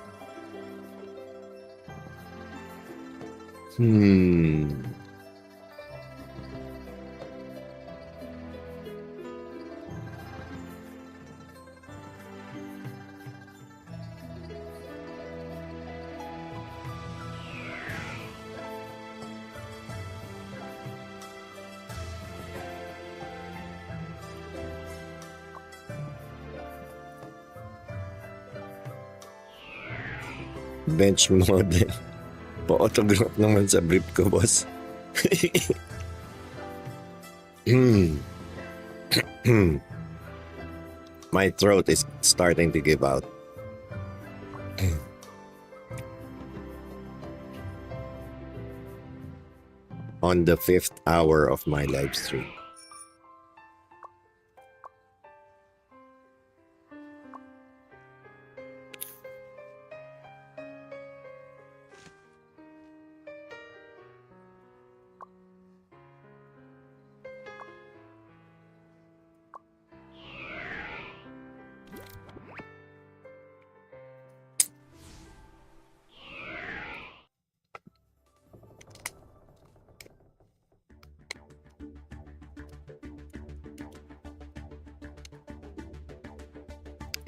Bench model. Pa-autograph naman sa brief ko, boss. My throat is starting to give out. On the 5th hour of my live stream.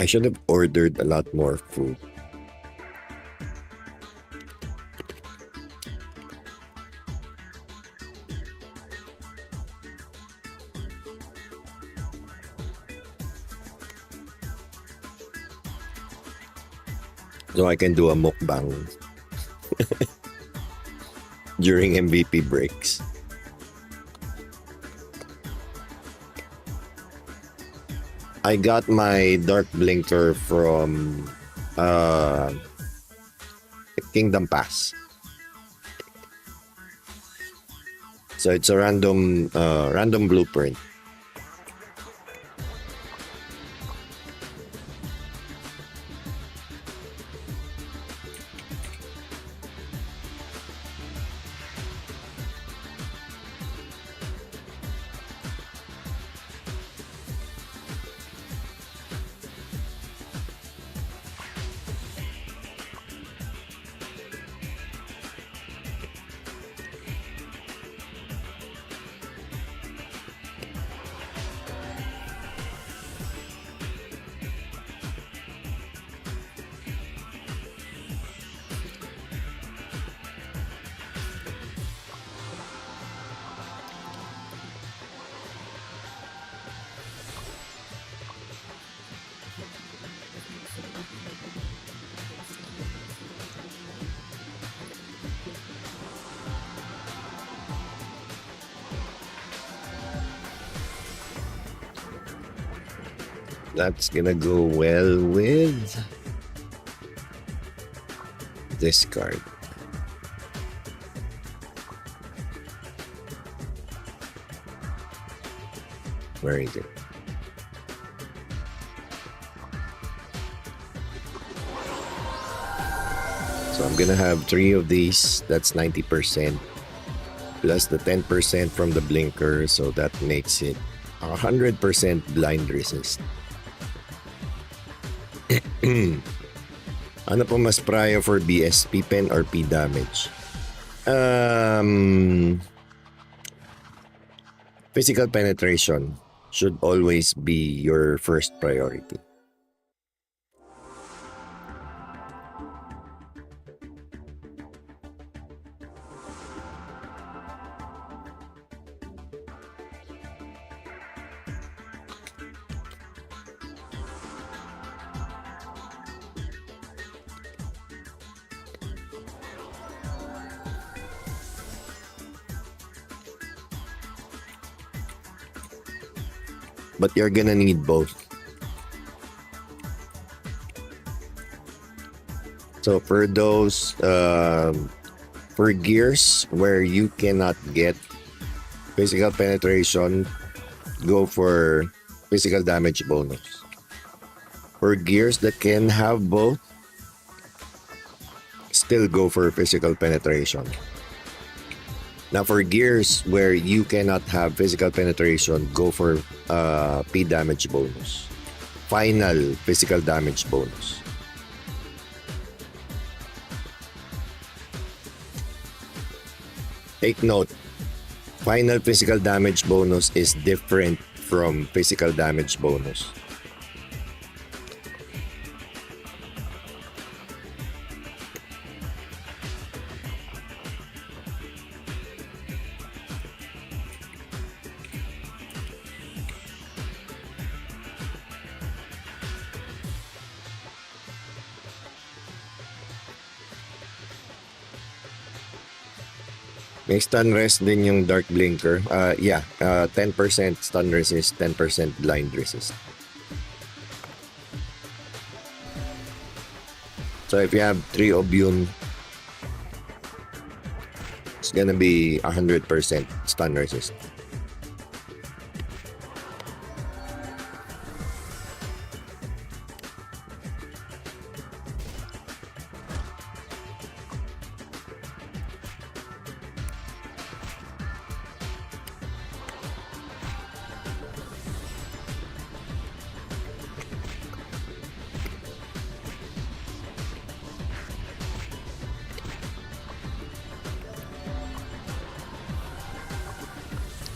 I should have ordered a lot more food. So I can do a mukbang during MVP breaks. I got my dark blinker from Kingdom Pass. So it's a random blueprint. That's gonna go well with this card. Where is it? So I'm gonna have 3 of these. That's 90%. Plus the 10% from the blinker. So that makes it 100% blind resist. Ano po mas prior for BSP pen or P damage? Physical penetration should always be your first priority. but you're gonna need both. So for those for gears where you cannot get physical penetration, go for physical damage bonus. For gears that can have both, still go for physical penetration. Now for gears where you cannot have physical penetration, go for P damage bonus. Final physical damage bonus. Take note, final physical damage bonus is different from physical damage bonus. May stun rest din yung Dark Blinker. 10% stun resist, 10% blind resist. So if you have 3 Obune, it's gonna be 100% stun resist.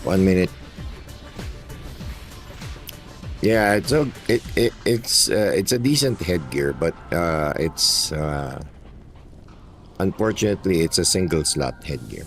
One minute. Yeah, it's a decent headgear, but it's unfortunately it's a single slot headgear.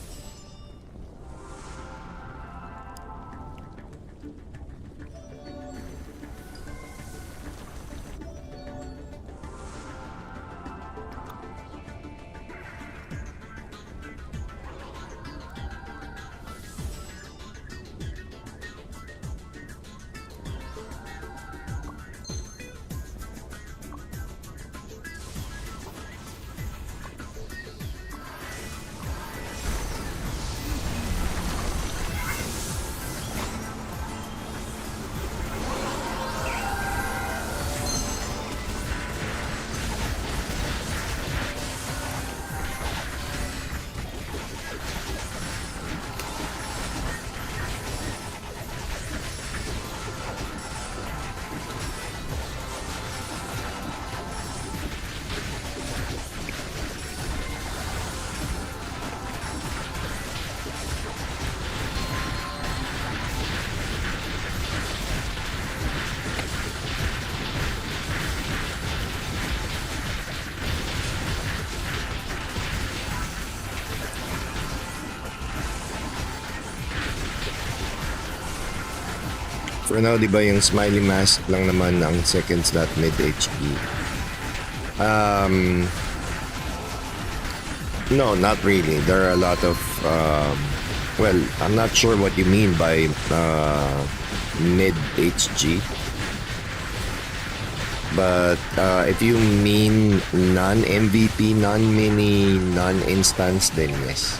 For now, di ba yung smiley mask lang naman ang second slot mid HP? No, not really. There are a lot of well, I'm not sure what you mean by mid HG. But if you mean non-MVP, non-mini, non-instance, then yes.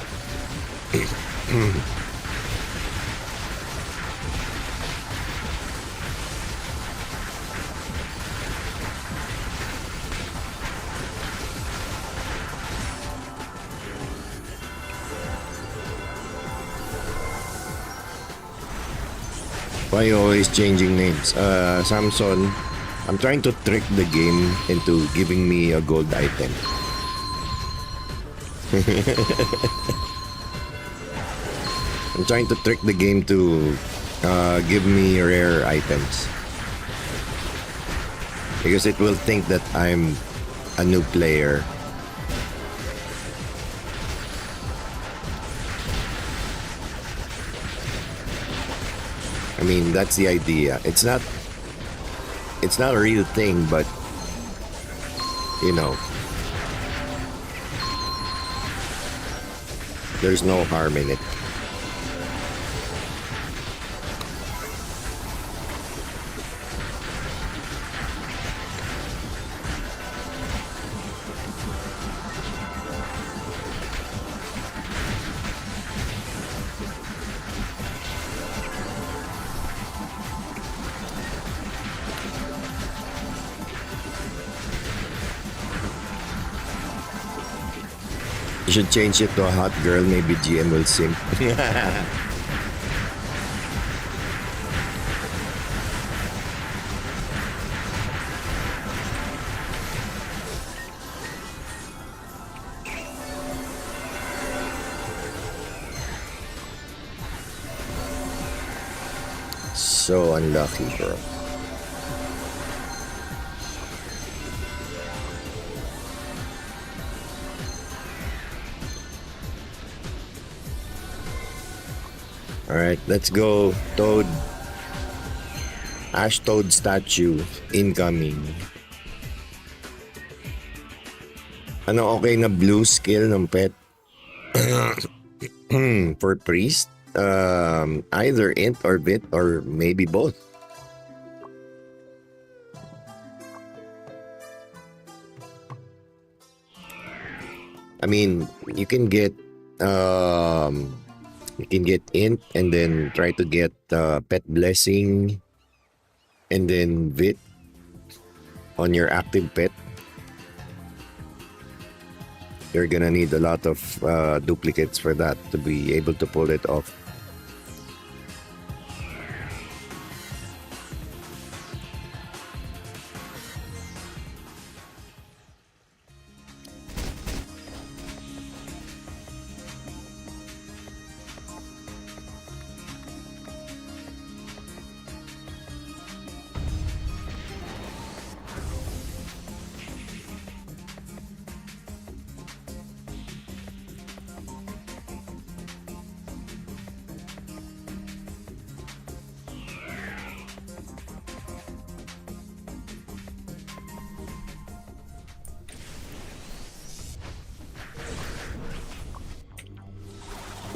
Why you always changing names? Samson, I'm trying to trick the game into giving me a gold item. I'm trying to trick the game to give me rare items. Because it will think that I'm a new player. I mean, that's the idea. It's not a real thing, but you know, there's no harm in it. You should change it to a hot girl. Maybe GM will simp. So unlucky, bro. Alright, let's go. Toad. Ash Toad statue. Incoming. Ano okay na blue skill ng pet? For priest? Either int or bit or maybe both. I mean, you can get int and then try to get pet blessing and then vit on your active pet. You're gonna need a lot of duplicates for that to be able to pull it off.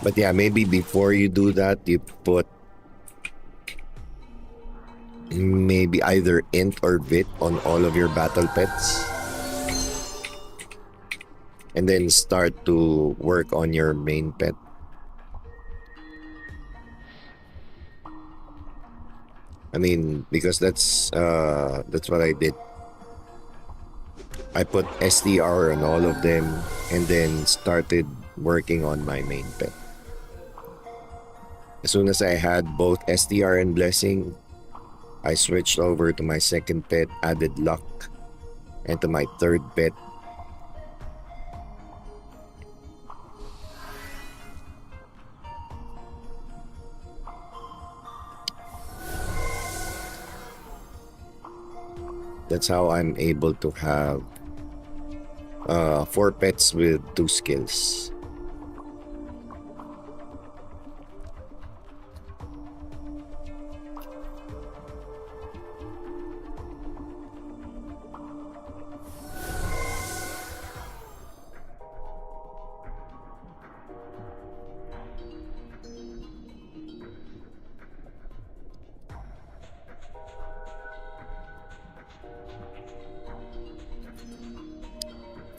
But yeah, maybe before you do that, you put maybe either int or vit on all of your battle pets. And then start to work on your main pet. I mean, because that's what I did. I put STR on all of them and then started working on my main pet. As soon as I had both STR and blessing, I switched over to my second pet, added luck, and to my third pet. That's how I'm able to have 4 pets with 2 skills.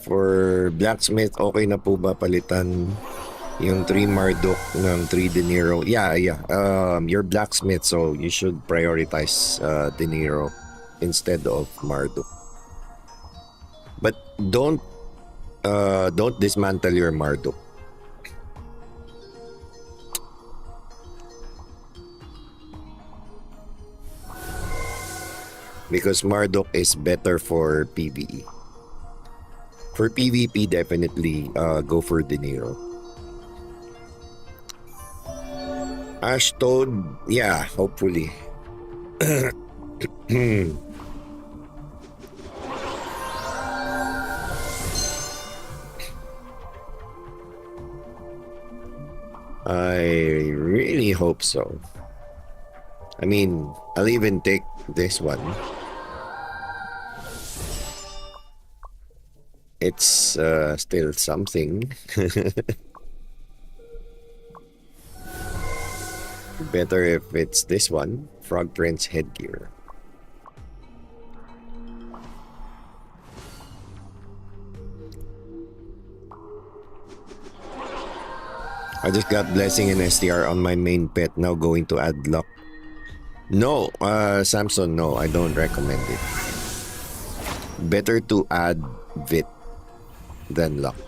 For blacksmith, okay na po ba palitan yung 3 Marduk ng 3 De Niro? Yeah. You're blacksmith, so you should prioritize De Niro instead of Marduk. But don't dismantle your Marduk. Because Marduk is better for PvE. For PvP, definitely go for De Niro. Ash Toad, yeah, hopefully. I really hope so. I mean, I'll even take this one. It's still something. Better if it's this one, Frog Prince headgear. I just got blessing and STR on my main pet, now going to add luck. No, Samson, no, I don't recommend it. Better to add vit than luck.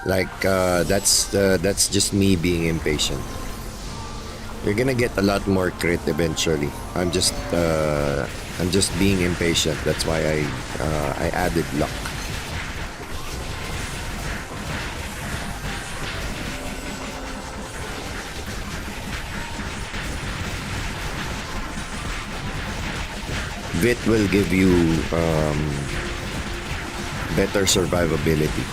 Like that's just me being impatient. You're gonna get a lot more crit eventually. I'm just being impatient. That's why I added luck. Vit will give you better survivability.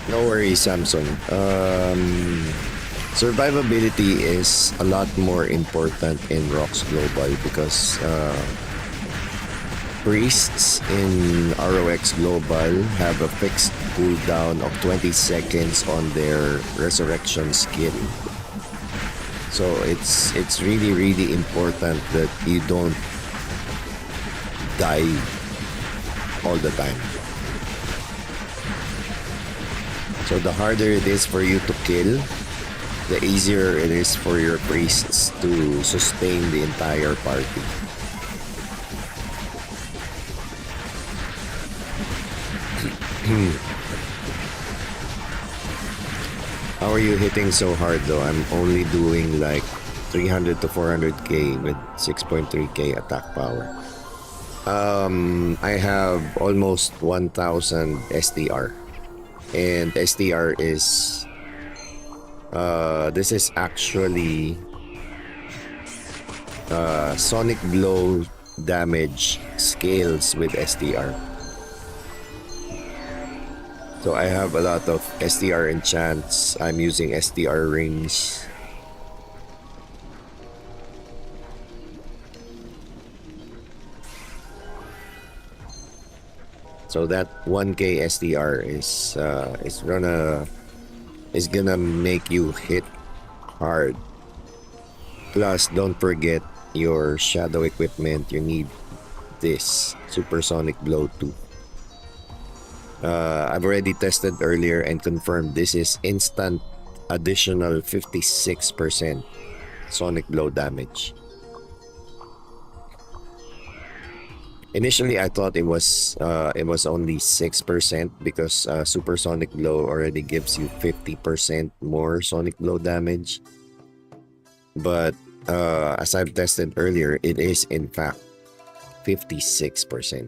No worries, Samson. Survivability is a lot more important in ROX Global because priests in ROX Global have a fixed cooldown of 20 seconds on their resurrection skill. So it's really important that you don't die all the time. So the harder it is for you to kill, the easier it is for your priests to sustain the entire party. How are you hitting so hard though? I'm only doing like 300 to 400k with 6.3k attack power. I have almost 1000 STR. And STR is this is actually sonic blow damage scales with STR. So I have a lot of STR enchants. I'm using STR rings. So that 1k STR is gonna make you hit hard. Plus, don't forget your shadow equipment. You need this supersonic blow too. I've already tested earlier and confirmed this is instant additional 56% sonic blow damage. Initially, I thought it was only 6% because supersonic blow already gives you 50% more sonic blow damage. But as I've tested earlier, it is in fact 56%.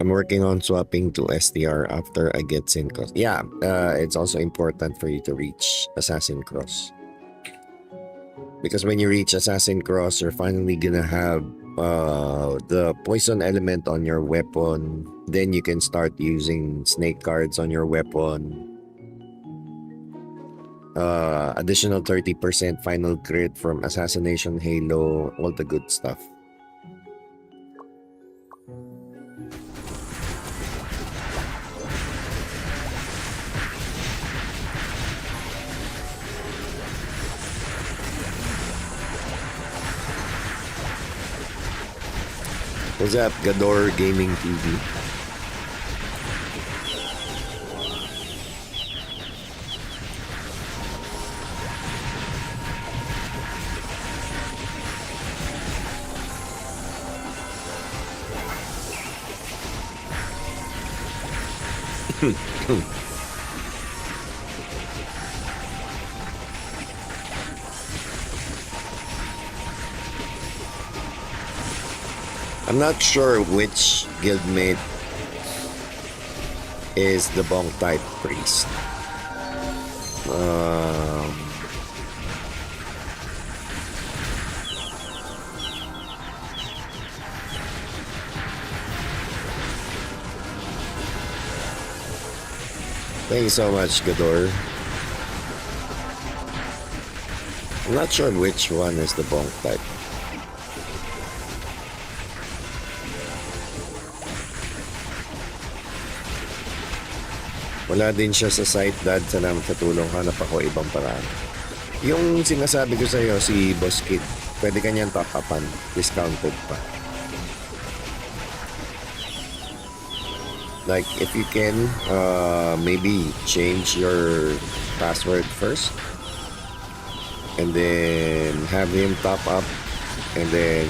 I'm working on swapping to STR after I get Sin Cross. Yeah, it's also important for you to reach Assassin Cross. Because when you reach Assassin Cross, you're finally gonna have the poison element on your weapon. Then you can start using snake cards on your weapon. Additional 30% final crit from Assassination Halo, all the good stuff. What's up, Gador Gaming TV? I'm not sure which guildmate is the bonk type priest. Thank you so much, Gador. I'm not sure which one is the bonk type. Wala din siya sa site, Dad. Salamat sa tulong. Hanap ako ibang paraan. Yung sinasabi ko sa'yo, si Boss Kid, pwede kanyang top-upan. Discounted pa. Like, if you can, maybe change your password first. And then have him top up. And then,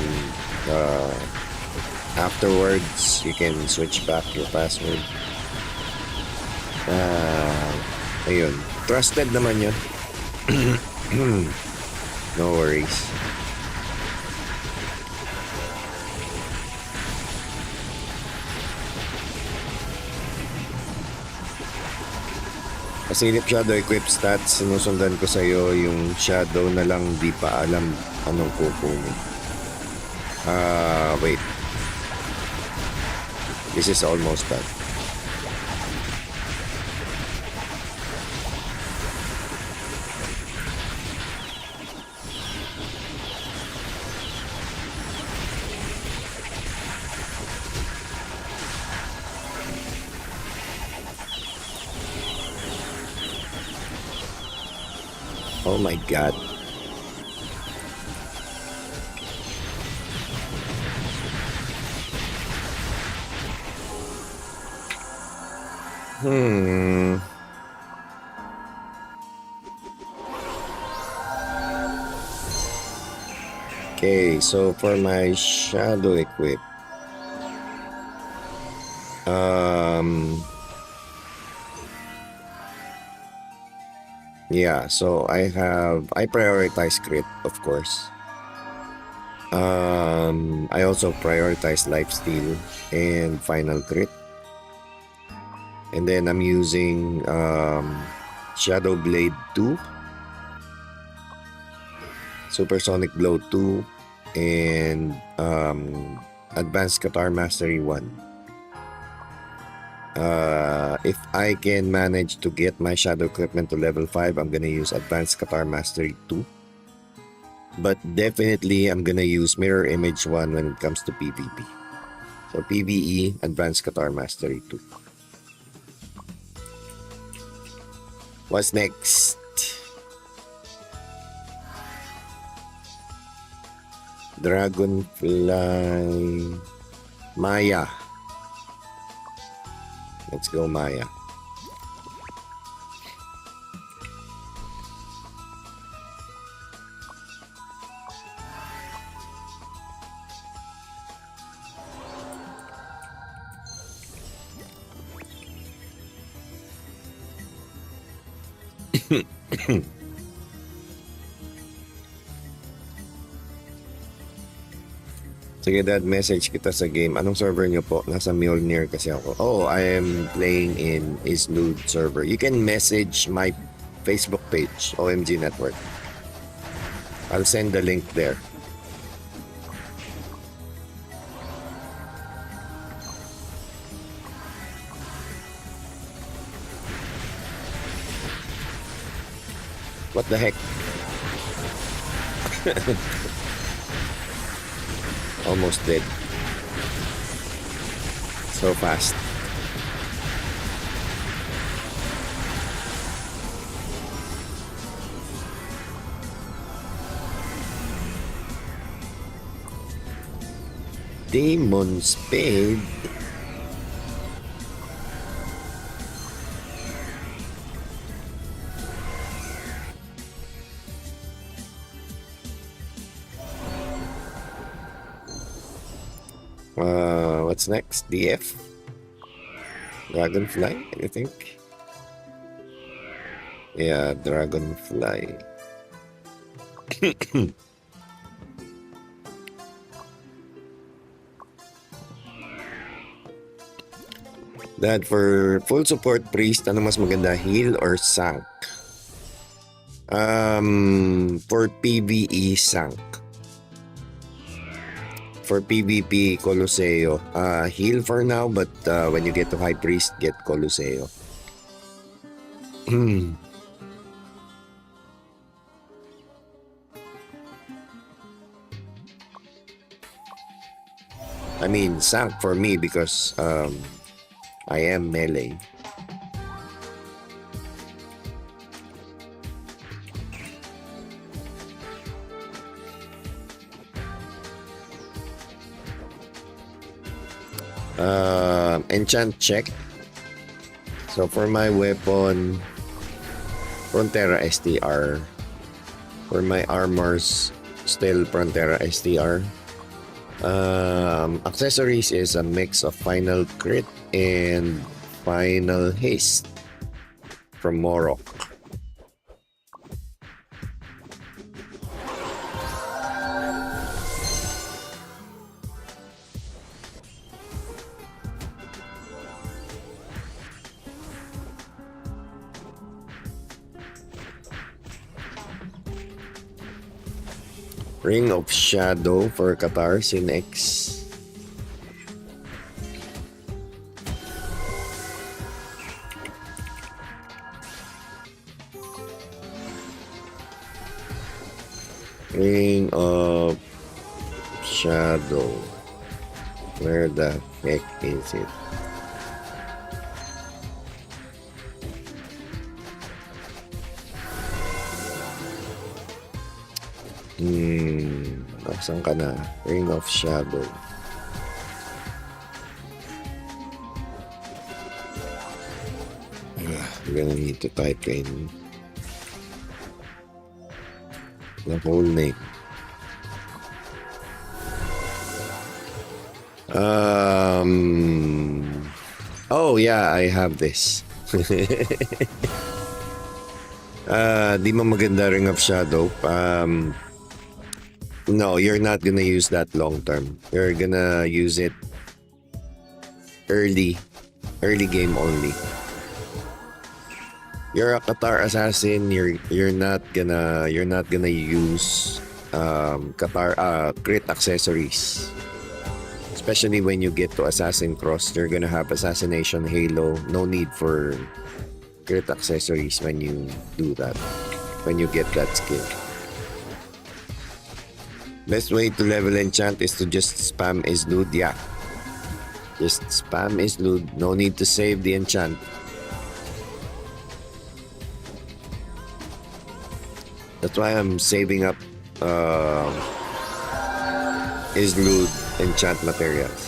afterwards, you can switch back your password. Ayun. Trusted naman yun. No worries. Pasilip Shadow Equip Stats. Sinusundan ko sa'yo yung Shadow na lang di pa alam anong kukunin. Wait. This is almost done. Oh my god. Okay, so for my shadow equip, yeah, so I prioritize crit, of course. I also prioritize lifesteal and final crit. And then I'm using Shadow Blade 2, Supersonic Blow 2, and Advanced Qatar Mastery 1. If I can manage to get my Shadow Equipment to level 5, I'm gonna use Advanced Qatar Mastery 2. But definitely, I'm gonna use Mirror Image 1 when it comes to PvP. So PvE, Advanced Qatar Mastery 2. What's next? Dragonfly Maya. Let's go, Maya. Sige dad, message kita sa game. Anong server niyo po? Nasa Mjolnir kasi ako. Oh, I am playing in Islude server. You can message my Facebook page, OMG Network. I'll send the link there. What the heck? Almost dead. So fast. Demon Spade. What's next? DF? Dragonfly, I think. Yeah, Dragonfly. Dad, for full support priest, ano mas maganda, heal or sank? For PvE, sank. For PvP, Colosseo. Heal for now, but when you get to High Priest, get Colosseo. I mean, sank for me because I am melee. Enchant check. So for my weapon, Frontera STR. For my armors, still Frontera STR. Accessories is a mix of Final Crit and Final Haste from Morok. Ring of Shadow for Qatar, SinX. Ring of Shadow. Where the heck is it? Saan ka na? Ring of Shadow. We're gonna need to type in the whole name. Oh yeah, I have this. Di mo maganda Ring of Shadow. No, you're not gonna use that long term. You're gonna use it early game only. You're a Qatar assassin. You're not gonna use Qatar crit accessories. Especially when you get to Assassin Cross, you're gonna have Assassination Halo. No need for crit accessories when you do that. When you get that skill. Best way to level enchant is to just spam Islude. Yeah. Just spam Islude. No need to save the enchant. That's why I'm saving up Islude enchant materials.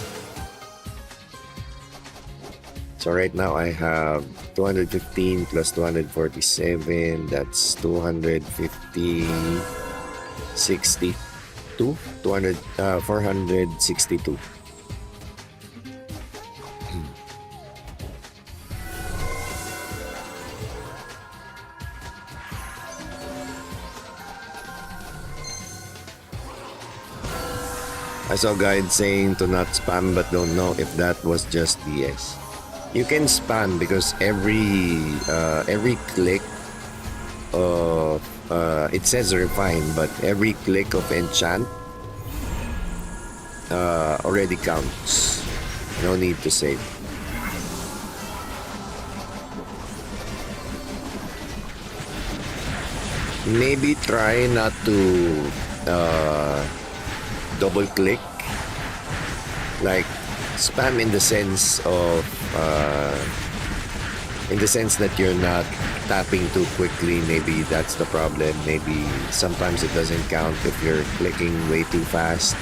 So right now I have 215 plus 247. That's 250, 60. 462. I saw guides saying to not spam, but don't know if that was just BS. You can spam because every click of it says refine, but every click of enchant already counts. No need to save. Maybe try not to double click, like spam in the sense of that you're not tapping too quickly. Maybe that's the problem. Maybe sometimes it doesn't count if you're clicking way too fast.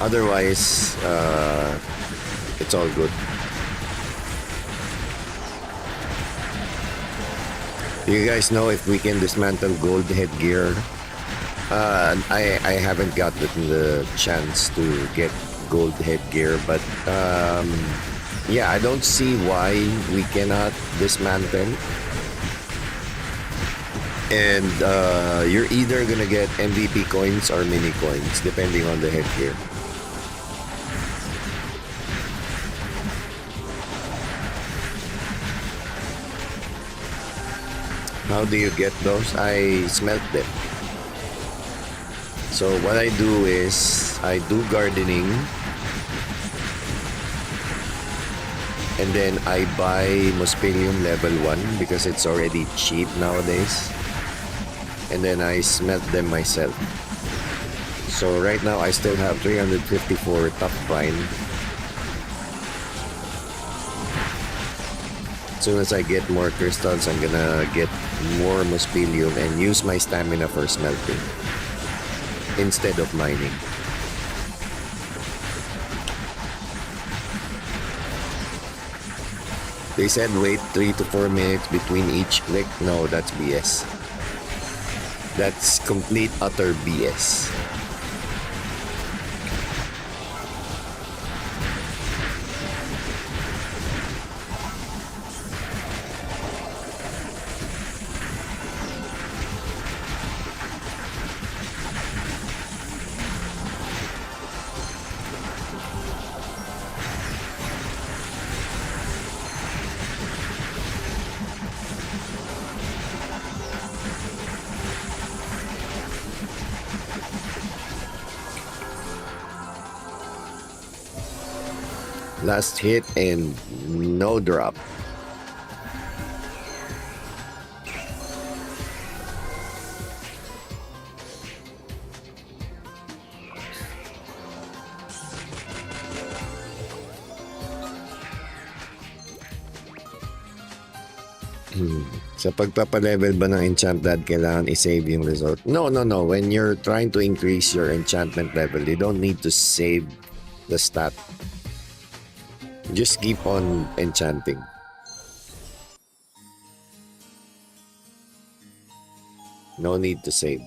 Otherwise, it's all good. Do you guys know if we can dismantle gold headgear? I haven't gotten the chance to get gold headgear, but yeah, I don't see why we cannot dismantle. And you're either gonna get MVP coins or mini coins, depending on the headgear. How do you get those? I smelt them. So what I do is I do gardening, and then I buy Mospelium level 1 because it's already cheap nowadays, and then I smelt them myself. So right now I still have 354 top vine. As soon as I get more crystals, I'm gonna get more Mospelium and use my stamina for smelting instead of mining. They said wait 3 to 4 minutes between each click. No, that's BS. That's complete utter BS. Last hit and no drop. Sa pagpapalevel ba ng enchant dad, kailangan i-save yung result? No. When you're trying to increase your enchantment level, you don't need to save the stat. Just keep on enchanting. No need to save.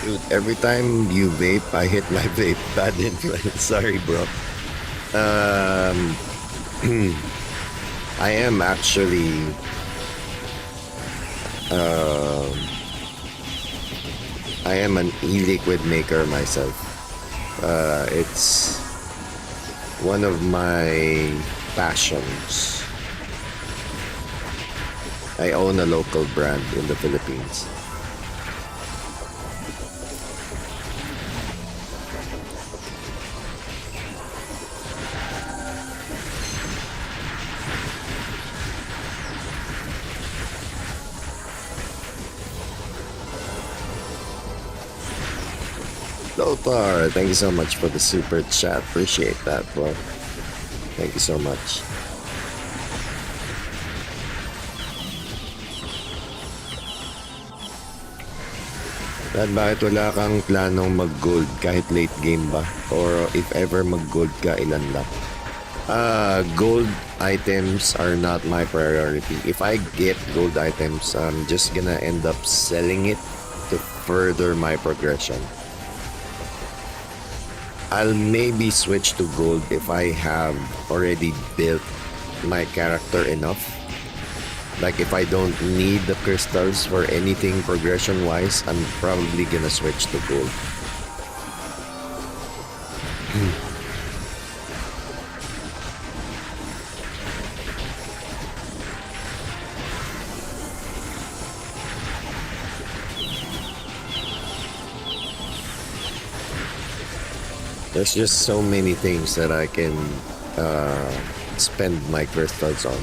Dude, every time you vape, I hit my vape. Bad influence. Sorry, bro. I am actually I am an e-liquid maker myself. It's one of my passions. I own a local brand in the Philippines. Lothar, thank you so much for the super chat. Appreciate that, bro. Thank you so much. Dad, bakit wala kang planong mag-gold kahit late game ba? Or if ever mag-gold ka, ilan lang? Gold items are not my priority. If I get gold items, I'm just gonna end up selling it to further my progression. I'll maybe switch to gold if I have already built my character enough. Like if I don't need the crystals for anything progression wise, I'm probably gonna switch to gold. There's just so many things that I can spend my crystals on.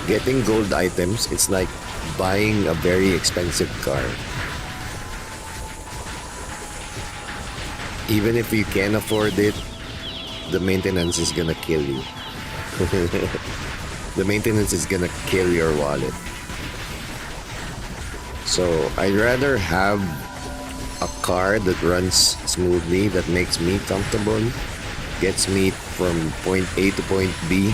Getting gold items, it's like buying a very expensive car. Even if you can afford it, the maintenance is gonna kill you. The maintenance is gonna kill your wallet. So I'd rather have a car that runs smoothly, that makes me comfortable, gets me from point A to point B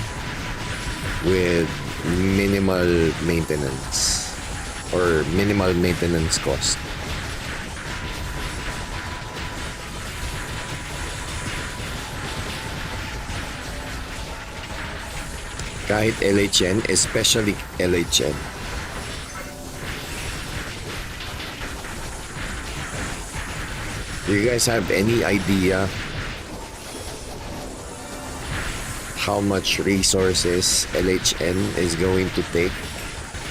with minimal maintenance or minimal maintenance cost. Kahit LHN, especially LHN. Do you guys have any idea how much resources LHN is going to take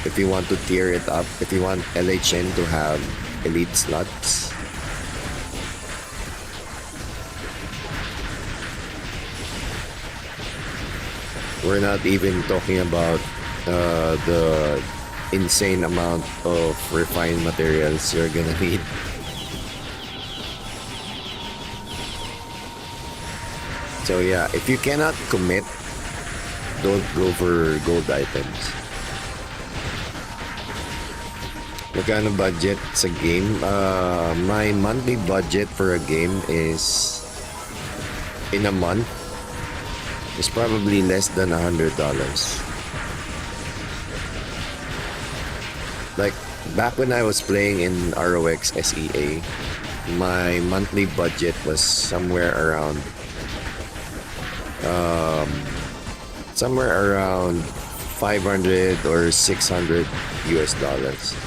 if you want to tier it up, if you want LHN to have elite slots? We're not even talking about the insane amount of refined materials you're gonna need. So yeah, if you cannot commit, don't go for gold items. Magkano budget sa game? My monthly budget for a game is, in a month, is probably less than $100. Like, back when I was playing in ROX SEA, my monthly budget was somewhere around somewhere around 500 or 600 US dollars.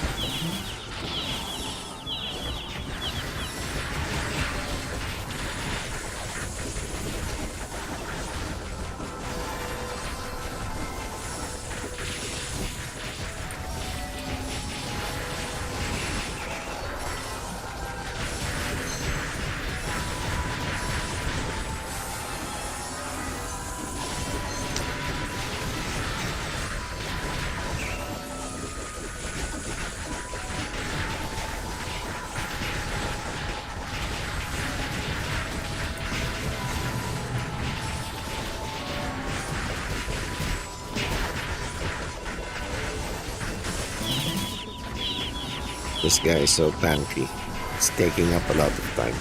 This guy is so tanky. It's taking up a lot of time.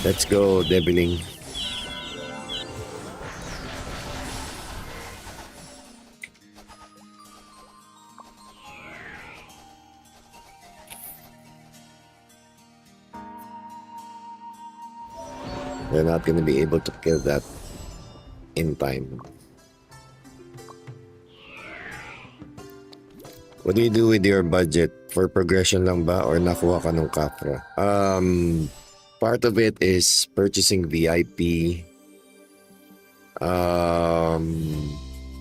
Let's go, Debiling. We're not going to be able to kill that in time. What do you do with your budget? For progression lang ba or nakuha ka ng kapra? Part of it is purchasing VIP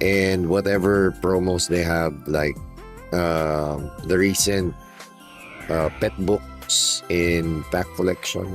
and whatever promos they have, like the recent pet books in pack collection.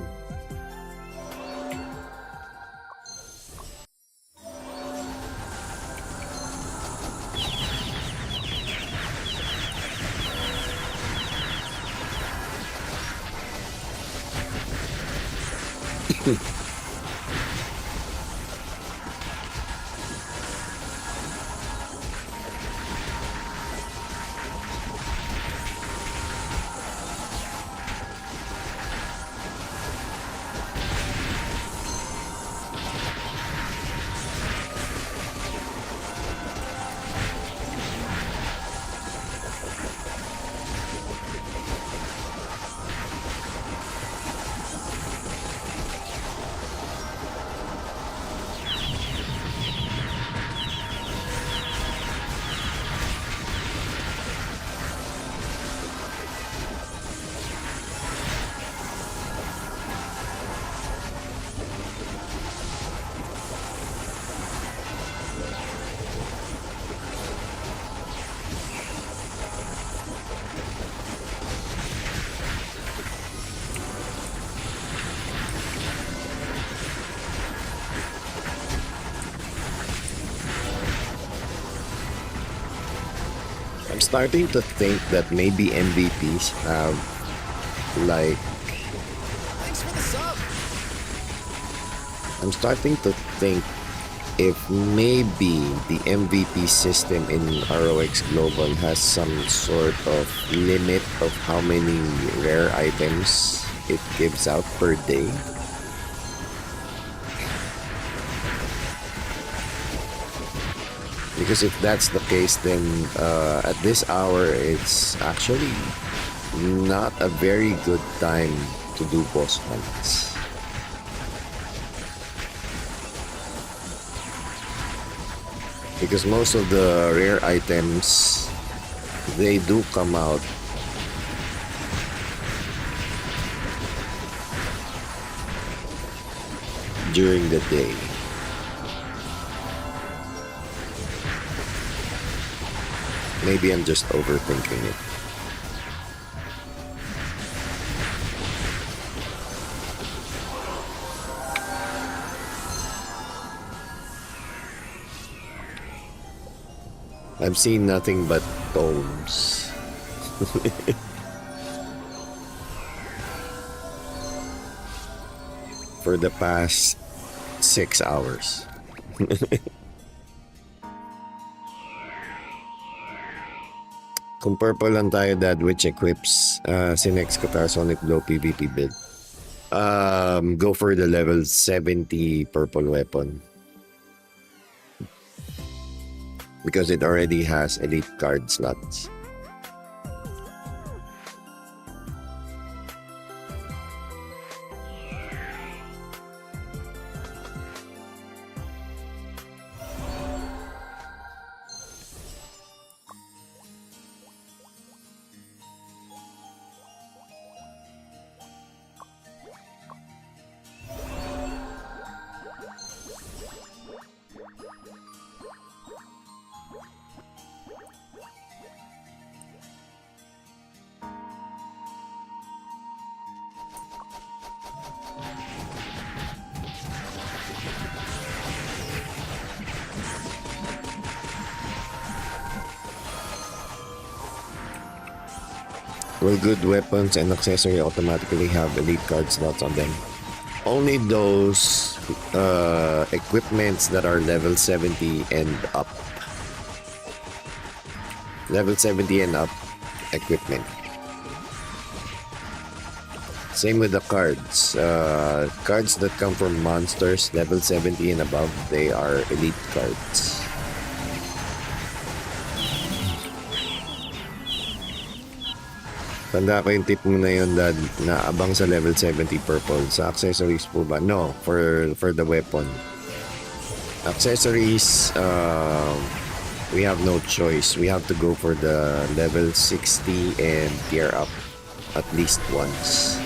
I'm starting to think that maybe MVPs have like Thanks for the sub. I'm starting to think if maybe the MVP system in ROX Global has some sort of limit of how many rare items it gives out per day. Because if that's the case, then at this hour, it's actually not a very good time to do boss hunts. Because most of the rare items, they do come out during the day. Maybe I'm just overthinking it. I've seen nothing but tomes. For the past 6 hours. Kung purple lang tayo, Dad, which equips SinX Qatar Sonic Blow PvP build. Go for the level 70 purple weapon. Because it already has elite card slots. Will good weapons and accessory automatically have elite card slots on them? Only those equipments that are level 70 and up. Level 70 and up equipment. Same with the cards. Cards that come from monsters, level 70 and above, they are elite cards. Tanda ko yung tip mo na yun, Dad, na abang sa level 70 purple. Sa accessories po ba? No, for the weapon. Accessories, we have no choice. We have to go for the level 60 and tier up at least once.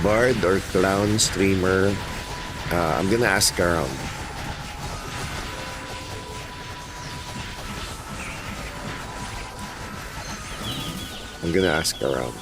Bard or clown streamer, I'm gonna ask around. I'm gonna ask around.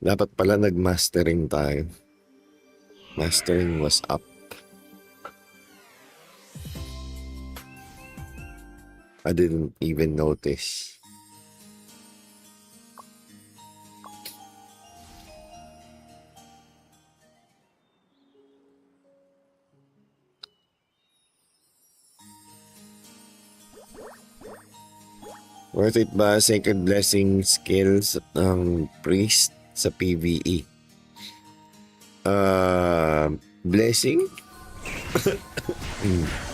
Dapat pala nag-mastering tayo. Mastering was up. I didn't even notice. Worth it ba Sacred Blessing skills ng priest sa PvE? Blessing?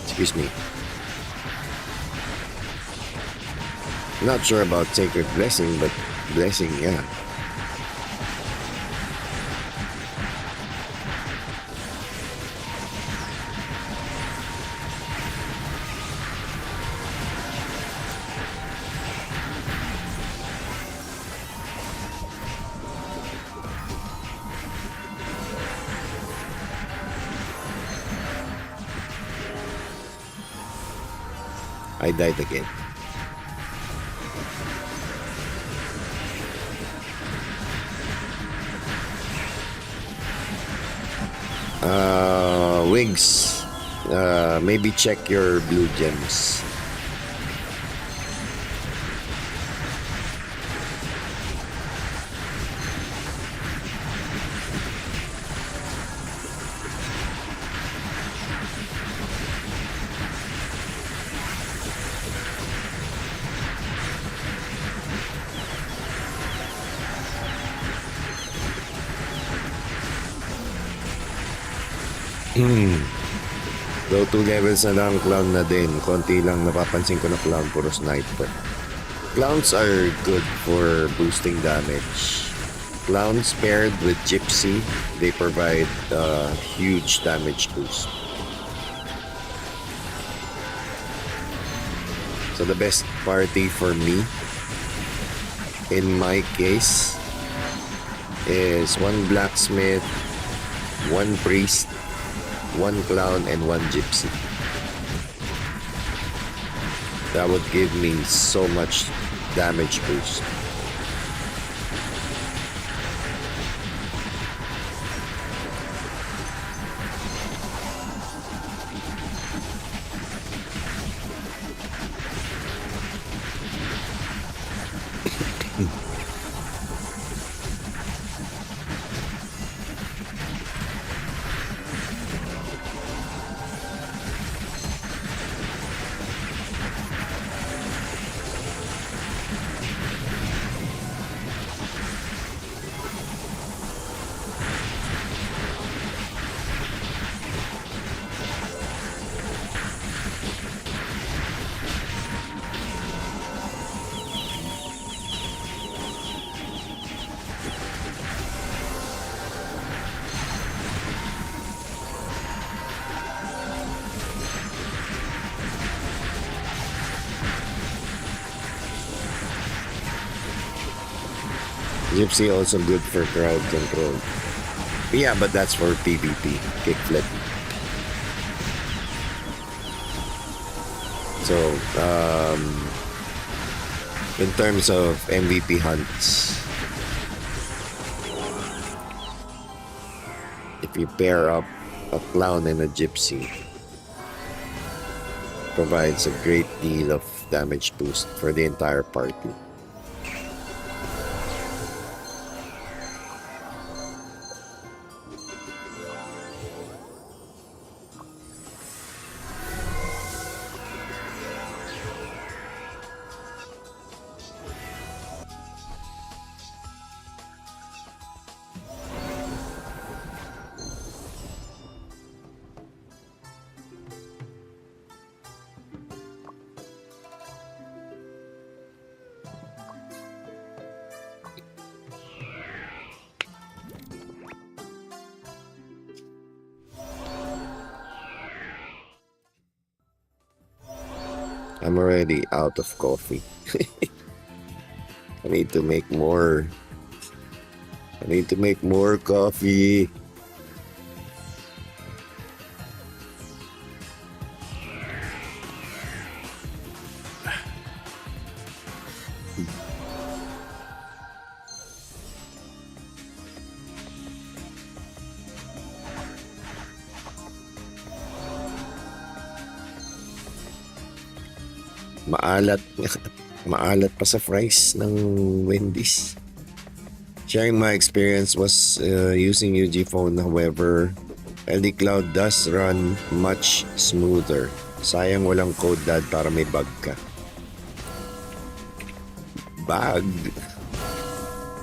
Excuse me. Not sure about Sacred Blessing, but blessing, yeah. I died again. Wigs. Maybe check your blue gems. So 2 levels na lang, clown na din. Konti lang napapansin ko na clown, puro sniper. Clowns are good for boosting damage. Clowns paired with gypsy, they provide a huge damage boost. So the best party for me, in my case, is 1 blacksmith, 1 priest, 1 clown, and 1 gypsy. That would give me so much damage boost. Gypsy also good for crowd control. Yeah, but that's for PvP, kickflip. So, in terms of MVP hunts, if you pair up a clown and a gypsy, provides a great deal of damage boost for the entire party. I'm already out of coffee. I need to make more. I need to make more coffee. Maalat. Maalat pa sa fries ng Wendy's. Sharing my experience was using UG phone. However, LD Cloud does run much smoother. Sayang walang code dad para may bug ka. Bug?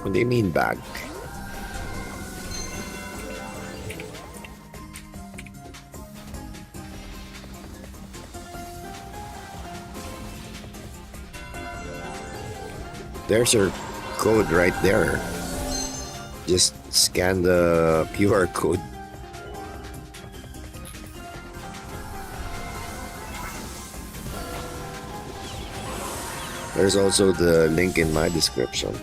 What do you mean bug? There's your code right there. Just scan the QR code. There's also the link in my description.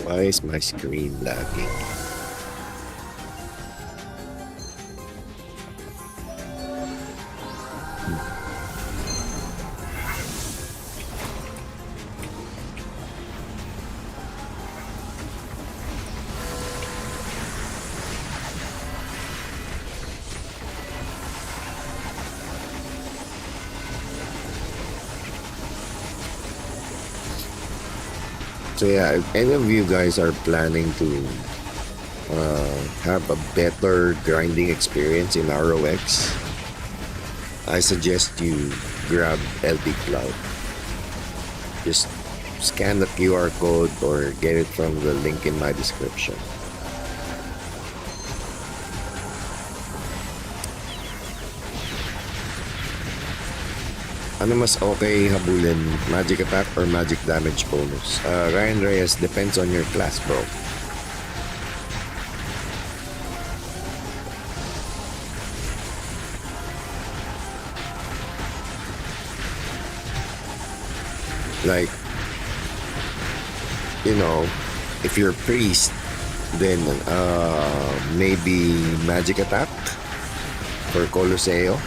Why is my screen lagging? So yeah, if any of you guys are planning to have a better grinding experience in ROX, I suggest you grab LB Cloud. Just scan the QR code or get it from the link in my description. Ano mas okay habulin, magic attack or magic damage bonus? Ryan Reyes, depends on your class, bro. Like, you know, if you're a priest, then maybe magic attack for Coloseo.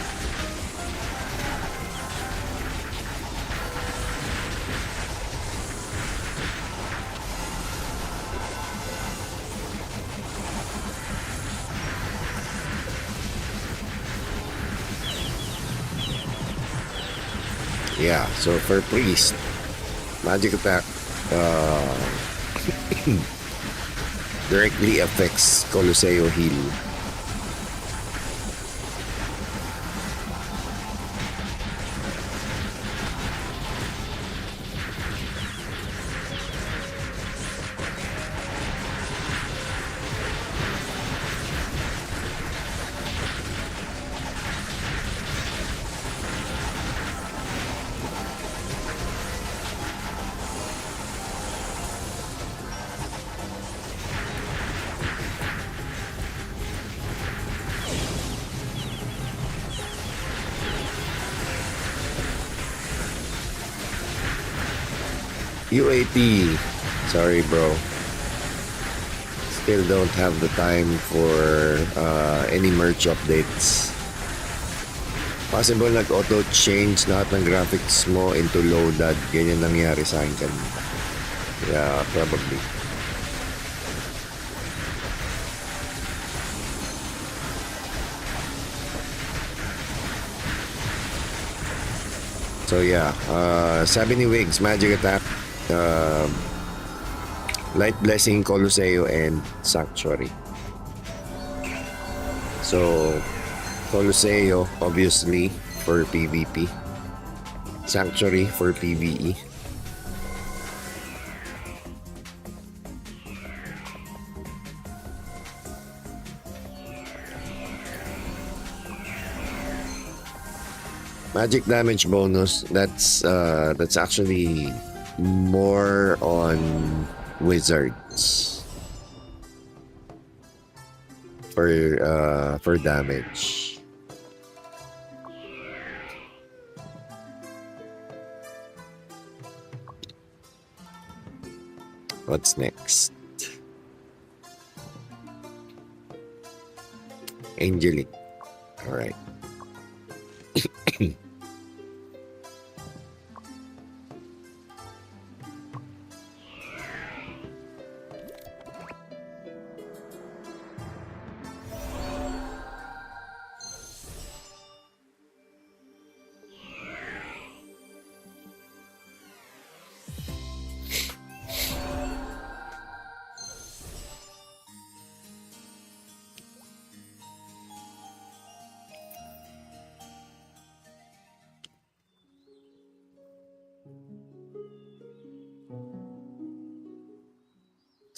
Yeah, so for priest, magic attack directly affects Colosseo heal. UAP, sorry bro. Still don't have the time for any merch updates. Possible nag-auto change lahat ng graphics mo into low dad. Ganyan nangyari sa akin kanina. Yeah, probably. So yeah, sabi ni Wigs, magic attack, light blessing, Colosseo, and sanctuary. So Colosseo obviously for PvP, sanctuary for PvE. Magic damage bonus, that's actually more on wizards for damage. What's next? Angelic. All right.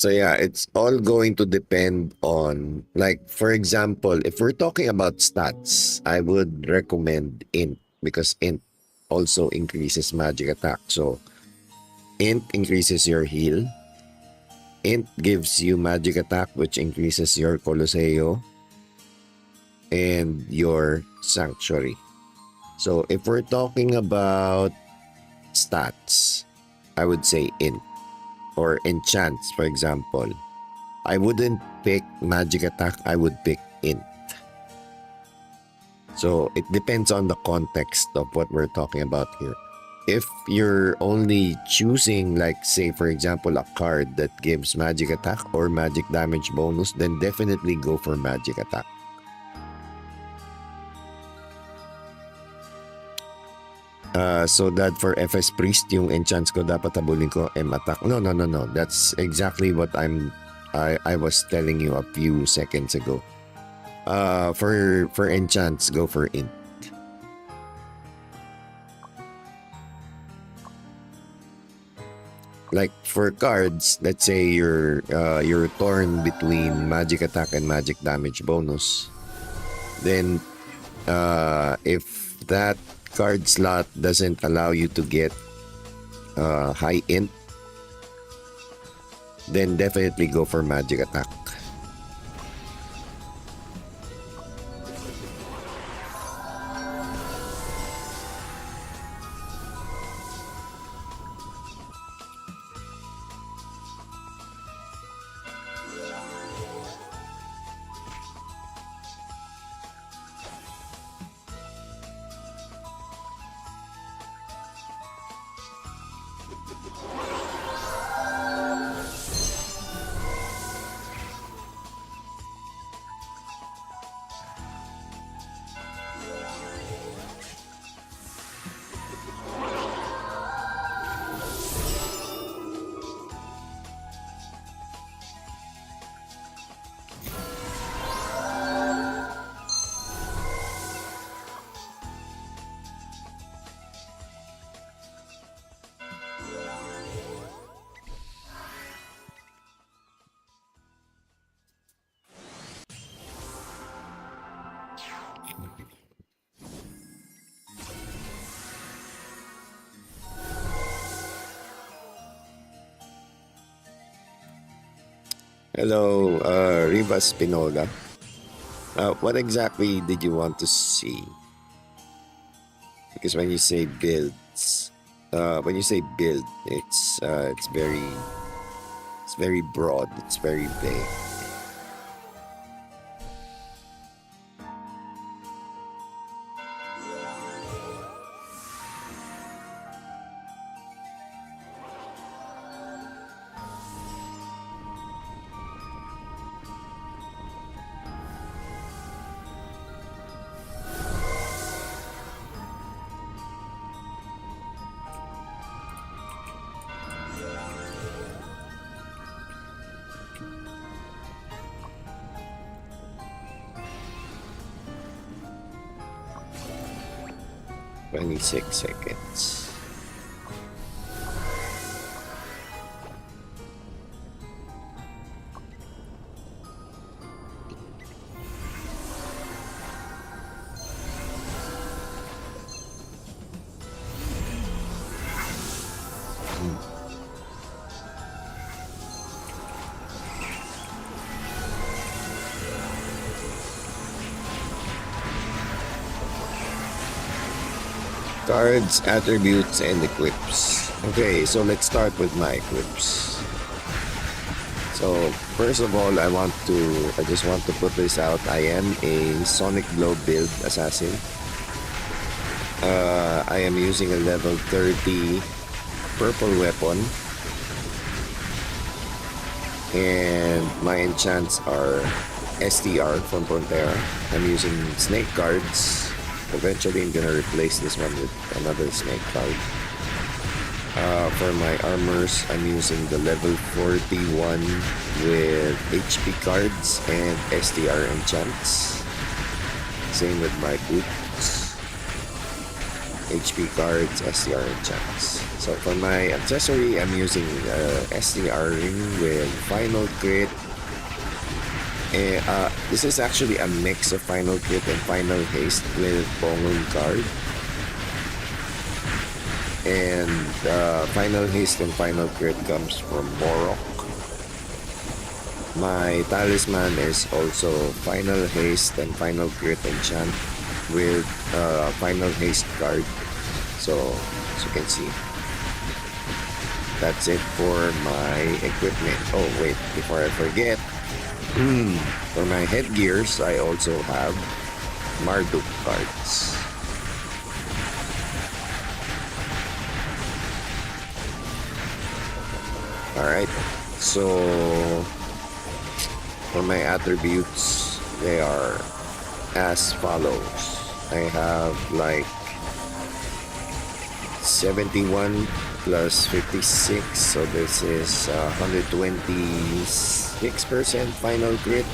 So yeah, it's all going to depend on, like, for example, if we're talking about stats, I would recommend int because int also increases magic attack. So int increases your heal. Int gives you magic attack, which increases your Colosseo and your sanctuary. So if we're talking about stats, I would say int. Or enchants, for example, I wouldn't pick magic attack, I would pick int. So it depends on the context of what we're talking about here. If you're only choosing, like, say for example, a card that gives magic attack or magic damage bonus, then definitely go for magic attack. So that for FS Priest, yung enchants ko dapat habulin ko M attack. No. That's exactly what I was telling you a few seconds ago. For enchants, go for int. Like for cards, let's say you're torn between magic attack and magic damage bonus. Then if that card slot doesn't allow you to get high int, then definitely go for magic attack. Hello, Riva Spinola. What exactly did you want to see? Because when you say builds, it's very broad. It's very vague. "26 seconds. Cards, attributes, and equips. Okay, so let's start with my equips. So first of all, I just want to put this out. I am a Sonic Blow build assassin. I am using a level 30 purple weapon. And my enchants are STR from Frontera. I'm using snake cards. Eventually, I'm gonna replace this one with another snake card. For my armors, I'm using the level 41 with HP cards and STR enchants. Same with my boots. HP cards, STR enchants. So for my accessory, I'm using STR ring with final crit. This is actually a mix of final crit and final haste with Pongon card. And final haste and final crit comes from Morok. My talisman is also final haste and final crit enchant with final haste card. So as you can see, that's it for my equipment. Oh wait, before I forget, for my headgears, I also have Marduk cards. Alright, so for my attributes, they are as follows. I have like 71 plus 56, so this is 126% final crit.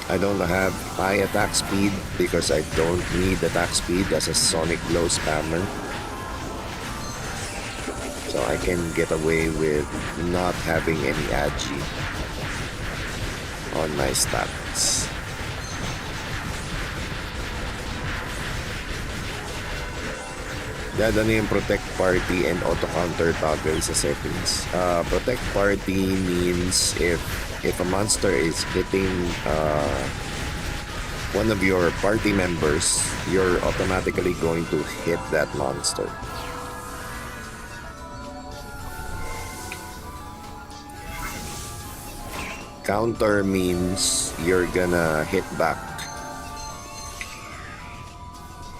I don't have high attack speed because I don't need attack speed as a Sonic Blow spammer. So I can get away with not having any agi on my stats. Dada na yung protect party and auto counter toggle sa settings. Protect party means if a monster is hitting one of your party members, you're automatically going to hit that monster. Counter means you're gonna hit back.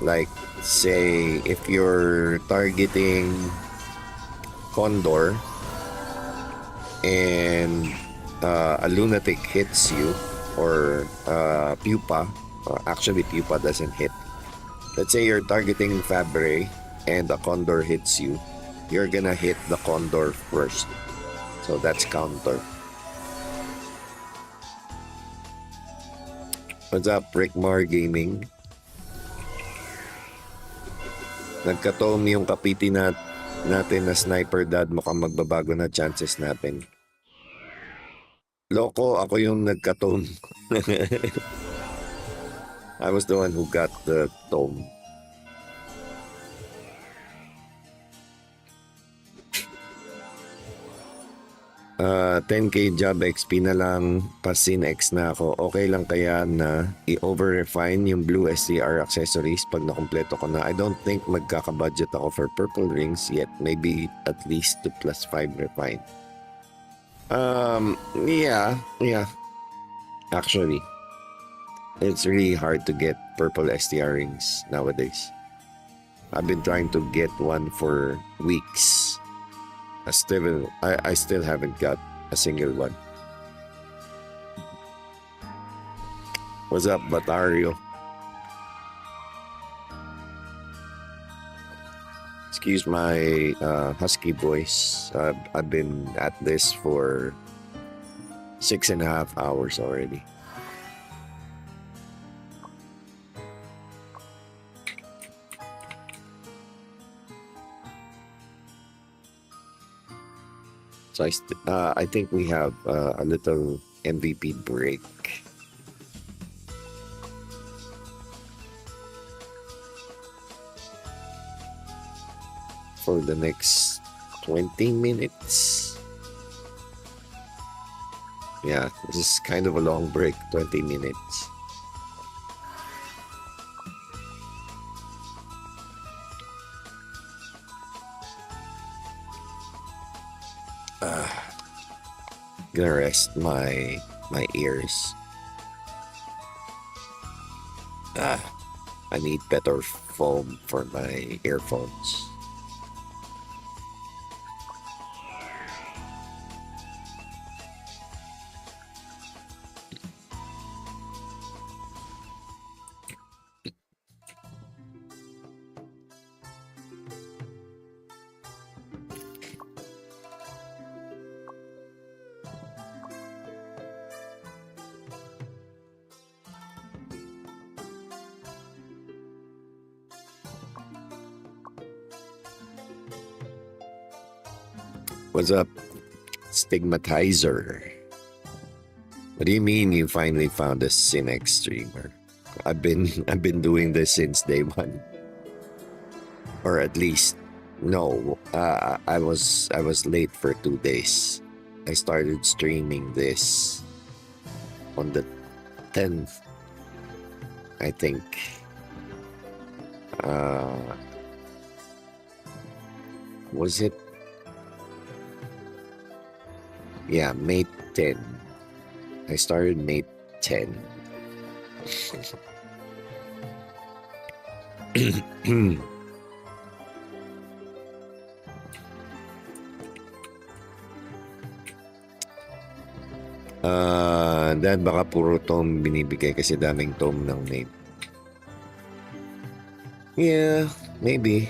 Like, say, if you're targeting Condor and a lunatic hits you, or Pupa, actually Pupa doesn't hit. Let's say you're targeting Fabre and a Condor hits you, you're gonna hit the Condor first. So that's counter. What's up, Rickmar Gaming? Nagka-tome yung kapiti natin na sniper dad, mukhang magbabago na chances natin. Loko, ako yung nagka-tome. I was the one who got the tome. 10k job XP na lang, pa SinX na ako. Okay lang kaya na i-over-refine yung blue STR accessories pag nakompleto ko na? I don't think magkaka-budget ako for purple rings yet. Maybe at least 2 plus 5 refine. Yeah. Actually, it's really hard to get purple STR rings nowadays. I've been trying to get one for weeks. I still haven't got a single one. What's up, Batario? Excuse my husky voice. I've been at this for 6.5 hours already. So I think we have a little MVP break. For the next 20 minutes. Yeah, this is kind of a long break, 20 minutes. Gonna rest my ears. I need better foam for my earphones. What's up, Stigmatizer? What do you mean you finally found a SinX streamer? I've been doing this since day one, or at least no. I was late for 2 days. I started streaming this on the 10th, I think. Was it? Yeah, May 10. I started May 10. Dad, baka puro tome binibigay kasi daming tome ng name. Yeah, maybe.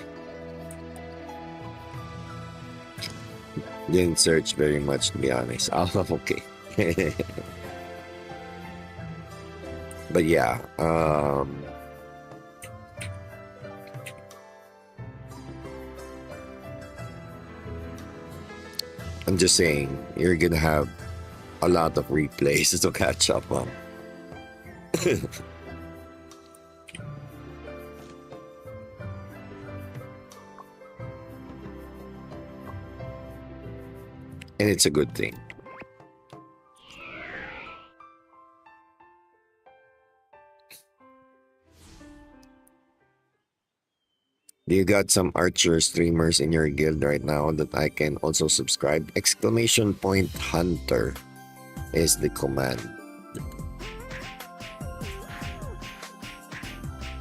Didn't search very much, to be honest. Oh, okay. But yeah, I'm just saying, you're gonna have a lot of replays to catch up on. And it's a good thing. Do you got some archer streamers in your guild right now that I can also subscribe? Exclamation point hunter is the command.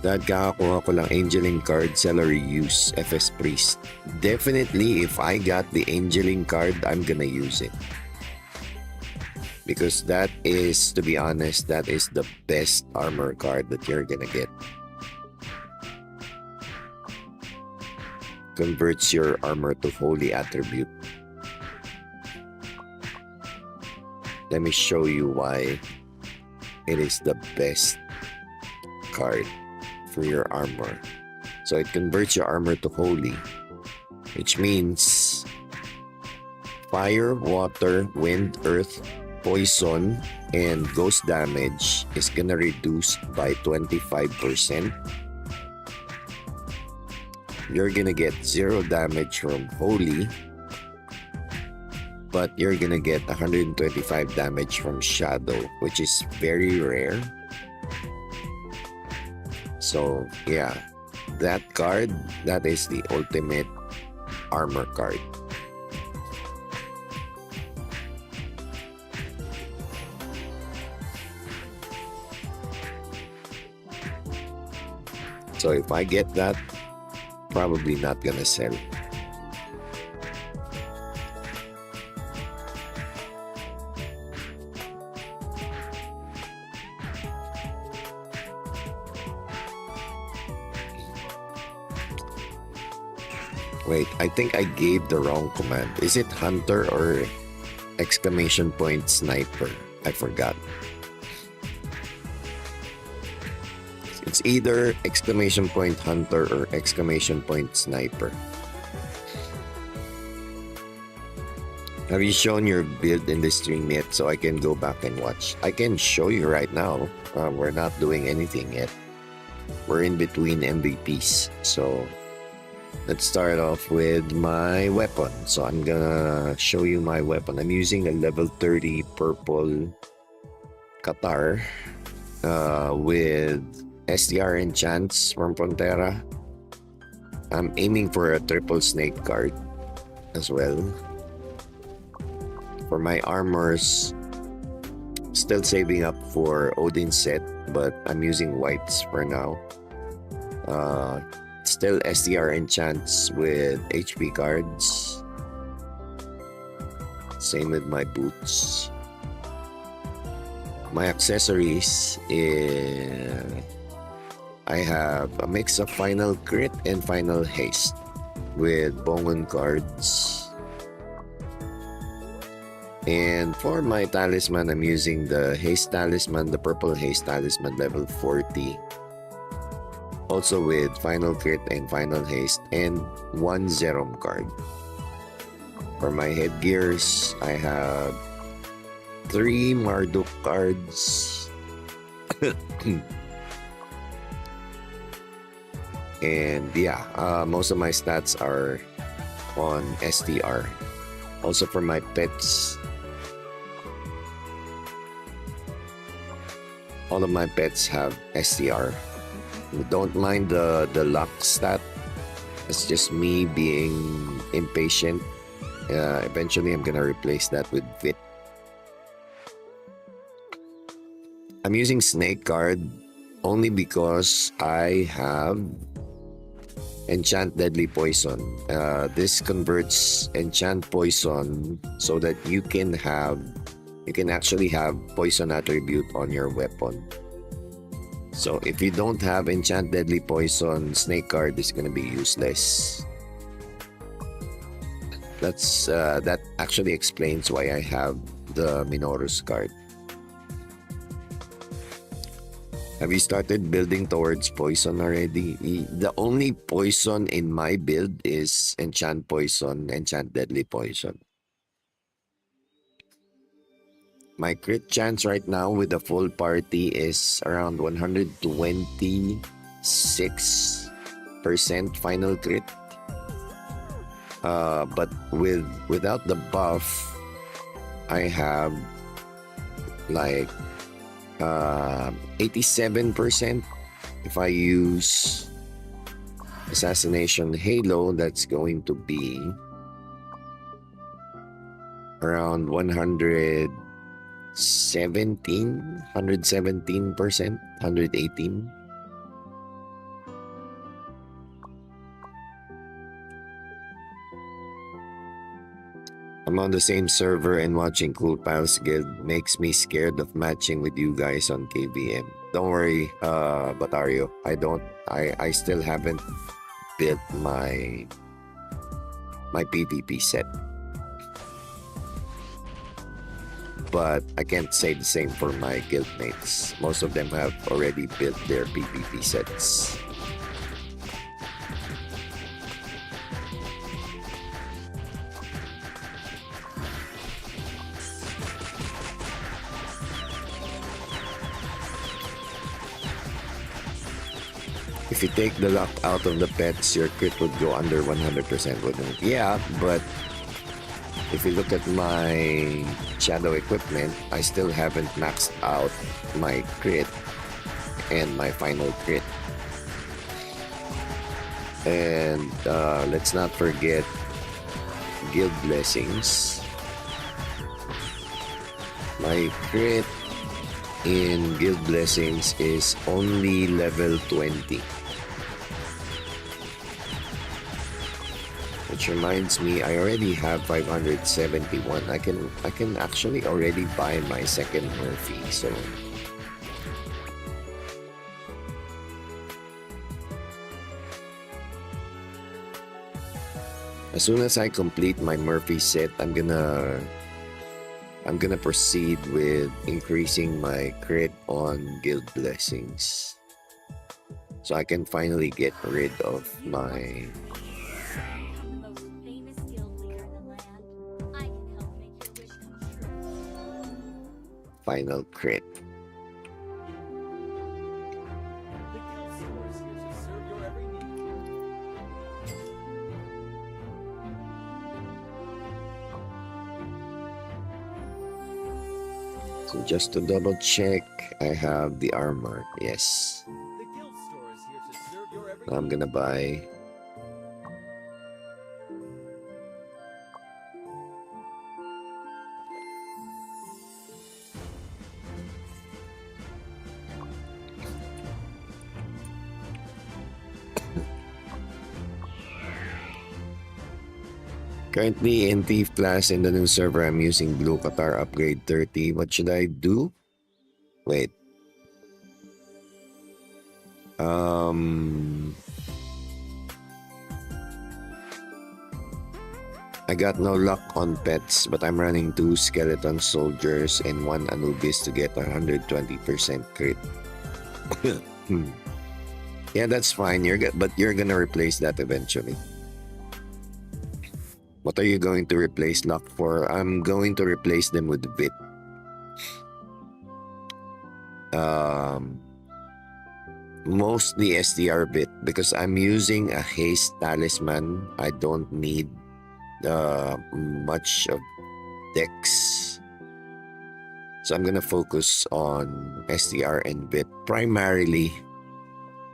Dad, kakakuha ko lang Angeling card, celery use, FS Priest. Definitely, if I got the Angeling card, I'm gonna use it. Because that is, to be honest, that is the best armor card that you're gonna get. Converts your armor to holy attribute. Let me show you why it is the best card for your armor. So it converts your armor to holy, which means fire, water, wind, earth, poison, and ghost damage is gonna reduce by 25%. You're gonna get 0 damage from holy, but you're gonna get 125 damage from Shadow, which is very rare. So yeah, that card, that is the ultimate armor card. So if I get that, probably not gonna sell. Wait, I think I gave the wrong command. Is it Hunter or exclamation point Sniper? I forgot. It's either exclamation point Hunter or exclamation point Sniper. Have you shown your build in the stream yet so I can go back and watch? I can show you right now. We're not doing anything yet. We're in between MVPs. So let's start off with my weapon. So I'm gonna show you my weapon. I'm using a level 30 purple Qatar with STR enchants from Frontera. I'm aiming for a triple snake card as well. For my armors, still saving up for Odin's set, but I'm using whites for now. Still STR enchants with HP cards. Same with my boots. My accessories is I have a mix of final crit and final haste with Bongon cards. And for my talisman, I'm using the haste talisman, the purple haste talisman level 40. Also with final crit and final haste and one Zerom card. For my headgears, I have 3 Marduk cards. And yeah, most of my stats are on STR. Also for my pets, all of my pets have STR. Don't mind the luck stat. It's just me being impatient. Eventually I'm gonna replace that with Vit. I'm using Snake card only because I have Enchant Deadly Poison. This converts Enchant Poison so that you can actually have Poison attribute on your weapon. So if you don't have Enchant Deadly Poison, Snake card is gonna be useless. That actually explains why I have the Minoros card. Have you started building towards poison already? The only poison in my build is Enchant Poison, Enchant Deadly Poison. My crit chance right now with the full party is around 126% final crit. But without the buff, I have like 87%. If I use Assassination Halo, that's going to be around 117%, 118. I'm on the same server and watching Cool Pals Guild makes me scared of matching with you guys on KVM. Don't worry, Batario. I still haven't built my PvP set. But I can't say the same for my guildmates. Most of them have already built their PvP sets. If you take the luck out of the pets, your crit would go under 100%, wouldn't it? Yeah, but if you look at my shadow equipment, I still haven't maxed out my crit and my final crit. And let's not forget guild blessings. My crit in guild blessings is only level 20. Which reminds me, I already have 571. I can actually already buy my second Murphy. So as soon as I complete my Murphy set, I'm gonna proceed with increasing my crit on guild blessings, so I can finally get rid of my final crit. The guild store is here to serve your every need. So just to double check, I have the armor. Yes. The guild store is here to serve your every I'm gonna buy. Currently in Thief class in the new server, I'm using Blue Qatar upgrade 30. What should I do? Wait. I got no luck on pets, but I'm running 2 skeleton soldiers and 1 Anubis to get 120% crit. Yeah, that's fine. But you're gonna replace that eventually. What are you going to replace luck for? I'm going to replace them with Vit. Mostly SDR Vit because I'm using a haste talisman. I don't need much of Dex. So I'm gonna focus on SDR and Vit primarily.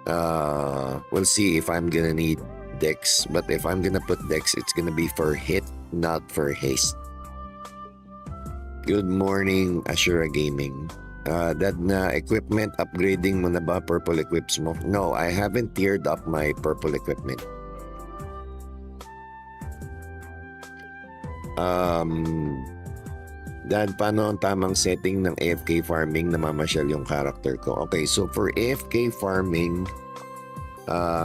We'll see if I'm gonna need Dex, but if I'm gonna put Dex, it's gonna be for hit, not for haste. Good morning, Ashura Gaming. That na equipment upgrading mo na ba? Purple equips mo? No, I haven't tiered up my purple equipment. Dad, paano ang tamang setting ng AFK farming na mamasyal yung character ko? Okay, so for AFK farming,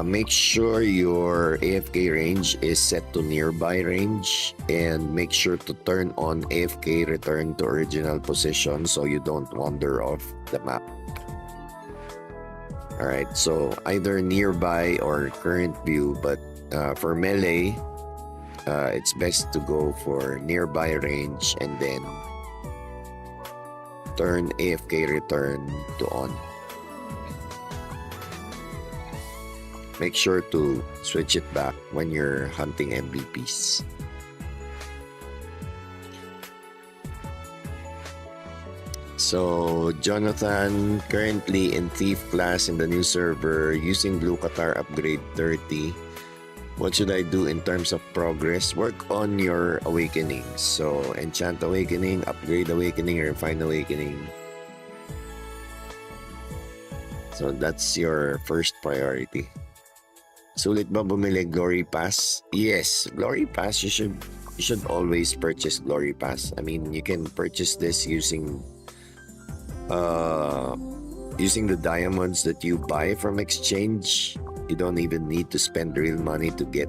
make sure your AFK range is set to nearby range, and make sure to turn on AFK return to original position so you don't wander off the map. Alright, so either nearby or current view, but for melee, it's best to go for nearby range and then turn AFK return to on. Make sure to switch it back when you're hunting MVPs. So, Jonathan, currently in Thief class in the new server, using Blue Qatar upgrade 30. What should I do in terms of progress? Work on your awakenings. So, Enchant Awakening, Upgrade Awakening, Refine Awakening. So, that's your first priority. Sulit ba bumili Glory Pass? Yes, Glory Pass, you should always purchase Glory Pass. I mean, you can purchase this using the diamonds that you buy from exchange. You don't even need to spend real money to get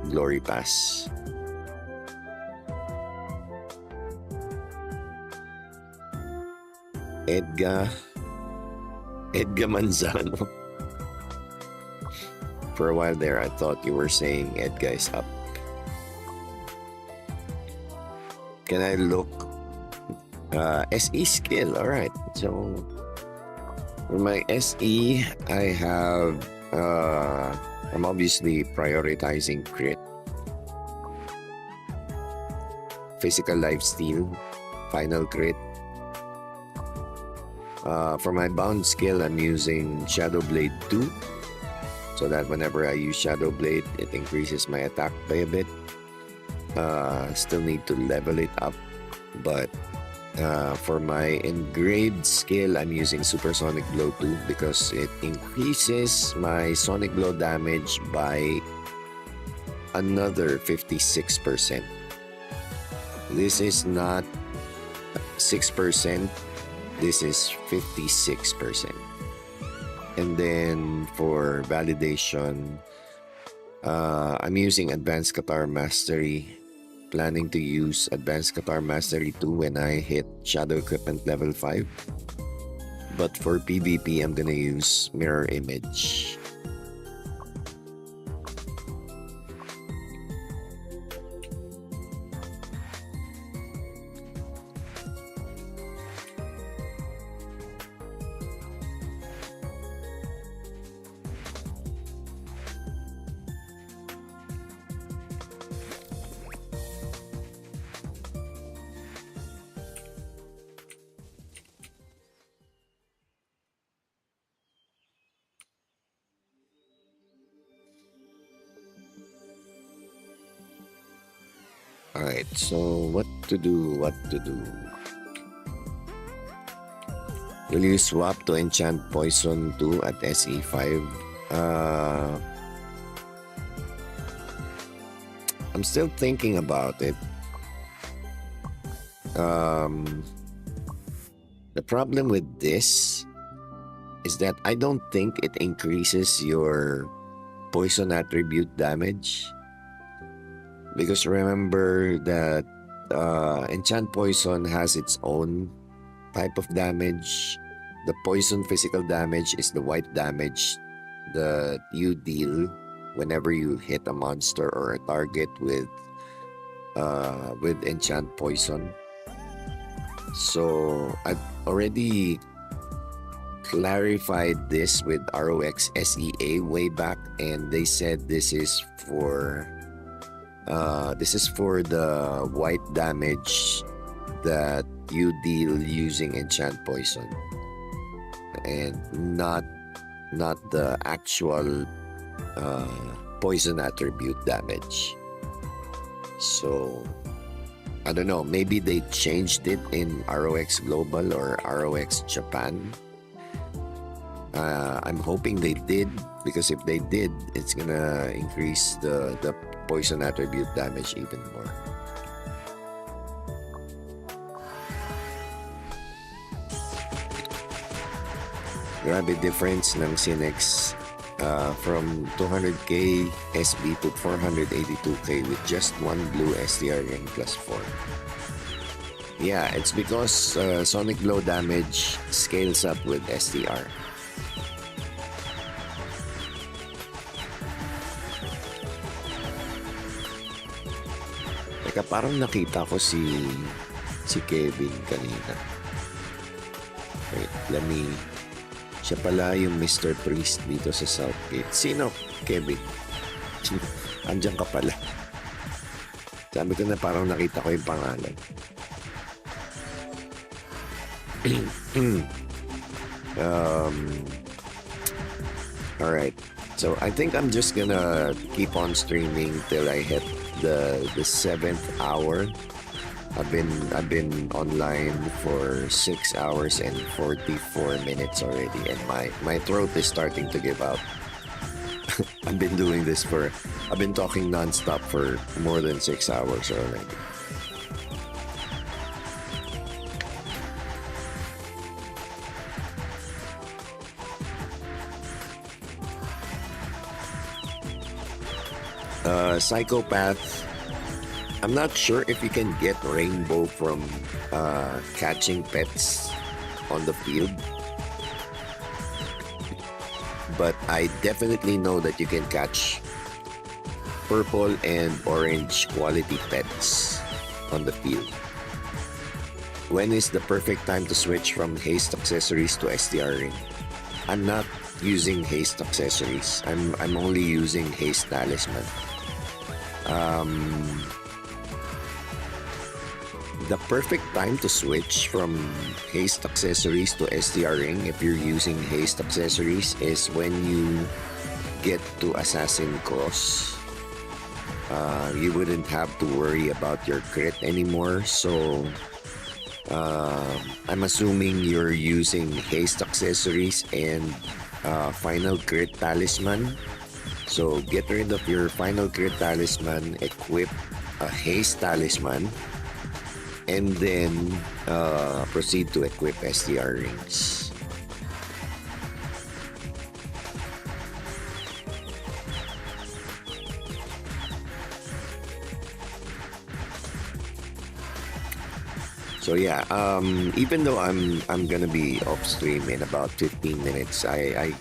Glory Pass. Edgar Manzano. For a while there, I thought you were saying Edgar is up. Can I look? SE skill, alright. So, for my SE, I have, I'm obviously prioritizing crit. physical lifesteal, final crit. For my bound skill, I'm using Shadow Blade 2, so that whenever I use Shadow Blade, it increases my attack by a bit. Still need to level it up, but for my engraved skill, I'm using Supersonic Blow 2 because it increases my Sonic Blow damage by another 56%. This is not 6%, this is 56%. And then for validation, I'm using Advanced Qatar Mastery. Planning to use Advanced Qatar Mastery 2 when I hit Shadow Equipment level 5. But for PvP, I'm gonna use Mirror Image. Alright, so what to do? Will you swap to enchant Poison 2 at SE5? I'm still thinking about it. The problem with this is that I don't think it increases your poison attribute damage. Because remember that Enchant Poison has its own type of damage. The poison physical damage is the white damage that you deal whenever you hit a monster or a target with Enchant Poison. So I've already clarified this with ROX SEA way back, and they said this is for the white damage that you deal using Enchant Poison, and not the actual poison attribute damage. So I don't know, maybe they changed it in ROX Global or ROX Japan. I'm hoping they did, because if they did, it's gonna increase the poison attribute damage even more. Grabe difference ng SinX from 200k SB to 482k with just one blue STR ring plus 4. Yeah, it's because Sonic Blow damage scales up with STR. Teka, parang nakita ko si Kevin kanina. Wait, siya pala yung Mr. Priest dito sa Southgate. Sino? Kevin. Andiyan ka pala. Sabi ko na parang nakita ko yung pangalan. Alright. So I think I'm just gonna keep on streaming till I hit the 7th hour. I've been online for 6 hours and 44 minutes already, and my throat is starting to give out. I've been talking non-stop for more than 6 hours already. Psychopath. I'm not sure if you can get rainbow from catching pets on the field, but I definitely know that you can catch purple and orange quality pets on the field. When is the perfect time to switch from haste accessories to STR ring? I'm not using haste accessories. I'm only using haste talisman. the perfect time to switch from haste accessories to STR ring if you're using haste accessories is when you get to Assassin Cross. You wouldn't have to worry about your crit anymore, so I'm assuming you're using haste accessories and final crit talisman. So get rid of your final crit talisman, equip a haste talisman, and then proceed to equip STR rings. So yeah, even though I'm gonna be off stream in about 15 minutes, I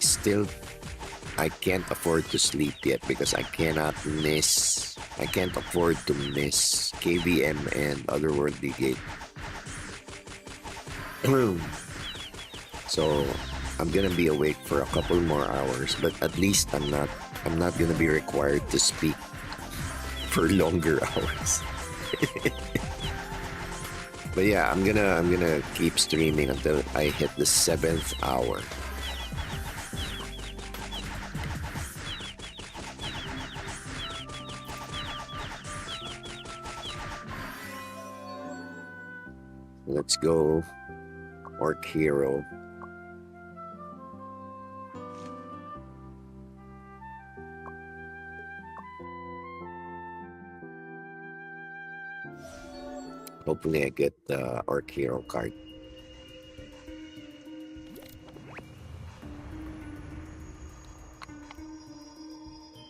can't afford to sleep yet because I can't afford to miss KVM and Otherworldly Gate. So I'm gonna be awake for a couple more hours, but at least I'm not gonna be required to speak for longer hours. But yeah, I'm gonna keep streaming until I hit the 7th hour. Let's go, Orc Hero. Hopefully I get the Orc Hero card.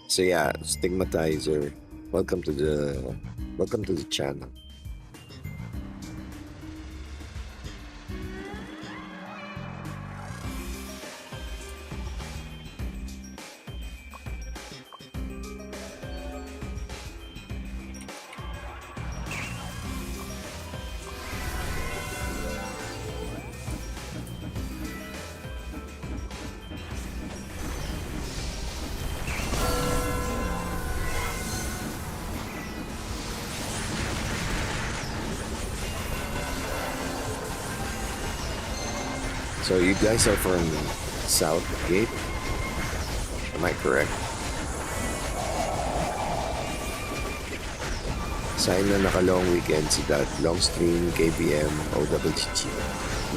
So yeah, Stigmatizer, welcome to the channel. So you guys are from Southgate? Am I correct? Sign na naka-long weekend si Dad. Long stream, KBM, OWGG.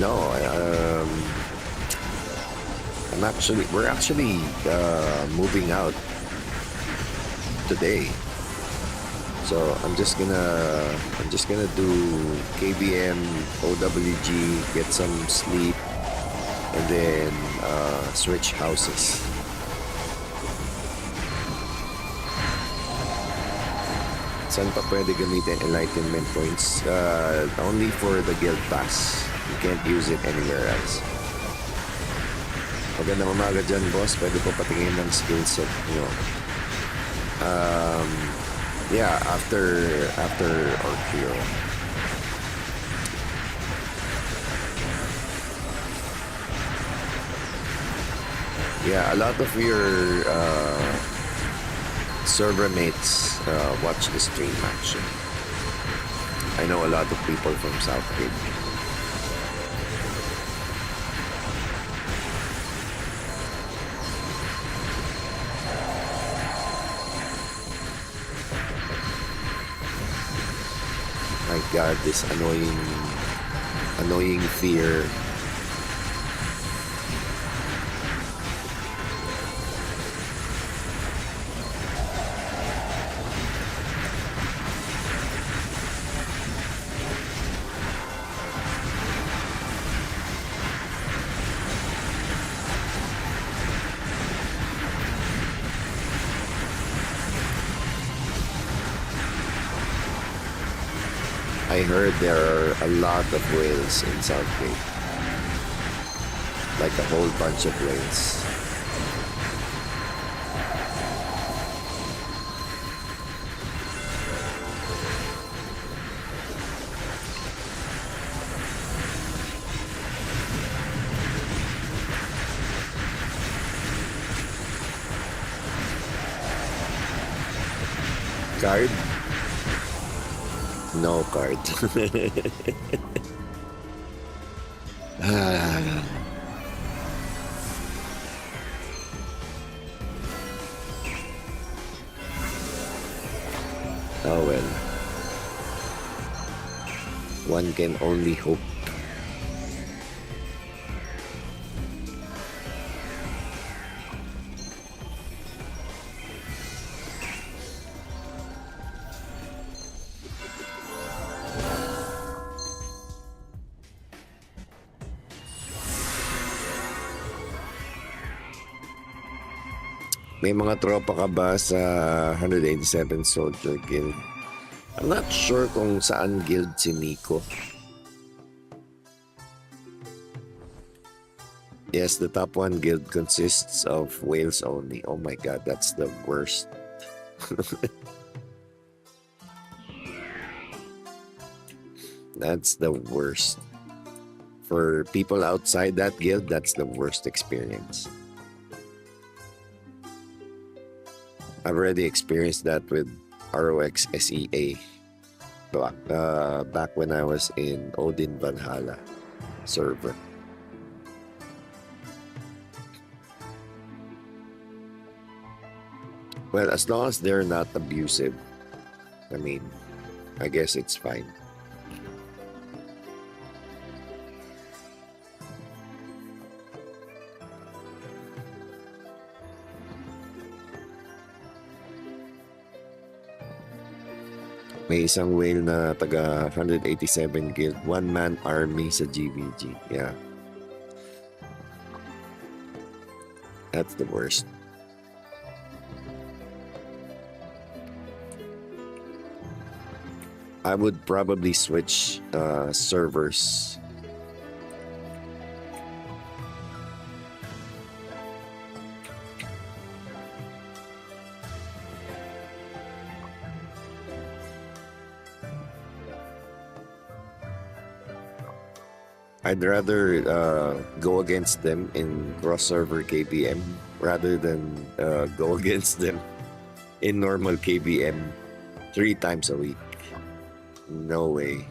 No, we're actually moving out today. So I'm just gonna do KBM, OWG, get some sleep, and then switch houses. Saan pa pwede gamitin enlightenment points? Only for the guild pass. You can't use it anywhere else. Magandang umaga dyan, boss. Pwede po patingin ng skill set nyo. Yeah, after Orc Hero. Yeah, a lot of your server mates watch the stream actually. I know a lot of people from Southgate. My God, this annoying fear. I heard there are a lot of whales in Southgate. Like a whole bunch of whales. Card? No card. Ah. Oh well. One can only hope. May mga tropa ka ba sa 187 Soldier Guild? I'm not sure kung saan guild si Nico. Yes, the top 1 guild consists of whales only. Oh my god, that's the worst. That's the worst. For people outside that guild, that's the worst experience. I've already experienced that with ROX SEA back when I was in Odin Valhalla server. Well, as long as they're not abusive, I mean, I guess it's fine. May isang whale na taga 187 guild, one-man army sa GVG. Yeah. That's the worst. I would probably switch servers. I'd rather go against them in cross-server KBM rather than go against them in normal KBM 3 times a week. No way.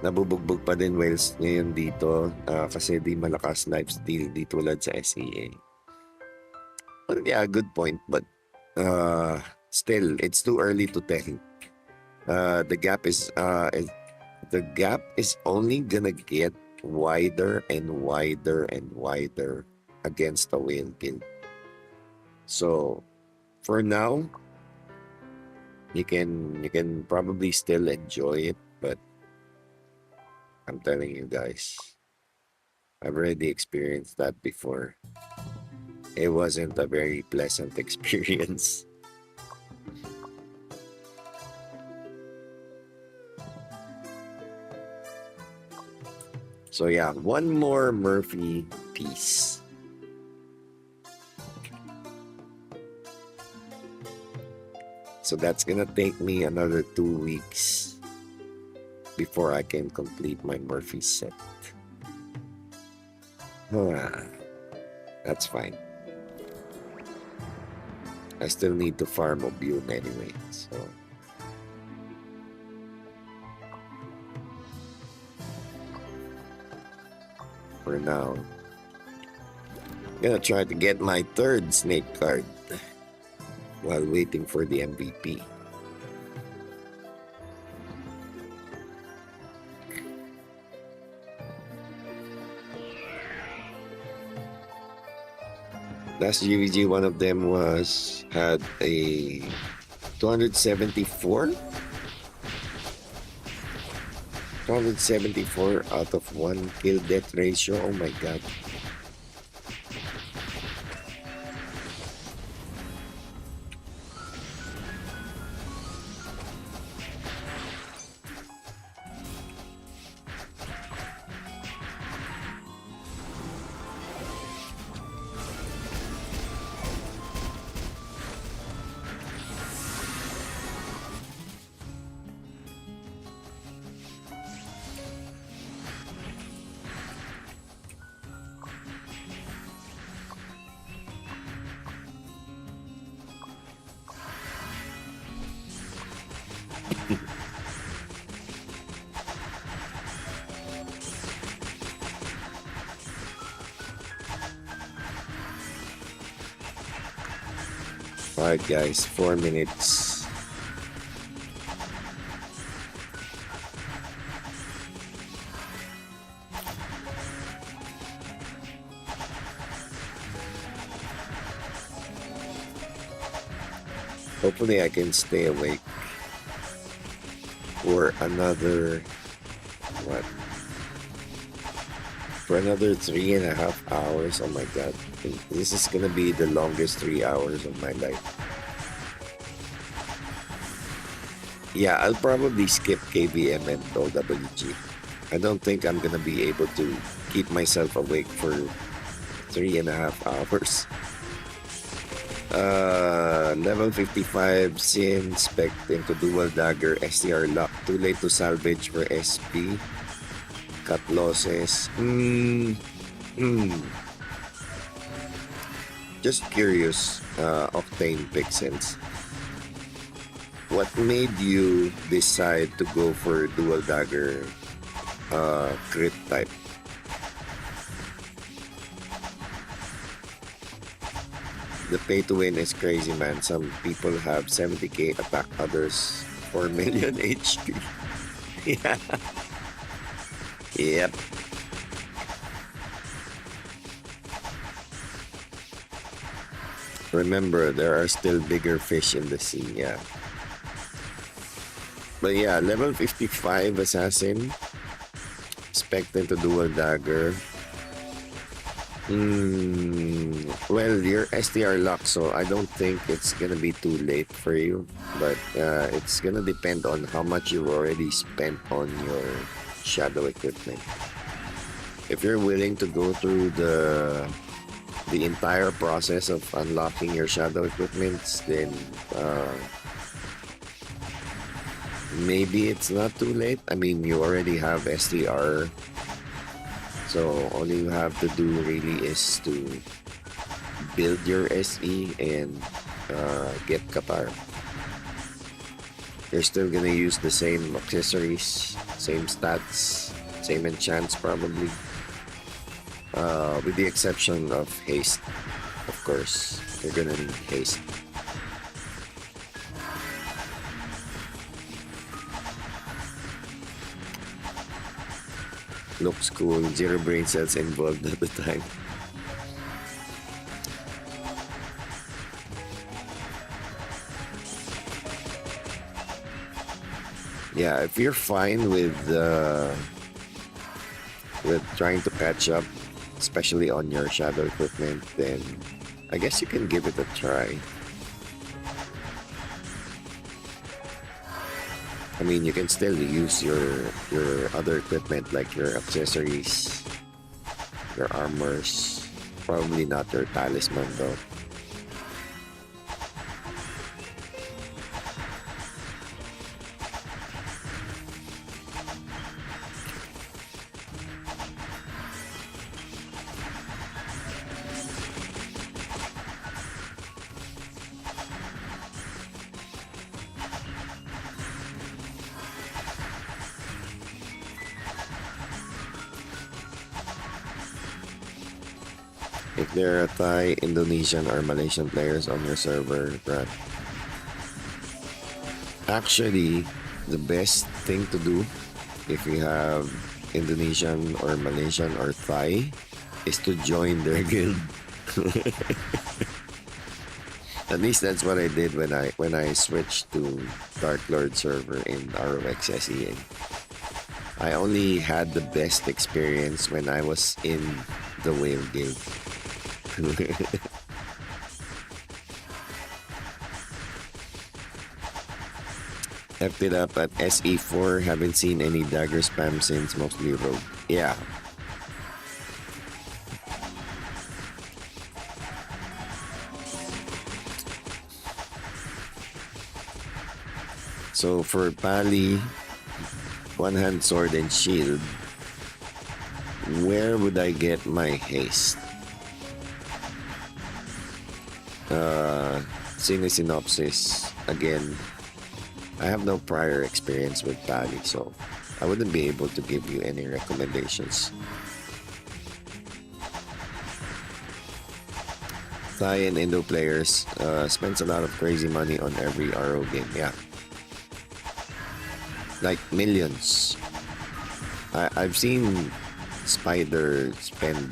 Nabubugbog pa din whales ngayon dito kasi di malakas snipes di tulad sa SEA. Well, yeah, good point, but still, it's too early to tell. The gap is only gonna get wider and wider and wider against the whale guild. So for now, you can probably still enjoy it, but I'm telling you guys, I've already experienced that before. It wasn't a very pleasant experience. So yeah, one more Murphy piece. So that's gonna take me another 2 weeks before I can complete my Murphy set. That's fine. I still need to farm Obune anyway, so. For now, I'm gonna try to get my 3rd snake card while waiting for the MVP. Last GVG, one of them had a 274? 274 out of 1 kill death ratio. Oh my god. Alright guys, 4 minutes. Hopefully I can stay awake for another, what? For another 3.5 hours. Oh my god. This is gonna be the longest 3 hours of my life. Yeah, I'll probably skip KVM and OWG. I don't think I'm gonna be able to keep myself awake for 3.5 hours. Level 55 Sin spec into dual dagger STR lock. Too late to salvage for SP. Cut losses. Just curious, Octane Pixels. What made you decide to go for dual dagger crit type? The pay to win is crazy, man. Some people have 70k attack, others 4 million HP. Yeah. Yep. Remember, there are still bigger fish in the sea, yeah. But yeah, level 55 assassin. Spec into dual dagger. Well, you're STR locked, so I don't think it's gonna be too late for you. But it's gonna depend on how much you've already spent on your shadow equipment. If you're willing to go through the entire process of unlocking your shadow equipments, then maybe it's not too late. I mean, you already have STR, so all you have to do really is to build your SE and get Qatar. You're still gonna use the same accessories, same stats, same enchants probably, with the exception of haste. Of course, you're gonna need haste. Looks cool. 0 brain cells involved at the time. Yeah, if you're fine with trying to catch up, especially on your shadow equipment, then I guess you can give it a try. I mean, you can still use your other equipment like your accessories, your armors, probably not your talisman though. If there are Thai, Indonesian, or Malaysian players on your server, Brad. Actually, the best thing to do if you have Indonesian or Malaysian or Thai is to join their guild. At least that's what I did when I switched to Dark Lord server in ROX SEA. I only had the best experience when I was in the Whale Guild. Kept it up at SE4. Haven't seen any dagger spam since, mostly rogue. Yeah. So for Pali, one hand sword and shield, where would I get my haste? Zeny synopsis. Again, I have no prior experience with Pali, so I wouldn't be able to give you any recommendations. Thai and Indo players spends a lot of crazy money on every RO game. Yeah, like millions. I've seen Spider spend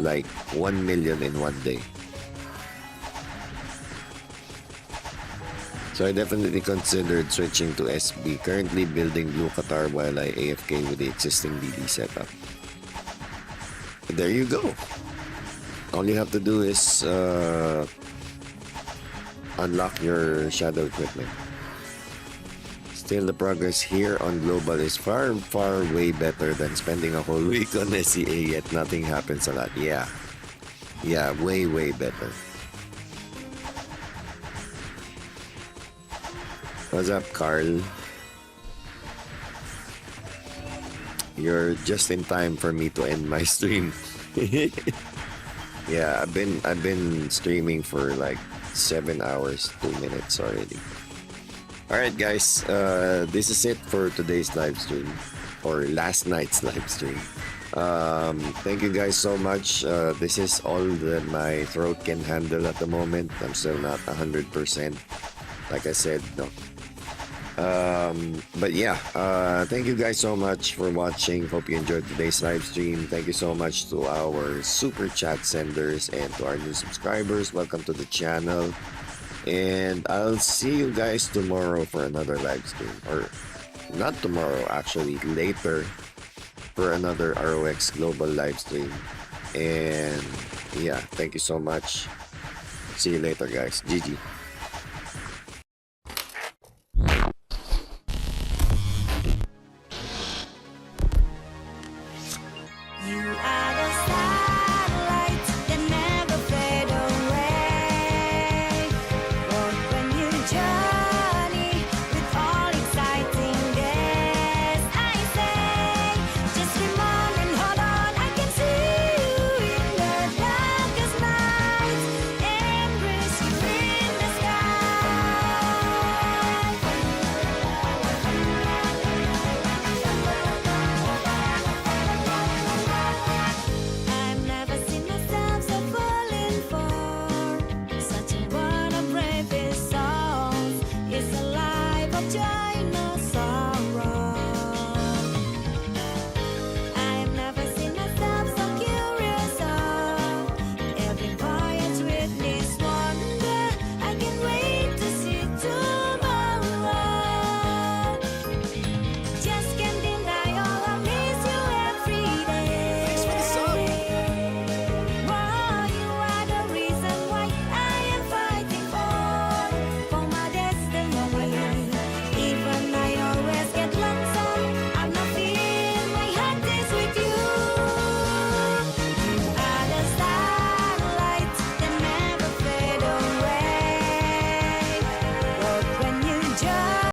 like 1 million in one day. So I definitely considered switching to SB, currently building Blue Qatar while I AFK with the existing DD setup. There you go. All you have to do is unlock your shadow equipment. Still, the progress here on global is far way better than spending a whole week on SEA yet nothing happens a lot. Yeah, way better. What's up, Carl? You're just in time for me to end my stream. Yeah, I've been streaming for like 7 hours, 2 minutes already. Alright guys, this is it for today's live stream, or last night's live stream. Thank you guys so much. This is all that my throat can handle at the moment. I'm still not 100%, like I said, no. But yeah, thank you guys so much for watching. Hope you enjoyed today's live stream. Thank you so much to our super chat senders and to our new subscribers. Welcome to the channel, and I'll see you guys tomorrow for another live stream, or not tomorrow, actually later, for another ROX global live stream. And yeah, thank you so much. See you later guys. GG.